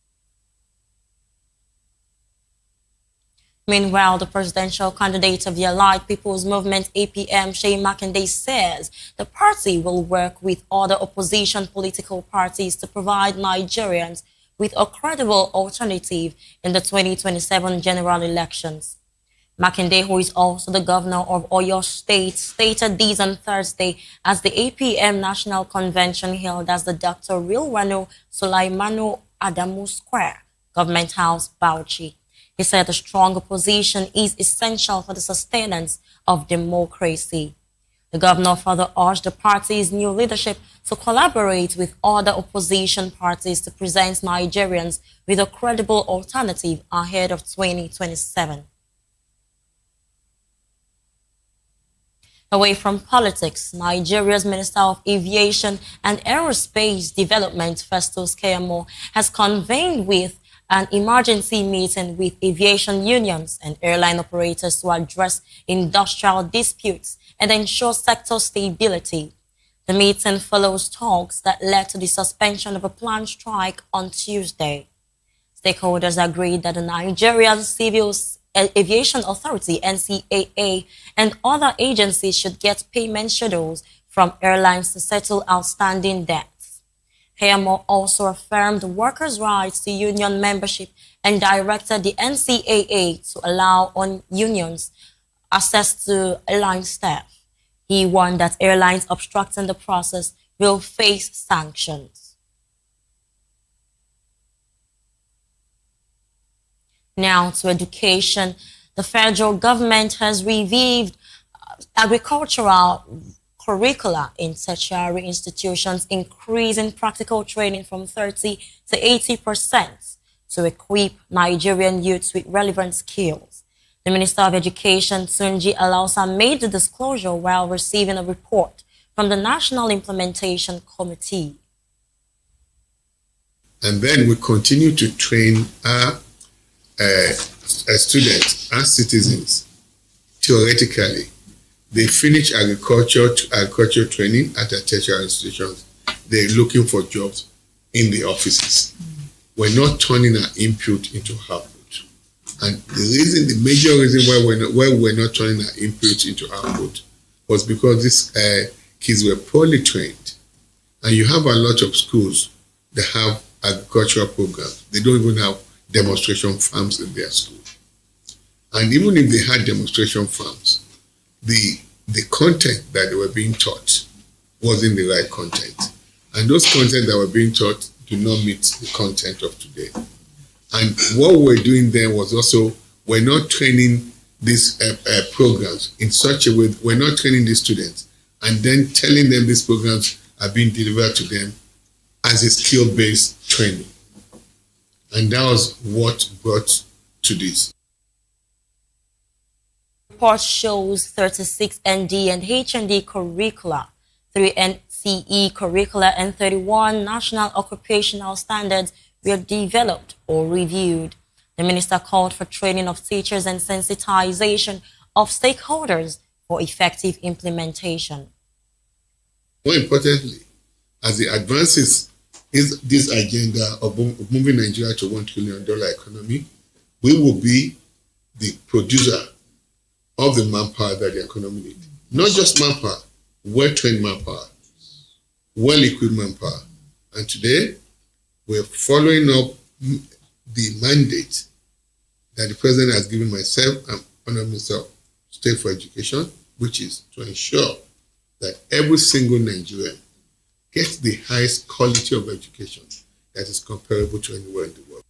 Meanwhile, the presidential candidate of the Allied People's Movement, APM, Sheyi Makinde, says the party will work with other opposition political parties to provide Nigerians with a credible alternative in the 2027 general elections. Makinde, who is also the governor of Oyo State, stated this on Thursday as the APM National Convention held at the Dr. Rilwano Sulaimano Adamu Square, Government House, Bauchi. He said a strong opposition is essential for the sustenance of democracy. The governor further urged the party's new leadership to collaborate with other opposition parties to present Nigerians with a credible alternative ahead of 2027. Away from politics, Nigeria's Minister of Aviation and Aerospace Development, Festus Keyamo, has convened with an emergency meeting with aviation unions and airline operators to address industrial disputes and ensure sector stability. The meeting follows talks that led to the suspension of a planned strike on Tuesday. Stakeholders agreed that the Nigerian Civil Aviation Authority, NCAA, and other agencies should get payment schedules from airlines to settle outstanding debts. Keyamo also affirmed workers' rights to union membership and directed the NCAA to allow unions access to airline staff. He warned that airlines obstructing the process will face sanctions. Now to education. The federal government has revived agricultural curricula in tertiary institutions, increasing practical training from 30 to 80% to equip Nigerian youths with relevant skills. The Minister of Education, Tunji Alausa, made the disclosure while receiving a report from the National Implementation Committee. And then we continue to train our students, our citizens, theoretically. They finish agriculture training at the tertiary institutions. They're looking for jobs in the offices. We're not turning our input into output. And the major reason why we're not turning our input into output was because these kids were poorly trained. And you have a lot of schools that have agricultural programs. They don't even have demonstration farms in their school. And even if they had demonstration farms, the content that they were being taught wasn't the right content. And those content that were being taught do not meet the content of today. And what we're doing then was also, we're not training these programs in such a way, we're not training these students and then telling them these programs are being delivered to them as a skill-based training. And that was what brought to this. Report shows 36 ND and HND curricula, 3 NCE curricula, and 31 national occupational standards were developed or reviewed. The minister called for training of teachers and sensitization of stakeholders for effective implementation. More importantly, as it advances this agenda of moving Nigeria to $1 trillion economy, we will be the producer of the manpower that the economy needs. Not just manpower, well-trained manpower, well-equipped manpower. And today, we're following up the mandate that the president has given myself and Honorable Minister of State for Education, which is to ensure that every single Nigerian gets the highest quality of education that is comparable to anywhere in the world.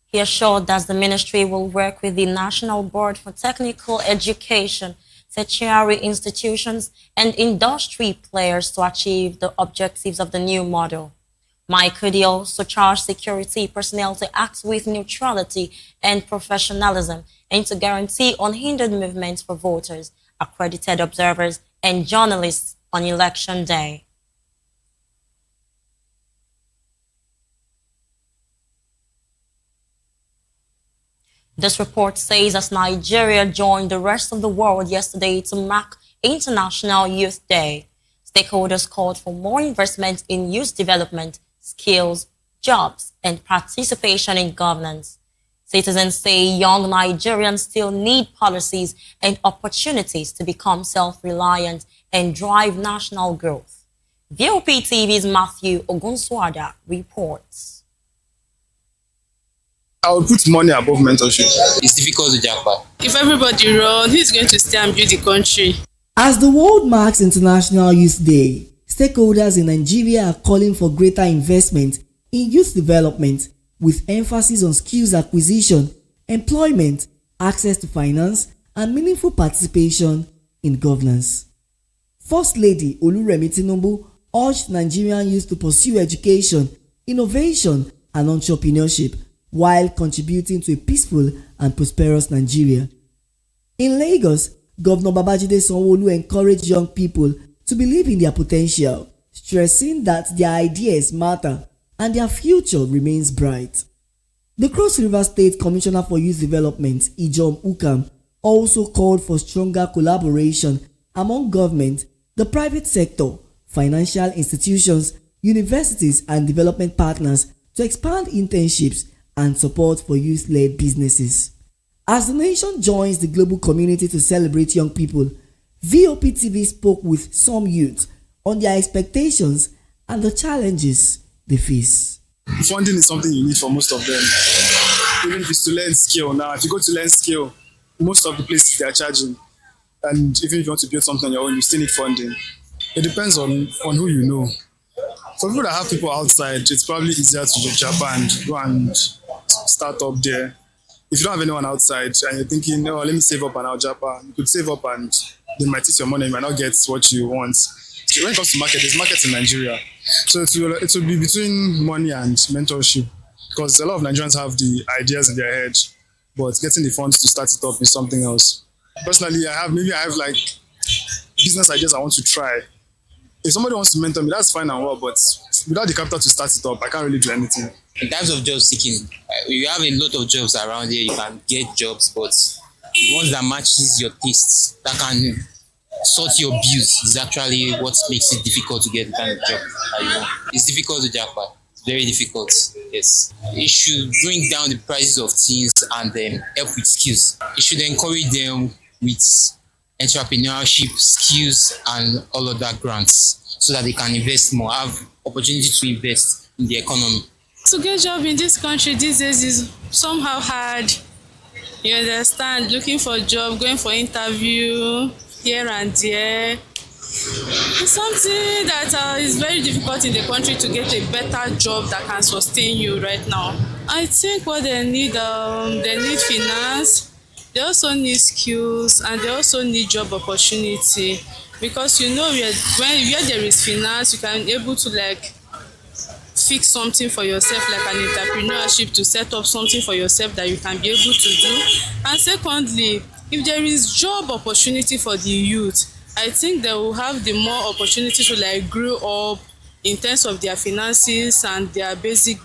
He assured that the ministry will work with the National Board for Technical Education, tertiary institutions, and industry players to achieve the objectives of the new model. Mike Cudi also charged security personnel to act with neutrality and professionalism and to guarantee unhindered movement for voters, accredited observers, and journalists on Election Day. This report says as Nigeria joined the rest of the world yesterday to mark International Youth Day, stakeholders called for more investment in youth development, skills, jobs, and participation in governance. Citizens say young Nigerians still need policies and opportunities to become self-reliant and drive national growth. Voptv's Matthew Ogunswada reports. I would put money above mentorship. It's difficult to jump. If everybody run, who's going to stay and build the country? As the world marks International Youth Day, stakeholders in Nigeria are calling for greater investment in youth development with emphasis on skills acquisition, employment, access to finance, and meaningful participation in governance. First Lady Oluremi Tinubu urged Nigerian youth to pursue education, innovation, and entrepreneurship while contributing to a peaceful and prosperous Nigeria. In Lagos, Governor Babajide Sanwo-Olu encouraged young people to believe in their potential, stressing that their ideas matter and their future remains bright. The Cross River State Commissioner for Youth Development, Ijom Ukam, also called for stronger collaboration among government, the private sector, financial institutions, universities, and development partners to expand internships and support for youth-led businesses. As the nation joins the global community to celebrate young people, Voptv spoke with some youth on their expectations and the challenges they face. Funding is something you need for most of them. Even if it's to learn skill. Now, if you go to learn skill, most of the places they are charging. And even if you want to build something on your own, you still need funding. It depends on who you know. For people that have people outside, it's probably easier to do Japan, go and start up there. if you don't have anyone outside and you're thinking, oh, let me save up and I'll japa, you could save up and they might take your money, you might not get what you want. So when it comes to market, there's markets in Nigeria. So it will be between money and mentorship, because a lot of Nigerians have the ideas in their head, but getting the funds to start it up is something else. Personally, I have like business ideas I want to try. If somebody wants to mentor me, that's fine and well, but without the capital to start it up, I can't really do anything. In terms of job seeking, you have a lot of jobs around here. You can get jobs, but the ones that matches your tastes, that can sort your bills, is actually what makes it difficult to get the kind of job that you want. It's difficult to jackpot. It's very difficult. Yes. It should bring down the prices of things and help with skills. It should encourage them with entrepreneurship, skills, and all of that grants, so that they can invest more, have opportunity to invest in the economy. To get a job in this country these days is somehow hard. You understand? Looking for a job, going for interview here and there. It's something that is very difficult in the country to get a better job that can sustain you right now. I think what they need finance. They also need skills, and they also need job opportunity, because where there is finance, you can be able to like fix something for yourself, like an entrepreneurship, to set up something for yourself that you can be able to do. And secondly, if there is job opportunity for the youth, I think they will have the more opportunity to like grow up in terms of their finances and their basic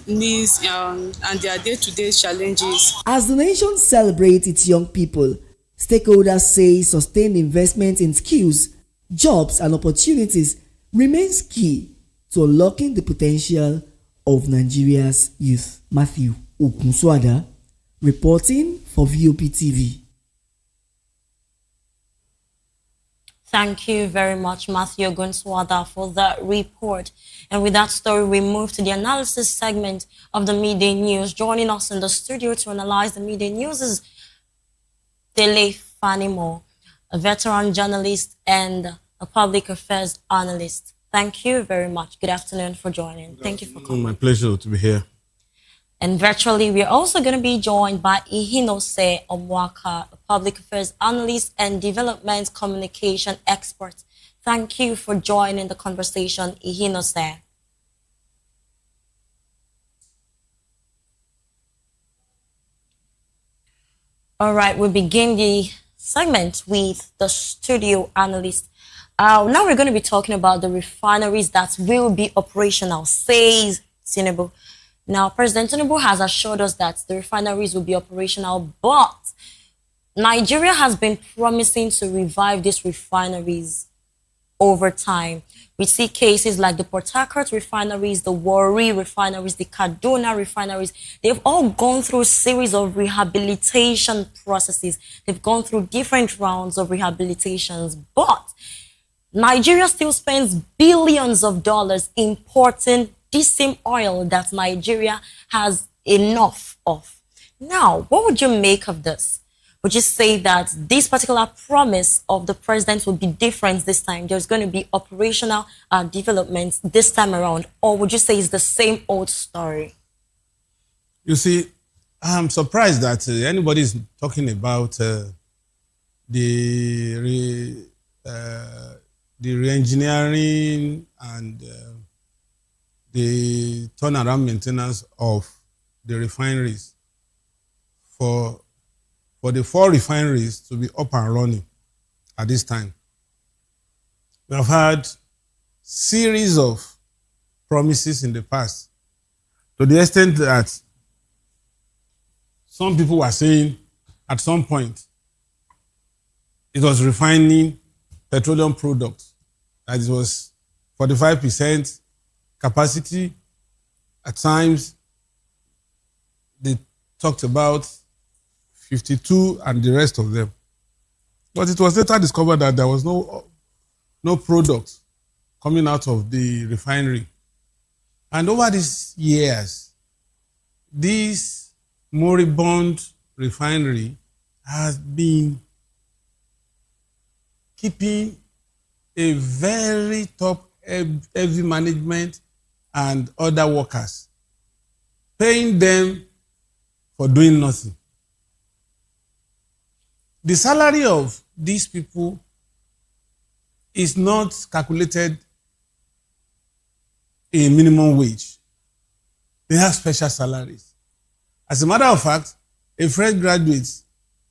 needs and their day-to-day challenges. As the nation celebrates its young people, stakeholders say sustained investment in skills, jobs, and opportunities remains key to unlocking the potential of Nigeria's youth. Matthew Okunswada, reporting for Voptv. Thank you very much, Matthew Gunswada, for that report. And with that story, we move to the analysis segment of the midday news. Joining us in the studio to analyze the midday news is Dele Fanimo, a veteran journalist and a public affairs analyst. Thank you very much. Good afternoon for joining. Thank you for coming. My pleasure to be here. And virtually, we're also going to be joined by Ihinose Omwaka, a public affairs analyst and development communication expert. Thank you for joining the conversation, Ihinose. All right, we begin the segment with the studio analyst. Now we're going to be talking about the refineries that will be operational, says Tinubu. Now, President Tinubu has assured us that the refineries will be operational, but Nigeria has been promising to revive these refineries over time. We see cases like the Port Harcourt refineries, the Warri refineries, the Kaduna refineries. They've all gone through a series of rehabilitation processes. They've gone through different rounds of rehabilitations, but Nigeria still spends billions of dollars importing this same oil that Nigeria has enough of. Now, what would you make of this? Would you say that this particular promise of the president will be different this time? There's going to be operational developments this time around, or would you say it's the same old story? You see, I'm surprised that anybody is talking about the re-engineering and the turnaround maintenance of the refineries for the 4 refineries to be up and running at this time. We have had series of promises in the past, to the extent that some people were saying at some point it was refining petroleum products, that it was 45% capacity. At times, they talked about 52 and the rest of them. But it was later discovered that there was no product coming out of the refinery. And over these years, this moribund refinery has been keeping a very top heavy management and other workers, paying them for doing nothing. the salary of these people is not calculated in minimum wage. They have special salaries. As a matter of fact, a fresh graduate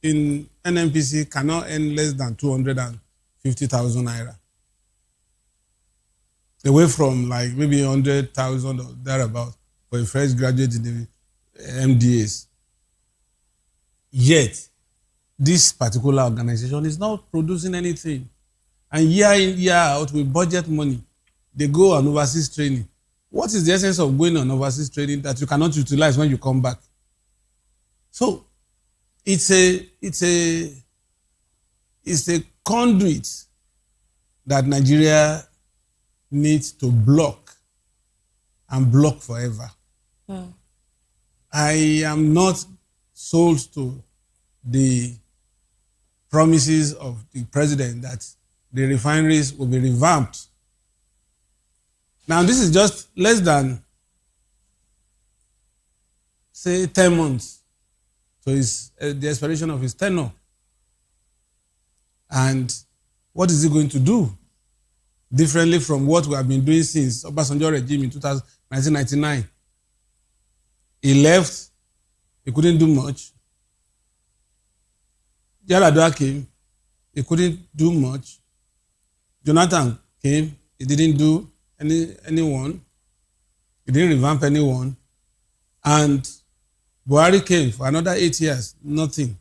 in NNPC cannot earn less than 250,000 naira. Away from like maybe 100,000 or thereabout for a fresh graduate in the MDAs. Yet, this particular organization is not producing anything. And year in, year out, with budget money, they go on overseas training. What is the essence of going on overseas training that you cannot utilize when you come back? So, it's a conduit that Nigeria needs to block and block forever. I am not sold to the promises of the president that the refineries will be revamped. Now, this is just less than, say, 10 months to the expiration of his tenure. And what is he going to do differently from what we have been doing since Obasanjo regime in 1999? He left, he couldn't do much. Yaradua came, he couldn't do much. Jonathan came, he didn't do anyone. He didn't revamp anyone. And Buhari came for another 8 years, nothing.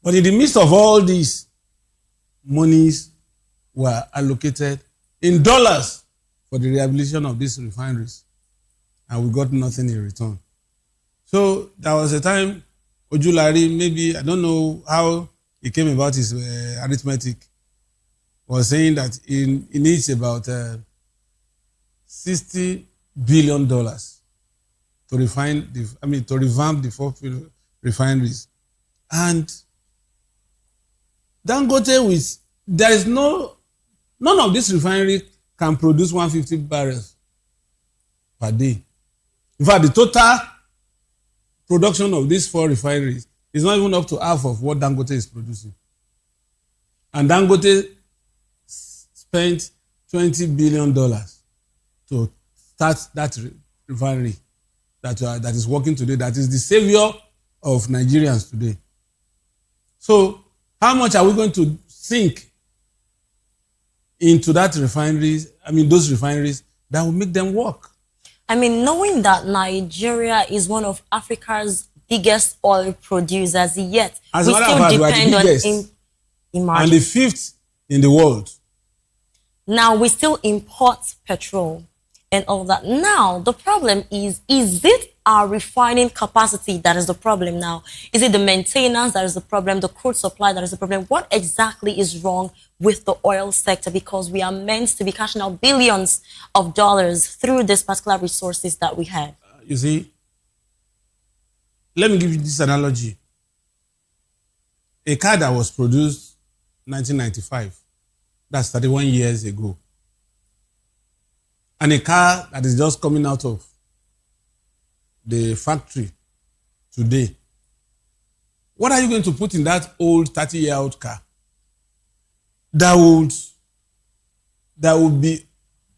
But in the midst of all these, monies were allocated in dollars for the rehabilitation of these refineries. And we got nothing in return. So there was a time Ojulari, maybe, I don't know how he came about his arithmetic, was saying that he needs about $60 billion to revamp the 4 refineries. And Dangote, none of this refinery can produce 150 barrels per day. In fact, the total production of these 4 refineries is not even up to half of what Dangote is producing. And Dangote spent $20 billion to start that refinery that is working today, that is the savior of Nigerians today. So, how much are we going to sink into those refineries that will make them work? I mean, knowing that Nigeria is one of Africa's biggest oil producers, yet As we a matter still of fact, we are the depend biggest and the 5th in the world. Now we still import petrol and all that. Now the problem is it our refining capacity that is the problem now? Is it the maintenance that is the problem, the crude supply that is the problem? What exactly is wrong with the oil sector? Because we are meant to be cashing out billions of dollars through these particular resources that we have. You see, let me give you this analogy. A car that was produced in 1995, that's 31 years ago, and a car that is just coming out of the factory today, what are you going to put in that old 30-year-old car that would be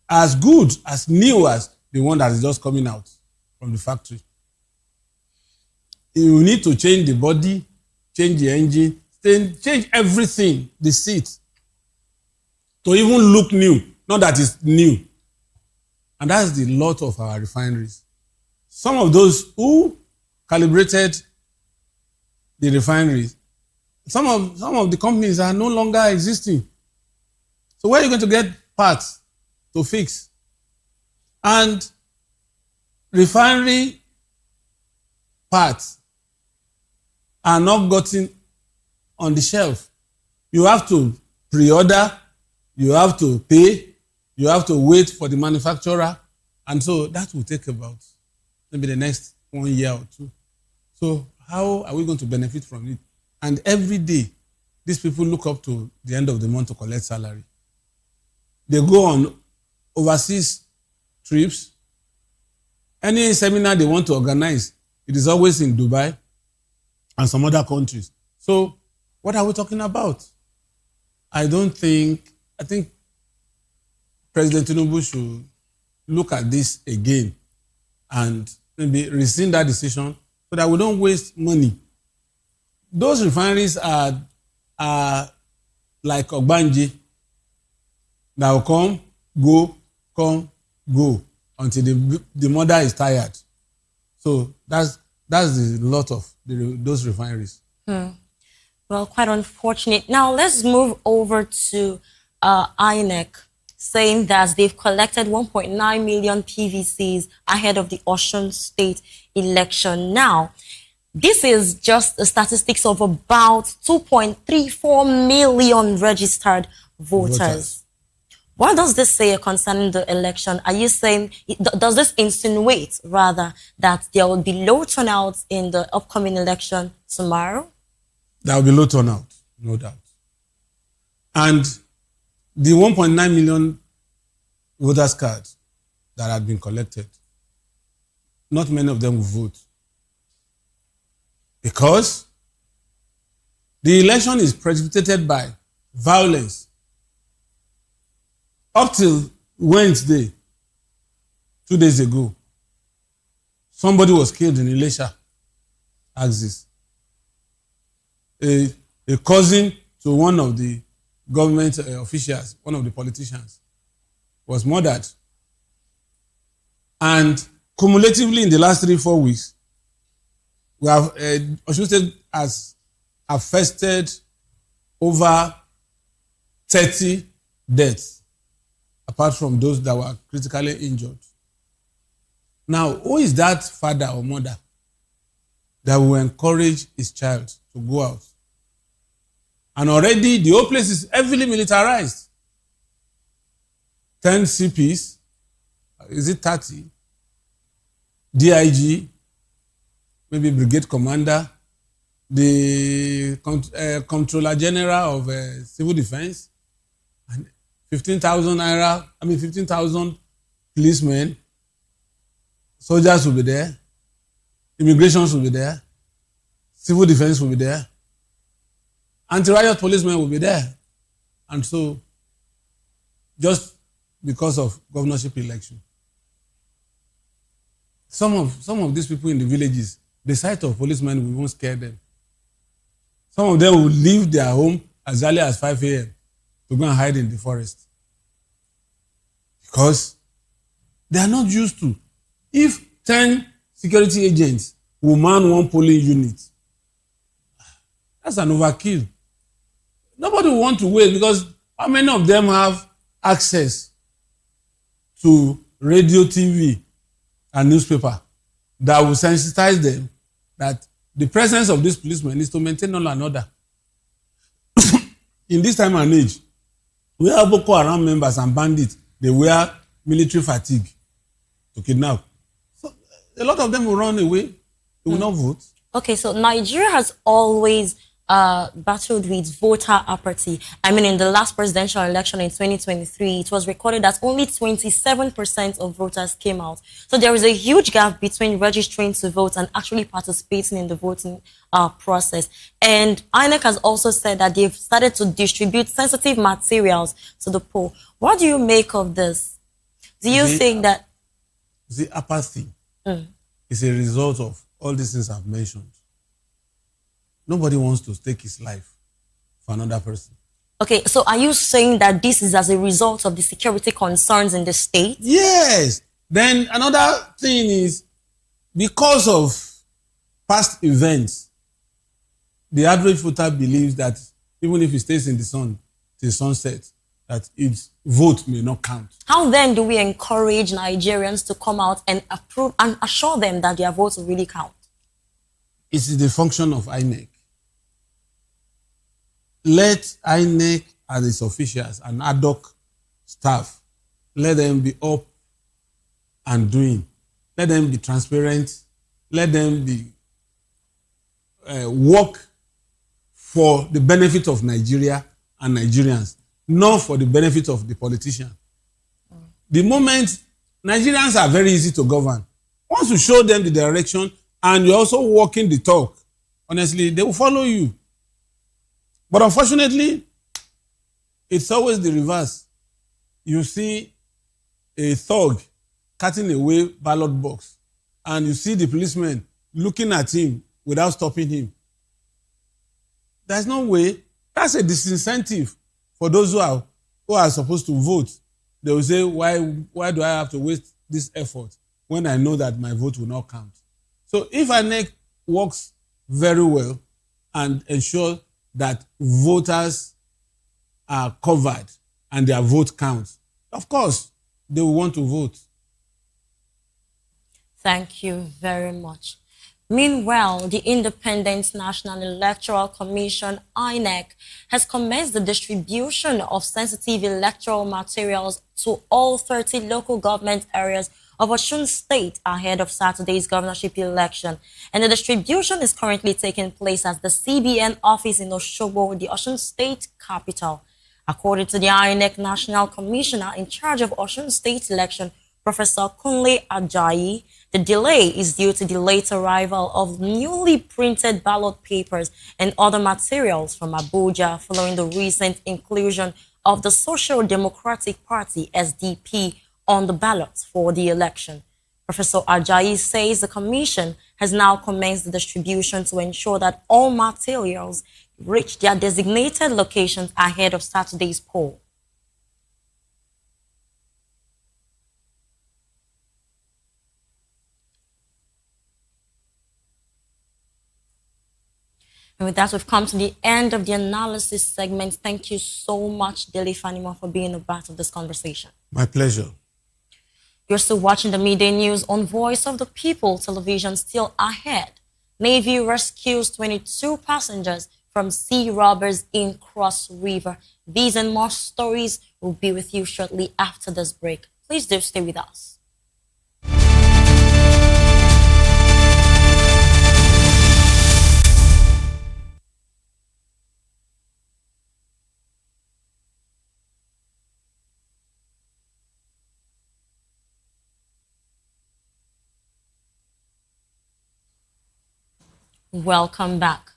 as good, as new as the one that is just coming out from the factory? You need to change the body, change the engine, change everything, the seat, to even look new, not that it's new. And that's the lot of our refineries. Some of those who calibrated the refineries, some of the companies are no longer existing. So where are you going to get parts to fix? And refinery parts are not gotten on the shelf. You have to pre-order, you have to pay, you have to wait for the manufacturer, and so that will take about maybe the next 1 year or 2. So how are we going to benefit from it? And every day, these people look up to the end of the month to collect salary. They go on overseas trips. Any seminar they want to organize, it is always in Dubai and some other countries. So What are we talking about? I think President Tinubu should look at this again and maybe rescind that decision so that we don't waste money. Those refineries are like Ogbanji that will come, go until the mother is tired. So that's the lot of those refineries. Well, quite unfortunate. Now let's move over to INEC, saying that they've collected 1.9 million PVCs ahead of the Osun State election. Now, this is just the statistics of about 2.34 million registered voters. What does this say concerning the election? Are you saying, does this insinuate rather that there will be low turnout in the upcoming election tomorrow? There will be low turnout, no doubt. And the 1.9 million voters cards that had been collected, not many of them will vote. Because the election is precipitated by violence. Up till Wednesday, 2 days ago, somebody was killed in Ilesha axis. A cousin to one of the government officials, one of the politicians, was murdered. And cumulatively in the last 3-4 weeks, we have Osun State has affected over 30 deaths, apart from those that were critically injured. Now, who is that father or mother that will encourage his child to go out? And already the whole place is heavily militarized. 10 CPs, is it 30? DIG, maybe brigade commander, the Comptroller General of Civil Defense, and 15,000 policemen, soldiers will be there, immigration will be there, civil defense will be there, anti-riot policemen will be there. And so, just because of governorship election, some of these people in the villages, the sight of policemen will won't scare them. Some of them will leave their home as early as 5 a.m. to go and hide in the forest. Because they are not used to. If 10 security agents will man one polling unit, that's an overkill. Nobody will want to wait, because how many of them have access to radio, TV, and newspaper that will sensitize them that the presence of this policeman is to maintain law and order? In this time and age, we have Boko Haram members and bandits. They wear military fatigue to kidnap. So a lot of them will run away. They will not vote. Okay, so Nigeria has always battled with voter apathy. I mean, in the last presidential election in 2023, it was recorded that only 27% of voters came out. So there is a huge gap between registering to vote and actually participating in the voting process. And INEC has also said that they've started to distribute sensitive materials to the poll. What do you make of this? Do you think that the apathy is a result of all these things I've mentioned? Nobody wants to stake his life for another person. Okay, so are you saying that this is as a result of the security concerns in the state? Yes. Then another thing is, because of past events, the average voter believes that even if he stays in the sun till sunset, that its vote may not count. How then do we encourage Nigerians to come out and approve and assure them that their votes will really count? It is the function of INEC. Let INEC and its officials and ad hoc staff, let them be up and doing. Let them be transparent. Let them be work for the benefit of Nigeria and Nigerians, not for the benefit of the politician. The moment Nigerians are very easy to govern, once you show them the direction and you're also walking the talk, honestly, they will follow you. But unfortunately, it's always the reverse. You see a thug cutting away ballot box, and you see the policeman looking at him without stopping him. There's no way. That's a disincentive for those who are supposed to vote. They will say, why do I have to waste this effort when I know that my vote will not count? So if INEC works very well and ensure that voters are covered and their vote counts, of course, they will want to vote. Thank you very much. Meanwhile, the Independent National Electoral Commission, INEC, has commenced the distribution of sensitive electoral materials to all 30 local government areas of Osun State ahead of Saturday's governorship election. And the distribution is currently taking place at the CBN office in Osogbo, the Osun State capital. According to the INEC National Commissioner in charge of Osun State election, Professor Kunle Ajayi, the delay is due to the late arrival of newly printed ballot papers and other materials from Abuja following the recent inclusion of the Social Democratic Party, SDP, on the ballot for the election. Professor Ajayi says the Commission has now commenced the distribution to ensure that all materials reach their designated locations ahead of Saturday's poll. And with that, we've come to the end of the analysis segment. Thank you so much, Dele Fanima, for being a part of this conversation. My pleasure. You're still watching the midday news on Voice of the People television. Still ahead, Navy rescues 22 passengers from sea robbers in Cross River. These and more stories will be with you shortly after this break. Please do stay with us. Welcome back.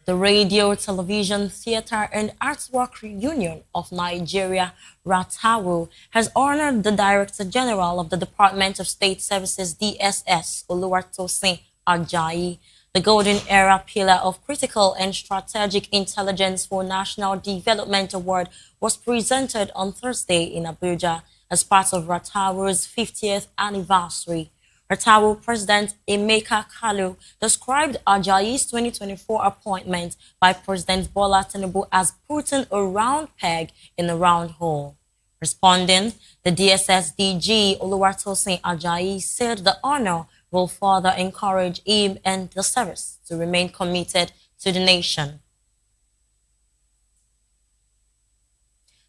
The Radio, Television, Theatre and Artwork Union of Nigeria, RATAWU, has honored the Director General of the Department of State Services, DSS, Oluwatosin Ajayi. The Golden Era Pillar of Critical and Strategic Intelligence for National Development Award was presented on Thursday in Abuja as part of RATAWU's 50th anniversary. RATAWU President Emeka Kalu described Ajayi's 2024 appointment by President Bola Tinubu as putting a round peg in a round hole. Responding, the DSS DG Oluwatosin Ajayi said the honor will further encourage him and the service to remain committed to the nation.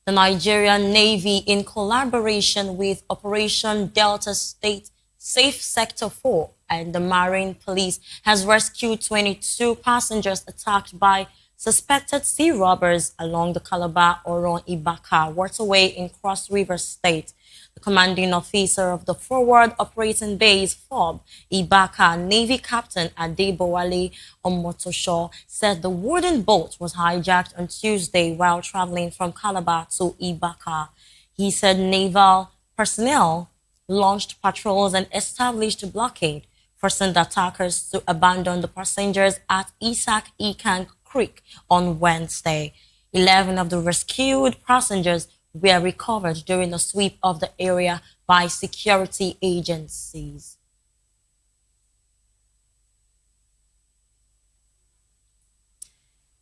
The Nigerian Navy, in collaboration with Operation Delta State Safe Sector 4 and the Marine Police, has rescued 22 passengers attacked by suspected sea robbers along the Calabar-Oron-Ibaka waterway in Cross River State. The commanding officer of the Forward Operating Base, FOB, Ibaka, Navy Captain Adebowale Omotosho, said the wooden boat was hijacked on Tuesday while traveling from Calabar to Ibaka. He said naval personnel launched patrols and established a blockade, forcing the attackers to abandon the passengers at Isak Ikang Creek on Wednesday. 11 of the rescued passengers were recovered during a sweep of the area by security agencies.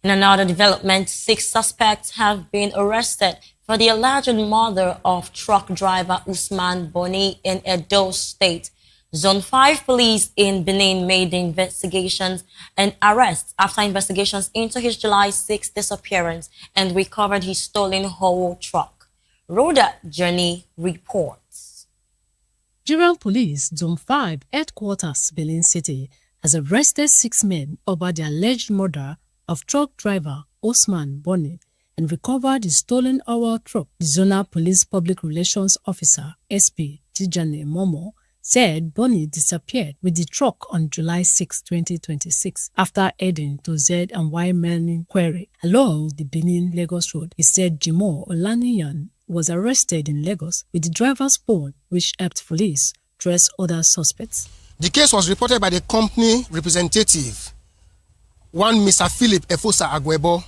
In another development, 6 suspects have been arrested for the alleged murder of truck driver Usman Boni in Edo State. Zone 5 police in Benin made investigations and arrests after investigations into his July 6 disappearance and recovered his stolen whole truck. Rhoda Journey reports. Nigerian Police Zone 5 Headquarters, Benin City, has arrested 6 men over the alleged murder of truck driver Osman Boni and recovered his stolen hour truck. The Zonal Police Public Relations Officer, SP Tijani Momo, said Bonny disappeared with the truck on July 6, 2026 after heading to Z&Y mining quarry along the Benin-Lagos road. He said Jimoh Olaniyan was arrested in Lagos with the driver's phone, which helped police trace other suspects. The case was reported by the company representative, one Mr. Philip Efosa Agwebo,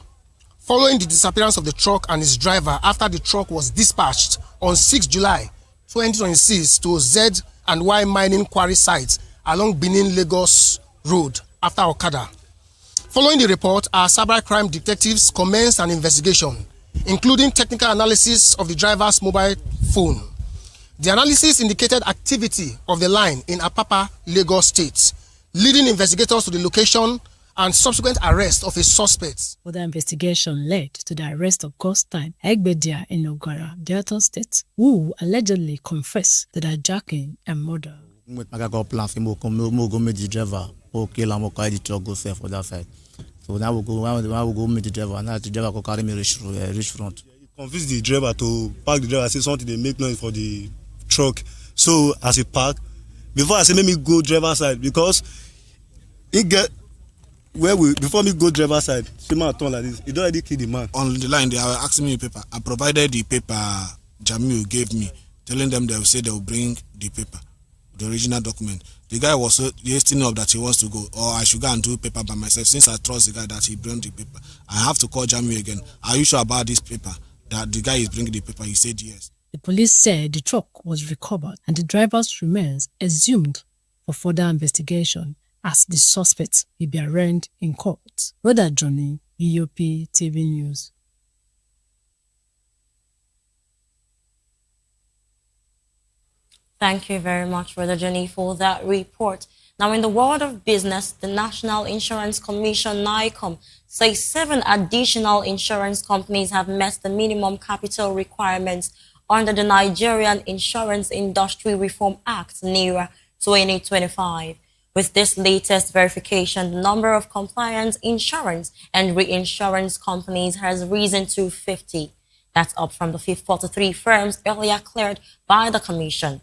following the disappearance of the truck and its driver after the truck was dispatched on 6 July 2026 to Z&Y mining quarry site along Benin-Lagos Road after Okada. Following the report, our cybercrime detectives commenced an investigation, including technical analysis of the driver's mobile phone. The analysis indicated activity of the line in Apapa, Lagos State, leading investigators to the location and subsequent arrest of a suspect. Further investigation led to the arrest of Costin Egbedia in Ogara, Delta State, who allegedly confessed to the hijacking and murder. I got plans to go meet the driver, or kill him, or carry the truck, go safe for that side. So now we'll go meet the driver, and now the driver will carry me reach front. Convince the driver to park the driver, say something they make noise for the truck. So as he park, before I say make me go driver side, because he get before me go driver side, see my turn like this. He don't already kill the man. On the line, they are asking me paper. I provided the paper Jamil gave me, telling them they will say they will bring the paper, the original document. The guy was so hasting up that he wants to go, or I should go and do paper by myself. Since I trust the guy that he bring the paper, I have to call Jamil again. Are you sure about this paper? That the guy is bringing the paper? He said yes. The police said the truck was recovered and the driver's remains exhumed for further investigation as the suspects will be arraigned in court. Brother Johnny, EOP TV News. Thank you very much, Brother Johnny, for that report. Now, in the world of business, the National Insurance Commission, NICOM, says 7 additional insurance companies have met the minimum capital requirements under the Nigerian Insurance Industry Reform Act, NIRA 2025. With this latest verification, the number of compliant insurance and reinsurance companies has risen to 50. That's up from the 43 firms earlier cleared by the Commission.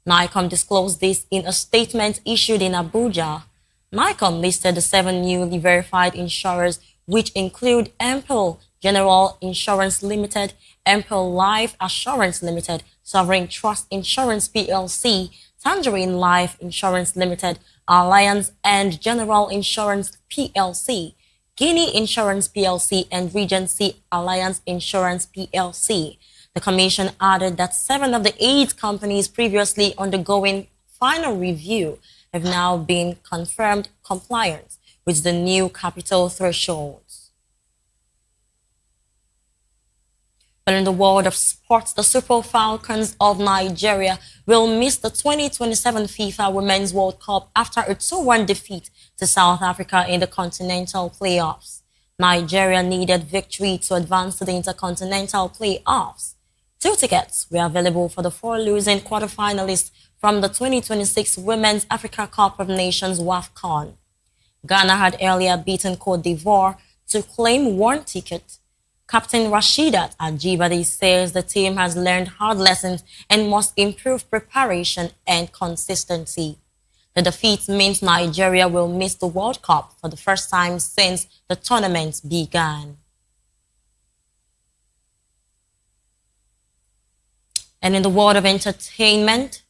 NICOM disclosed this in a statement issued in Abuja. NICOM listed the 7 newly verified insurers, which include Ample General Insurance Limited, Ample Life Assurance Limited, Sovereign Trust Insurance PLC, Tangerine Life Insurance Limited, Alliance and General Insurance PLC, Guinea Insurance PLC, and Regency Alliance Insurance PLC. The Commission added that 7 of the 8 companies previously undergoing final review have now been confirmed compliant with the new capital thresholds. But in the world of sports, the Super Falcons of Nigeria will miss the 2027 FIFA Women's World Cup after a 2-1 defeat to South Africa in the continental playoffs. Nigeria needed victory to advance to the intercontinental playoffs. 2 tickets were available for the 4 losing quarterfinalists from the 2026 Women's Africa Cup of Nations WAFCON. Ghana had earlier beaten Cote d'Ivoire to claim 1 ticket. Captain Rasheedat Ajibade says the team has learned hard lessons and must improve preparation and consistency. The defeat means Nigeria will miss the World Cup for the first time since the tournament began. And in the world of entertainment,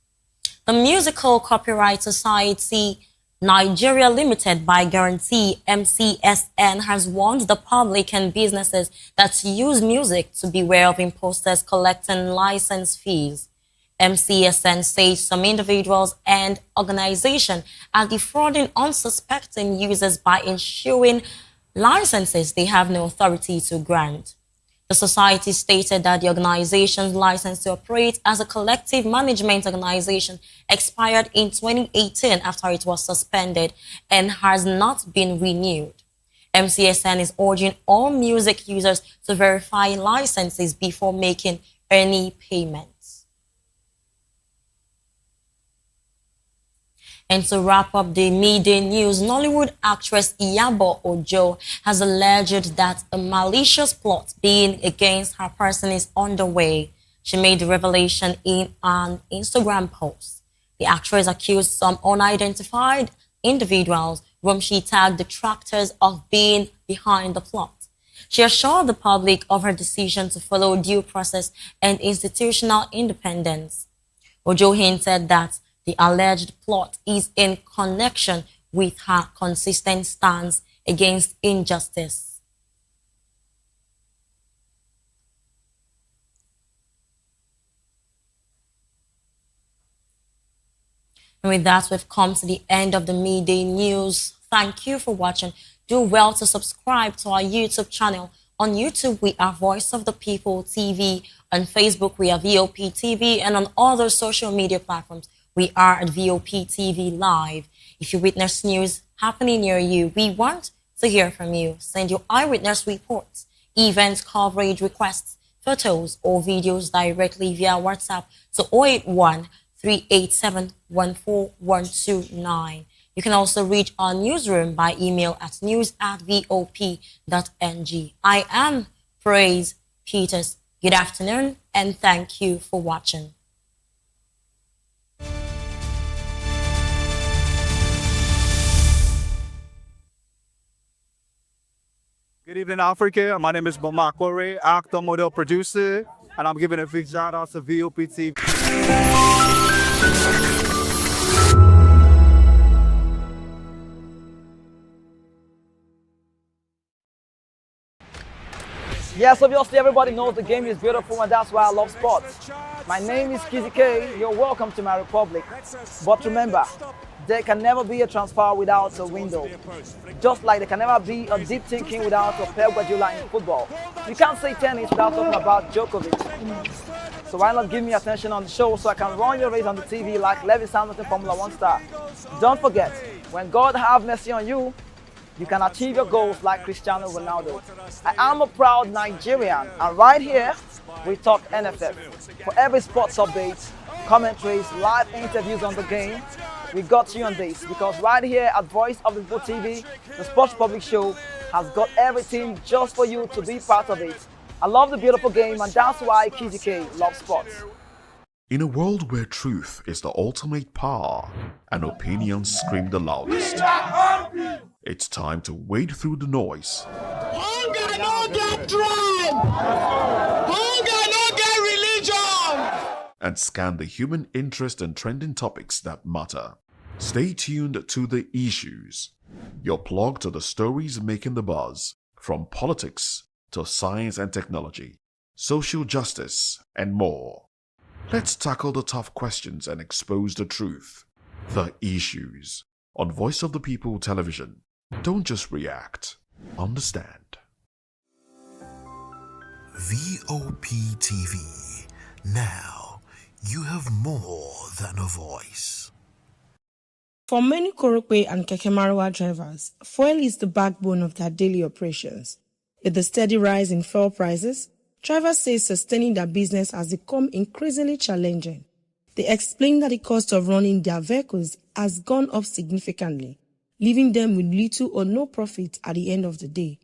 the Musical Copyright Society Nigeria Limited by Guarantee MCSN has warned the public and businesses that use music to beware of imposters collecting license fees. MCSN says some individuals and organizations are defrauding unsuspecting users by issuing licenses they have no authority to grant. The society stated that the organization's license to operate as a collective management organization expired in 2018 after it was suspended and has not been renewed. MCSN is urging all music users to verify licenses before making any payments. And to wrap up the midday news, Nollywood actress Iyabo Ojo has alleged that a malicious plot being against her person is underway. She made the revelation in an Instagram post. The actress accused some unidentified individuals whom she tagged detractors of being behind the plot. She assured the public of her decision to follow due process and institutional independence. Ojo hinted that the alleged plot is in connection with her consistent stance against injustice. And with that, we've come to the end of the midday news. Thank you for watching. Do well to subscribe to our YouTube channel. On YouTube, we are Voice of the People TV. On Facebook, we are Voptv. And on other social media platforms, we are at Voptv Live. If you witness news happening near you, we want to hear from you. Send your eyewitness reports, event coverage requests, photos, or videos directly via WhatsApp to 081-387-14129. You can also reach our newsroom by email at news@vop.ng. I am Praise Peters. Good afternoon, and thank you for watching. Good evening, Africa. My name is Bamakore, actor, model, producer, and I'm giving a big shout out to VOPTV. Yes, obviously everybody knows the game is beautiful and that's why I love sports. My name is Kizzy K. You're welcome to my republic. But remember, there can never be a transfer without a window. Just like there can never be a deep thinking without a Pep Guardiola in football. You can't say tennis without talking about Djokovic. So why not give me attention on the show so I can run your race on the TV like Lewis Hamilton Formula 1 star. Don't forget, when God have mercy on you, you can achieve your goals like Cristiano Ronaldo. I am a proud Nigerian, and right here, we talk NFF. For every sports update, commentaries, live interviews on the game, we got you on this, because right here at Voice of the People TV, the Sports Public Show has got everything just for you to be part of it. I love the beautiful game, and that's why Kizzy K loves sports. In a world where truth is the ultimate power and opinions scream the loudest, it's time to wade through the noise. Hunger no get tribe! Hunger no get religion! And scan the human interest and trending topics that matter. Stay tuned to The Issues, your plug to the stories making the buzz, from politics to science and technology, social justice, and more. Let's tackle the tough questions and expose the truth. The Issues on Voice of the People Television. Don't just react, understand. VOPTV. Now, you have more than a voice. For many Korokwe and Keke Marwa drivers, fuel is the backbone of their daily operations. With the steady rise in fuel prices, drivers say sustaining their business has become increasingly challenging. They explain that the cost of running their vehicles has gone up significantly, leaving them with little or no profit at the end of the day.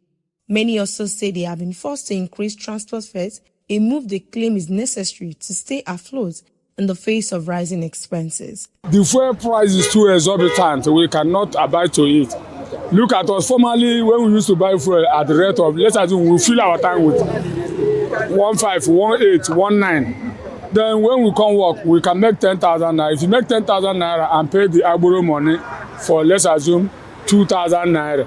Many also say they have been forced to increase transport fares, a move they claim is necessary to stay afloat in the face of rising expenses. The fuel price is too exorbitant. We cannot abide to it. Look at us. Formerly, when we used to buy fuel at the rate of, let's assume we fill our tank with 1.5, 1.8, 1.9. Then when we come work, we can make 10,000 naira. If you make 10,000 naira and pay the agboro money for, let's assume, 2,000 naira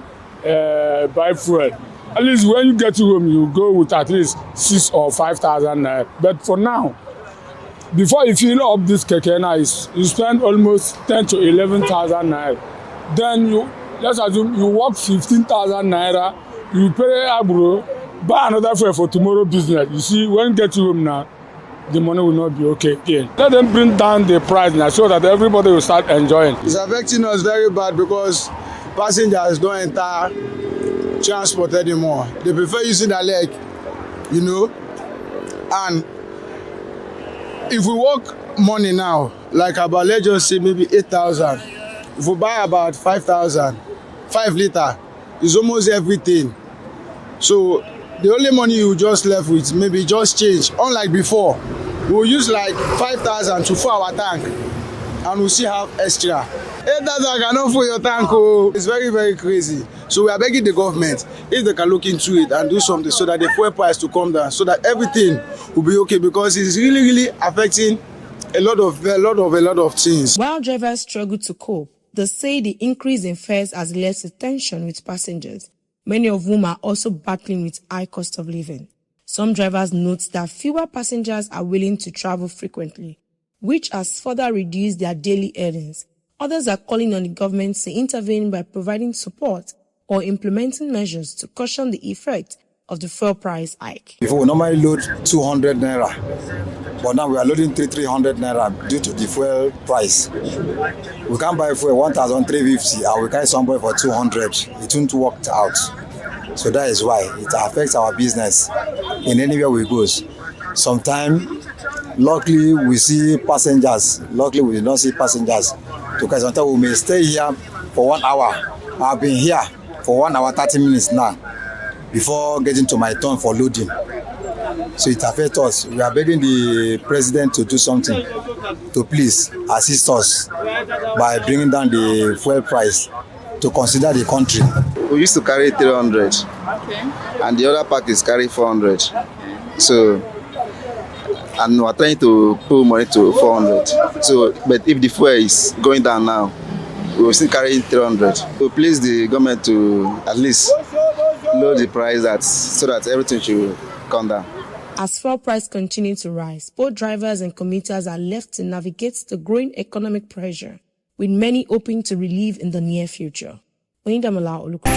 buy fuel, at least when you get to home, you go with at least 6,000 or 5,000 naira. But for now, before you fill up this keke now, you spend almost 10 to 11,000 naira. Then you, let's assume you work 15,000 naira, you pay agboro, buy another fuel for tomorrow business. You see, when you get to home now, the money will not be okay again. Let them bring down the price now so that everybody will start enjoying. It's affecting us very bad because passengers don't enter transport anymore. They prefer using their leg, you know. And if we work money now, like about, let's just say maybe 8,000, if we buy about 5,000, 5 litre, it's almost everything. So the only money you just left with maybe just change. Unlike before, we will use like 5,000 to fill our tank. and we still have extra. 8,000 cannot fill your tank. Oh. It's very, very crazy. So we are begging the government if they can look into it and do something so that the fuel price to come down, so that everything will be okay, because it's really, really affecting a lot of things. While drivers struggle to cope, they say the increase in fares has led to tension with passengers, many of whom are also battling with high cost of living. Some drivers note that fewer passengers are willing to travel frequently, which has further reduced their daily earnings. Others are calling on the government to intervene by providing support or implementing measures to cushion the effect of the fuel price hike. Before we normally load 200 naira, but now we are loading 300 naira due to the fuel price. We can't buy fuel 1,350 and we carry somebody for 200. It won't work out. So that is why it affects our business in anywhere we go. Sometimes, luckily we see passengers. Luckily we do not see passengers, because sometimes we may stay here for 1 hour. I've been here for 1 hour 30 minutes now before getting to my turn for loading. So it affects us. We are begging the president to do something, to please assist us by bringing down the fuel price, to consider the country. We used to carry 300, and the other package carry 400. So, and we are trying to pull money to 400. So, but if the fuel is going down now, we will still carry 300. So please the government to at least lower the price so that everything should come down. As fuel price continue to rise, both drivers and commuters are left to navigate the growing economic pressure, with many hoping to relieve in the near future. Oyindamola Oluko.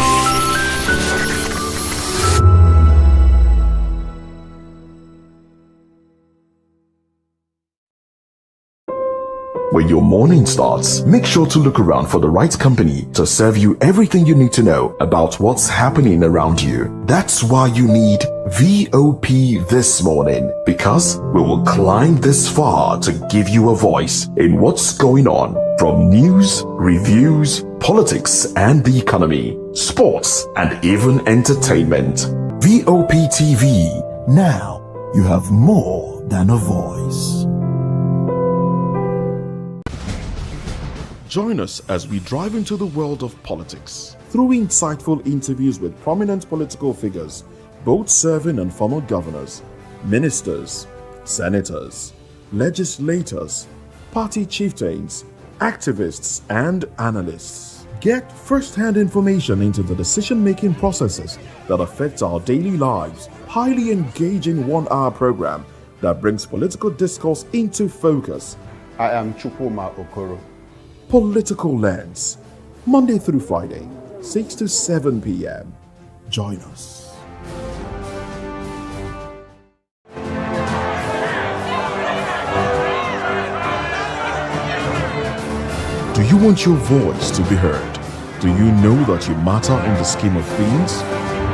When your morning starts, make sure to look around for the right company to serve you everything you need to know about what's happening around you. That's why you need VOP this morning, because we will climb this far to give you a voice in what's going on, from news, reviews, politics and the economy, sports and even entertainment. VOP TV. Now you have more than a voice. Join us as we drive into the world of politics through insightful interviews with prominent political figures, both serving and former governors, ministers, senators, legislators, party chieftains, activists, and analysts. Get first-hand information into the decision-making processes that affect our daily lives. Highly engaging 1-hour program that brings political discourse into focus. I am Chukwuma Okoro. Political Lens, Monday through Friday, 6 to 7 p.m. Join us. Do you want your voice to be heard? Do you know that you matter in the scheme of things?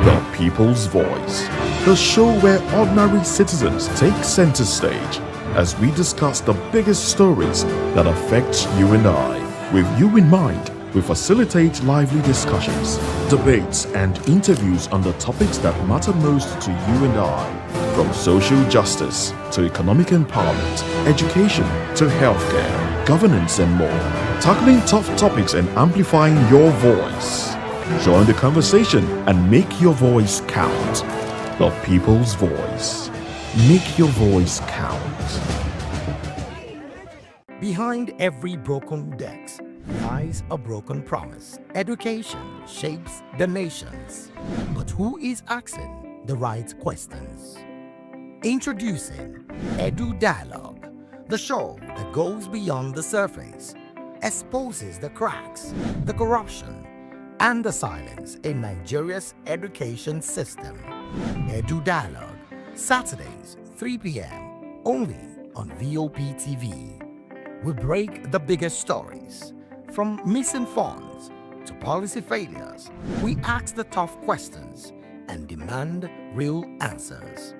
The People's Voice, the show where ordinary citizens take center stage as we discuss the biggest stories that affect you and I. With you in mind, we facilitate lively discussions, debates, and interviews on the topics that matter most to you and I. From social justice to economic empowerment, education to healthcare, governance, and more. Tackling tough topics and amplifying your voice. Join the conversation and make your voice count. The People's Voice. Make your voice count. Behind every broken desk lies a broken promise. Education shapes the nations. But who is asking the right questions? Introducing Edu Dialogue, the show that goes beyond the surface, exposes the cracks, the corruption, and the silence in Nigeria's education system. Edu Dialogue, Saturdays, 3 p.m., only on Voptv. We break the biggest stories, from missing funds to policy failures. We ask the tough questions and demand real answers.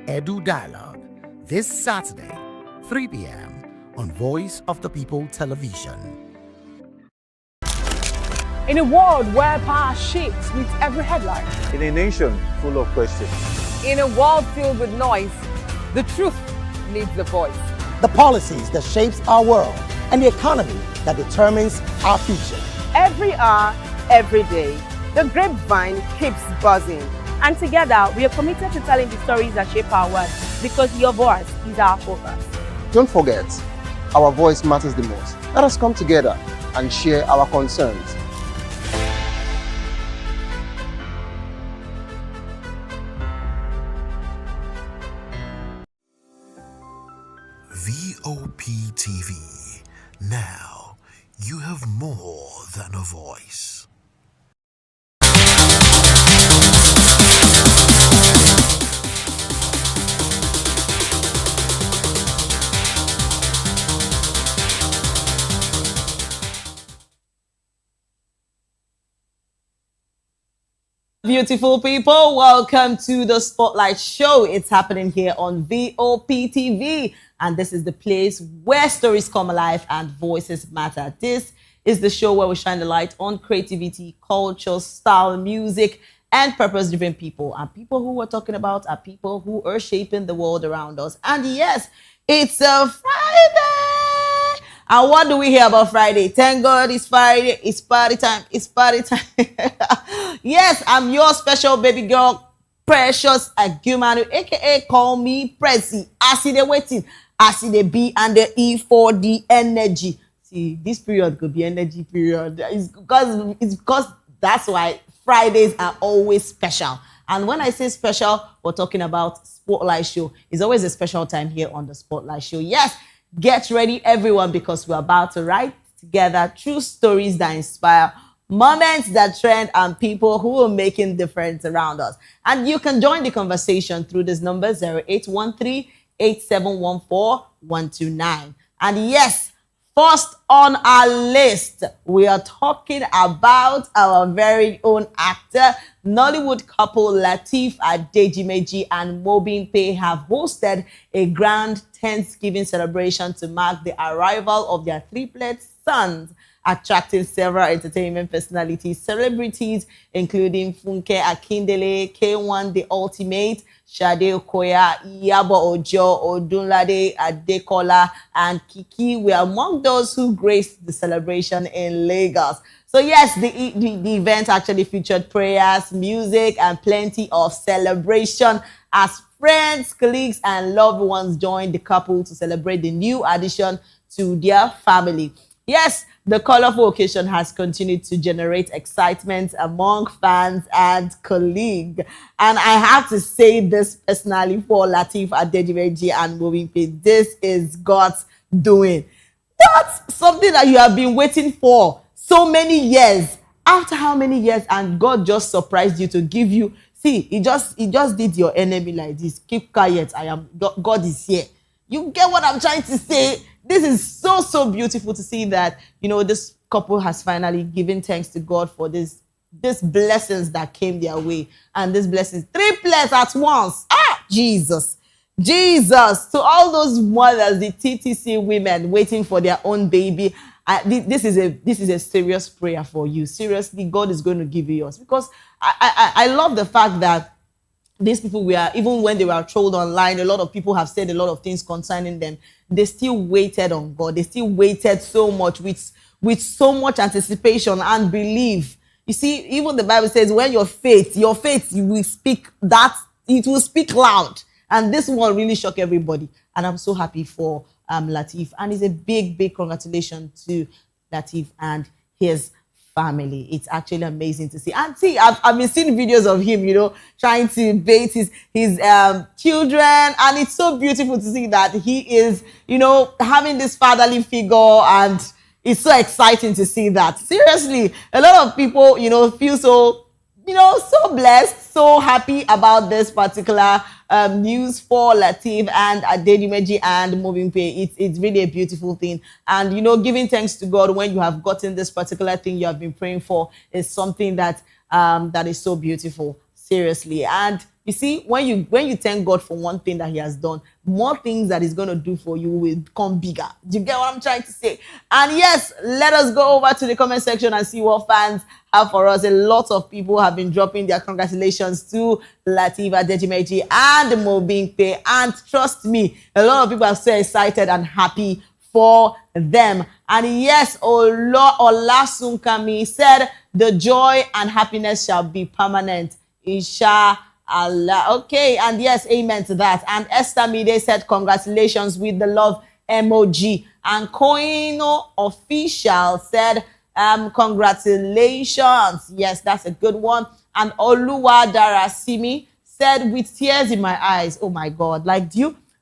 Edu Dialogue, this Saturday, 3 p.m. on Voice of the People Television. In a world where power shifts with every headline. In a nation full of questions. In a world filled with noise, the truth needs a voice. The policies that shapes our world and the economy that determines our future. Every hour, every day, the grapevine keeps buzzing. And together, we are committed to telling the stories that shape our world because your voice is our focus. Don't forget, our voice matters the most. Let us come together and share our concerns. Voptv. Now, you have more than a voice. Beautiful people, welcome to the Spotlight Show. It's happening here on Voptv, and this is the place where stories come alive and voices matter. This is the show where we shine the light on creativity, culture, style, music, and purpose-driven people. And people who we're talking about are people who are shaping the world around us. And yes, it's a Friday. And what do we hear about Friday? Thank God it's Friday. It's party time. It's party time. Yes, I'm your special baby girl, Precious Agumanu, aka call me Prezi. I see the waiting. I see the B and the E for the energy. See, this period could be energy period. It's because that's why Fridays are always special. And when I say special, we're talking about Spotlight Show. It's always a special time here on the Spotlight Show. Yes, get ready, everyone, because we're about to write together true stories that inspire, moments that trend, and people who are making difference around us. And you can join the conversation through this number 0813-8714-129. And yes, first on our list, we are talking about our very own actor. Nollywood couple Lateef Adejimeji and Mobimpe have hosted a grand Thanksgiving celebration to mark the arrival of their triplet sons, attracting several entertainment personalities, celebrities, including Funke Akindele, K1 The Ultimate, Sade Okoya, Iyabo Ojo, Odunlade Adekola, and Kiki were among those who graced the celebration in Lagos. So yes, the event actually featured prayers, music, and plenty of celebration as friends, colleagues, and loved ones joined the couple to celebrate the new addition to their family. Yes, the colorful occasion has continued to generate excitement among fans and colleagues. And I have to say this personally for Lateef Adejimeji and Mobimpe, this is God's doing. That's something that you have been waiting for so many years. After how many years? And God just surprised you to give you. See, he just did your enemy like this. Keep quiet. God is here. You get what I'm trying to say? This is so beautiful to see that, you know, this couple has finally given thanks to God for this blessings that came their way. And this blessings, triplets at once. Jesus. To all those mothers, the TTC women waiting for their own baby, this is a serious prayer for you. Seriously, God is going to give you yours. Because I love the fact that these people were, even when they were trolled online, a lot of people have said a lot of things concerning them. They still waited on God. They still waited so much with so much anticipation and belief. You see, even the Bible says when your faith will speak, that it will speak loud. And this one really shocked everybody. And I'm so happy for Lateef. And it's a big congratulations to Lateef and his family. It's actually amazing to see. And see, I've been seeing videos of him, you know, trying to bathe his children. And it's so beautiful to see that he is, you know, having this fatherly figure. And it's so exciting to see that. Seriously, a lot of people, you know, feel so, you know, so blessed, so happy about this particular news for Lateef and Adejimeji and Mobimpe. It's really a beautiful thing. And, you know, giving thanks to God when you have gotten this particular thing you have been praying for is something that that is so beautiful. Seriously. And you see, when you thank God for one thing that he has done, more things that he's going to do for you will become bigger. Do you get what I'm trying to say? And yes, let us go over to the comment section and see what fans have for us. A lot of people have been dropping their congratulations to Lateef Adejimeji and Mobimpe. And trust me, a lot of people are so excited and happy for them. And yes, Olasunkami said, the joy and happiness shall be permanent. Inshallah. Okay, and yes, amen to that. And Esther Mide said, congratulations with the love emoji. And Koino Official said, congratulations. Yes, that's a good one. And Oluwa Darasimi said, with tears in my eyes. Oh my God. Like,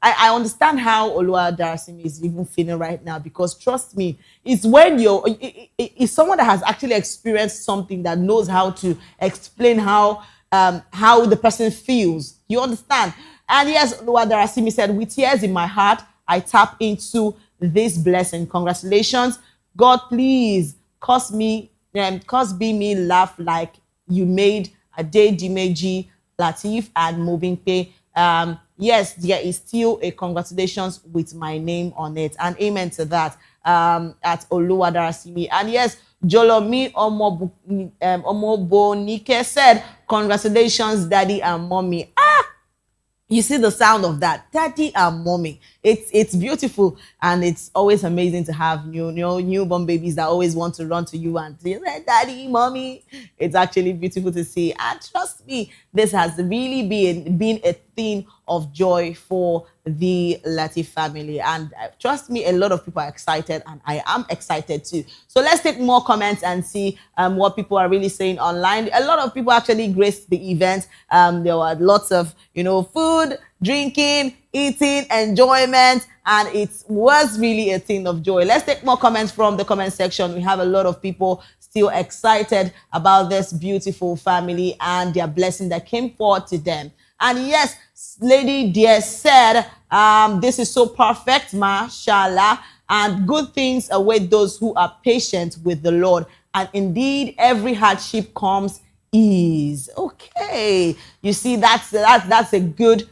I understand how Oluwa Darasimi is even feeling right now, because trust me, it's when it's someone that has actually experienced something that knows how to explain how the person feels. You understand? And yes, Oluwa Darasimi said, with tears in my heart, I tap into this blessing. Congratulations. God, please cause be me laugh like you made Adedimeji, Latif, and Mobimpe. Yes, there is still a congratulations with my name on it. And amen to that at Oluwa Darasimi. And yes, Jolomi Omobonike said, congratulations, daddy and mommy. You see the sound of that, daddy and mommy. It's beautiful, and it's always amazing to have newborn babies that always want to run to you and say, daddy, mommy. It's actually beautiful to see, and trust me, this has really been a thing of joy for the Latif family. And trust me, a lot of people are excited, and I am excited too. So let's take more comments and see what people are really saying online. A lot of people actually graced the event. There were lots of food, drinking, eating, enjoyment, and it was really a thing of joy. Let's take more comments from the comment section. We have a lot of people still excited about this beautiful family and their blessing that came forward to them. And yes, Lady Dear said, this is so perfect, mashallah, and good things await those who are patient with the Lord. And indeed, every hardship comes ease. Okay, you see, that's a good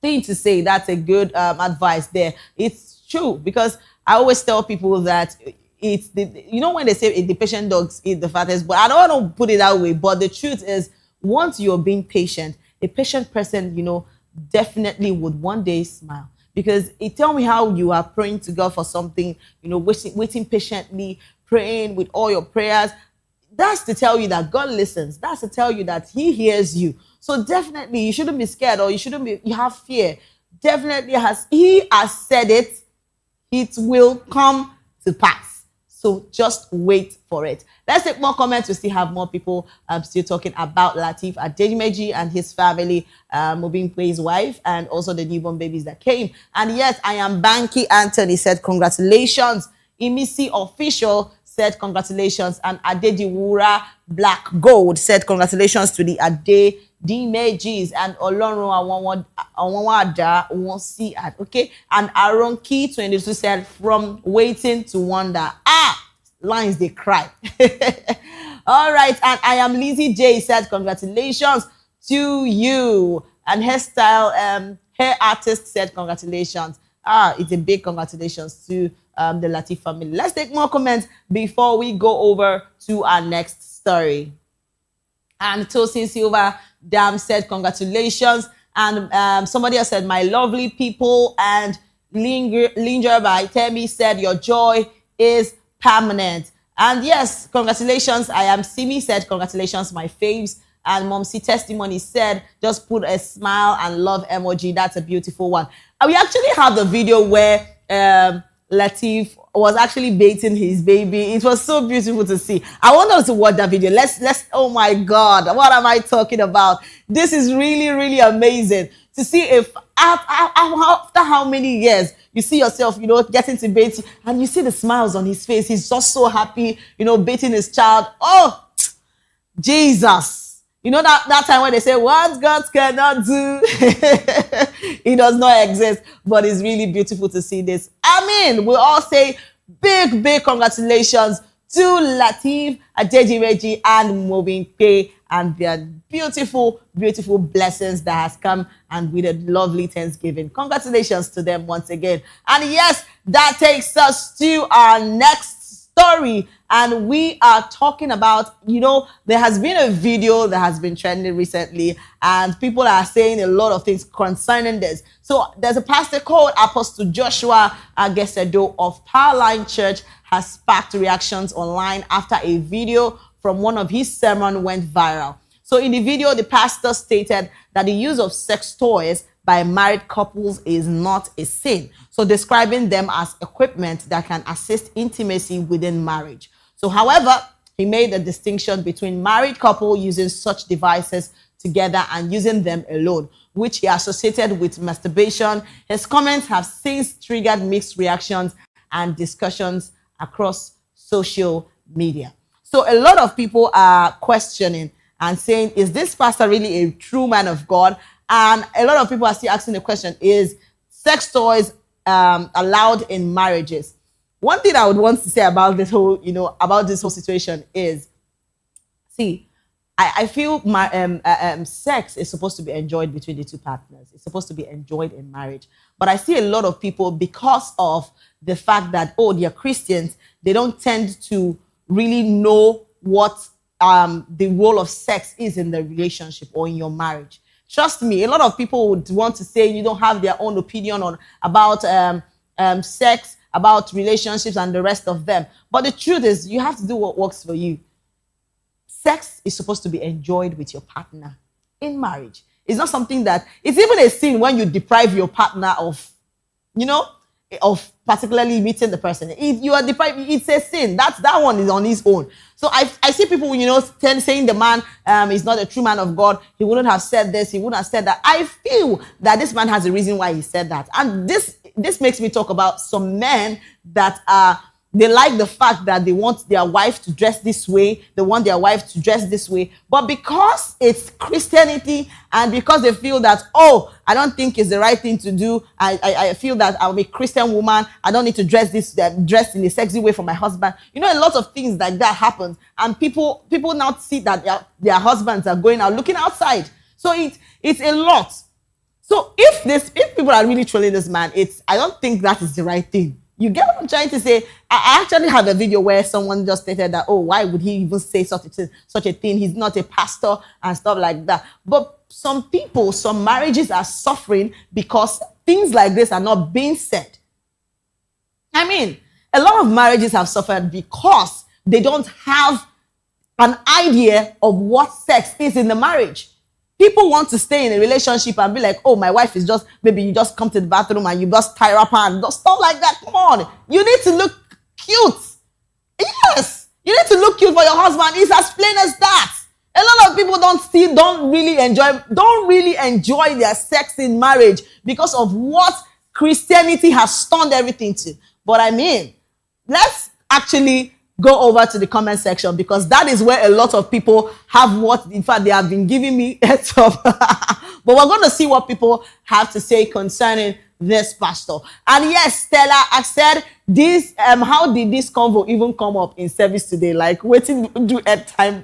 thing to say. That's a good advice there. It's true, because I always tell people that it's when they say the patient dogs eat the fattest, but I don't want to put it that way. But the truth is, once you're being patient, a patient person, definitely would one day smile. Because it tell me how you are praying to God for something, waiting patiently, praying with all your prayers. That's to tell you that God listens. That's to tell you that He hears you. So definitely you shouldn't be scared, or you have fear. Definitely He has said it, it will come to pass. So just wait for it. Let's take more comments. We still have more people still talking about Latif Adedimeji and his family, Mobimpe's wife, and also the newborn babies that came. And yes, I am Banky Anthony said, congratulations. Imisi Official said, congratulations. And Adediwura Black Gold said, congratulations to the Adedimejis. And Olorun Awonwada won't see it. Okay. And Aaron Key 22 said, from waiting to wonder. Lines they cry. All right. And I am Lizzie J said, congratulations to you. And hairstyle hair artist said, congratulations. It's a big congratulations to the Latif family. Let's take more comments before we go over to our next story. And Tosin Silva Dam said, congratulations. And somebody else said, my lovely people. And Linger by Temi said, your joy is permanent. And yes, congratulations. I am Simi said, congratulations, my faves. And Momsi Testimony said, just put a smile and love emoji. That's a beautiful one. And we actually have the video where Latif was actually baiting his baby. It was so beautiful to see. I want us to watch that video. Let's oh my God, what am I talking about? This is really, really amazing to see if after how many years you see yourself, getting to bait, and you see the smiles on his face. He's just so happy, baiting his child. Oh, Jesus. That time when they say, what God cannot do, it does not exist. But it's really beautiful to see this. We all say big, big congratulations to Latif, Adedimeji, and Mobimpe, and their beautiful, beautiful blessings that has come, and with a lovely Thanksgiving. Congratulations to them once again. And yes, that takes us to our next story. And we are talking about, there has been a video that has been trending recently, and people are saying a lot of things concerning this. So there's a pastor called Apostle Joshua Agesedo of Powerline Church has sparked reactions online after a video from one of his sermons went viral. So in the video, the pastor stated that the use of sex toys by married couples is not a sin. So describing them as equipment that can assist intimacy within marriage. So however, he made a distinction between married couple using such devices together and using them alone, which he associated with masturbation. His comments have since triggered mixed reactions and discussions across social media. So a lot of people are questioning and saying, is this pastor really a true man of God? And a lot of people are still asking the question, is sex toys allowed in marriages? One thing I would want to say about this whole, situation is, see, I feel sex is supposed to be enjoyed between the two partners. It's supposed to be enjoyed in marriage. But I see a lot of people, because of the fact that, they're Christians, they don't tend to really know what the role of sex is in the relationship or in your marriage. Trust me, a lot of people would want to say you don't have their own opinion about sex, about relationships and the rest of them. But the truth is, you have to do what works for you. Sex is supposed to be enjoyed with your partner in marriage. It's not something that, it's even a sin when you deprive your partner of, of particularly meeting the person. If you are deprived, it's a sin. That one is on his own. So I see people, saying the man is not a true man of God. He wouldn't have said this. He wouldn't have said that. I feel that this man has a reason why he said that. And this makes me talk about some men that they like the fact that they want their wife to dress this way. They want their wife to dress this way. But because it's Christianity and because they feel that, I don't think it's the right thing to do. I feel that I'm a Christian woman. I don't need to dress in a sexy way for my husband. A lot of things like that happens. And people now see that their husbands are going out looking outside. So it's a lot. So if people are really trolling this man, I don't think that is the right thing. You get what I'm trying to say? I actually have a video where someone just stated that, why would he even say such a thing? He's not a pastor and stuff like that. But some marriages are suffering because things like this are not being said. I mean, a lot of marriages have suffered because they don't have an idea of what sex is in the marriage. People want to stay in a relationship and be like, my wife is just, maybe you just come to the bathroom and you just tie up and stuff like that. Come on. You need to look cute. Yes. You need to look cute for your husband. It's as plain as that. A lot of people don't really enjoy their sex in marriage because of what Christianity has turned everything to. But I mean, let's actually go over to the comment section, because that is where a lot of people have in fact, they have been giving me heads up. But we're going to see what people have to say concerning this pastor. And yes, Stella, I said this, how did this convo even come up in service today? Like, waiting to do at time.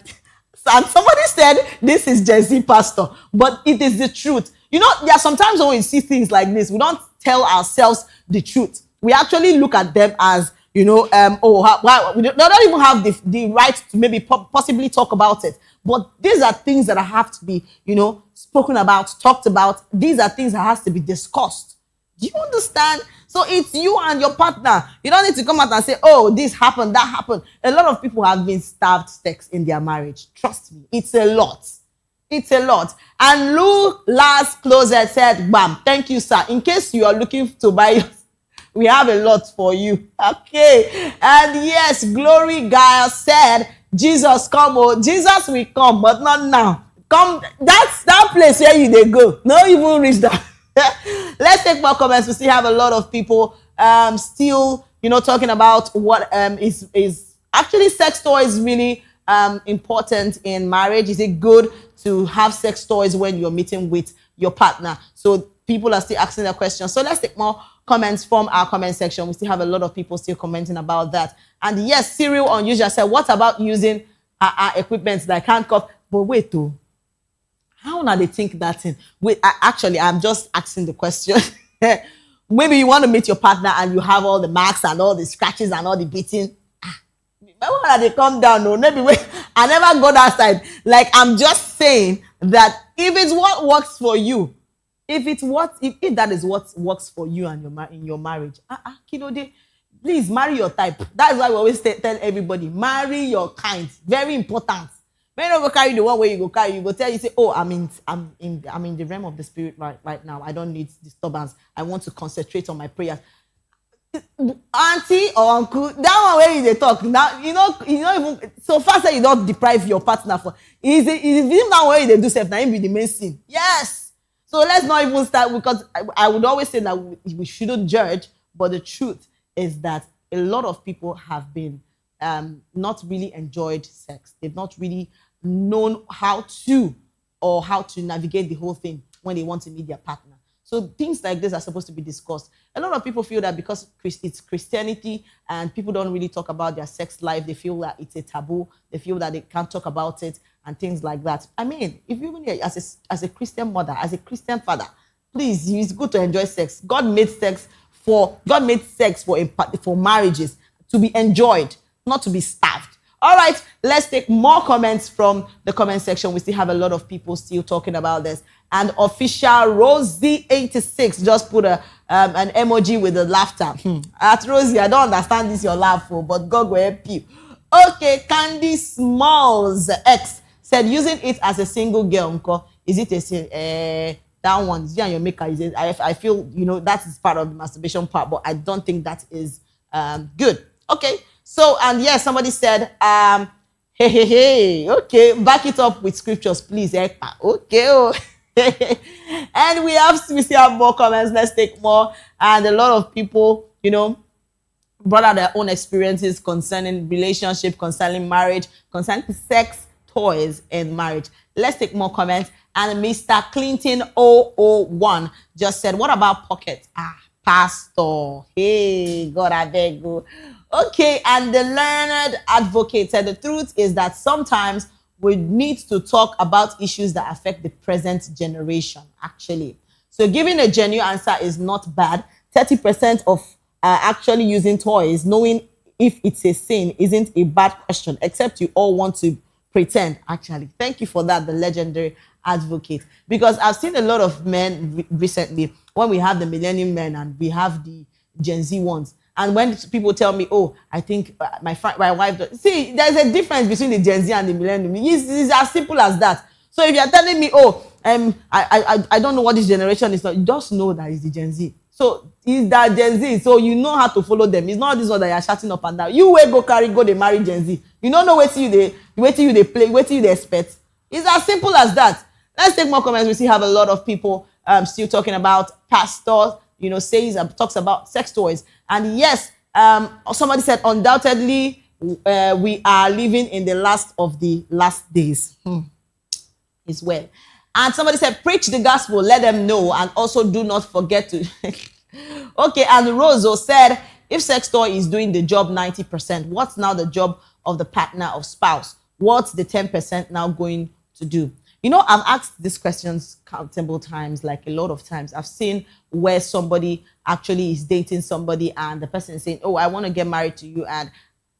And somebody said, this is Gen Z pastor, but it is the truth. There are sometimes when we see things like this, we don't tell ourselves the truth. We actually look at them as, we don't even have the right to maybe possibly talk about it. But these are things that have to be, spoken about, talked about. These are things that has to be discussed. Do you understand? So it's you and your partner. You don't need to come out and say, this happened, that happened. A lot of people have been starved sex in their marriage. Trust me, it's a lot. It's a lot. And Lou Last Closet said, bam, thank you, sir. In case you are looking to buy we have a lot for you. Okay. And yes, Glory Guy said, Jesus come. Jesus will come, but not now. Come. That's that place where you they go. No even reach that. Let's take more comments. We still have a lot of people still, talking about what is actually sex toys really important in marriage. Is it good to have sex toys when you're meeting with your partner? So people are still asking that question. So let's take more comments from our comment section. We still have a lot of people still commenting about that. And yes, Cyril Unusual said, what about using equipment that can't cut? But wait, how now they think that in? Wait, actually, I'm just asking the question. Maybe you want to meet your partner and you have all the marks and all the scratches and all the beating. when they come down, no, maybe when I never go that side. Like, I'm just saying that if it's what works for you, if that is what works for you and in your marriage, please marry your type. That's why we always tell everybody, marry your kind. Very important. When you go carry the one way you go carry, you go tell you say, oh, I'm in the realm of the spirit right now. I don't need disturbance. I want to concentrate on my prayers. Auntie or uncle, that one where they talk now, you know even so fast that you don't deprive your partner for is him that way they do self now be the main sin. Yes. So let's not even start, because I would always say that we shouldn't judge, but the truth is that a lot of people have been not really enjoyed sex. They've not really known how to navigate the whole thing when they want to meet their partner. So things like this are supposed to be discussed. A lot of people feel that because it's Christianity and people don't really talk about their sex life, they feel that it's a taboo. They feel that they can't talk about it and things like that. I mean, if you as a Christian mother, as a Christian father, please, it's good to enjoy sex. God made sex for marriages to be enjoyed, not to be starved. All right, let's take more comments from the comment section. We still have a lot of people still talking about this. And official Rosie86 just put an emoji with the laughter. At Rosie, I don't understand this your laugh for, but God will help you. Okay, Candy Smalls X said using it as a single girl, uncle, is it that one? Yeah, your maker is it? I feel that is part of the masturbation part, but I don't think that is good. Okay. So, and yes, somebody said, hey, okay, back it up with scriptures, please. Okay. And we still have more comments. Let's take more. And a lot of people, brought out their own experiences concerning relationship, concerning marriage, concerning sex, toys, and marriage. Let's take more comments. And Mr. Clinton 001 just said, what about pockets? Pastor. Hey, God, I beg you. Okay, and the learned advocate said the truth is that sometimes we need to talk about issues that affect the present generation, actually. So giving a genuine answer is not bad. 30% of actually using toys, knowing if it's a sin, isn't a bad question, except you all want to pretend, actually. Thank you for that, the legendary advocate. Because I've seen a lot of men recently, when we have the millennium men and we have the Gen Z ones, and when people tell me, oh, I think my wife... See, there's a difference between the Gen Z and the millennium. It's as simple as that. So if you're telling me, oh, I don't know what this generation is, you just know that it's the Gen Z. So it's that Gen Z. So you know how to follow them. It's not this one that you're shouting up and down. You will go they marry Gen Z. You don't know wait till you play, wait till you expect. It's as simple as that. Let's take more comments. We still have a lot of people still talking about pastors, talks about sex toys. And yes, somebody said, undoubtedly, we are living in the last of the last days. As well. And somebody said, preach the gospel, let them know, and also do not forget to... Okay, and Rozo said, if sex toy is doing the job 90%, what's now the job of the partner or spouse? What's the 10% now going to do? I've asked these questions countable times, like a lot of times. I've seen where somebody actually is dating somebody and the person is saying, oh, I want to get married to you and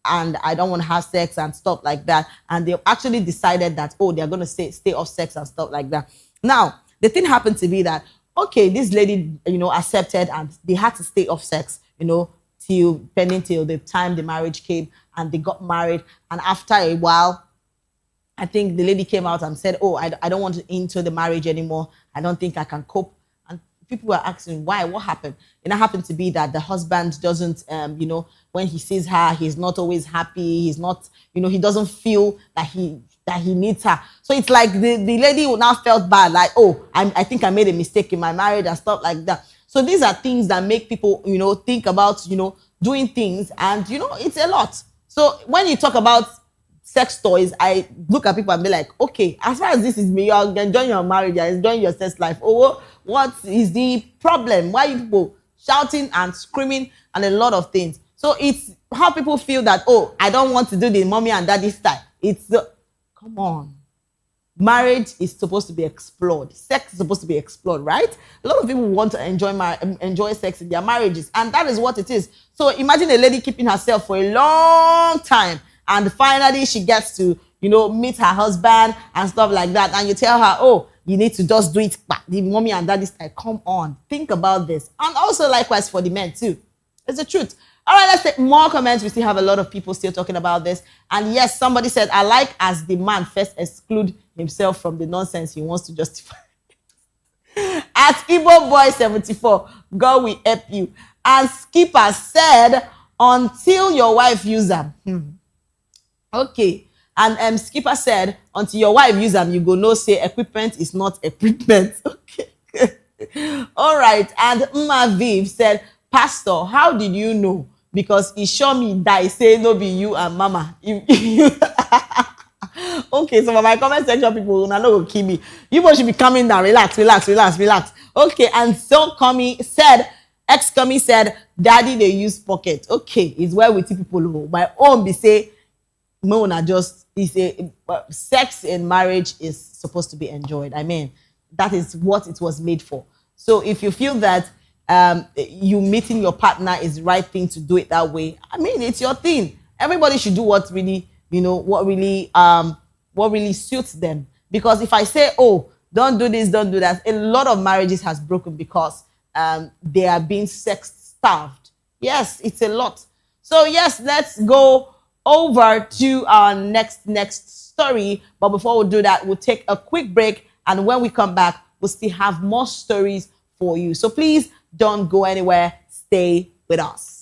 I don't want to have sex and stuff like that. And they actually decided that, oh, they're going to stay off sex and stuff like that. Now, the thing happened to be that, okay, this lady, accepted and they had to stay off sex, till the time the marriage came and they got married. And after a while, I think the lady came out and said, oh, I don't want to enter the marriage anymore. I don't think I can cope. And people were asking, why? What happened? And it happened to be that the husband doesn't, when he sees her, he's not always happy. He's not, he doesn't feel that he needs her. So it's like the lady now felt bad, like, oh, I think I made a mistake in my marriage and stuff like that. So these are things that make people, think about, doing things. And, it's a lot. So when you talk about sex toys, I look at people and be like, okay, as far as this is me, you're enjoying your marriage, you're enjoying your sex life. Oh, what is the problem? Why are people shouting and screaming and a lot of things? So it's how people feel that, oh, I don't want to do the mommy and daddy style. Come on. Marriage is supposed to be explored. Sex is supposed to be explored, right? A lot of people want to enjoy sex in their marriages, and that is what it is. So imagine a lady keeping herself for a long time and finally she gets to, you know, meet her husband and stuff like that, and you tell her, oh, you need to just do it back. The mommy and daddy style, come on, think about this. And also likewise for the men too. It's the truth. All right, let's take more comments. We still have a lot of people still talking about this. And yes, somebody said, I like as the man first exclude himself from the nonsense he wants to justify. At Igbo Boy 74, God will help you. And Skipper said, until your wife use them. Okay. And Skipper said, until your wife use them, you go know say equipment is not equipment. Okay. All right. And Mma Viv said, Pastor, how did you know? Because he show me that say no be you and mama. Okay, so for my comment section, people not go kill me. You both should be coming down. Relax. Okay, and so ex-Comey said, Daddy, they use pocket. Okay, it's where we see people who my own be say, Mona just is a sex in marriage is supposed to be enjoyed. I mean, that is what it was made for. So if you feel that you meeting your partner is the right thing to do it that way, I mean, it's your thing. Everybody should do what really, you know, what really suits them. Because if I say, oh, don't do this, don't do that, a lot of marriages has broken because they are being sex starved. Yes, it's a lot. So yes, let's go over to our next story. But before we do that, we'll take a quick break. And when we come back, we'll still have more stories for you. So please don't go anywhere. Stay with us.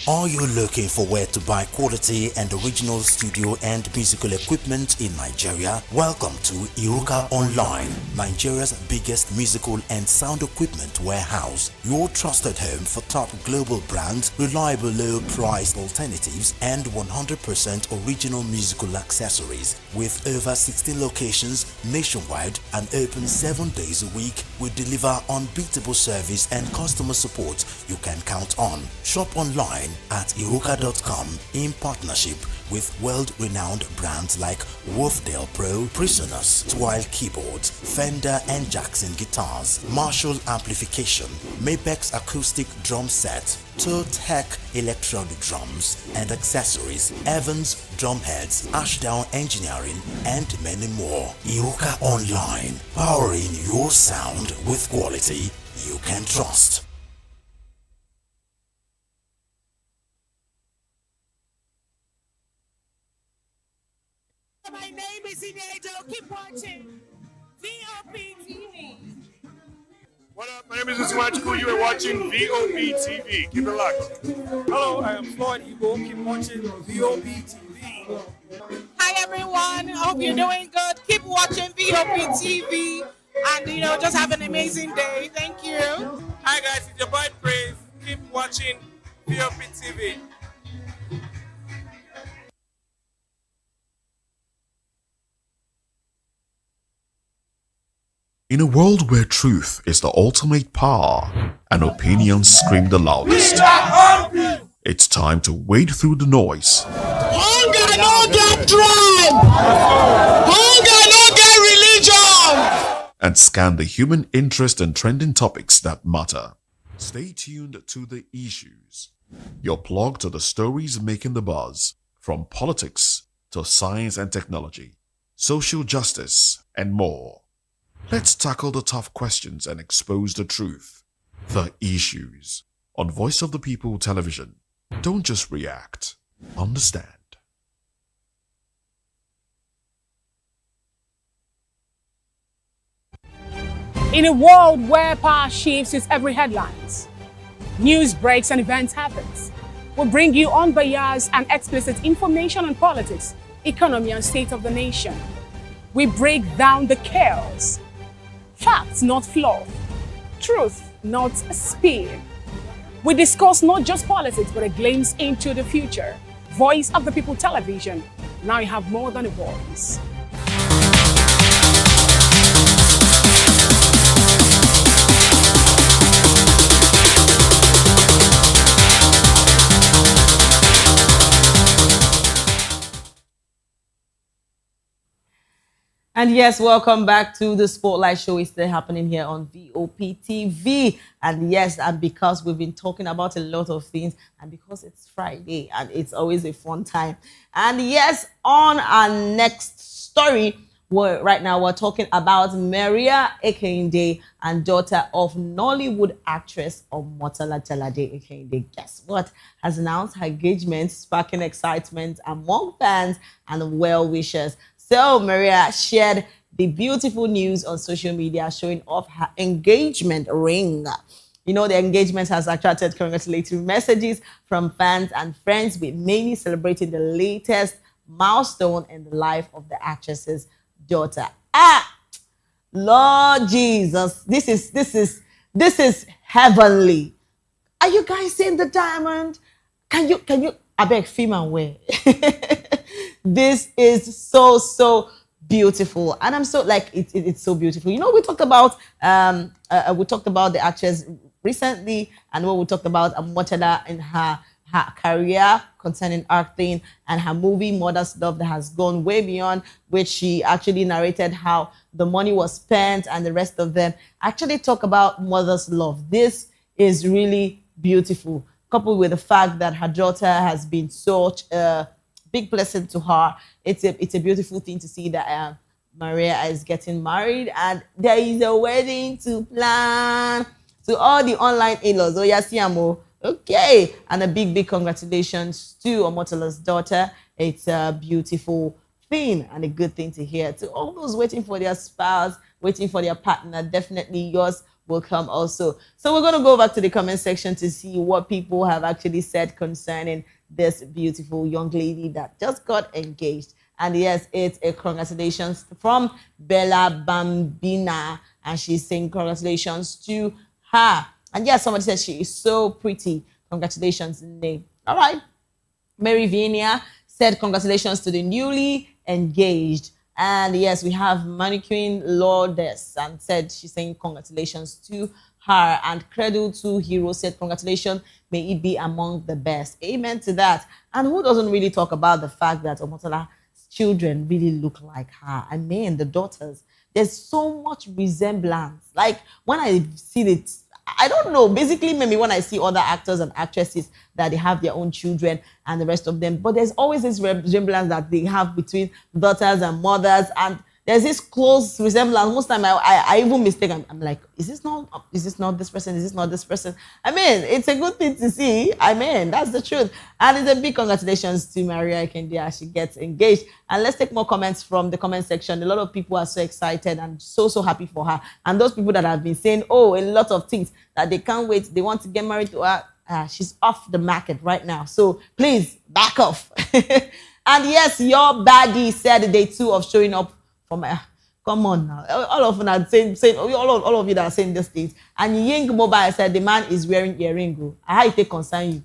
Are you looking for where to buy quality and original studio and musical equipment in Nigeria? Welcome to Iruka Online, Nigeria's biggest musical and sound equipment warehouse. Your trusted home for top global brands, reliable low-priced alternatives, and 100% original musical accessories. With over 16 locations nationwide and open 7 days a week, we deliver unbeatable service and customer support you can count on. Shop online at iruka.com in partnership with world-renowned brands like Wolfdale Pro, Prisoners, Twile Keyboards, Fender and Jackson Guitars, Marshall Amplification, Mapex Acoustic Drum Set, Tech Electronic Drums and Accessories, Evans Drumheads, Ashdown Engineering, and many more. Iruka Online, powering your sound with quality you can trust. My name is Inedo. Keep watching Voptv. What up? My name is Usmachku. You are watching Voptv. Keep it locked. Hello, I am Floyd Igbo. Keep watching Voptv. Hi everyone. I hope you're doing good. Keep watching Voptv and just have an amazing day. Thank you. Hi guys, it's your boy Praise. Keep watching Voptv. In a world where truth is the ultimate power and opinions scream the loudest, it's time to wade through the noise. Hunger no get tribe. Hunger no get religion. And scan the human interest and trending topics that matter. Stay tuned to The Issues, your plug to the stories making the buzz, from politics to science and technology, social justice, and more. Let's tackle the tough questions and expose the truth. The Issues on Voice of the People Television. Don't just react, understand. In a world where power shifts its every headlines, news breaks and events happens, we bring you unbiased and explicit information on politics, economy and state of the nation. We break down the chaos. Facts, not fluff. Truth, not spin. We discuss not just politics, but a glimpse into the future. Voice of the People Television. Now you have more than a voice. And yes, welcome back to the Spotlight Show. It's still happening here on Voptv. And yes, and because we've been talking about a lot of things, and because it's Friday and it's always a fun time. And yes, on our next story, right now we're talking about Maria Ekinde and daughter of Nollywood actress Omotola Jalade Ekinde. Guess what? Has announced her engagement, sparking excitement among fans and well-wishers. So Maria shared the beautiful news on social media, showing off her engagement ring. You know, the engagement has attracted congratulatory messages from fans and friends, with many celebrating the latest milestone in the life of the actress's daughter. Lord Jesus, this is heavenly. Are you guys seeing the diamond? Can you I beg female wear? This is so beautiful, and I'm so like it's so beautiful. You know, we talked about the actress recently, and what we talked about Omotola in her career concerning acting, and her movie Mother's Love that has gone way beyond, which she actually narrated how the money was spent and the rest of them. Actually talk about Mother's Love. This is really beautiful, coupled with the fact that her daughter has been such a big blessing to her. It's a beautiful thing to see that Maria is getting married, and there is a wedding to plan. To all the online in-laws, okay, and a big congratulations to Omotola's daughter. It's a beautiful thing and a good thing to hear. To all those waiting for their spouse, waiting for their partner, definitely yours will come also. So we're going to go back to the comment section to see what people have actually said concerning this beautiful young lady that just got engaged. And yes, it's a congratulations from Bella Bambina, and she's saying congratulations to her. And yes, somebody said she is so pretty. Congratulations, name. All right. Mary Vinia said congratulations to the newly engaged. And yes, we have Mannequin Lourdes, and said she's saying congratulations to her. And Cradle to Hero said congratulations, may it be among the best. Amen to that. And who doesn't really talk about the fact that Omotola's children really look like her? I mean, the daughters, there's so much resemblance. Like when I see it, I don't know, basically maybe when I see other actors and actresses that they have their own children and the rest of them, but there's always this resemblance that they have between daughters and mothers, and there's this close resemblance. Most time I even mistake. I'm like, is this not this person? Is this not this person? I mean, it's a good thing to see. I mean, that's the truth. And it's a big congratulations to Maria Ekinde as she gets engaged. And let's take more comments from the comment section. A lot of people are so excited and so happy for her. And those people that have been saying, oh, a lot of things that they can't wait, they want to get married to her. She's off the market right now. So please back off. And yes, your baddie said the day 2 of showing up for my, come on now. All of them are saying all of you that are saying these things. And Ying Mobile said the man is wearing earring. How it take concern you?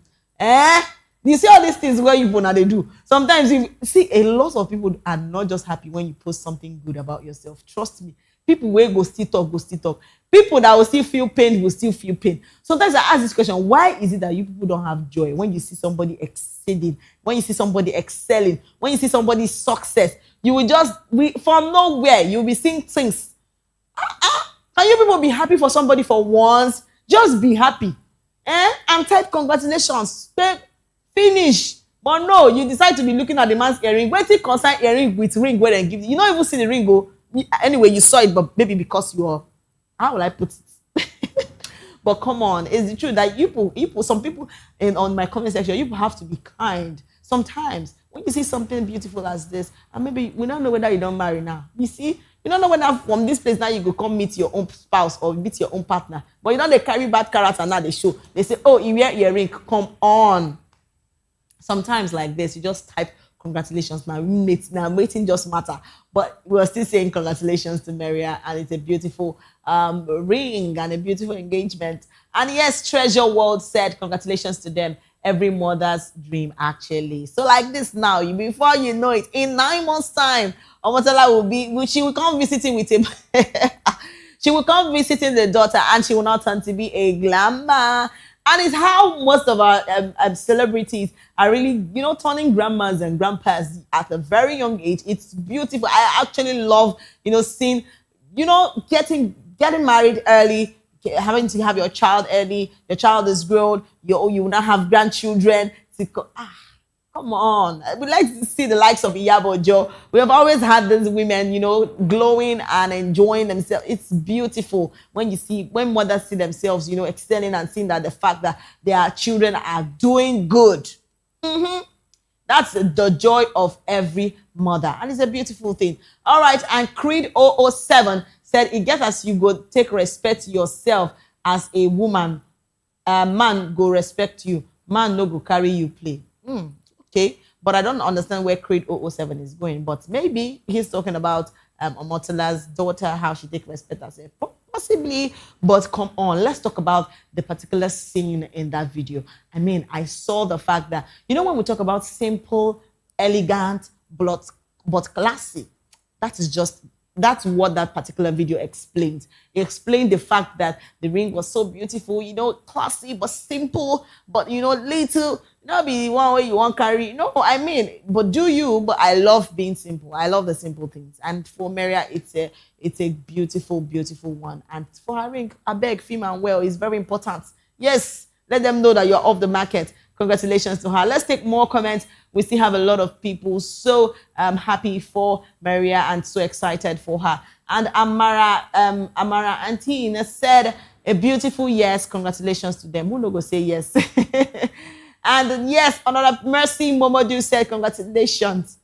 You see all these things where you now they do. Sometimes you see a lot of people are not just happy when you post something good about yourself. Trust me. People will go still talk. People that will still feel pain will still feel pain. Sometimes I ask this question, why is it that you people don't have joy when you see somebody exceeding, when you see somebody excelling, when you see somebody's success? You will just, from nowhere, you'll be seeing things. Can you people be happy for somebody for once? Just be happy. And type congratulations. Finish. But no, you decide to be looking at the man's earring. Wait till concern earring with ring where they give you. You don't even see the ring go. Anyway, you saw it, but maybe because you're, how will I put it? But come on, it's the truth that some people on my comment section, you have to be kind. Sometimes when you see something beautiful as this, and maybe we don't know whether you don't marry now. You see, you don't know whether from this place now you go come meet your own spouse or meet your own partner. But you know they carry bad character now they show. They say, oh, you wear earring, come on. Sometimes like this, you just type congratulations, my roommates. Now waiting just matter. But we're still saying congratulations to Maria, and it's a beautiful ring and a beautiful engagement. And yes, Treasure World said congratulations to them. Every mother's dream, actually. So like this now, before you know it, in 9 months' time, Omotola she will come visiting with him. She will come visiting the daughter, and she will not turn to be a glamour. And it's how most of our celebrities are really, turning grandmas and grandpas at a very young age. It's beautiful. I actually love, seeing, getting married early, having to have your child early. Your child is grown. You will now have grandchildren. Come on. We like to see the likes of Iyabo Joe. We have always had these women, glowing and enjoying themselves. It's beautiful when mothers see themselves, excelling and seeing that the fact that their children are doing good. That's the joy of every mother. And it's a beautiful thing. All right. And Creed 007 said, it gets as you go take respect yourself as a woman. Man go respect you. Man no go carry you play. Okay, but I don't understand where Creed 007 is going. But maybe he's talking about Omotola's daughter, how she take respect as a possibly. But come on, let's talk about the particular scene in that video. I mean, I saw the fact that, when we talk about simple, elegant, but classy, that's what that particular video explains. It explained the fact that the ring was so beautiful, classy, but simple, but, little, not be one way you want carry. No, I mean, but do you, but I love being simple. I love the simple things. And for Maria, it's a beautiful, beautiful one. And for her ring, I beg, female and well is very important. Yes, let them know that you're off the market. Congratulations to her. Let's take more comments. We still have a lot of people so happy for Maria and so excited for her. And Amara Antine said, a beautiful yes. Congratulations to them. Who no go say yes? And yes, another Mercy Momodu said, congratulations.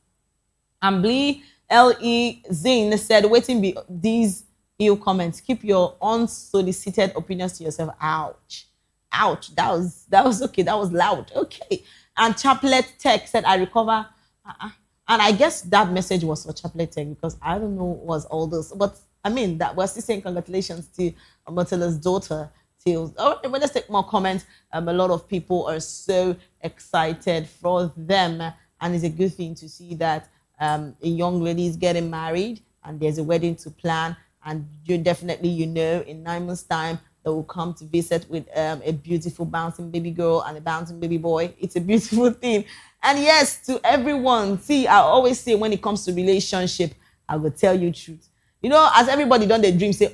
And Blee L.E. Zin said, waiting be these ill comments. Keep your unsolicited opinions to yourself. Ouch. Ouch. That was okay. That was loud. Okay. And Chaplet Tech said, I recover. And I guess that message was for Chaplet Tech because I don't know what was all this. But I mean, that we're still saying congratulations to Omotola's daughter. All right, well, let's take more comments. A lot of people are so excited for them. And it's a good thing to see that a young lady is getting married and there's a wedding to plan. And you definitely, in 9 months' time, they will come to visit with a beautiful bouncing baby girl and a bouncing baby boy. It's a beautiful thing. And yes, to everyone, see, I always say when it comes to relationship, I will tell you truth. As everybody done their dream, say,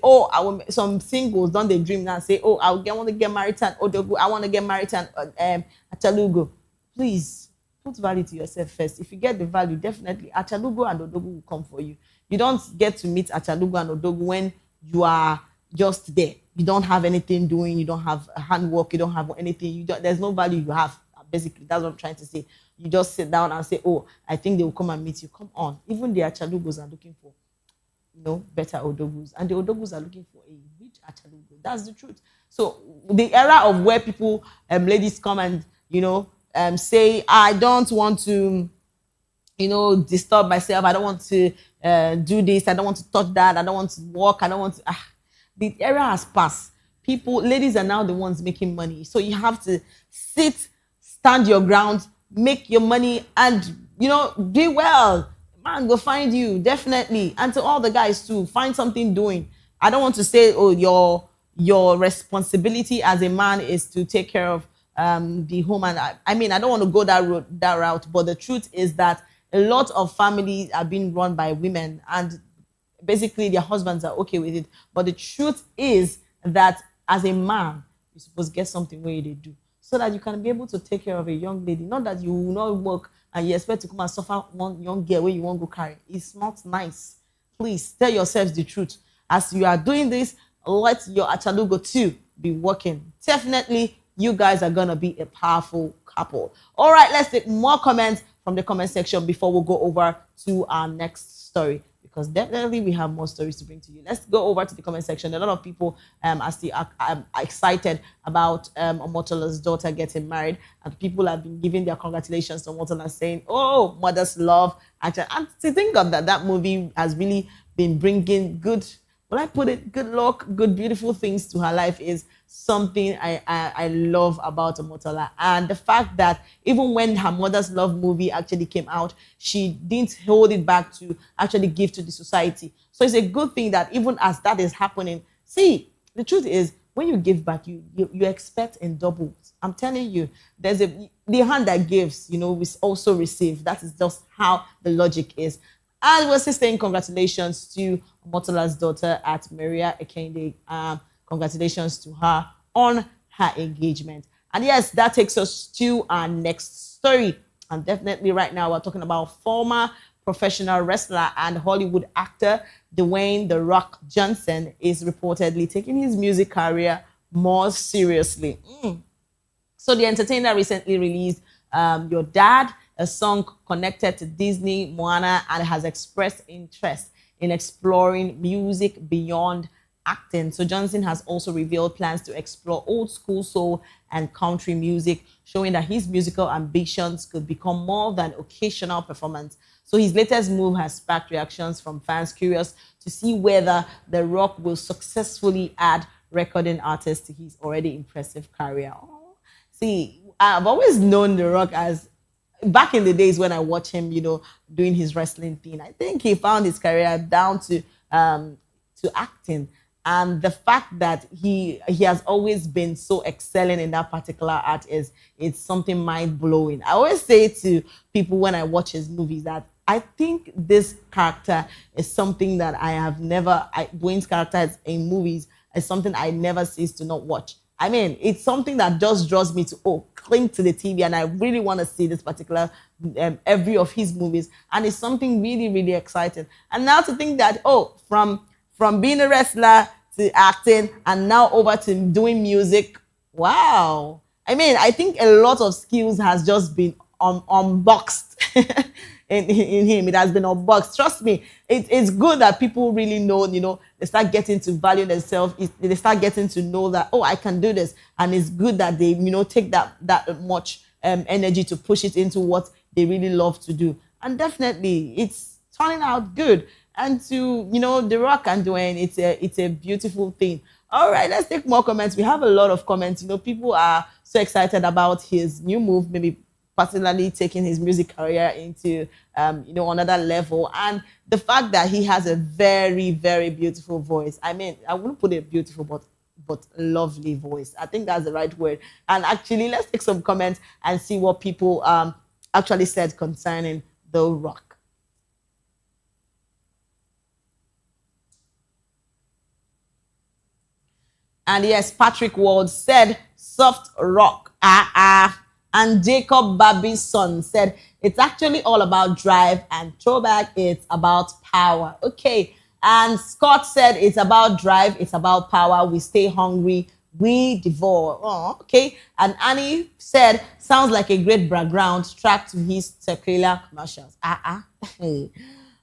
some singles done their dream now, say, I want to get married to an Odogu, I want to get married to an Achalugo. Please, put value to yourself first. If you get the value, definitely Achalugo and Odogu will come for you. You don't get to meet Achalugo and Odogu when you are just there. You don't have anything doing, you don't have handwork, you don't have anything, there's no value you have. Basically, that's what I'm trying to say. You just sit down and say, I think they will come and meet you. Come on. Even the Achalugos are looking for better Odogus. And the Odogus are looking for a rich Achalugo. That's the truth. So the era of where people, ladies come and, say, I don't want to, disturb myself. I don't want to do this. I don't want to touch that. I don't want to walk. I don't want to. The era has passed. Ladies are now the ones making money. So you have to stand your ground, make your money, and, do well. Man, go find you, definitely. And to all the guys too, find something doing. I don't want to say, your responsibility as a man is to take care of the home. And I don't want to go that route. But the truth is that a lot of families are being run by women, and basically their husbands are okay with it. But the truth is that as a man, you're supposed to get something where they do, so that you can be able to take care of a young lady. Not that you will not work and you expect to come and suffer one young girl where you won't go carry. It's not nice. Please tell yourselves the truth. As you are doing this, let your Achalugo too be working. Definitely, you guys are going to be a powerful couple. All right, let's take more comments from the comment section before we go over to our next story, because definitely we have more stories to bring to you. Let's go over to the comment section. A lot of people are still excited about Omotola's daughter getting married, and people have been giving their congratulations to Omotola, saying, mother's love. And to think of that movie has really been bringing good luck, good, beautiful things to her life is something I love about Omotola. And the fact that even when her mother's love movie actually came out, she didn't hold it back to actually give to the society. So it's a good thing that even as that is happening, see, the truth is when you give back, you expect in doubles. I'm telling you, the hand that gives, we also receive. That is just how the logic is. And we're still saying congratulations to Motola's daughter at Maria Ekende. Congratulations to her on her engagement. And yes, that takes us to our next story. And definitely right now we're talking about former professional wrestler and Hollywood actor Dwayne "The Rock" Johnson is reportedly taking his music career more seriously. So the entertainer recently released Your Dad, a song connected to Disney, Moana, and has expressed interest in exploring music beyond acting. So Johnson has also revealed plans to explore old school soul and country music, showing that his musical ambitions could become more than occasional performance. So his latest move has sparked reactions from fans curious to see whether The Rock will successfully add recording artists to his already impressive career. Oh. See, I've always known The Rock as, back in the days when I watch him, doing his wrestling thing, I think he found his career down to acting. And the fact that he has always been so excelling in that particular art it's something mind-blowing. I always say to people when I watch his movies that I think this character is something that Dwayne's character in movies is something I never cease to not watch. I mean, it's something that just draws me to cling to the TV, and I really want to see this particular every of his movies, and it's something really, really exciting. And now to think that from being a wrestler to acting and now over to doing music, wow! I mean, I think a lot of skills has just been unboxed in him. It has been unboxed. Trust me, it's good that people really know, they start getting to value themselves. They start getting to know that, I can do this. And it's good that they, take that much energy to push it into what they really love to do. And definitely, it's turning out good. And to, The Rock and Dwayne, it's a beautiful thing. All right, let's take more comments. We have a lot of comments. People are so excited about his new move, maybe particularly taking his music career into, another level. And the fact that he has a very, very beautiful voice. I mean, I wouldn't put it beautiful, but lovely voice. I think that's the right word. And actually, let's take some comments and see what people actually said concerning The Rock. And yes, Patrick Ward said, soft rock, And Jacob Babi's son said, it's actually all about drive, and throwback, it's about power. Okay. And Scott said, it's about drive, it's about power. We stay hungry, we devour. Oh, okay. And Annie said, sounds like a great background track to his tequila commercials.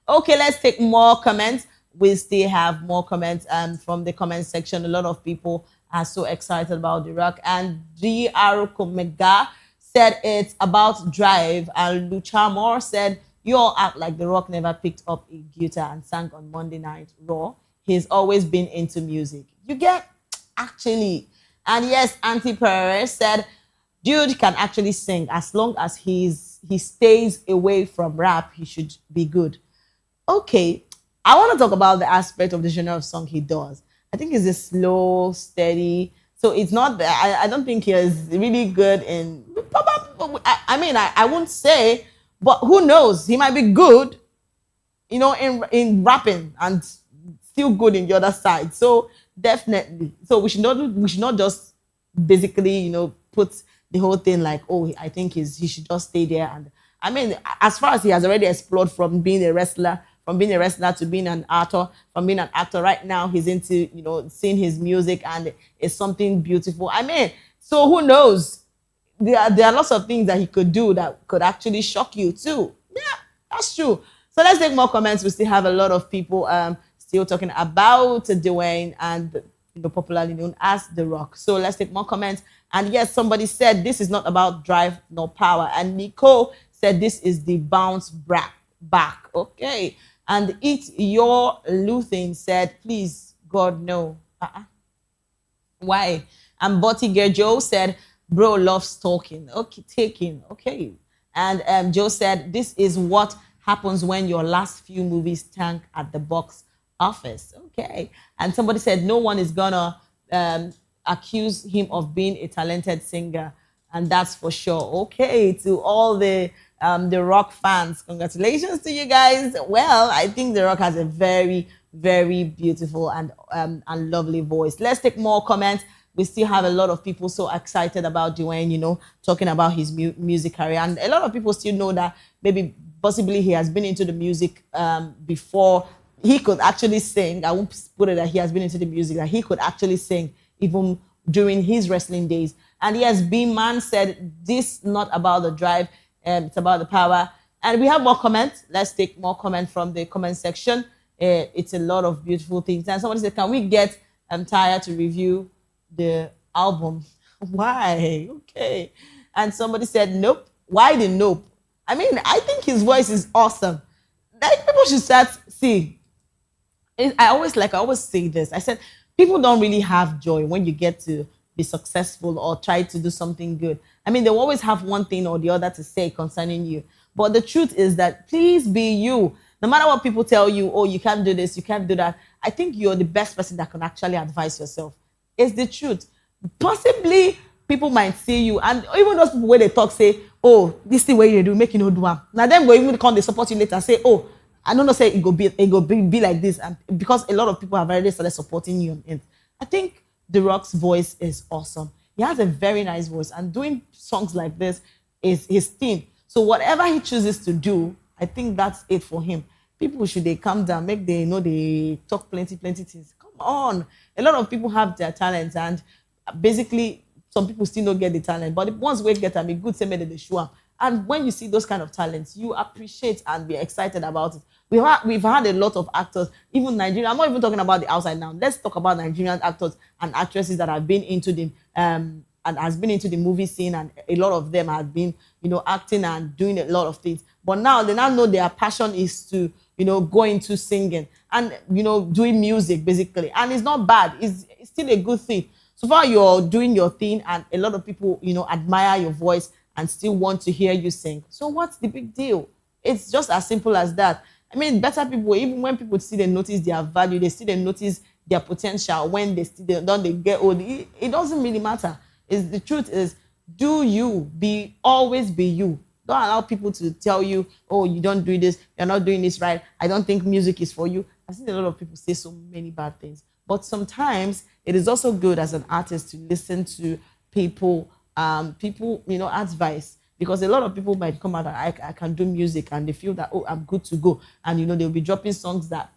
Okay, let's take more comments. We still have more comments from the comment section. A lot of people are so excited about The Rock. And G.R. Komega said it's about drive. And Lucha Moore said, you all act like The Rock never picked up a guitar and sang on Monday Night Raw. He's always been into music. You get, actually. And yes, Auntie Perez said, dude can actually sing. As long as he stays away from rap, he should be good. Okay. I want to talk about the aspect of the genre of song he does. I think it's a slow, steady. So it's not that I don't think he is really good in. I won't say, but who knows? He might be good, in rapping and still good in the other side. So definitely. So we should not just basically, put the whole thing like, I think he should just stay there. And I mean, as far as he has already explored from being a wrestler to being an actor, from being an actor, right now he's into, seeing his music, and it's something beautiful. I mean, so who knows? There are lots of things that he could do that could actually shock you too. Yeah, that's true. So let's take more comments. We still have a lot of people still talking about Dwayne and popularly known as The Rock. So let's take more comments. And yes, somebody said this is not about drive nor power. And Nico said this is the bounce back. Okay. And Eat Your Luthin said, please, God, no. Why? And Boti Gerjo said, bro loves talking. Okay, taking. Okay. And Joe said, this is what happens when your last few movies tank at the box office. Okay. And somebody said, no one is gonna accuse him of being a talented singer, and that's for sure. Okay, to all the Rock fans, congratulations to you guys. Well, I think the Rock has a very, very beautiful and lovely voice. Let's take more comments. We still have a lot of people so excited about Dwayne, talking about his music career, and a lot of people still know that maybe possibly he has been into the music before he could actually sing. I won't put it that he has been into the music, that he could actually sing even during his wrestling days. And yes, B-Man said, this not about the drive, it's about the power. And we have more comments. Let's take more comments from the comment section. It's a lot of beautiful things. And somebody said, can we get Tyre to review the album? Why? Okay. And somebody said, nope. Why the nope? I mean, I think his voice is awesome. Like, people should start, I always say this. I said, people don't really have joy when you get to be successful or try to do something good. I mean, they always have one thing or the other to say concerning you. But the truth is that please be you. No matter what people tell you, oh, you can't do this, you can't do that. I think you're the best person that can actually advise yourself. It's the truth. Possibly, people might see you, and even those people where they talk say, oh, this thing where you do, make you no do am. Now them go even come, they support you later, say, oh, I don't know, say it go be like this, and because a lot of people have already started supporting you on it. I think The Rock's voice is awesome. He has a very nice voice, and doing songs like this is his thing. So whatever he chooses to do, I think that's it for him. People should they calm down, make they know they talk plenty things. Come on, a lot of people have their talents, and basically some people still don't get the talent. But the ones we get them, a good say they show up. And when you see those kind of talents, you appreciate and be excited about it. We've had a lot of actors, even Nigerian. I'm not even talking about the outside now. Let's talk about Nigerian actors and actresses that have been into the and has been into the movie scene, and a lot of them have been, acting and doing a lot of things. But now they now know their passion is to, go into singing and, doing music basically. And it's not bad. It's still a good thing. So far you're doing your thing, and a lot of people, admire your voice and still want to hear you sing. So what's the big deal? It's just as simple as that. I mean, better people, even when people see they notice their value, they see they notice their potential when they get old. It doesn't really matter. The truth is, do you, always be you. Don't allow people to tell you, oh, you don't do this, you're not doing this right, I don't think music is for you. I've seen a lot of people say so many bad things. But sometimes it is also good as an artist to listen to people, advice. Because a lot of people might come out and I can do music, and they feel that, oh, I'm good to go. And, they'll be dropping songs that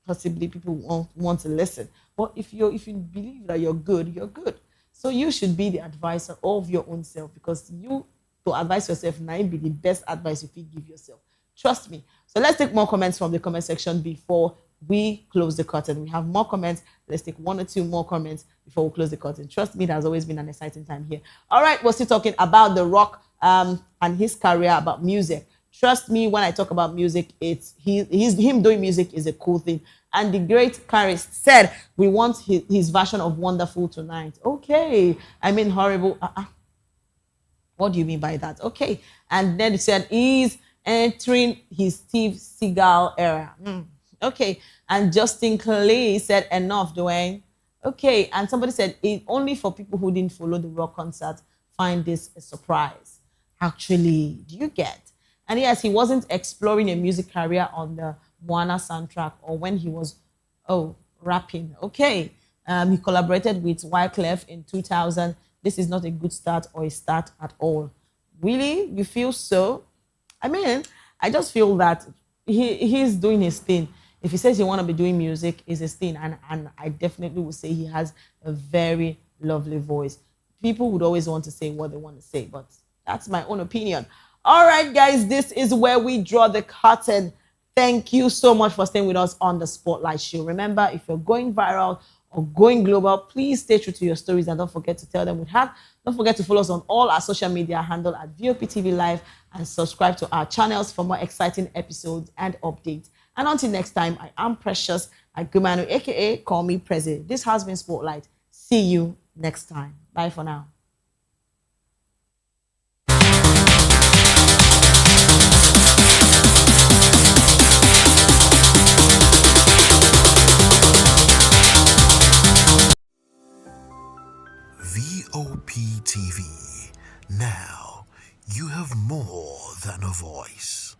possibly people won't want to listen. But if you believe that you're good, you're good. So you should be the advisor of your own self, because you, to advise yourself, might be the best advice if you give yourself. Trust me. So let's take more comments from the comment section before we close the curtain. We have more comments. Let's take one or two more comments before we close the curtain. Trust me, there's always been an exciting time here. All right, we're still talking about The Rock and his career, about music. Trust me, when I talk about music, him doing music is a cool thing. And the great Karis said, we want his version of Wonderful tonight. Okay. I mean, horrible. What do you mean by that? Okay. And then he said, he's entering his Steve Seagal era. Okay. And Justin Clay said, enough, Dwayne. Okay. And somebody said, it's only for people who didn't follow the Rock concert, find this a surprise. Actually, do you get? And yes, he wasn't exploring a music career on the Moana soundtrack or when he was, rapping. Okay. He collaborated with Wyclef in 2000. This is not a good start or a start at all. Really? You feel so? I mean, I just feel that he's doing his thing. If he says he want to be doing music, it's his thing. And I definitely would say he has a very lovely voice. People would always want to say what they want to say, but that's my own opinion. All right, guys, this is where we draw the curtain. Thank you so much for staying with us on the Spotlight Show. Remember, if you're going viral or going global, please stay true to your stories and don't forget to tell them with heart. Don't forget to follow us on all our social media handle at Voptv Live and subscribe to our channels for more exciting episodes and updates. And until next time, I am Precious Agumanu, aka Call Me Prezi. This has been Spotlight. See you next time. Bye for now. voice.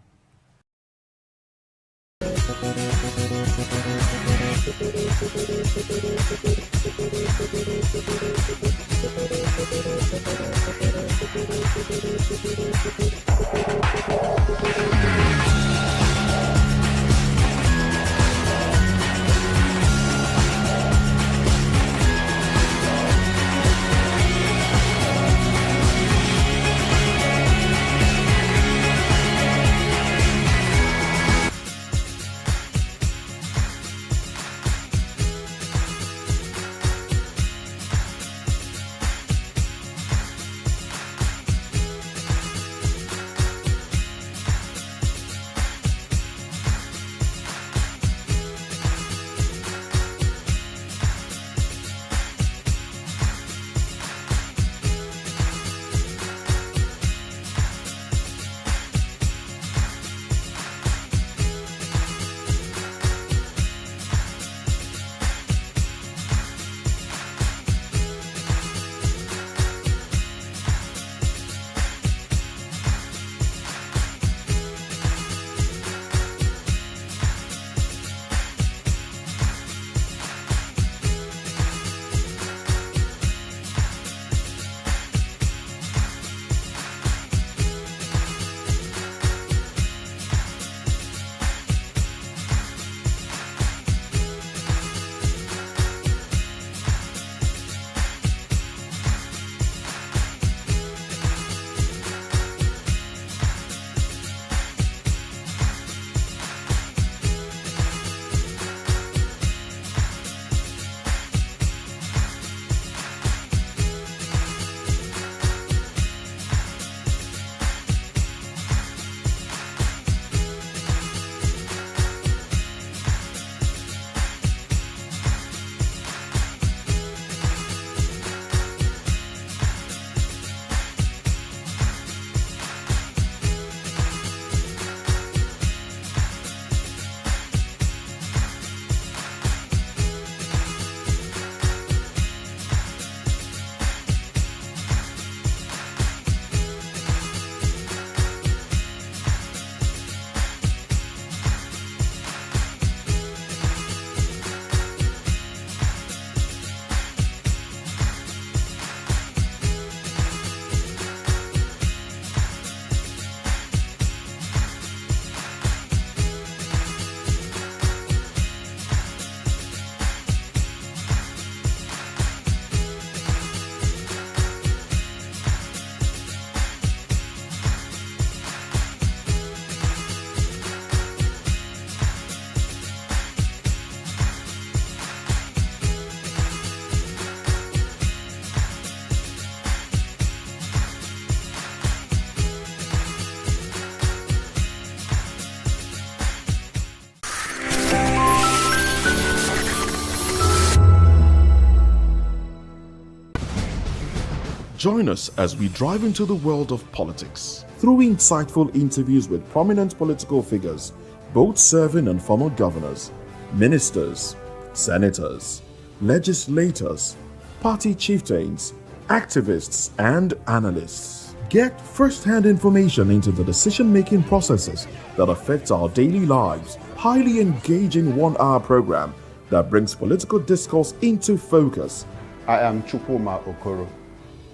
Join us as we drive into the world of politics through insightful interviews with prominent political figures, both serving and former governors, ministers, senators, legislators, party chieftains, activists, and analysts. Get first-hand information into the decision-making processes that affect our daily lives. Highly engaging one-hour program that brings political discourse into focus. I am Chukwuma Okoro.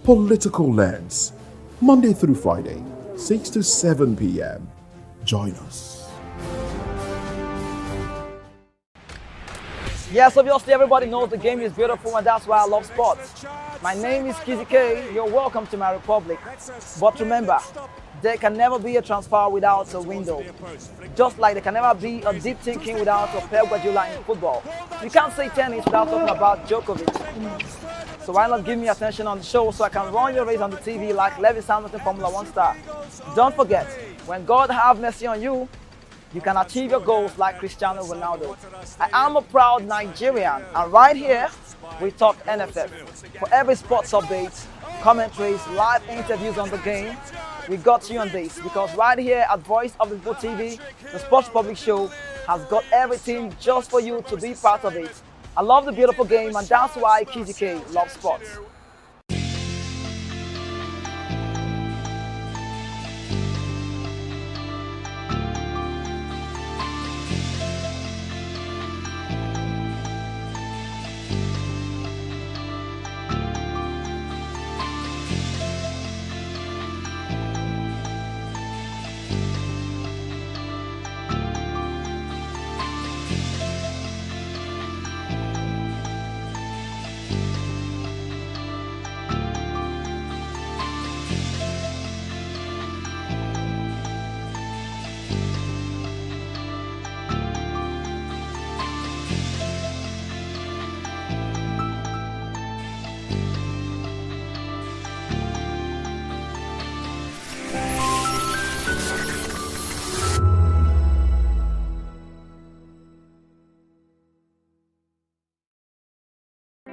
Political Lens, Monday through Friday, 6 to 7 p.m. Join us. Yes, obviously everybody knows the game is beautiful and that's why I love sports. My name is Kizzy K. You're welcome to my republic. But remember, there can never be a transfer without a window. Just like there can never be a deep thinking without a Pep Guardiola in football. You can't say tennis without talking about Djokovic. So why not give me attention on the show so I can run your race on the TV like Lewis Hamilton Formula 1 star. Don't forget, when God have mercy on you, you can achieve your goals like Cristiano Ronaldo. I am a proud Nigerian, and right here, we talk NFF. For every sports update, commentaries, live interviews on the game, we got you on this, because right here at Voice of the Voptv, the Sports Public Show has got everything just for you to be part of it. I love the beautiful game, and that's why Kizzy K loves sports.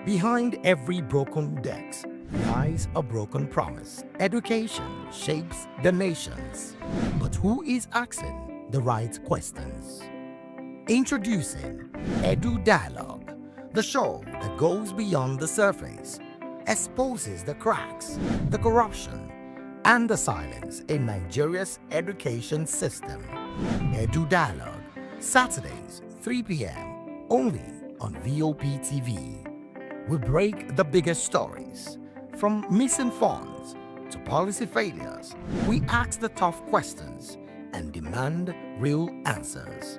Behind every broken desk lies a broken promise. Education shapes the nations. But who is asking the right questions? Introducing Edu Dialogue, the show that goes beyond the surface, exposes the cracks, the corruption, and the silence in Nigeria's education system. Edu Dialogue, Saturdays, 3 p.m., only on Voptv. We break the biggest stories, from missing funds to policy failures. We ask the tough questions and demand real answers.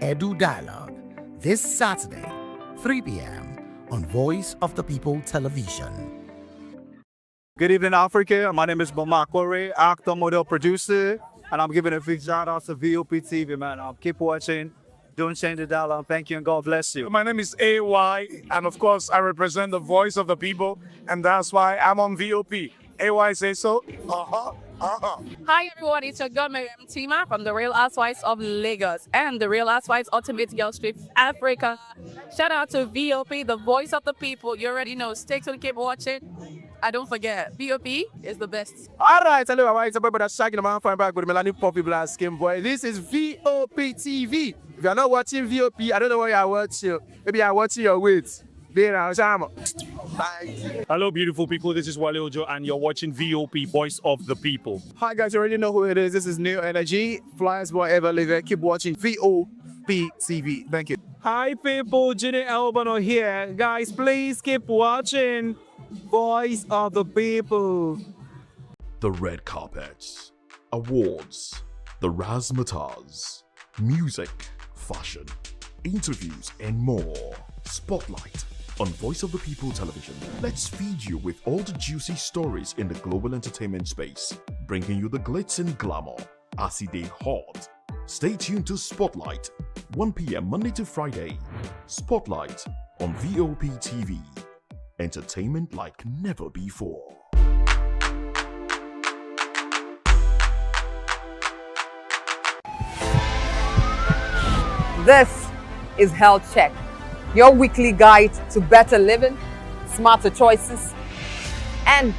Edu Dialogue, this Saturday, 3 p.m. on Voice of the People Television. Good evening, Africa. My name is Voptv, actor, model, producer, and I'm giving a big shout out to Voptv, man. Keep watching. Don't change the dial. Thank you and God bless you. My name is AY, and of course, I represent the voice of the people, and that's why I'm on VOP. AY say so. Hi everyone, it's your girl Miriam Tima from the Real Housewives of Lagos and the Real Housewives Ultimate Girls Trip Africa. Shout out to VOP, the voice of the people. You already know. Stay tuned, keep watching. And don't forget, VOP is the best. Alright, hello, it's about that Shaggy the man fine back with Melanie Poppy Black Skin Boy. This is VOP TV. If you're not watching VOP, I don't know what you're watching. Maybe you're watching your weight. Hello, beautiful people. This is Wale Ojo, and you're watching VOP, Voice of the People. Hi guys, you already know who it is. This is New Energy. Flyers boy ever living. Keep watching VOP TV. Thank you. Hi people, Ginny Albano here. Guys, please keep watching Voice of the People. The red carpets, awards, the razzmatazz, music, fashion, interviews, and more. Spotlight on Voice of the People Television. Let's feed you with all the juicy stories in the global entertainment space, bringing you the glitz and glamour as it is hot. Stay tuned to Spotlight, 1 p.m. Monday to Friday. Spotlight on VOP TV. Entertainment like never before. This is Health Check, your weekly guide to better living, smarter choices, and